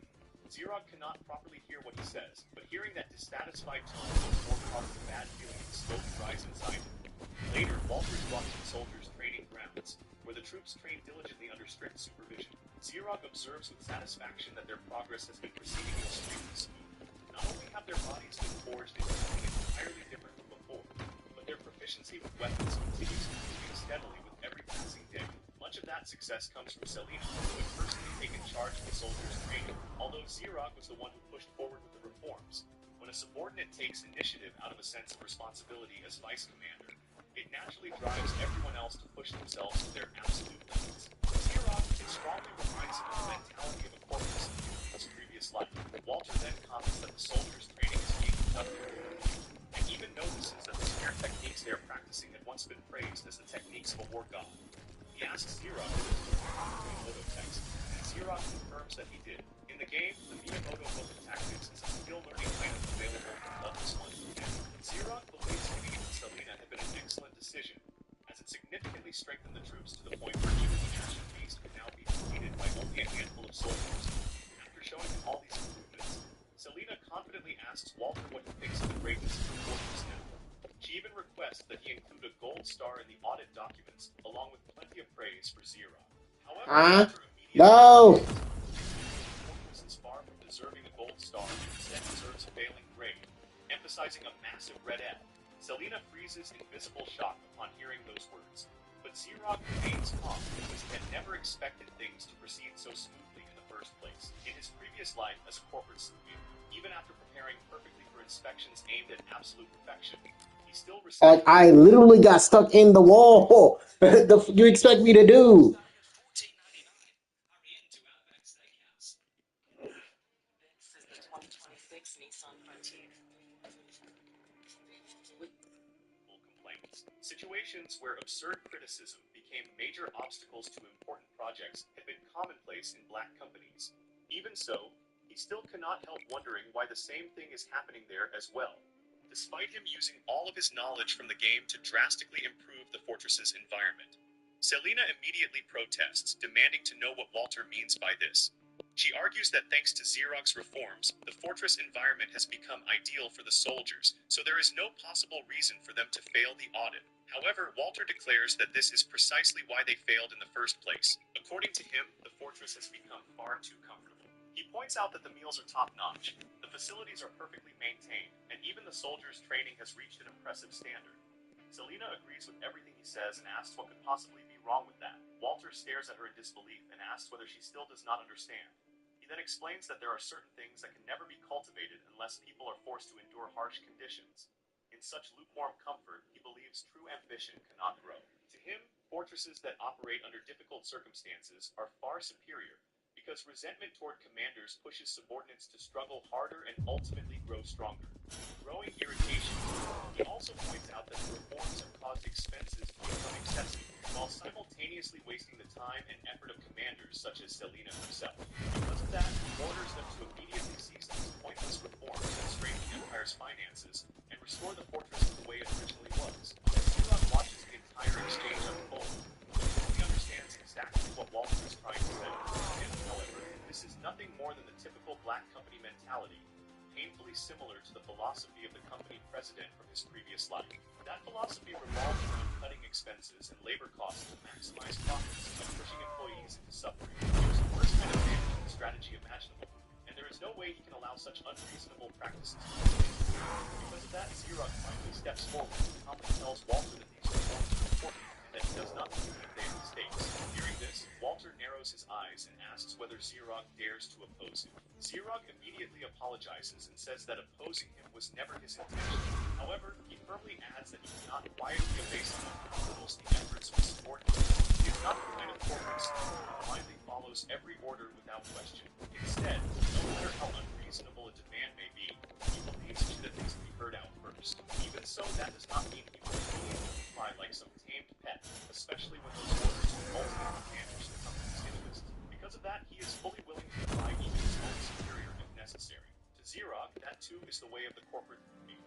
Xerog cannot properly hear what he says, but hearing that dissatisfied tone once more causes a bad feeling to slowly rise inside him. Later, Walter is brought to the soldiers' training grounds, where the troops train diligently under strict supervision. Xerog observes with satisfaction that their progress has been proceeding extremely smooth. Not only have their bodies been forged into something entirely different from before, but their proficiency with weapons continues improving steadily with every passing day. Much of that success comes from Selena, who had personally taken charge of the soldiers' training, although Xerog was the one who pushed forward with the reforms. When a subordinate takes initiative out of a sense of responsibility as vice commander, it naturally drives everyone else to push themselves to their absolute limits. Xerog strongly reminds him of the mentality of a corpus in his previous life. Walter then comments that the soldiers' training is being conducted, and even notices that the spear techniques they are practicing had once been praised as the techniques of a war god. He asks Xerog if he learned the Miyamoto text, and Xerog confirms that he did. In the game, the Miyamoto book of tactics is a skill learning item available from levels 1 to 10. Xerog believes giving it to Selena had been an excellent decision, as it significantly strengthened the troops to the point where even the Ashen Beast could now be defeated by only a handful of soldiers. After showing him all these improvements, Selena confidently asks Walter what he thinks of the greatness of the fortress now. She even requests that he include a gold star in the audit documents, along with plenty of praise for Xerog. However, Walter immediately No! the fortress is far from deserving a gold star and instead deserves a failing grade, emphasizing a massive red L. Selena freezes in visible shock upon hearing those words, but Xerog remains calm because he had never expected things to proceed so smoothly in the first place. In his previous life as a corporate civilian, even after preparing perfectly for inspections aimed at absolute perfection, he still received... I literally got stuck in the wall. The f you expect me to do? This is the 2026 Nissan Frontier. complaints. Situations where absurd criticism became major obstacles to important projects had been commonplace in black companies. Even so, he still cannot help wondering why the same thing is happening there as well. Despite him using all of his knowledge from the game to drastically improve the fortress's environment, Selena immediately protests, demanding to know what Walter means by this. She argues that thanks to Xerog's reforms, the fortress environment has become ideal for the soldiers, so there is no possible reason for them to fail the audit. However, Walter declares that this is precisely why they failed in the first place. According to him, the fortress has become far too comfortable. He points out that the meals are top-notch, the facilities are perfectly maintained, and even the soldiers' training has reached an impressive standard. Selena agrees with everything he says and asks what could possibly be wrong with that. Walter stares at her in disbelief and asks whether she still does not understand. He then explains that there are certain things that can never be cultivated unless people are forced to endure harsh conditions. In such lukewarm comfort, he believes true ambition cannot grow. To him, fortresses that operate under difficult circumstances are far superior because resentment toward commanders pushes subordinates to struggle harder and ultimately grow stronger. Growing irritation. He also points out that the reforms have caused expenses to become excessive, while simultaneously wasting the time and effort of commanders such as Selena herself. Because of that, he orders them to immediately cease these pointless reforms that strain the Empire's finances and restore the fortress to the way it originally was. As Xerox watches the entire exchange unfold, he understands exactly what Walter is trying to say. And, however, this is nothing more than the typical Black Company mentality, painfully similar to the philosophy of the company president from his previous life. That philosophy revolved around cutting expenses and labor costs to maximize profits and pushing employees into suffering. It was the worst kind of management strategy imaginable, and there is no way he can allow such unreasonable practices to continue. Because of that, Xerox finally steps forward and calmly tells Walter that these reforms are important and that he does not believe they are mistakes. Hearing this, Walter narrows his eyes and asks whether Xerox dares to oppose him. Xerox immediately apologizes and says that opposing him was never his intention. However, he firmly adds that he cannot quietly obey someone who belittles the efforts of his subordinates. He is not the kind of corporate who blindly follows every order without question. Instead, no matter how unreasonable a demand may be, he believes it should at least be heard out first. Even so, that does not mean he will immediately comply like some tamed pet, especially when those orders will ultimately damage the company's interests. Because of that, he is fully willing to defy even his own superior if necessary. To Xerox, that too is the way of the corporate bee.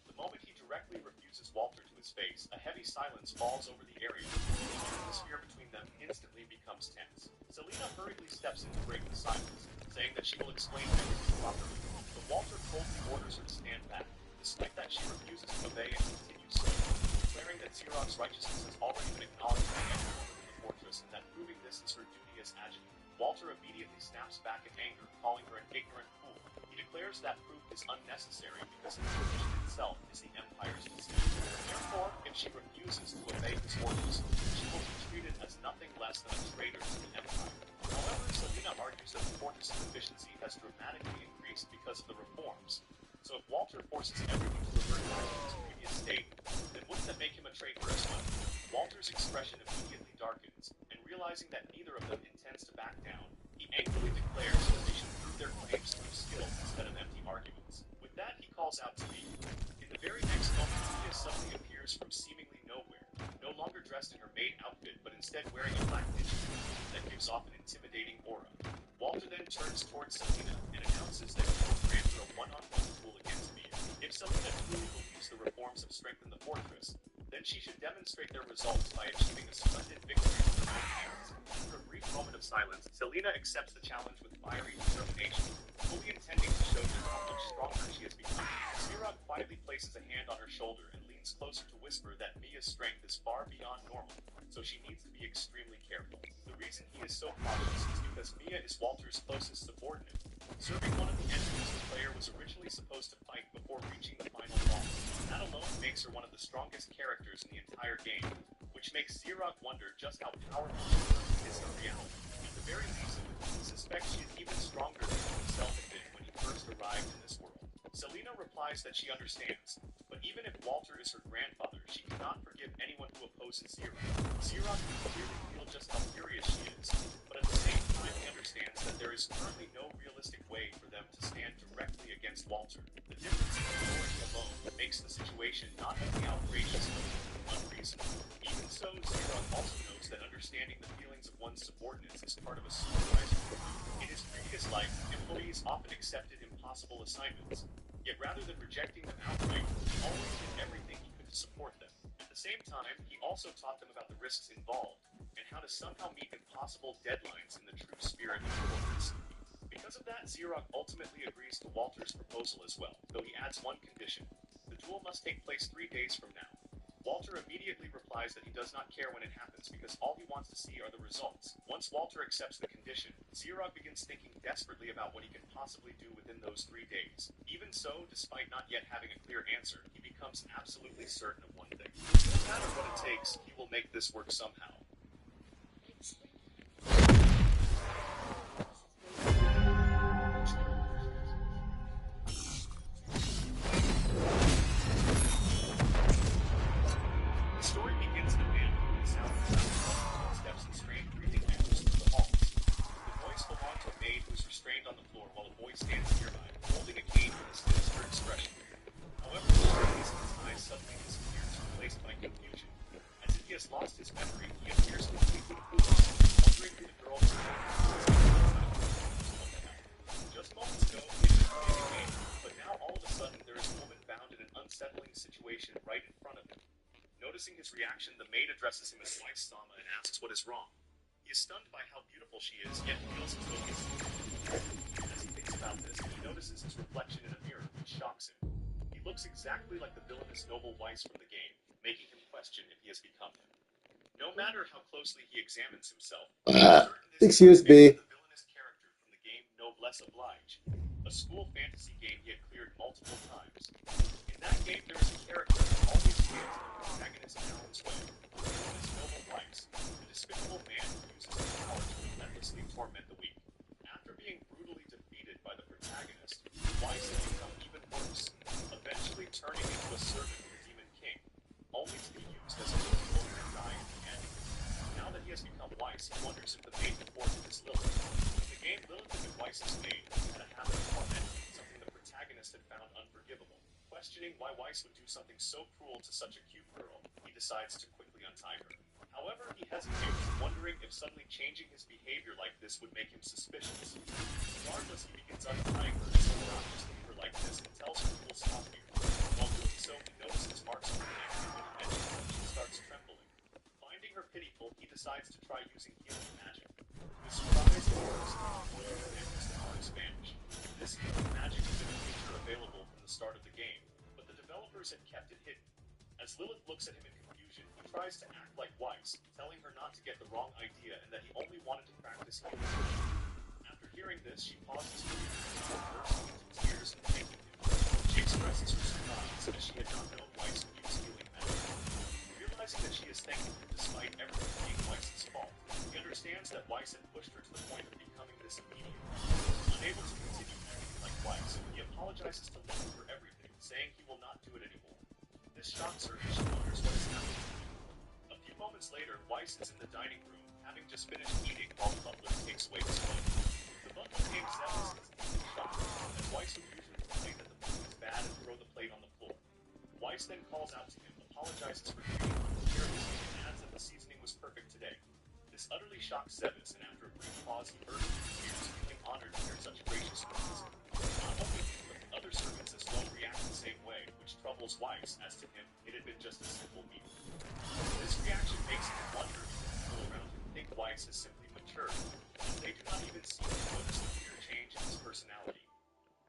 The moment he directly refuses Walter to his face, a heavy silence falls over the area, and the atmosphere between them instantly becomes tense. Selena hurriedly steps in to break the silence, saying that she will explain everything properly, but Walter coldly orders her to stand back. Despite that, she refuses to obey and continues speaking, declaring that Xerox's righteousness has already been acknowledged by everyone within the fortress, and that proving this is her duty as adjutant. Walter immediately snaps back in anger, calling her an ignorant fool. He declares that proof is unnecessary because the position itself is the Empire's decision. Therefore, if she refuses to obey his orders, she will be treated as nothing less than a traitor to the Empire. However, Selena argues that the fortress's efficiency has dramatically increased because of the reforms. So if Walter forces everything to revert back to its previous state, then wouldn't that make him a traitor as well? Walter's expression immediately darkens, and realizing that neither of them intends to back down, he angrily declares that they should prove their claims through skill instead of empty arguments. With that, he calls out to Mia. In the very next moment, Mia suddenly appears from seemingly nowhere, no longer dressed in her maid outfit, but instead wearing a black ninja that gives off an intimidating aura. Walter then turns towards Selena and announces that he will grant her a one-on-one duel against Mia. If Selena truly believes the reforms have strengthened the fortress, then she should demonstrate their results by achieving a splendid victory with her own hands. After a brief moment of silence, Selena accepts the challenge with fiery determination, fully intending to show just how much stronger she has become. Xerox quietly places a hand on her shoulder and leans closer to whisper that Mia's strength is far beyond normal, so she needs to be extremely careful. The reason he is so cautious is because Mia is Walter's closest subordinate, serving one of the enemies the player was originally supposed to fight before reaching the final boss. That alone makes her one of the strongest characters in the entire game, which makes Xerox wonder just how powerful she is in reality. At the very least, he suspects she is even stronger than he himself had been when he first arrived in this world. Selena replies that she understands, but even if Walter is her grandfather, she cannot forgive anyone who opposes Xerox. Xerox can clearly feel just how furious she is, but at the same time he understands that there is currently no realistic way for them to stand directly against Walter. The difference in authority alone makes the situation not only outrageous but unreasonable. Even so, Xerox also knows that understanding the feelings of one's subordinates is part of a supervisory role. In his previous life, employees often accepted impossible assignments, yet rather than rejecting them outright, he always did everything he could to support them. At the same time, he also taught them about the risks involved, and how to somehow meet impossible deadlines in the true spirit of corporate speed. Because of that, Xerox ultimately agrees to Walter's proposal as well, though he adds one condition. The duel must take place 3 days from now. Walter immediately replies that he does not care when it happens because all he wants to see are the results. Once Walter accepts the condition, Xerox begins thinking desperately about what he can possibly do within those 3 days. Even so, despite not yet having a clear answer, he becomes absolutely certain of one thing. No matter what it takes, he will make this work somehow. The story begins in a manner with the sound of footsteps and strange breathing echoes through the halls. The voice belonged to Noticing his reaction, the maid addresses him as Wife Sama and asks what is wrong. He is stunned by how beautiful she is, yet feels as though he is... As he thinks about this, he notices his reflection in a mirror, which shocks him. He looks exactly like the villainous noble Weiss from the game, making him question if he has become him. No matter how closely he examines himself, Excuse me. the villainous character from the game Noblesse Oblige, a school fantasy game he had cleared multiple times. In that game, there is a character who always feels the protagonist Alan's way, the villainous noble Weiss, a despicable man who uses his power to relentlessly torment the weak. After being brutally defeated by the protagonist, Weiss has become even worse, eventually turning into a servant of the Demon King, only to be used as a tool and die in the end. Now that he has become Weiss, he wonders if the maid before him is Lilith. In the game, Lilith had been Weiss's maid and had a habit of tormenting, something the protagonist had found unforgivable. Questioning why Weiss would do something so cruel to such a cute girl, he decides to quickly untie her. However, he hesitates, wondering if suddenly changing his behavior like this would make him suspicious. Regardless, he begins untying her as he will not just leave her like this and tells her he will stop here. While doing so, he notices marks on her neck, and eventually she starts trembling. Finding her pitiful, he decides to try using healing magic. To his surprise, it works, and Mr. Marks vanish. This healing magic has been a feature available from the start of the game, but the developers had kept it hidden. As Lilith looks at him in confusion, he tries to act like Weiss, telling her not to get the wrong idea and that he only wanted to practice healing magic. After hearing this, she pauses before bursting into tears and thanking him. She expresses her surprise as she had not known Weiss would use healing magic. Realizing that she is thanking him despite everything being Weiss's fault, he understands that Weiss had pushed her to the point of becoming this immediate. Unable to continue acting like Weiss, he apologizes to Lilith for everything, saying he will not do it anymore. This shocks her as she wonders what has happened to him. A few moments later, Weiss is in the dining room, having just finished eating while the butler takes away his plate. The butler named Zephyrus is deeply shocked, as Weiss would usually complain that the food is bad and throw the plate on the floor. Weiss then calls out to him, apologizes for treating him carelessly, and adds that the seasoning was perfect today. This utterly shocks Zephyrus, and after a brief pause, he bursts into tears, feeling honored to hear such gracious words. Not only him, but the other servants as well react the same way, which troubles Weiss, as to him, it had been just a simple meal. This reaction makes him wonder if the people around him think Weiss has simply matured, as they do not even seem to notice the clear change in his personality.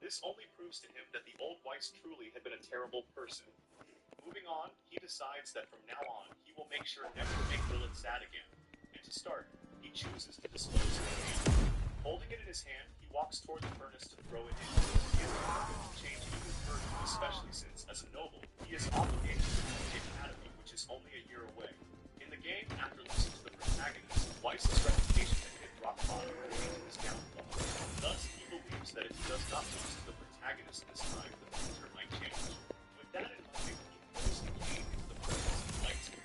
This only proves to him that the old Weiss truly had been a terrible person. Moving on, he decides that from now on, he will make sure never to make Lilith sad again. And to start, he chooses to dispose of the hand. Holding it in his hand, he walks toward the furnace to throw it in. He is determined to change even further, especially since, as a noble, he is obligated to attend the academy, which is only a year away. In the game, after losing to the protagonist, Weiss's reputation had hit rock bottom, leading to his downfall. Thus, he believes that if he does not lose to the protagonist this time, the future might change. With that in mind, he throws the game into the furnace and lights it,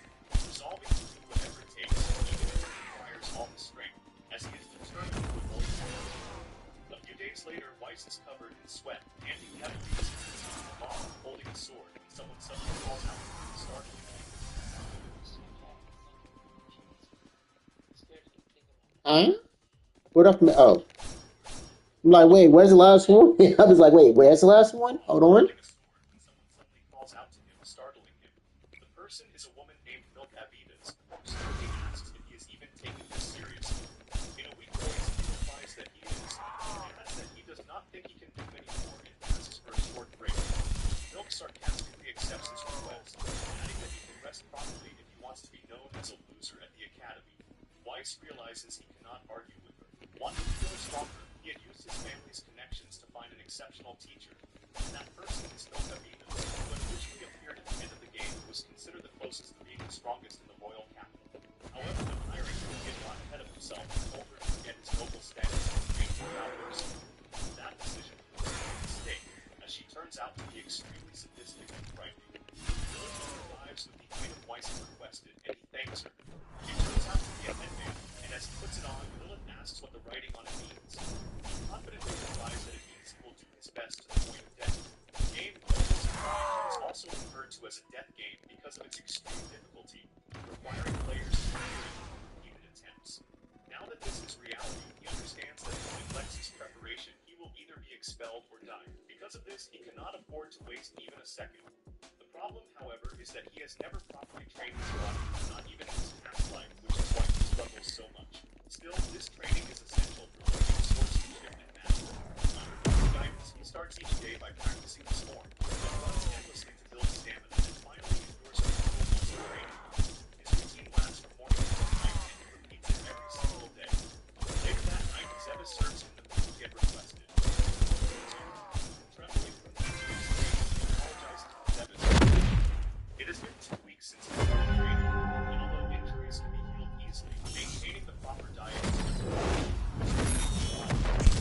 resolving to do whatever it takes, even if it requires all his strength, as he is determined to avoid failure. A few days later, Weiss is covered in sweat, panting heavily as he sits on the bar, holding a sword, when someone suddenly calls out to him, startling him. Huh? What up? Oh. I'm like, wait, where's the last one? I was like, wait, where's the last one? Hold on. Calls out to him, startling him. The person is a woman named Milk Avidas, who suddenly asks if he is even taking this seriously. In a weak voice, he replies that he is, and adds that he does not think he can do anymore and asks for a short break. Milk sarcastically accepts his request, adding that he can rest properly if he wants to be known as a loser at the academy. Weiss realizes he cannot argue with her. Wanting to grow stronger, he had used his family's connections to find an exceptional teacher. And that person is Milk Avidas, who had originally appeared at the end of the game and was considered the closest to being the strongest in the royal capital. However, when hiring her, he had gone ahead of himself and told her to forget his noble status and train for outbursts. That decision was a mistake, as she turns out to be extremely sadistic and frightening. Lilith arrives with the item Weiss has requested, and he thanks her. She turns out to be a headband, and as he puts it on, Lilith asks what the writing on it means. He confidently replies that it means he will do his best to the point of death. The game Devil's Oblige is also referred to as a death game because of its extreme difficulty, requiring players to clear it with repeated attempts. Now that this is reality, he understands that if he neglects his preparation, he will either be expelled or die. Because of this, he cannot afford to waste even a second. The problem, however, is that he has never properly trained his body, not even in his past life, which is why he struggles so much. Still, this training is essential for learning swordsmanship and magic. Under his guidance, he starts each day by practicing his form, then runs endlessly to build stamina, and finally endures a brutal months of training. His routine lasts from morning until night, and he repeats it every single day. Later that night, Zebes serves him the food he had requested. Trembling from the injuries, he apologizes to Zebes. It has been 2 weeks since he started training, and although injuries can be healed easily, maintaining the proper diet is important.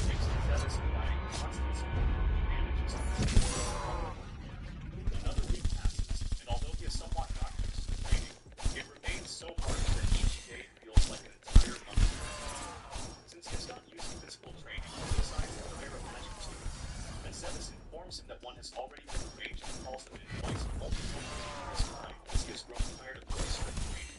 Thanks to Zebes providing constant support, he manages to another week passes, and although he is somewhat not used to training, it remains so hard that each day feels like an entire month. Since he is not used to physical training, he decides to hire a magic tutor. As Zebes informs him that one has already been arranged and calls them in twice multiple times his mind, as he has grown tired of going straight training.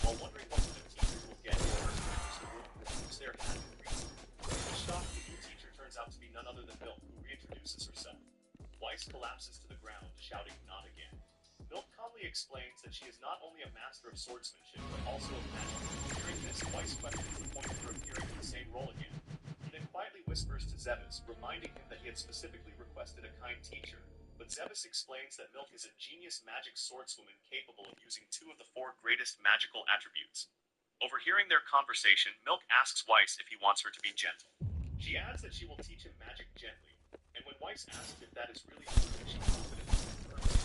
While wondering what kind of teacher he will get, he first enters the room, which they are having reason. The shocked, the new teacher turns out to be none other than Milk, who reintroduces herself. Weiss collapses to the ground, shouting, "Not again." Milk calmly explains that she is not only a master of swordsmanship, but also of magic. Hearing this, Weiss questions the point of her appearing in the same role again. He then quietly whispers to Zebes, reminding him that he had specifically requested a kind teacher. But Zebes explains that Milk is a genius magic swordswoman capable of using 2 of the 4 greatest magical attributes. Overhearing their conversation, Milk asks Weiss if he wants her to be gentle. She adds that she will teach him magic gently, and when Weiss asks if that is really true, she confidently confirms.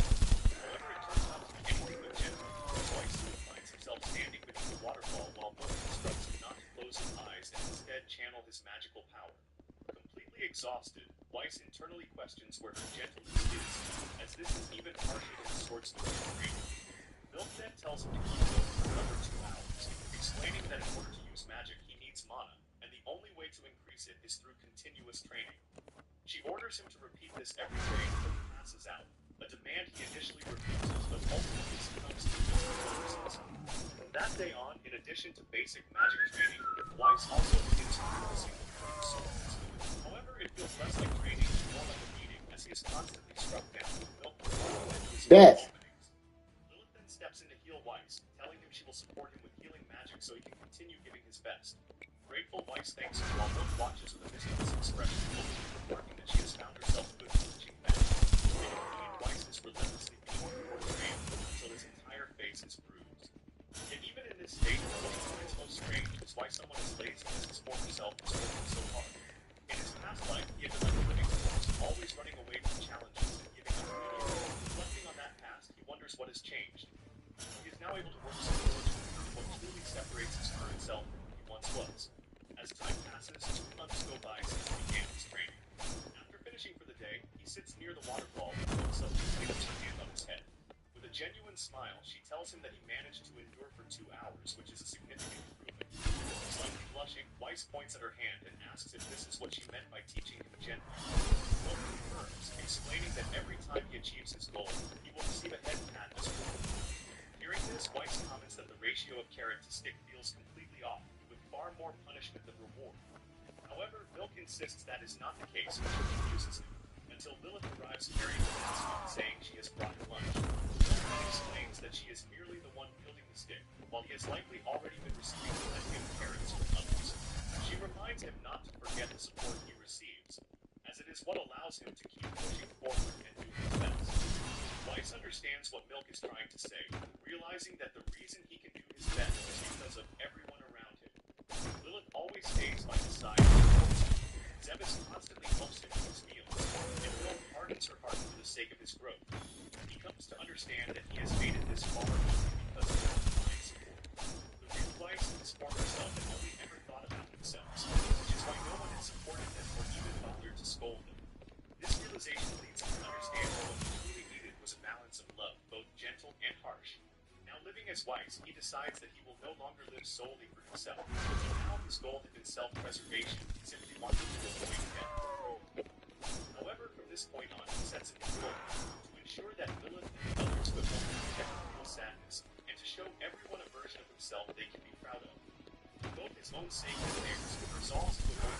However, it turns out to be anything but gentle, as Weiss soon finds himself standing beneath the waterfall while Milk instructs him not to close his eyes and instead channel his magical power. Completely exhausted, Weiss internally questions where her gentleness is, as this is even harsher than the swordsmanship training. Milk then tells him to keep going for another 2 hours, explaining that in order to use magic he needs mana, and the only way to increase it is through continuous training. She orders him to repeat this every day until he passes out, a demand he initially refuses, but ultimately succumbs to physical. From that day on, in addition to basic magic training, Weiss also begins practicing the swords. However, it feels less like training and more like a beating, as he is constantly struck down with Milk. Death. Lilith then steps in to heal Weiss, telling him she will support him with healing magic so he can continue giving his best. Grateful, Weiss thanks her while Milk watches with a mischievous expression, openly remarking that she has found herself good at punching back. Indeed, Weiss is relentlessly beating before the rain until his entire face is bruised. Yet even in this state, what he finds most strange is why someone as lazy as his former self is working so hard. In his past life, he had been like a living corpse, always running away from challenges and giving up immediately. Reflecting on that past, he wonders what has changed. He is now able to work so diligently, what truly separates his current self from who he once was. As time passes, 2 months go by since he began his training. After finishing for the day, he sits near the waterfall and Milk suddenly places her hand on his head. With a genuine smile, she tells him that he managed to endure for 2 hours, which is a significant improvement. Slightly blushing, Weiss points at her hand and asks if this is what she meant by teaching him gently. Milk confirms, explaining that every time he achieves his goal, he will receive a head pat as well. Hearing this, Weiss comments that the ratio of carrot to stick feels completely off, with far more punishment than reward. However, Milk insists that is not the case, which confuses him, until Lilith arrives carrying the basket, saying she has brought lunch. Milk explains that she is merely the one wielding the stick, while he has likely already been receiving plenty of carrots from others. She reminds him not to forget the support he receives, as it is what allows him to keep pushing forward and do his best. Weiss understands what Milk is trying to say, realizing that the reason he can do his best is because of everyone around him. Lilith always stays by his side. Zebes constantly helps him with his meals, and Milk hardens her heart for the sake of his growth. He comes to understand that he has made it this far because of their divine support. The real Weiss and his former self had only ever thought about themselves, which is why no one had supported them or even bothered to scold them. This realization leads him to understand that what he truly needed was a balance of love, both gentle and harsh. Now living as Weiss, he decides that he will no longer live solely for himself. Until now, his goal had been self-preservation. He simply wanted to avoid death. However, from this point on, he sets a new goal, to ensure that Lilith and the others would never feel sadness, and to show everyone a version of himself they can be proud of. For both his own sake and theirs, he resolves to avoid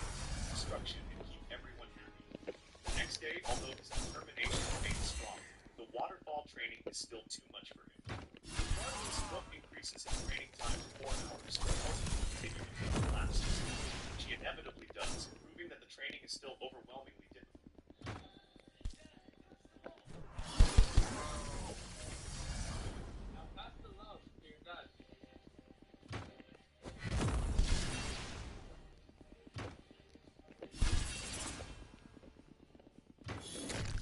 destruction and keep everyone happy. The next day, although his determination remained strong, the waterfall training is still too much for him. Regardless, Milk increases his training time to 4 hours and tells him to continue until he collapses, which he inevitably does, proving that the training is still overwhelmingly difficult. Now pass the love to your dad.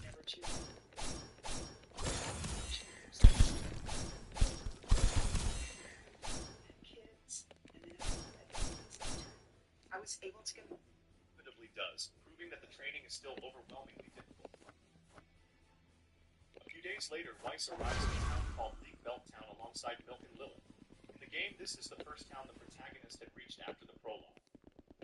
Never choose. Kids, and then I was able to go. Inevitably does, proving that the training is still overwhelmingly difficult. A few days later, Weiss arrives in a town called League Belt Town alongside Milk and Lilith. In the game, this is the first town the protagonist had reached after the prologue.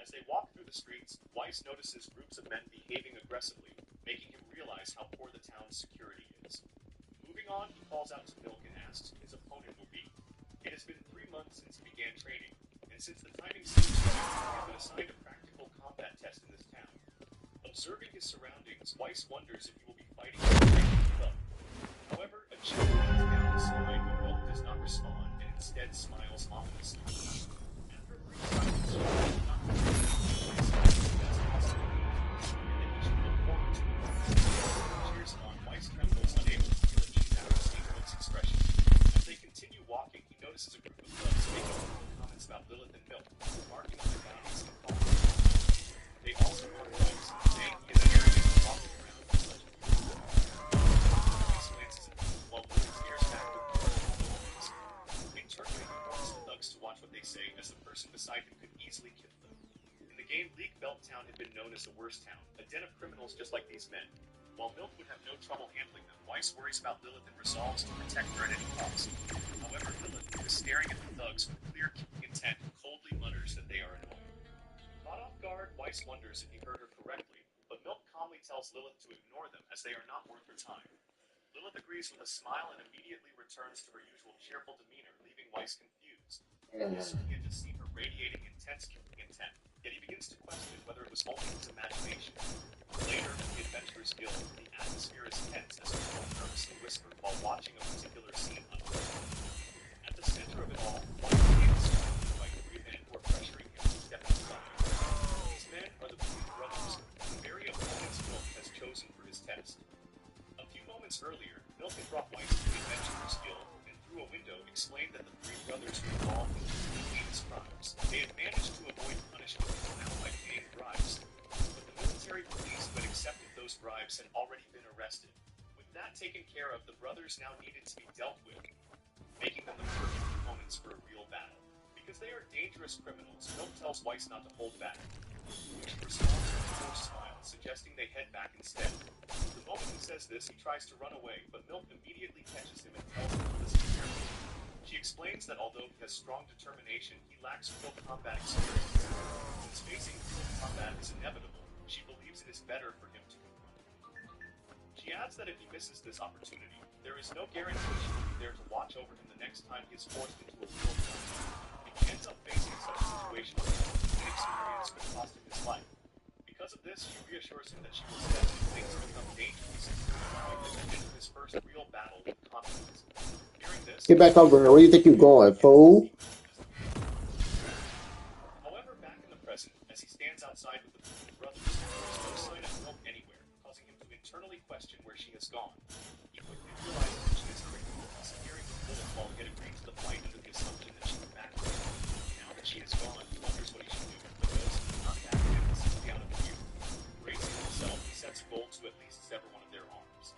As they walk through the streets, Weiss notices groups of men behaving aggressively, making him realize how poor the town's security is. Moving on, he calls out to Milk and asks who his opponent will be. It has been 3 months since he began training, and since the timing seems right, he has been assigned a practical combat test in this town. Observing his surroundings, Weiss wonders if he will be fighting a raging thug. However, a chill runs down his spine when Milk does not respond and instead smiles ominously. After a brief silence, Weiss does not Weiss asks if that's possible, and that he should look forward to it. Cheers on, Weiss trembles, unable to feel a cheese after seeing Milk's expression. As they continue walking, he notices a group of thugs making comments about Lilith and Milk, remarking on their bounties and calls. They also mark Weiss, saying he is arrogant and walking around with such a beautiful Weiss glances at them, while Lilith stares back with confidence. Internally, he warns the thugs to watch what they say, as the person beside him could easily kill them. In the game, League Belt Town had been known as the worst town, a den of criminals just like these men. While Milk would have no trouble handling them, Weiss worries about Lilith and resolves to protect her at any cost. However, Lilith, who is staring at the thugs with clear intent, coldly mutters that they are annoying. Caught off guard, Weiss wonders if he heard her correctly, but Milk calmly tells Lilith to ignore them as they are not worth her time. Lilith agrees with a smile and immediately returns to her usual cheerful demeanor, leaving Weiss confused. He had just seen her radiating intense killing intent, yet he begins to question whether it was only his imagination. Later, at the Adventurers Guild, the atmosphere is tense as people nervously whisper while watching a particular scene unfold. At the center of it all, one man is surrounded by 3 men who are pressuring him to step inside. These men are the Bleed Brothers, the very opponents Milk has chosen for his test. A few moments earlier, Milk had brought Weiss to the Adventurers Guild and through a window explained that the 3 brothers were involved in 3 heinous crimes. They had managed to avoid punishment until now by paying bribes. But the military police who had accepted those bribes had already been arrested. With that taken care of, the brothers now needed to be dealt with, making them the perfect opponents for a real battle. Because they are dangerous criminals, Milk tells Weiss not to hold back, which responds with a forced smile, suggesting they head back instead. The moment he says this, he tries to run away, but Milk immediately catches him and tells him to listen carefully. She explains that although he has strong determination, he lacks real combat experience. Since facing real combat is inevitable, she believes it is better for him to confront. She adds that if he misses this opportunity, there is no guarantee she will be there to watch over him the next time he is forced into a real fight. If he ends up facing such a situation, inexperience could cost him his life. Because of this, she reassures him that she will step if things become dangerous, allowing him to enter his first real battle with confidence. Hearing this, Get back over here. Where do you think you're going, fool? However, back in the present, as he stands outside with the Bleed Brothers, there is no sign of Milk anywhere, causing him to internally question where she has gone. He quickly realizes that she is tricked, disappearing with Lilith while he had agreed to the fight under the assumption that she would back him. Now that she is gone, he wonders what he should do, but knows he cannot back him simply out of fear. Bracing himself, he sets Gold to at least sever one of their arms.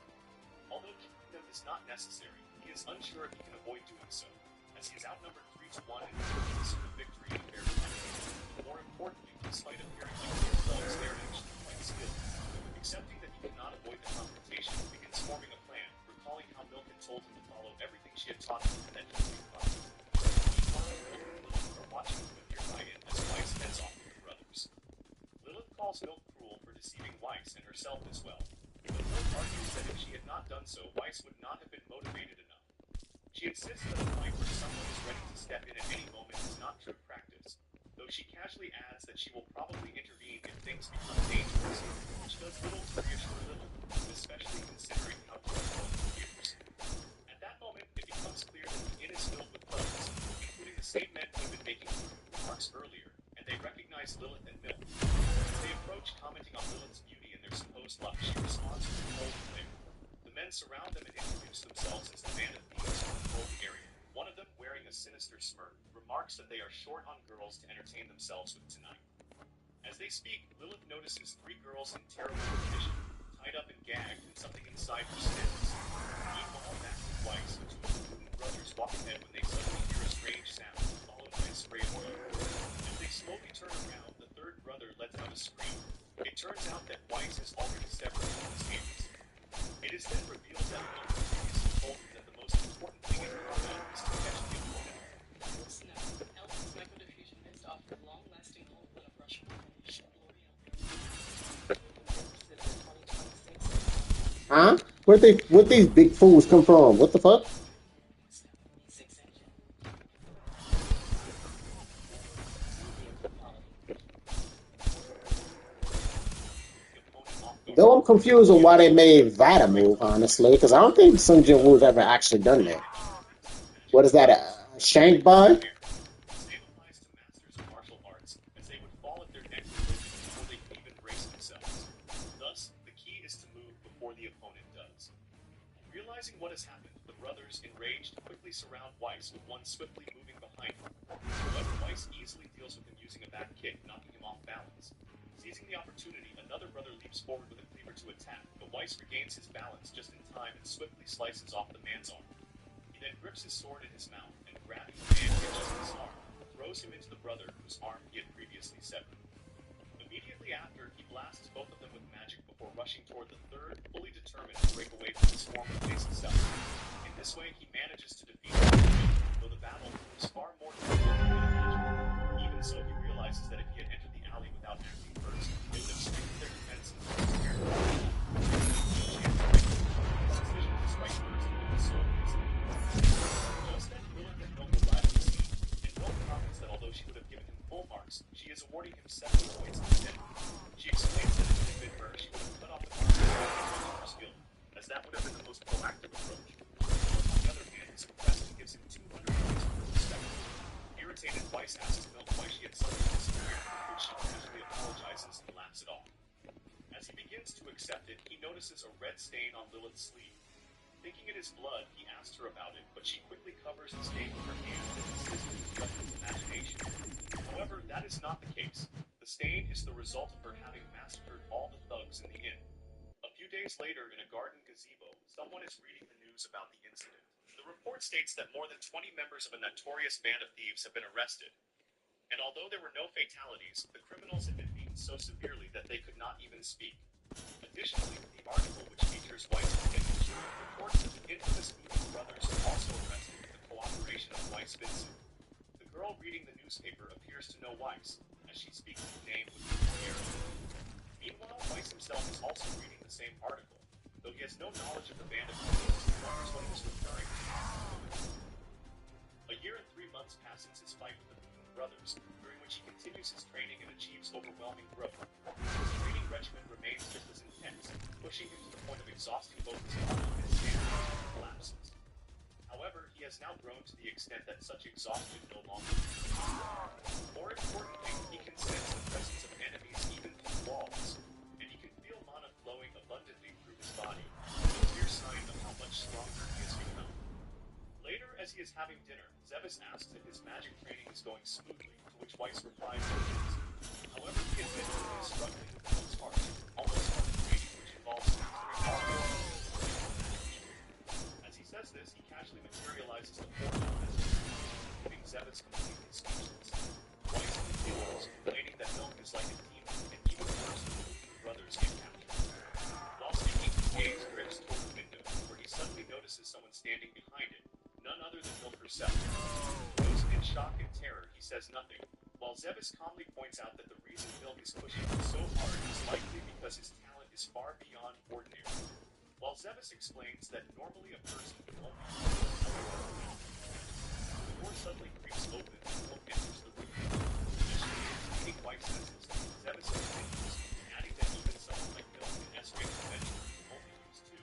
Although keeping them is not necessary, he is unsure if he can avoid doing so, as he is outnumbered 3-1 and considers the victory in fair fight. More importantly, despite appearing like the thugs, they are actually quite skilled. Accepting that he cannot avoid the confrontation, he begins forming a plan, recalling how Milk had told him to follow everything she had taught him and then he would be fine. Meanwhile, Milk and Lilith are watching from a nearby inn as Weiss heads off with the brothers. Lilith calls Milk cruel for deceiving Weiss and herself as well. But Milk argues that if she had not done so, Weiss would not have been motivated enough. She insists that a fight where someone is ready to step in at any moment is not true practice, though she casually adds that she will probably intervene if things become dangerous, which does little to reassure Lilith, especially considering how difficult it appears. At luck, she responds with a cold glare. The men surround them and introduce themselves as the band of thieves who control the area. One of them, wearing a sinister smirk, remarks that they are short on girls to entertain themselves with tonight. As they speak, Lilith notices 3 girls in terrible condition, tied up and gagged, and something inside her spins. Meanwhile, Max and Weiss, 2 of the Putin brothers, walk ahead when they suddenly hear a strange sound, followed by a spray of blood. As they slowly turn around, the 3rd brother lets out a scream. It turns out that Weiss has already severed Lilith's hands. It is then revealed that Lilith previously told him that the most important thing in her life is to catch the opponent. Listen up. Elton's microdiffusion mist offer long-lasting whole blood brush finish. Huh? Where'd these big fools come from? What the fuck? Though I'm confused on why they made that a move, honestly, because I don't think Sun Jin Woo's ever actually done that. What is that, a shank bar? Realizing what has happened, the brothers, enraged, quickly surround Weiss, with one swiftly moving behind him. However, Weiss easily deals with him using a back kick, knocking him off balance. Seizing the opportunity, another brother leaps forward with a cleaver to attack, but Weiss regains his balance just in time and swiftly slices off the man's arm. He then grips his sword in his mouth and, grabbing the man hitches his arm, throws him into the brother whose arm he had previously severed. Immediately after, he blasts both of them with magic before rushing toward the 3rd, fully determined to break away from his former face itself. In this way, he manages to defeat him, though the battle was far more difficult than imagined. Even so, he realizes that if he had entered the alley without acting first, they would have strengthened their defense and prepared for the battle. His decision to strike first had been so easy. Just then, Lilith and Milk arrive on the scene, and Milk comments that although she would have given him full marks, she is awarding him 7 points instead. She explains that if it had been her, she would have cut off the marks of her skill, as that would have been the most proactive approach. On the other hand, is impressed and gives him 200 points for perspective. Irritated, Weiss asks Milk why she had suddenly disappeared, which she casually apologizes and laughs it off. As he begins to accept it, he notices a red stain on Lilith's sleeve. Thinking it is blood, he asks her about it, but she quickly covers the stain with her hand and insists it is just his imagination. However, that is not the case. The stain is the result of her having massacred all the thugs in the inn. A few days later, in a garden gazebo, someone is reading the news about the incident. The report states that more than 20 members of a notorious band of thieves have been arrested. And although there were no fatalities, the criminals had been beaten so severely that they could not even speak. Additionally, the article, which features Weiss's image, reports that the infamous Putin brothers were also arrested with the cooperation of Weiss Vincent. The girl reading the newspaper appears to know Weiss, as she speaks his name with familiarity. Meanwhile, Weiss himself is also reading the same article, though he has no knowledge of the band of thieves and wonders what he was referring to. A year and 3 months pass since his fight with the Putin brothers, during which he continues his training and achieves overwhelming growth. His training regimen remains just as intense, pushing him to the point of exhausting both his body and his stamina and collapses. However, he has now grown to the extent that such exhaustion no longer is. More importantly, he can sense the presence of enemies even through walls, and he can feel mana flowing abundantly through his body, a clear sign of how much stronger he has become. Later, as he is having dinner, Zevis asks if his magic training is going smoothly, to which Weiss replies that it is. However, he admits that he is struggling with Milk's heart, almost like training which involves mastering As he says this, he casually materializes the fortune message, leaving Zevis completely speechless. Weiss continues, complaining that Milk is like a demon, and even worse, the Putin brothers get captured. While speaking, his gaze drifts toward the window, where he suddenly notices someone standing behind it, none other than Milk herself. Frozen in shock and terror, he says nothing, while Zevis calmly points out that the reason Milk is pushing him so hard is likely because his talent is far beyond ordinary. While Zevis explains that normally a person would only use the door suddenly creaks open and Milk enters the room. Initially, Weiss senses, Zevis continues, adding that even someone like Milk in S-rank convention can only use 2.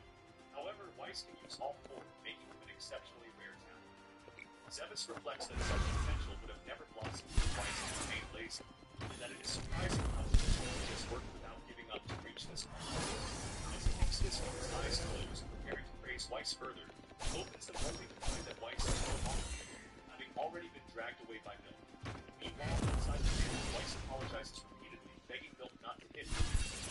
However, Weiss can use all 4, making him an exceptionally rare talent. Zevis reflects that such potential would have never blossomed if Weiss had remained lazy, and that it is surprising how little he has worked without giving up to reach this point. interrogates Weiss further, opens them only to find that Weiss is no longer there, having already been dragged away by Milk. Meanwhile, outside the jail, Weiss apologizes repeatedly, begging Milk not to hit him.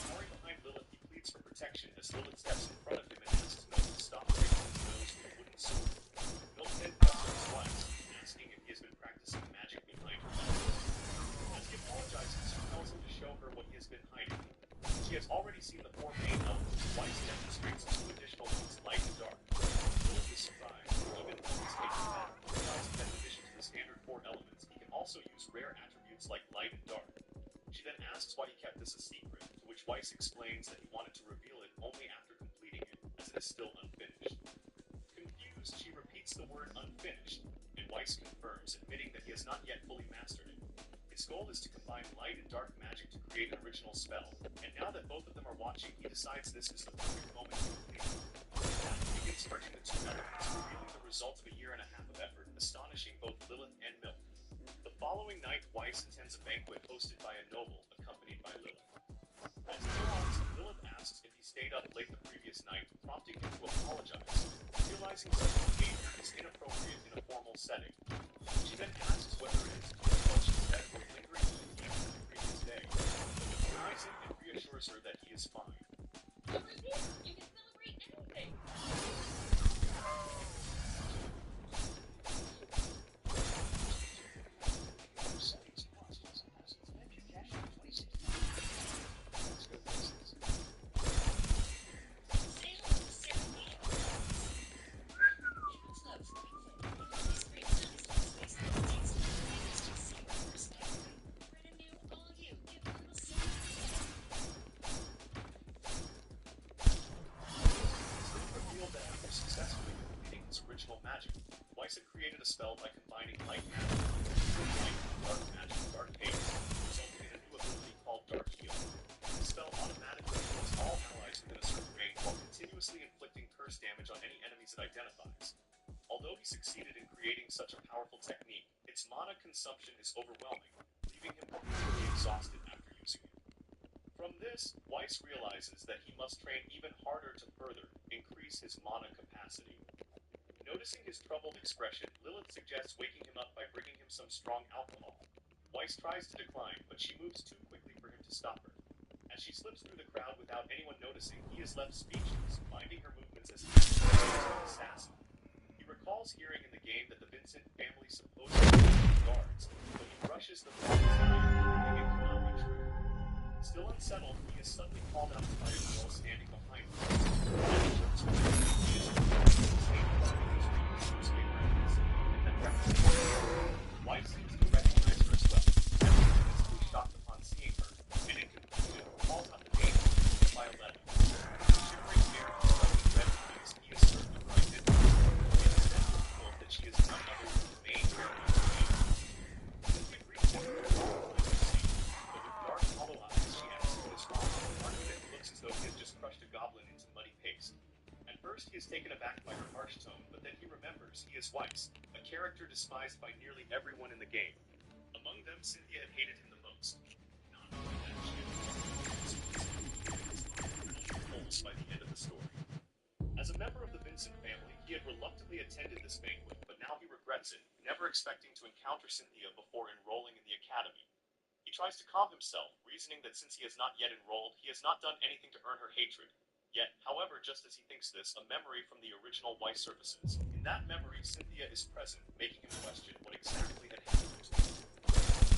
Hurrying behind Lilith, he pleads for protection as Lilith steps in front of him and asks Milk to stop breaking his nose with a wooden sword. Milk then questions Weiss, asking if he has been practicing magic behind her back. As he apologizes, she tells him to show her what he has been hiding. She has already seen the 4 main elements. Weiss demonstrates 2 additional ones, light and dark. Lilith is surprised, even though he's taken that, realizing that in addition to the standard 4 elements, he can also use rare attributes like light and dark. She then asks why he kept this a secret, to which Weiss explains that he wanted to reveal it only after completing it, as it is still unfinished. Confused, she repeats the word unfinished, and Weiss confirms, admitting that he has not yet fully mastered it. His goal is to combine light and dark magic to create an original spell, and now that both of them are watching, he decides this is the perfect moment to complete it. With that, he begins merging the 2 elements, revealing the result of a 1.5 years of effort, astonishing both Lilith and Milk. The following night, Weiss attends a banquet hosted by a noble, accompanied by Lilith. As he arrives, Lilith asks if he stayed up late the previous night, prompting him to apologize, realizing such behavior is inappropriate in a formal setting. She then asks whether it is because she said were lingering contempt the previous day, but denies it and reassures her that he is fine. You can celebrate anything. Weiss had created a spell by combining light magic with light and dark magic, dark haze, resulting in a new ability called Dark Heal. The spell automatically heals all allies within a certain range while continuously inflicting curse damage on any enemies it identifies. Although he succeeded in creating such a powerful technique, its mana consumption is overwhelming, leaving him completely exhausted after using it. From this, Weiss realizes that he must train even harder to further increase his mana capacity. Noticing his troubled expression, Lilith suggests waking him up by bringing him some strong alcohol. Weiss tries to decline, but she moves too quickly for him to stop her. As she slips through the crowd without anyone noticing, he is left speechless, minding her movements as he is an assassin. He recalls hearing in the game that the Vincent family supposedly was guards, but he brushes the thought aside, thinking it cannot be true. Still unsettled, he is suddenly called out by a girl standing behind him. Weiss seems to recognize her as well, and is instantly shocked upon seeing her, and in conclusion, calls out the name by 11. Shivering air and suddenly red eyes, he is certain of her identity, and is then revealed that she is none other than the main character of the game. Cynthia greets him with a long but with dark, hollow eyes, she asks what is wrong, arguing that it looks as though he has just crushed a goblin into muddy paste. At first, he is taken aback by her harsh tone, but then he remembers he is Weiss, a character despised by nearly everyone in the game. Among them, Cynthia had hated him the most. Not only that, she had by the end of the story. As a member of the Vincent family, he had reluctantly attended this banquet, but now he regrets it, never expecting to encounter Cynthia before enrolling in the academy. He tries to calm himself, reasoning that since he has not yet enrolled, he has not done anything to earn her hatred. Yet, however, just as he thinks this, a memory from the original Weiss surfaces. In that memory, Cynthia is present, making him question what exactly had happened to him.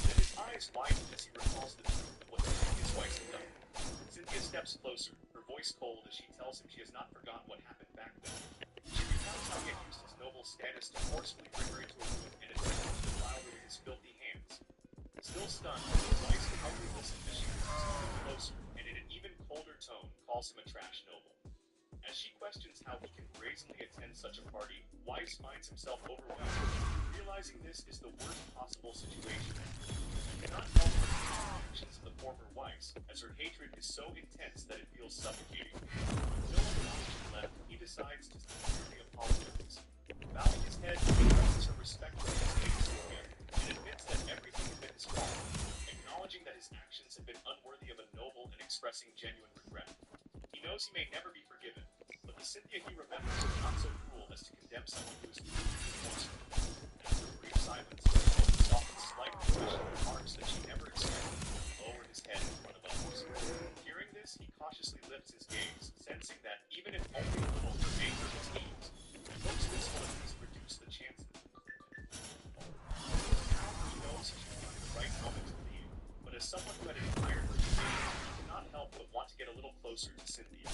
Then his eyes widen as he recalls the truth of what the previous Weiss had done. Cynthia steps closer, her voice cold as she tells him she has not forgotten what happened back then. She recounts how he had used his noble status to forcefully bring her into a room and attempted to defile her with his filthy hands. Still stunned, Weiss can hardly listen as she moves closer, and in an even colder tone, calls him a trash noble. As she questions how he can brazenly attend such a party, Weiss finds himself overwhelmed, realizing this is the worst possible situation. He cannot help but see the actions of the former Weiss, as her hatred is so intense that it feels suffocating. With no other option left, he decides to sincerely apologize. Bowing his head, he expresses her respect for his hatred for him, and admits that everything had been his fault, acknowledging that his actions had been unworthy of a noble and expressing genuine regret. He knows he may never be forgiven, but But Cynthia, he remembers, is not so cruel as to condemn someone who is forceful. After a brief silence, he softens slightly questioning remarks that she never expected, and lower his head in front of others. Hearing this, he cautiously lifts his gaze, sensing that even if only a little, her anger is eased. He hopes this will at least reduce the chances. Now he knows he should find the right moment to leave, but as someone who had admired her today, he cannot help but want to get a little closer to Cynthia.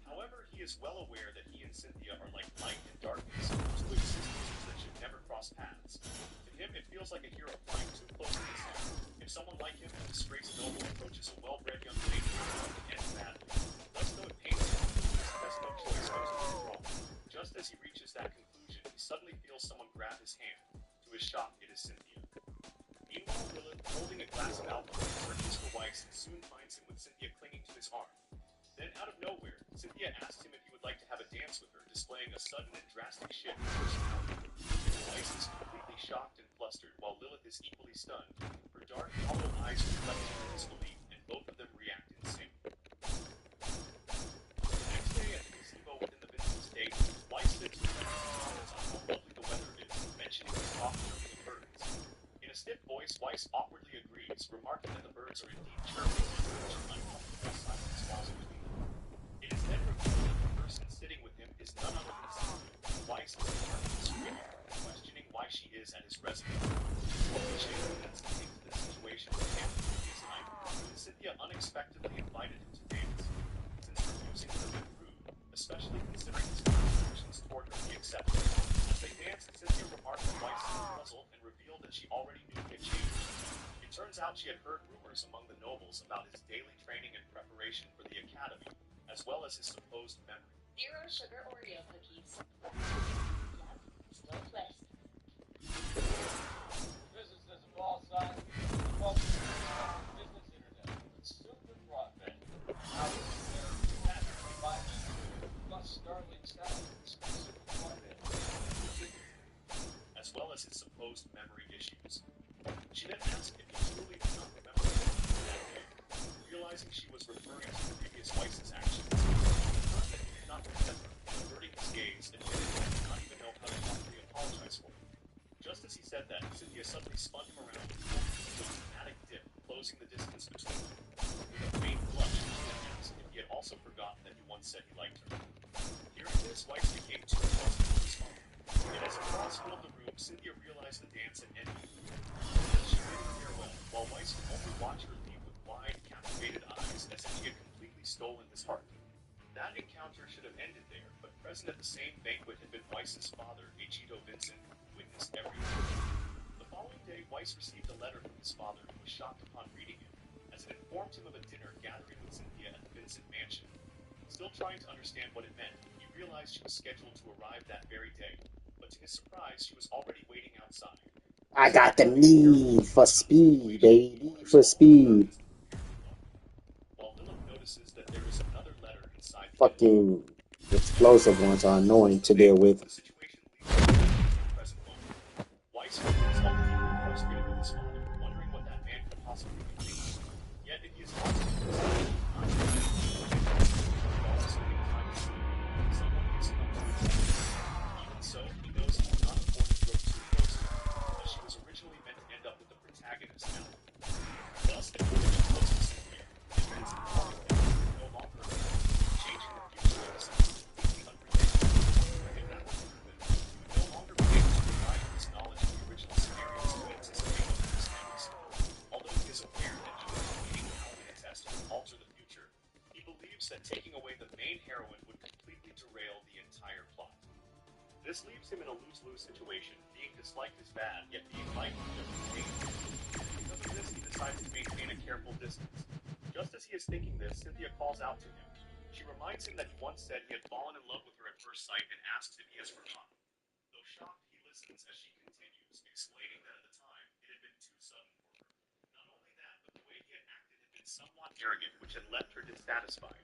However, he is well aware that he and Cynthia are like light and darkness, two existences that should never cross paths. To him, it feels like a hero flying too close to the sun. If someone like him, a disgraced noble, approaches a well-bred young lady, it ends badly. Thus, though it pains him, he has no choice but to withdraw. Just as he reaches that conclusion, he suddenly feels someone grab his hand. To his shock, it is Cynthia. Meanwhile, Lilith, holding a glass of alcohol, searches for Weiss and soon finds him with Cynthia clinging to his arm. Then, out of nowhere, Cynthia asks him if he would like to have a dance with her, displaying a sudden and drastic shift in personality. Weiss is completely shocked and flustered, while Lilith is equally stunned. Her dark, hollow eyes reflect her disbelief, and both of them react in sync. The next day at the gazebo within the Vincent estate, Weiss sits with her comments on how lovely the weather is, mentioning the soft chirping of birds. In a stiff voice, Weiss awkwardly agrees, remarking that the birds are indeed chirping, which an uncomfortable silence falls between them. It is then revealed that the person sitting with him is none other than Cynthia. Weiss is determined to scream, questioning why she is at his residence. She admits into this situation the previous night, when Cynthia unexpectedly invited him to dance. Since refusing would have been rude, especially considering his contributions toward her, he accepted. As they danced, Cynthia remarked that Weiss seemed puzzled and revealed that she already knew he had changed. It turns out she had heard rumors among the nobles about his daily training and preparation for the academy, as well as his supposed memory. 0 sugar Oreo cookies. Yep, still twist. Business as a ball sign, business internet, super broadband. Now there, plus Starlink satellites, super broadband. As well as his supposed memory issues. She then asked if he truly did not remember that day, realizing she was referring to the previous Weiss's actions. He did not remember, averting his gaze, admitted that he did not even know how to properly apologize for it. Just as he said that, Cynthia suddenly spun him around and pulled him into a dramatic dip, closing the distance between them. With a faint blush, she then asked if he had also forgotten that he once said he liked her. Hearing this, Weiss became too close to respond. And as the cross filled the room, Cynthia realized the dance had ended. She bid him farewell, while Weiss could only watch her leave with wide, captivated eyes, as if she had completely stolen his heart. That encounter should have ended there, but present at the same banquet had been Weiss's father, Egidio Vincent, who witnessed everything. The following day, Weiss received a letter from his father, who was shocked upon reading it, as it informed him of a dinner gathering with Cynthia at the Vincent mansion. Still trying to understand what it meant, he realized she was scheduled to arrive that very day, but to his surprise, she was already waiting outside. I got the need for speed, baby. Need for speed. While Lilith notices that there is another letter inside the Fucking explosive ones are annoying to deal with. the situation leads to the present moment. Weiss feels himself deeply frustrated with his father, wondering what that man could possibly be thinking. Yet if he is honest with himself, not someone is come to his. Even so, he knows he will not afford to grow too close to her, as she was originally meant to end up with the protagonist now. Thus, if he gets close to Cynthia, it means no longer changing the future of his completely unpredictable. If that were true, then he would no longer be able to rely on his knowledge of the original scenarios to anticipate what his families. Although he is aware that even completing the Alchemy test would alter the future, he believes that taking away the main heroine would completely derail the entire plot. This leaves him in a lose-lose situation, being disliked as bad, yet being liked just as dangerous. Because of this, he decides to maintain a careful distance. Just as he is thinking this, Cynthia calls out to him. She reminds him that he once said he had fallen in love with her at first sight and asks if he has forgotten. Though shocked, he listens as she continues, explaining that at the time, it had been too sudden for her. Not only that, but the way he had acted had been somewhat arrogant, which had left her dissatisfied.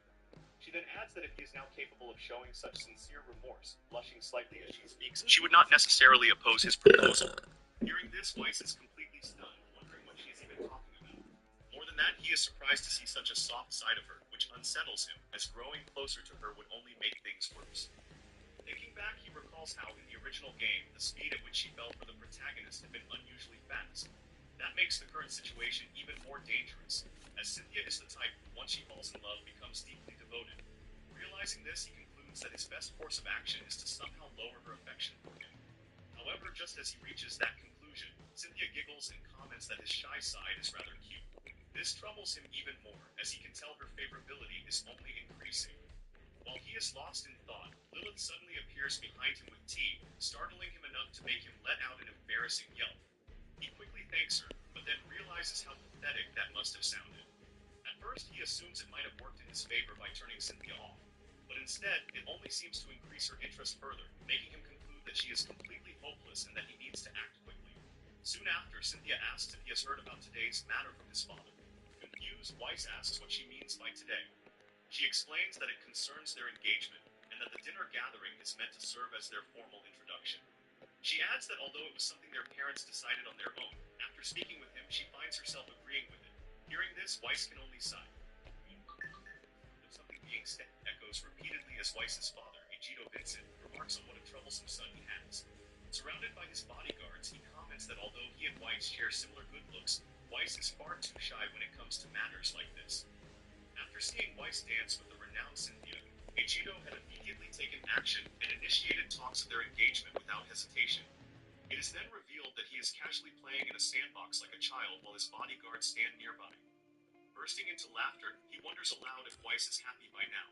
She then adds that if he is now capable of showing such sincere remorse, blushing slightly as she speaks, she would not necessarily oppose his proposal. Hearing this, Weiss is completely stunned, wondering what she is even talking about. More than that, he is surprised to see such a soft side of her, which unsettles him, as growing closer to her would only make things worse. Thinking back, he recalls how, in the original game, the speed at which she fell for the protagonist had been unusually fast. That makes the current situation even more dangerous, as Cynthia is the type who, once she falls in love, becomes deeply devoted. Realizing this, he concludes that his best course of action is to somehow lower her affection for him. However, just as he reaches that conclusion, Cynthia giggles and comments that his shy side is rather cute. This troubles him even more, as he can tell her favorability is only increasing. While he is lost in thought, Lilith suddenly appears behind him with tea, startling him enough to make him let out an embarrassing yelp. He quickly thanks her, but then realizes how pathetic that must have sounded. At first, he assumes it might have worked in his favor by turning Cynthia off, but instead, it only seems to increase her interest further, making him conclude that she is completely hopeless and that he needs to act quickly. Soon after, Cynthia asks if he has heard about today's matter from his father. Confused, Weiss asks what she means by today. She explains that it concerns their engagement, and that the dinner gathering is meant to serve as their formal introduction. She adds that although it was something their parents decided on their own, after speaking with him, she finds herself agreeing with it. Hearing this, Weiss can only sigh. Something being said echoes repeatedly as Weiss's father, Egido Vincent, remarks on what a troublesome son he has. Surrounded by his bodyguards, he comments that although he and Weiss share similar good looks, Weiss is far too shy when it comes to matters like this. After seeing Weiss dance with the renowned Cynthia, Egido had immediately taken action and initiated talks of their engagement without hesitation. It is then revealed that he is casually playing in a sandbox like a child while his bodyguards stand nearby. Bursting into laughter, he wonders aloud if Weiss is happy by now.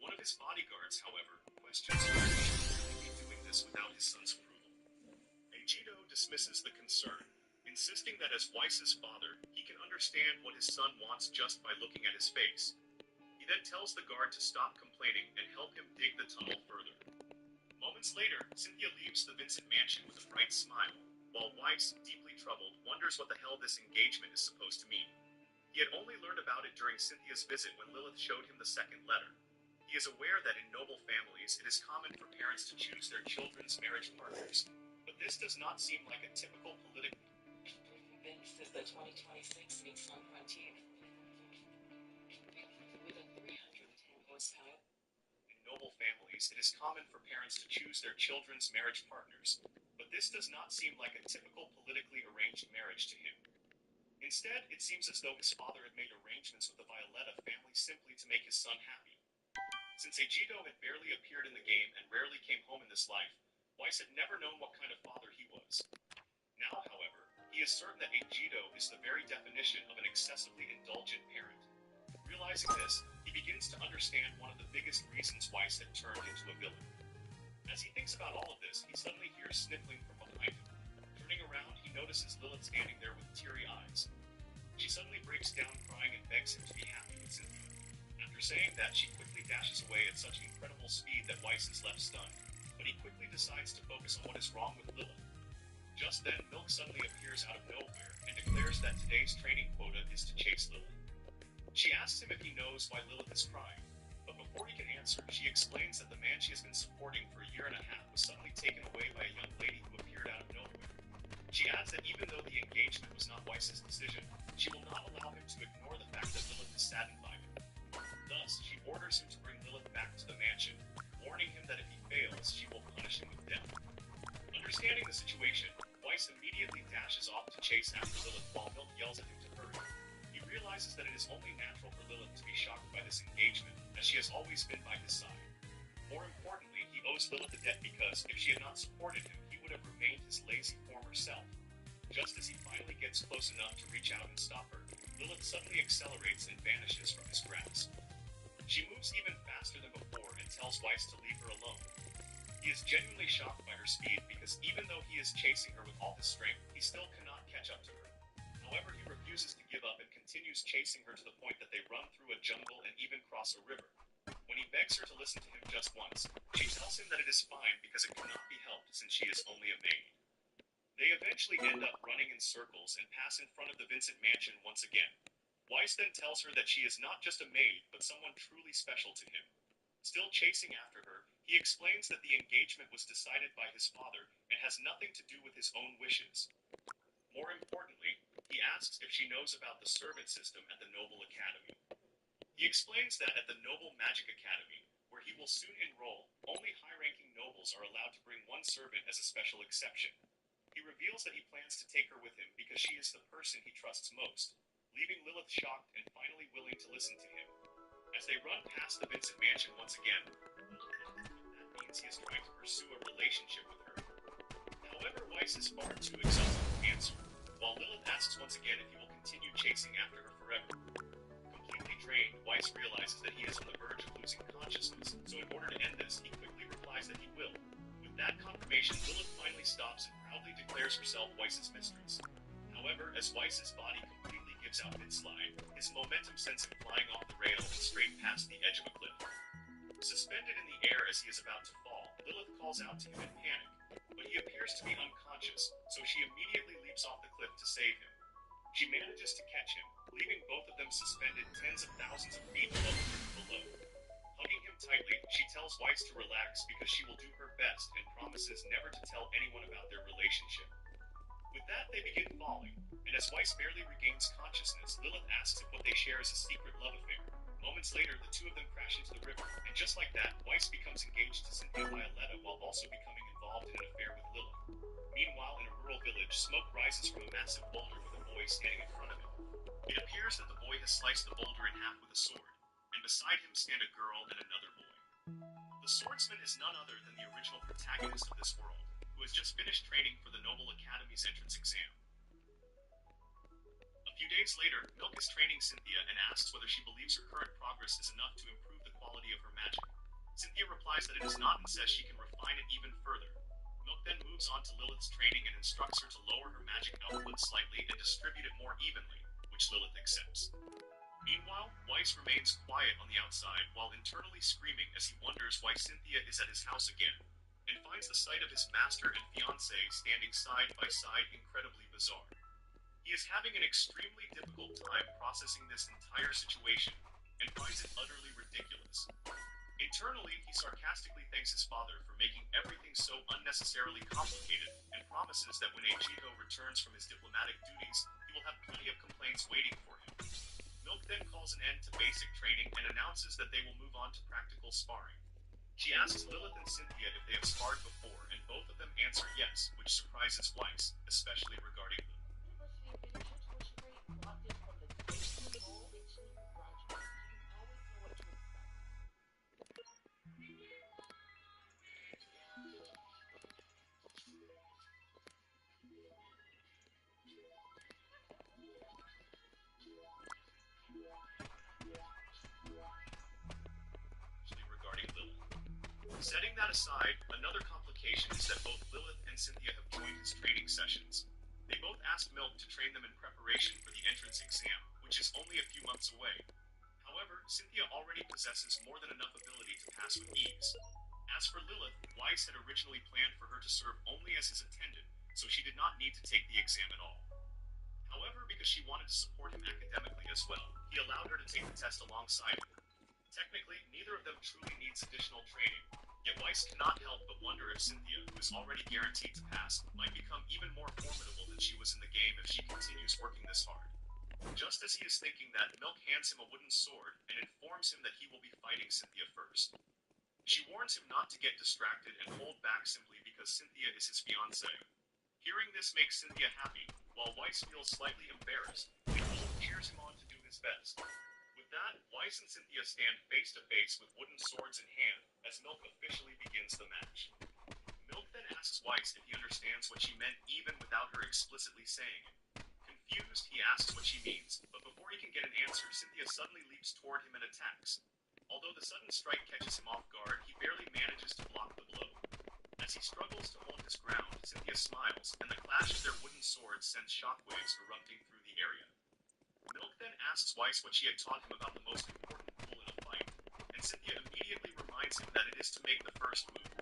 One of his bodyguards, however, questions whether he should really be doing this without his son's approval. Egido dismisses the concern, insisting that as Weiss's father, he can understand what his son wants just by looking at his face. He then tells the guard to stop complaining and help him dig the tunnel further. Moments later, Cynthia leaves the Vincent mansion with a bright smile, while Weiss, deeply troubled, wonders what the hell this engagement is supposed to mean. He had only learned about it during Cynthia's visit when Lilith showed him the second letter. He is aware that in noble families, it is common for parents to choose their children's marriage partners, but this does not seem like a typical political... This is the 2026 Nissan Frontier with a 310 horsepower. In noble families, it is common for parents to choose their children's marriage partners, but this does not seem like a typical politically arranged marriage to him. Instead, it seems as though his father had made arrangements with the Violetta family simply to make his son happy. Since Egido had barely appeared in the game and rarely came home in this life, Weiss had never known what kind of father he was. Now, however, he is certain that Egido is the very definition of an excessively indulgent parent. Realizing this, he begins to understand one of the biggest reasons Weiss had turned into a villain. As he thinks about all of this, he suddenly hears sniffling from behind him. Turning around, he notices Lilith standing there with teary eyes. She suddenly breaks down crying and begs him to be happy with Cynthia. After saying that, she quickly dashes away at such incredible speed that Weiss is left stunned, but he quickly decides to focus on what is wrong with Lilith. Just then, Milk suddenly appears out of nowhere and declares that today's training quota is to chase Lilith. She asks him if he knows why Lilith is crying, but before he can answer, she explains that the man she has been supporting for a year and a half was suddenly taken away by a young lady who appeared out of nowhere. She adds that even though the engagement was not Weiss's decision, she will not allow him to ignore the fact that Lilith is saddened by it. Thus, she orders him to bring Lilith back to the mansion, warning him that if he fails, she will punish him with death. Understanding the situation, Weiss immediately dashes off to chase after Lilith while Milk yells at him to hurry. He realizes that it is only natural for Lilith to be shocked by this engagement, as she has always been by his side. More importantly, he owes Lilith a debt because, if she had not supported him, he would have remained his lazy former self. Just as he finally gets close enough to reach out and stop her, Lilith suddenly accelerates and vanishes from his grasp. She moves even faster than before and tells Weiss to leave her alone. He is genuinely shocked by her speed because even though he is chasing her with all his strength, he still cannot catch up to her. However, he refuses to give up and continues chasing her to the point that they run through a jungle and even cross a river. When he begs her to listen to him just once, she tells him that it is fine because it cannot be helped since she is only a maid. They eventually end up running in circles and pass in front of the Vincent mansion once again. Weiss then tells her that she is not just a maid, but someone truly special to him. Still chasing after her, he explains that the engagement was decided by his father and has nothing to do with his own wishes. More importantly, He asks if she knows about the servant system at the Noble Academy. He explains that at the Noble Magic Academy, where he will soon enroll, only high-ranking nobles are allowed to bring one servant as a special exception. He reveals that he plans to take her with him because she is the person he trusts most, leaving Lilith shocked and finally willing to listen to him. As they run past the Vincent mansion once again, that means he is trying to pursue a relationship with her. However, Weiss is far too exhausted to answer, while Lilith asks once again if he will continue chasing after her forever. Completely drained, Weiss realizes that he is on the verge of losing consciousness, so in order to end this, he quickly replies that he will. With that confirmation, Lilith finally stops and proudly declares herself Weiss's mistress. However, as Weiss's body completely gives out mid-slide, his momentum sends him flying off the rail and straight past the edge of a cliff. Suspended in the air as he is about to fall, Lilith calls out to him in panic, but he appears to be unconscious, so she immediately leaps off the cliff to save him. She manages to catch him, leaving both of them suspended tens of thousands of feet below. Hugging him tightly, she tells Weiss to relax because she will do her best and promises never to tell anyone about their relationship. With that, they begin falling, and as Weiss barely regains consciousness, Lilith asks if what they share is a secret love affair. Moments later, the two of them crash into the river, and just like that, Weiss becomes engaged to Cynthia Violetta while also becoming involved in an affair with Lilith. Meanwhile, in a rural village, smoke rises from a massive boulder with a boy standing in front of it. It appears that the boy has sliced the boulder in half with a sword, and beside him stand a girl and another boy. The swordsman is none other than the original protagonist of this world, who has just finished training for the Noble Academy's entrance exam. A few days later, Milk is training Cynthia and asks whether she believes her current progress is enough to improve the quality of her magic. Cynthia replies that it is not and says she can refine it even further. Milk then moves on to Lilith's training and instructs her to lower her magic output slightly and distribute it more evenly, which Lilith accepts. Meanwhile, Weiss remains quiet on the outside while internally screaming as he wonders why Cynthia is at his house again, and finds the sight of his master and fiancée standing side by side incredibly bizarre. He is having an extremely difficult time processing this entire situation and finds it utterly ridiculous. Internally, he sarcastically thanks his father for making everything so unnecessarily complicated and promises that when Eiichiro returns from his diplomatic duties, he will have plenty of complaints waiting for him. Milk then calls an end to basic training and announces that they will move on to practical sparring. She asks Lilith and Cynthia if they have sparred before, and both of them answer yes, which surprises Weiss, especially regarding Lilith. Setting that aside, another complication is that both Lilith and Cynthia have joined his training sessions. They both ask Milk to train them in preparation for the entrance exam, which is only a few months away. However, Cynthia already possesses more than enough ability to pass with ease. As for Lilith, Weiss had originally planned for her to serve only as his attendant, so she did not need to take the exam at all. However, because she wanted to support him academically as well, he allowed her to take the test alongside him. Technically, neither of them truly needs additional training, yet Weiss cannot help but wonder if Cynthia, who is already guaranteed to pass, might become even more formidable than she was in the game if she continues working this hard. Just as he is thinking that, Milk hands him a wooden sword and informs him that he will be fighting Cynthia first. She warns him not to get distracted and hold back simply because Cynthia is his fiancée. Hearing this makes Cynthia happy, while Weiss feels slightly embarrassed, and Milk cheers him on to do his best. With that, Weiss and Cynthia stand face to face with wooden swords in hand as Milk officially begins the match. Milk then asks Weiss if he understands what she meant even without her explicitly saying it. Confused, he asks what she means, but before he can get an answer, Cynthia suddenly leaps toward him and attacks. Although the sudden strike catches him off guard, he barely manages to block the blow. As he struggles to hold his ground, Cynthia smiles, and the clash of their wooden swords sends shockwaves erupting through the area. Milk then asks Weiss what she had taught him about the most important rule in a fight, and Cynthia immediately reminds him that it is to make the first move.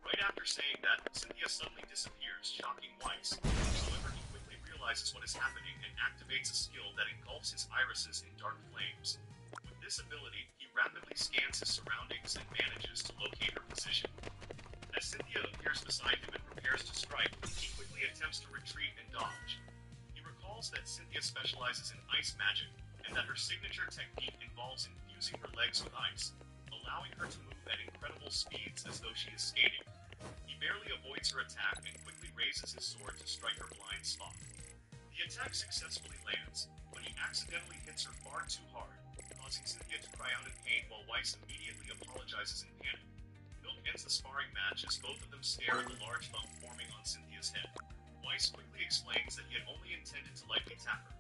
Right after saying that, Cynthia suddenly disappears, shocking Weiss. However, he quickly realizes what is happening and activates a skill that engulfs his irises in dark flames. With this ability, he rapidly scans his surroundings and manages to locate her position. As Cynthia appears beside him and prepares to strike, he quickly attempts to retreat and dodge. He recalls recalls that Cynthia specializes in ice magic, and that her signature technique involves infusing her legs with ice, allowing her to move at incredible speeds as though she is skating. He barely avoids her attack and quickly raises his sword to strike her blind spot. The attack successfully lands, but he accidentally hits her far too hard, causing Cynthia to cry out in pain while Weiss immediately apologizes in panic. Milk ends the sparring match as both of them stare at the large bump forming on Cynthia's head. Weiss quickly explains that he had only intended to lightly tap her.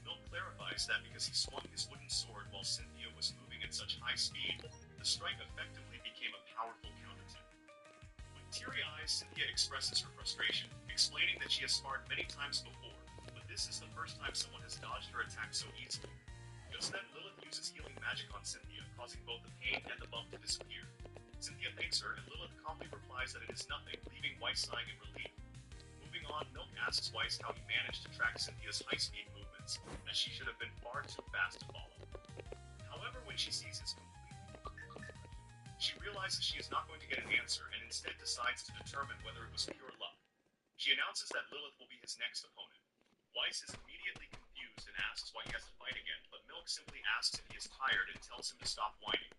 Milk clarifies that because he swung his wooden sword while Cynthia was moving at such high speed, the strike effectively became a powerful counterattack. With teary eyes, Cynthia expresses her frustration, explaining that she has sparred many times before, but this is the first time someone has dodged her attack so easily. Just then, Lilith uses healing magic on Cynthia, causing both the pain and the bump to disappear. Cynthia thanks her, and Lilith calmly replies that it is nothing, leaving Weiss sighing in relief. Moving on, Milk asks Weiss how he managed to track Cynthia's high-speed movements, as she should have been far too fast to follow. However, when she sees his complete, she realizes she is not going to get an answer, and instead decides to determine whether it was pure luck. She announces that Lilith will be his next opponent. Weiss is immediately confused and asks why he has to fight again, but Milk simply asks if he is tired and tells him to stop whining.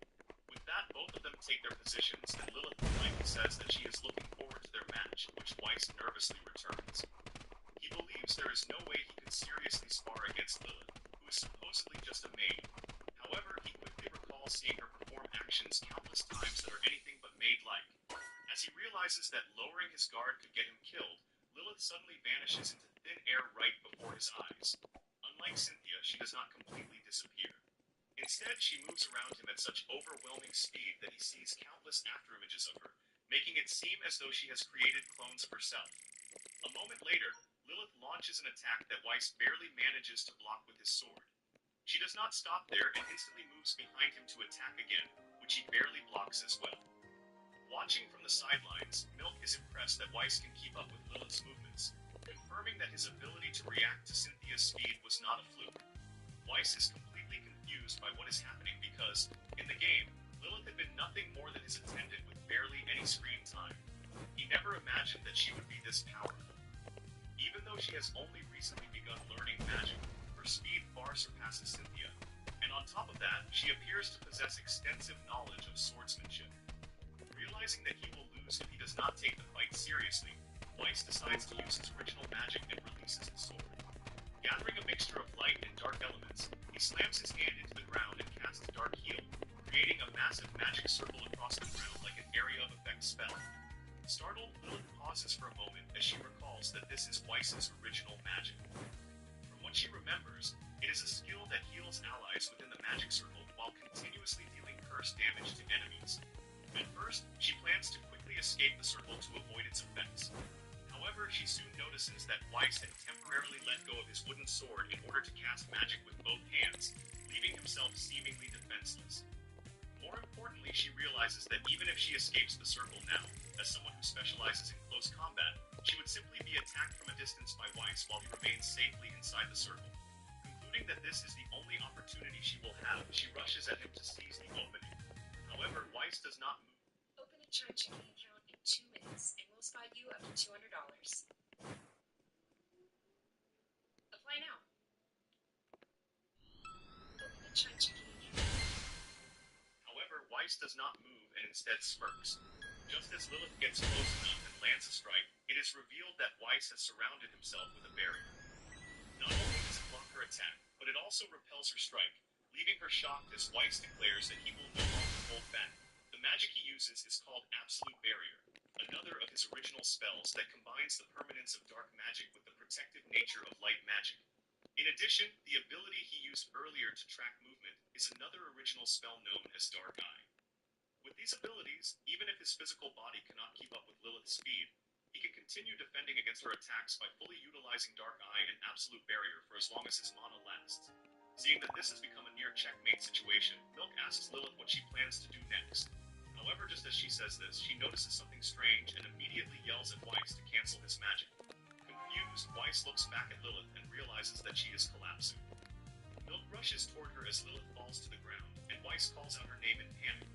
With that, both of them take their positions, and Lilith politely says that she is looking forward to their match, which Weiss nervously returns. He believes there is no way he could seriously spar against Lilith, who is supposedly just a maid. However, he quickly recalls seeing her perform actions countless times that are anything but maid-like. As he realizes that lowering his guard could get him killed, Lilith suddenly vanishes into thin air right before his eyes. Unlike Cynthia, she does not completely disappear. Instead, she moves around him at such overwhelming speed that he sees countless afterimages of her, making it seem as though she has created clones of herself. A moment later, Lilith launches an attack that Weiss barely manages to block with his sword. She does not stop there and instantly moves behind him to attack again, which he barely blocks as well. Watching from the sidelines, Milk is impressed that Weiss can keep up with Lilith's movements, confirming that his ability to react to Cynthia's speed was not a fluke. Weiss is completely confused by what is happening because, in the game, Lilith had been nothing more than his attendant with barely any screen time. He never imagined that she would be this powerful. Even though she has only recently begun learning magic, her speed far surpasses Cynthia, and on top of that, she appears to possess extensive knowledge of swordsmanship. Realizing that he will lose if he does not take the fight seriously, Weiss decides to use his original magic and releases his sword. Gathering a mixture of light and dark elements, he slams his hand into the ground and casts Dark Heal, creating a massive magic circle across the ground like an area of effect spell. Startled, Lilith pauses for a moment as she recalls that this is Weiss's original magic. From what she remembers, it is a skill that heals allies within the magic circle while continuously dealing curse damage to enemies. At first, she plans to quickly escape the circle to avoid its effects. However, she soon notices that Weiss had temporarily let go of his wooden sword in order to cast magic with both hands, leaving himself seemingly defenseless. More importantly, she realizes that even if she escapes the circle now, as someone who specializes in close combat, she would simply be attacked from a distance by Weiss while he remains safely inside the circle. Concluding that this is the only opportunity she will have, she rushes at him to seize the opening. However, Weiss does not move. Open a Chime checking account in 2 minutes, and we'll spot you up to $200. Apply now. Open a Chime checking account. However, Weiss does not move and instead smirks. Just as Lilith gets close enough and lands a strike, it is revealed that Weiss has surrounded himself with a barrier. Not only does it block her attack, but it also repels her strike, leaving her shocked as Weiss declares that he will no longer hold back. The magic he uses is called Absolute Barrier, another of his original spells that combines the permanence of dark magic with the protective nature of light magic. In addition, the ability he used earlier to track movement is another original spell known as Dark Eye. With these abilities, even if his physical body cannot keep up with Lilith's speed, he can continue defending against her attacks by fully utilizing Dark Eye and Absolute Barrier for as long as his mana lasts. Seeing that this has become a near checkmate situation, Milk asks Lilith what she plans to do next. However, just as she says this, she notices something strange and immediately yells at Weiss to cancel his magic. Confused, Weiss looks back at Lilith and realizes that she is collapsing. Milk rushes toward her as Lilith falls to the ground, and Weiss calls out her name in panic.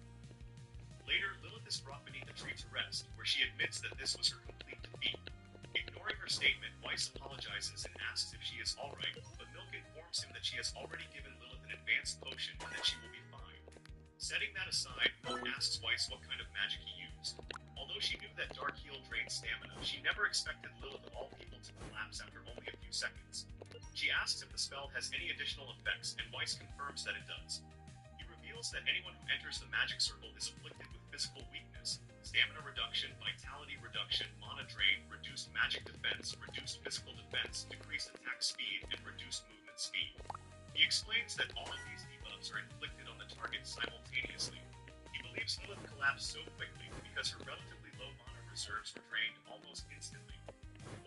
Later, Lilith is brought beneath a tree to rest, where she admits that this was her complete defeat. Ignoring her statement, Weiss apologizes and asks if she is alright, but Milk informs him that she has already given Lilith an advanced potion and that she will be fine. Setting that aside, Milk asks Weiss what kind of magic he used. Although she knew that Dark Heal drained stamina, she never expected Lilith of all people to collapse after only a few seconds. She asks if the spell has any additional effects, and Weiss confirms that it does. He reveals that anyone who enters the magic circle is afflicted with physical weakness, stamina reduction, vitality reduction, mana drain, reduced magic defense, reduced physical defense, decreased attack speed, and reduced movement speed. He explains that all of these debuffs are inflicted on the target simultaneously. He believes Lilith collapsed so quickly because her relatively low mana reserves were drained almost instantly.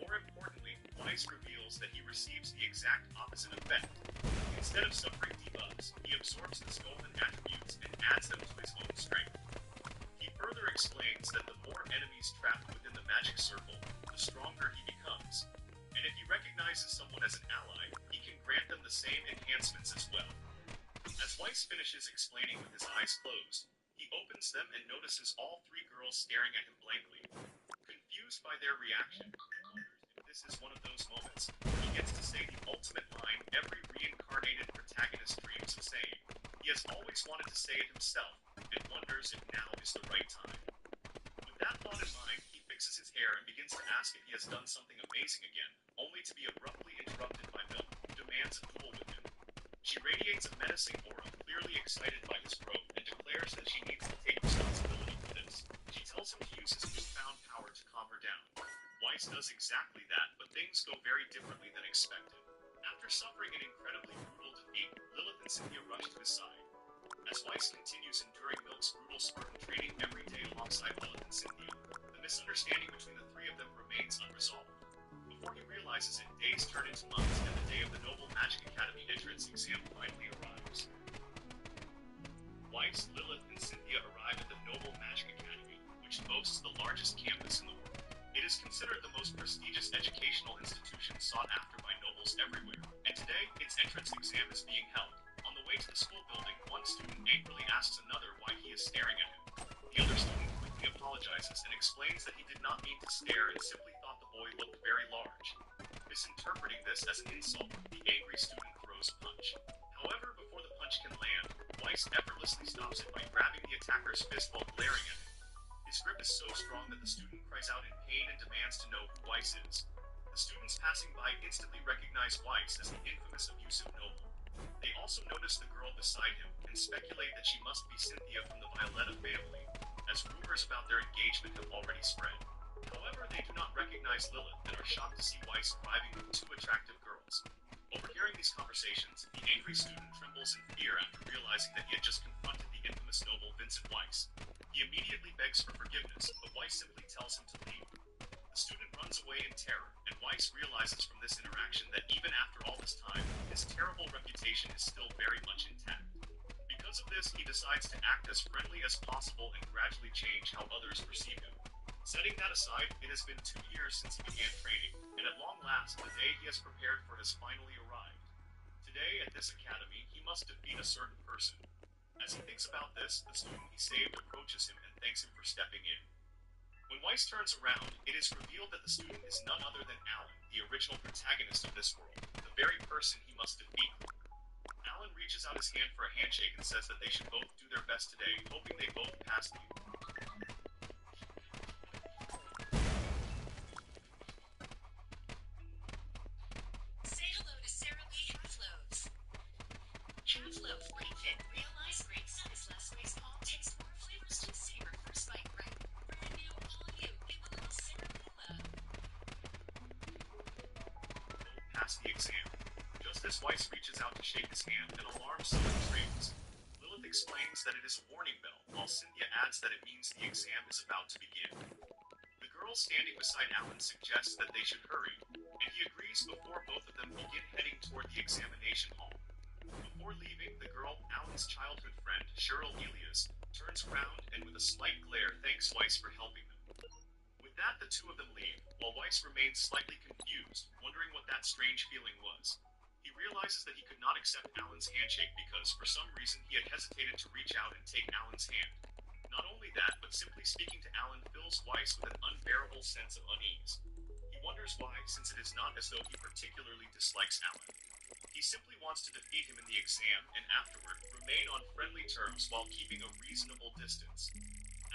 More importantly, Weiss reveals that he receives the exact opposite effect. Instead of suffering debuffs, he absorbs the stolen attributes and adds them to his own strength. He further explains that the more enemies trapped within the magic circle, the stronger he becomes. And if he recognizes someone as an ally, he can grant them the same enhancements as well. As Weiss finishes explaining with his eyes closed, he opens them and notices all three girls staring at him blankly. Confused by their reaction, he wonders if this is one of those moments where he gets to say the ultimate line every reincarnated protagonist dreams of saying. He has always wanted to say it himself, and wonders if now is the right time. With that thought in mind, he fixes his hair and begins to ask if he has done something amazing again, only to be abruptly interrupted by Milk, who demands a duel with him. She radiates a menacing aura, clearly excited by his growth, and declares that she needs to take responsibility for this. She tells him to use his newfound power to calm her down. Weiss does exactly that, but things go very differently than expected. After suffering an incredibly brutal defeat, Lilith and Cynthia rush to his side. As Weiss continues enduring Milk's brutal Spartan training every day alongside Lilith and Cynthia, the misunderstanding between the three of them remains unresolved. Before he realizes it, days turn into months, and the day of the Noble Magic Academy entrance exam finally arrives. Weiss, Lilith, and Cynthia arrive at the Noble Magic Academy, which boasts the largest campus in the world. It is considered the most prestigious educational institution sought after by nobles everywhere, and today, its entrance exam is being held. On the way to the school building, one student angrily asks another why he is staring at him. The other student quickly apologizes and explains that he did not mean to stare and simply thought the boy looked very large. Misinterpreting this as an insult, the angry student throws a punch. However, before the punch can land, Weiss effortlessly stops it by grabbing the attacker's fist while glaring at him. His grip is so strong that the student cries out in pain and demands to know who Weiss is. The students passing by instantly recognize Weiss as the infamous abusive noble. They also notice the girl beside him and speculate that she must be Cynthia from the Violetta family, as rumors about their engagement have already spread. However, they do not recognize Lilith and are shocked to see Weiss arriving with two attractive girls. Overhearing these conversations, the angry student trembles in fear after realizing that he had just confronted the infamous noble Vincent Weiss. He immediately begs for forgiveness, but Weiss simply tells him to leave. The student runs away in terror, and Weiss realizes from this interaction that even after all this time, his terrible reputation is still very much intact. Because of this, he decides to act as friendly as possible and gradually change how others perceive him. Setting that aside, it has been 2 years since he began training, and at long last, the day he has prepared for has finally arrived. Today, at this academy, he must defeat a certain person. As he thinks about this, the student he saved approaches him and thanks him for stepping in. When Weiss turns around, it is revealed that the student is none other than Alan, the original protagonist of this world, the very person he must defeat. Alan reaches out his hand for a handshake and says that they should both do their best today, hoping they both pass the Say hello to Sarah Lee Half-Loaves. Half-Loaf Light Fit. Realize great size, less waste, all takes more flavors to savor. First bite right. Brand new, all you. Give a little Sarah Lee love. Pass the exam. Just as Weiss reaches out to shake his hand, an alarm summons rings. Lilith explains that it is a warning bell, while Cynthia adds that it means the exam is about to begin. The girl standing beside Alan suggests that they should hurry, and he agrees before both of them begin heading toward the examination hall. Before leaving, the girl, Alan's childhood friend, Cheryl Elias, turns around and with a slight glare thanks Weiss for helping them. With that, the two of them leave, while Weiss remains slightly confused, wondering what that strange feeling was. He realizes that he could not accept Alan's handshake because, for some reason, he had hesitated to reach out and take Alan's hand. Not only that, but simply speaking to Alan fills Weiss with an unbearable sense of unease. He wonders why, since it is not as though he particularly dislikes Alan. He simply wants to defeat him in the exam and afterward remain on friendly terms while keeping a reasonable distance.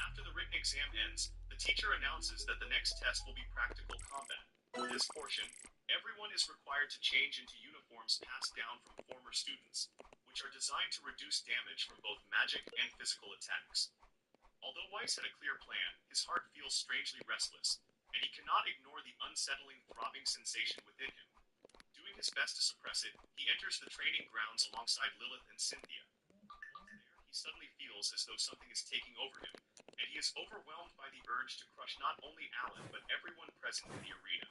After the written exam ends, the teacher announces that the next test will be practical combat. For this portion, everyone is required to change into uniforms passed down from former students, which are designed to reduce damage from both magic and physical attacks. Although Weiss had a clear plan, his heart feels strangely restless, and he cannot ignore the unsettling throbbing sensation within him. Doing his best to suppress it, he enters the training grounds alongside Lilith and Cynthia. There, he suddenly feels as though something is taking over him, and he is overwhelmed by the urge to crush not only Alan, but everyone present in the arena.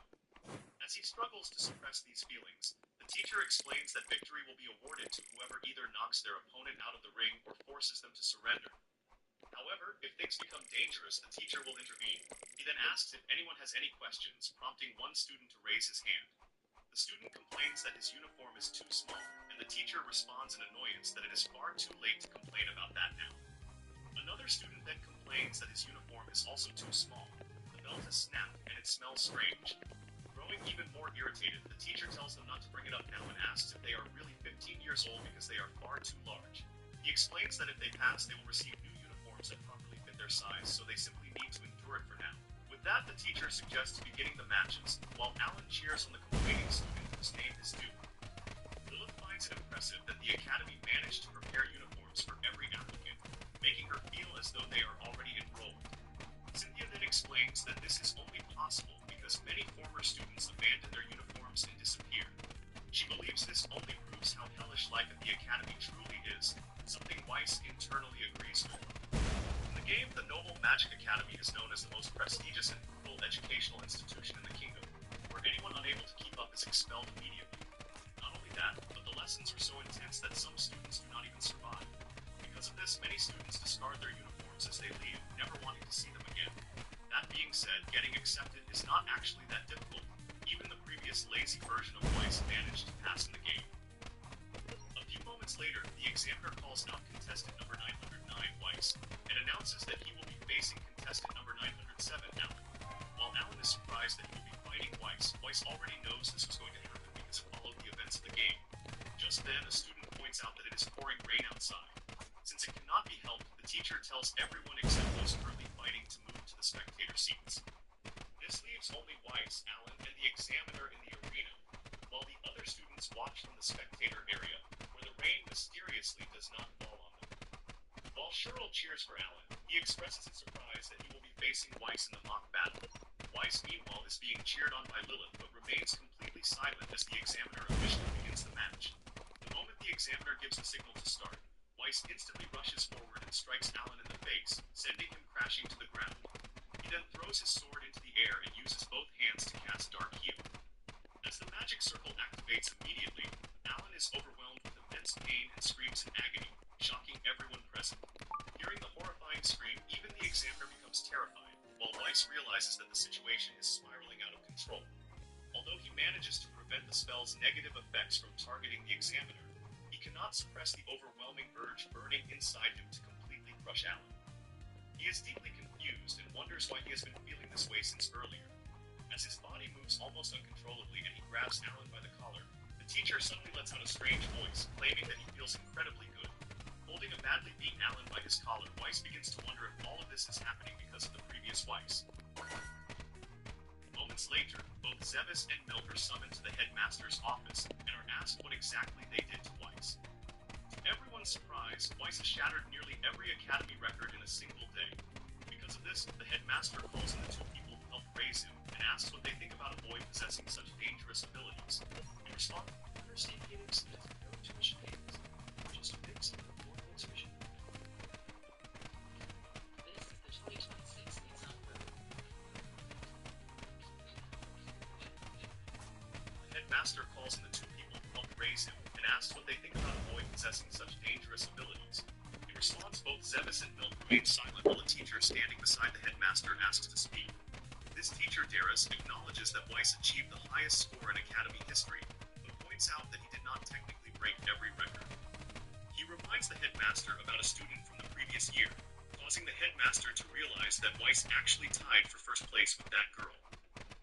As he struggles to suppress these feelings, the teacher explains that victory will be awarded to whoever either knocks their opponent out of the ring or forces them to surrender. However, if things become dangerous, the teacher will intervene. He then asks if anyone has any questions, prompting one student to raise his hand. The student complains that his uniform is too small, and the teacher responds in annoyance that it is far too late to complain about that now. Another student then complains that his uniform is also too small. The belt has snapped, and it smells strange. Growing even more irritated, the teacher tells them not to bring it up now and asks if they are really 15 years old because they are far too large. He explains that if they pass, they will receive new uniforms that properly fit their size, so they simply need to endure it for now. With that, the teacher suggests beginning the matches, while Alan cheers on the complaining student whose name is due. Lilith finds it impressive that the Academy managed to prepare uniforms for every applicant, making her feel as though they are already enrolled. Cynthia then explains that this is only possible because many former students abandoned their uniforms and disappeared. She believes this only proves how hellish life at the Academy truly is, something Weiss internally agrees with. In the game, the Noble Magic Academy is known as the most prestigious and brutal educational institution in the kingdom, where anyone unable to keep up is expelled immediately. Not only that, but the lessons are so intense that some students do not even survive. Because of this, many students discard their uniforms as they leave, never wanting to see them again. That being said, getting accepted is not actually that difficult. Even the previous lazy version of Weiss managed to pass in the game. A few moments later, the examiner calls out contestant number 909, Weiss, and announces that he will be facing contestant number 907, Alan. While Alan is surprised that he will be fighting Weiss, Weiss already knows this was going to happen because it followed the events of the game. Just then, a student points out that it is pouring rain outside. Since it cannot be helped, the teacher tells everyone except those currently fighting to move to the spectator seats. This leaves only Weiss, Alan, and the examiner in the arena, while the other students watch from the spectator area, where the rain mysteriously does not fall on them. While Cheryl cheers for Alan, he expresses his surprise that he will be facing Weiss in the mock battle. Weiss, meanwhile, is being cheered on by Lilith, but remains completely silent as the examiner officially begins the match. The moment the examiner gives the signal to start, Weiss instantly rushes forward and strikes Alan in the face, sending him crashing to the ground. He then throws his sword into the air and uses both hands to cast Dark Heal. As the magic circle activates immediately, Alan is overwhelmed with immense pain and screams in agony, shocking everyone present. Hearing the horrifying scream, even the examiner becomes terrified, while Weiss realizes that the situation is spiraling out of control. Although he manages to prevent the spell's negative effects from targeting the examiner, he cannot suppress the overwhelming urge burning inside him to completely crush Alan. He is deeply confused and wonders why he has been feeling this way since earlier. As his body moves almost uncontrollably and he grabs Alan by the collar, the teacher suddenly lets out a strange voice, claiming that he feels incredibly good. Holding a badly beaten Alan by his collar, Weiss begins to wonder if all of this is happening because of the previous Weiss. Moments later, both Zevis and Milk are summoned to the headmaster's office and are asked what exactly they did to Weiss. To everyone's surprise, Weiss has shattered nearly every academy record in a single day. Because of this, the headmaster calls in the two people who helped raise him and asks what they think about a boy possessing such dangerous abilities. In response, University of Phoenix has no tuition payments, just a fix and affordable tuition. This is the 2026 Nissan Rogue. The headmaster calls in the two people who helped raise him and asks what they think about a boy possessing such dangerous abilities. In response, both Zevis and Milk remain silent while a teacher standing beside the headmaster asks to speak. This teacher, Darius, acknowledges that Weiss achieved the highest score in Academy history, but points out that he did not technically break every record. He reminds the headmaster about a student from the previous year, causing the headmaster to realize that Weiss actually tied for first place with that girl.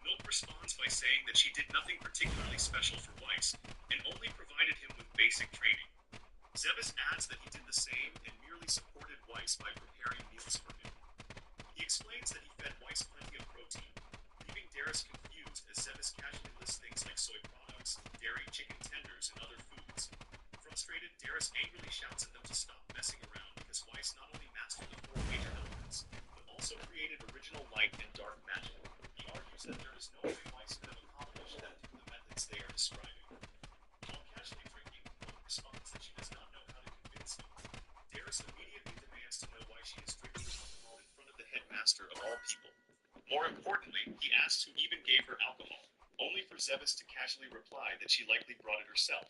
Milk responds by saying that she did nothing particularly special for Weiss and only provided him with basic training. Zevis adds that he did the same and merely supported Weiss by preparing meals for him. He explains that he fed Weiss plenty of protein, leaving Darius confused as Zevis casually lists things like soy products, dairy, chicken tenders, and other foods. Frustrated, Darius angrily shouts at them to stop messing around because Weiss not only mastered the 4 major elements, but also created original light and dark magic. He argues that there is no way Weiss could have accomplished that through the methods they are describing. While casually drinking, Milk responds that she does not know how to convince him. Darius immediately demands to know why she is drinking alcohol in front of the headmaster of all people. More importantly, he asks who even gave her alcohol, only for Zevis to casually reply that she likely brought it herself.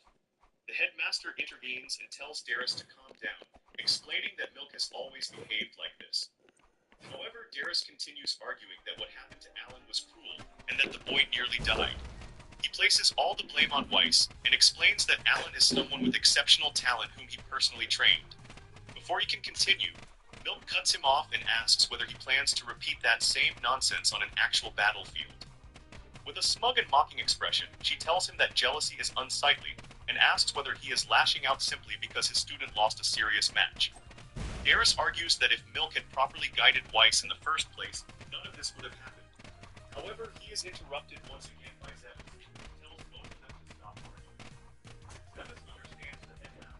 The headmaster intervenes and tells Darius to calm down, explaining that Milk has always behaved like this. However, Darius continues arguing that what happened to Alan was cruel and that the boy nearly died. He places all the blame on Weiss and explains that Alan is someone with exceptional talent whom he personally trained. Before he can continue, Milk cuts him off and asks whether he plans to repeat that same nonsense on an actual battlefield. With a smug and mocking expression, she tells him that jealousy is unsightly and asks whether he is lashing out simply because his student lost a serious match. Darius argues that if Milk had properly guided Weiss in the first place, none of this would have happened. However, he is interrupted once again by Zevis, who tells both of them to stop arguing. Zevis understands that they now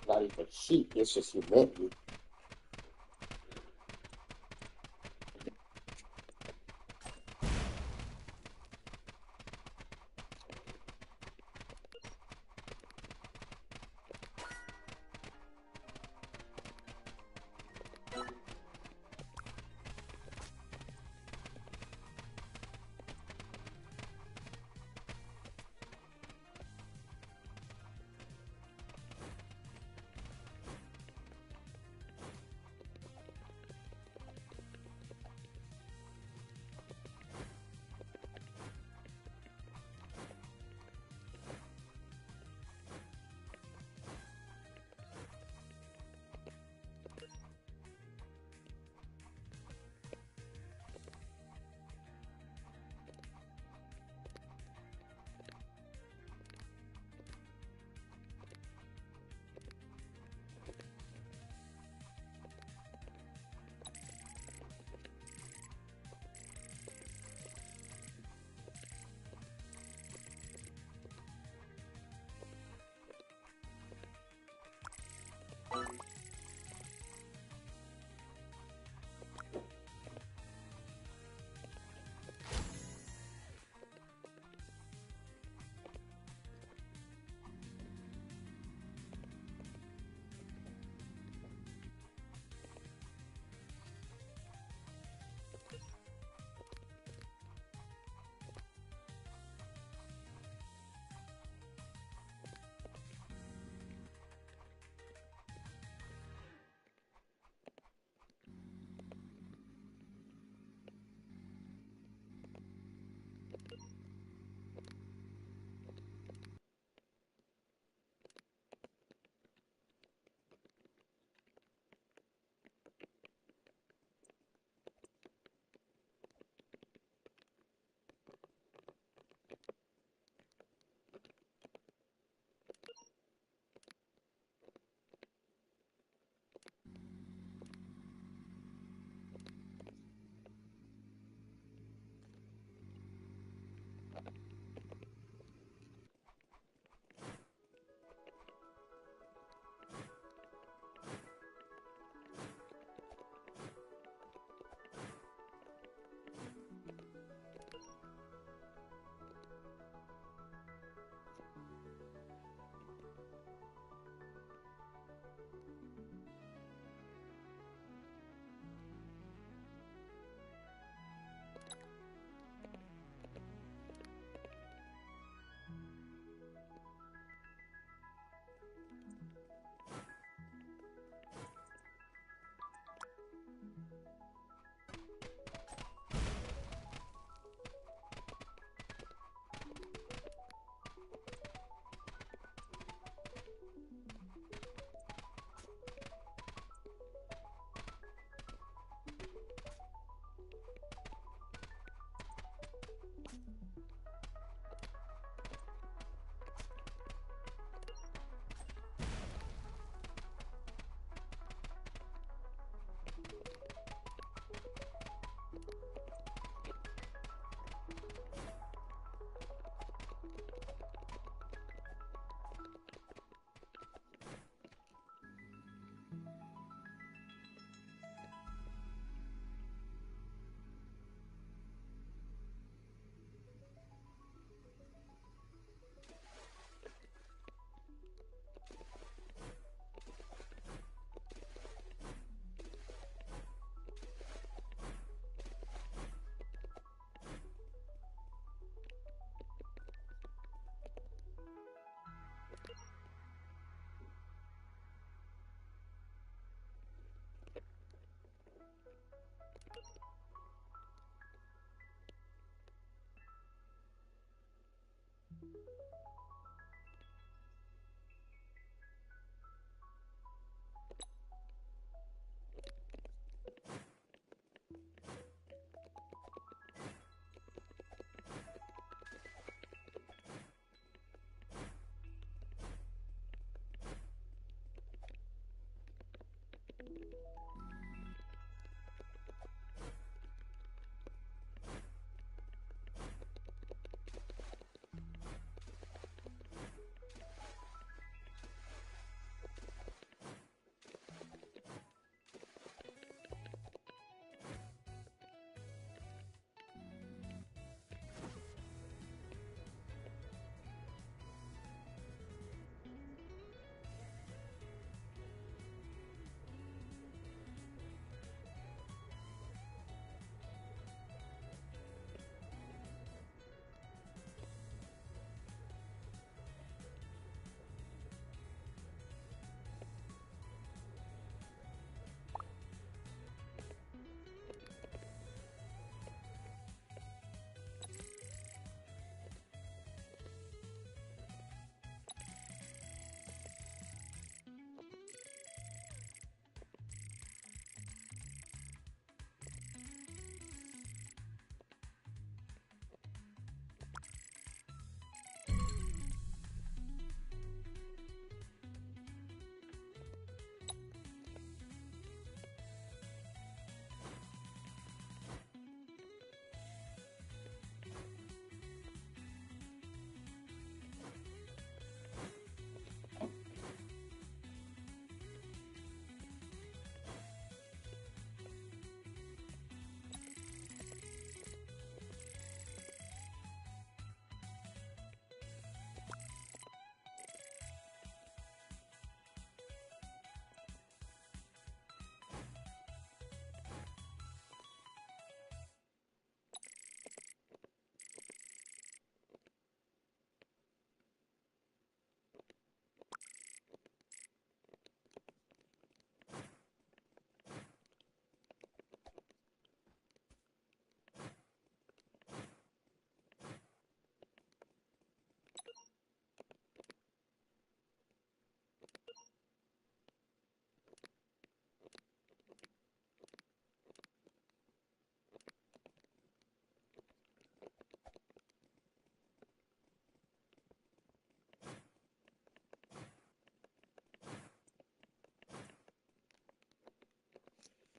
not even heat. It's just humidity.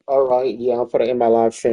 All right, yeah, I'm gonna end my live stream.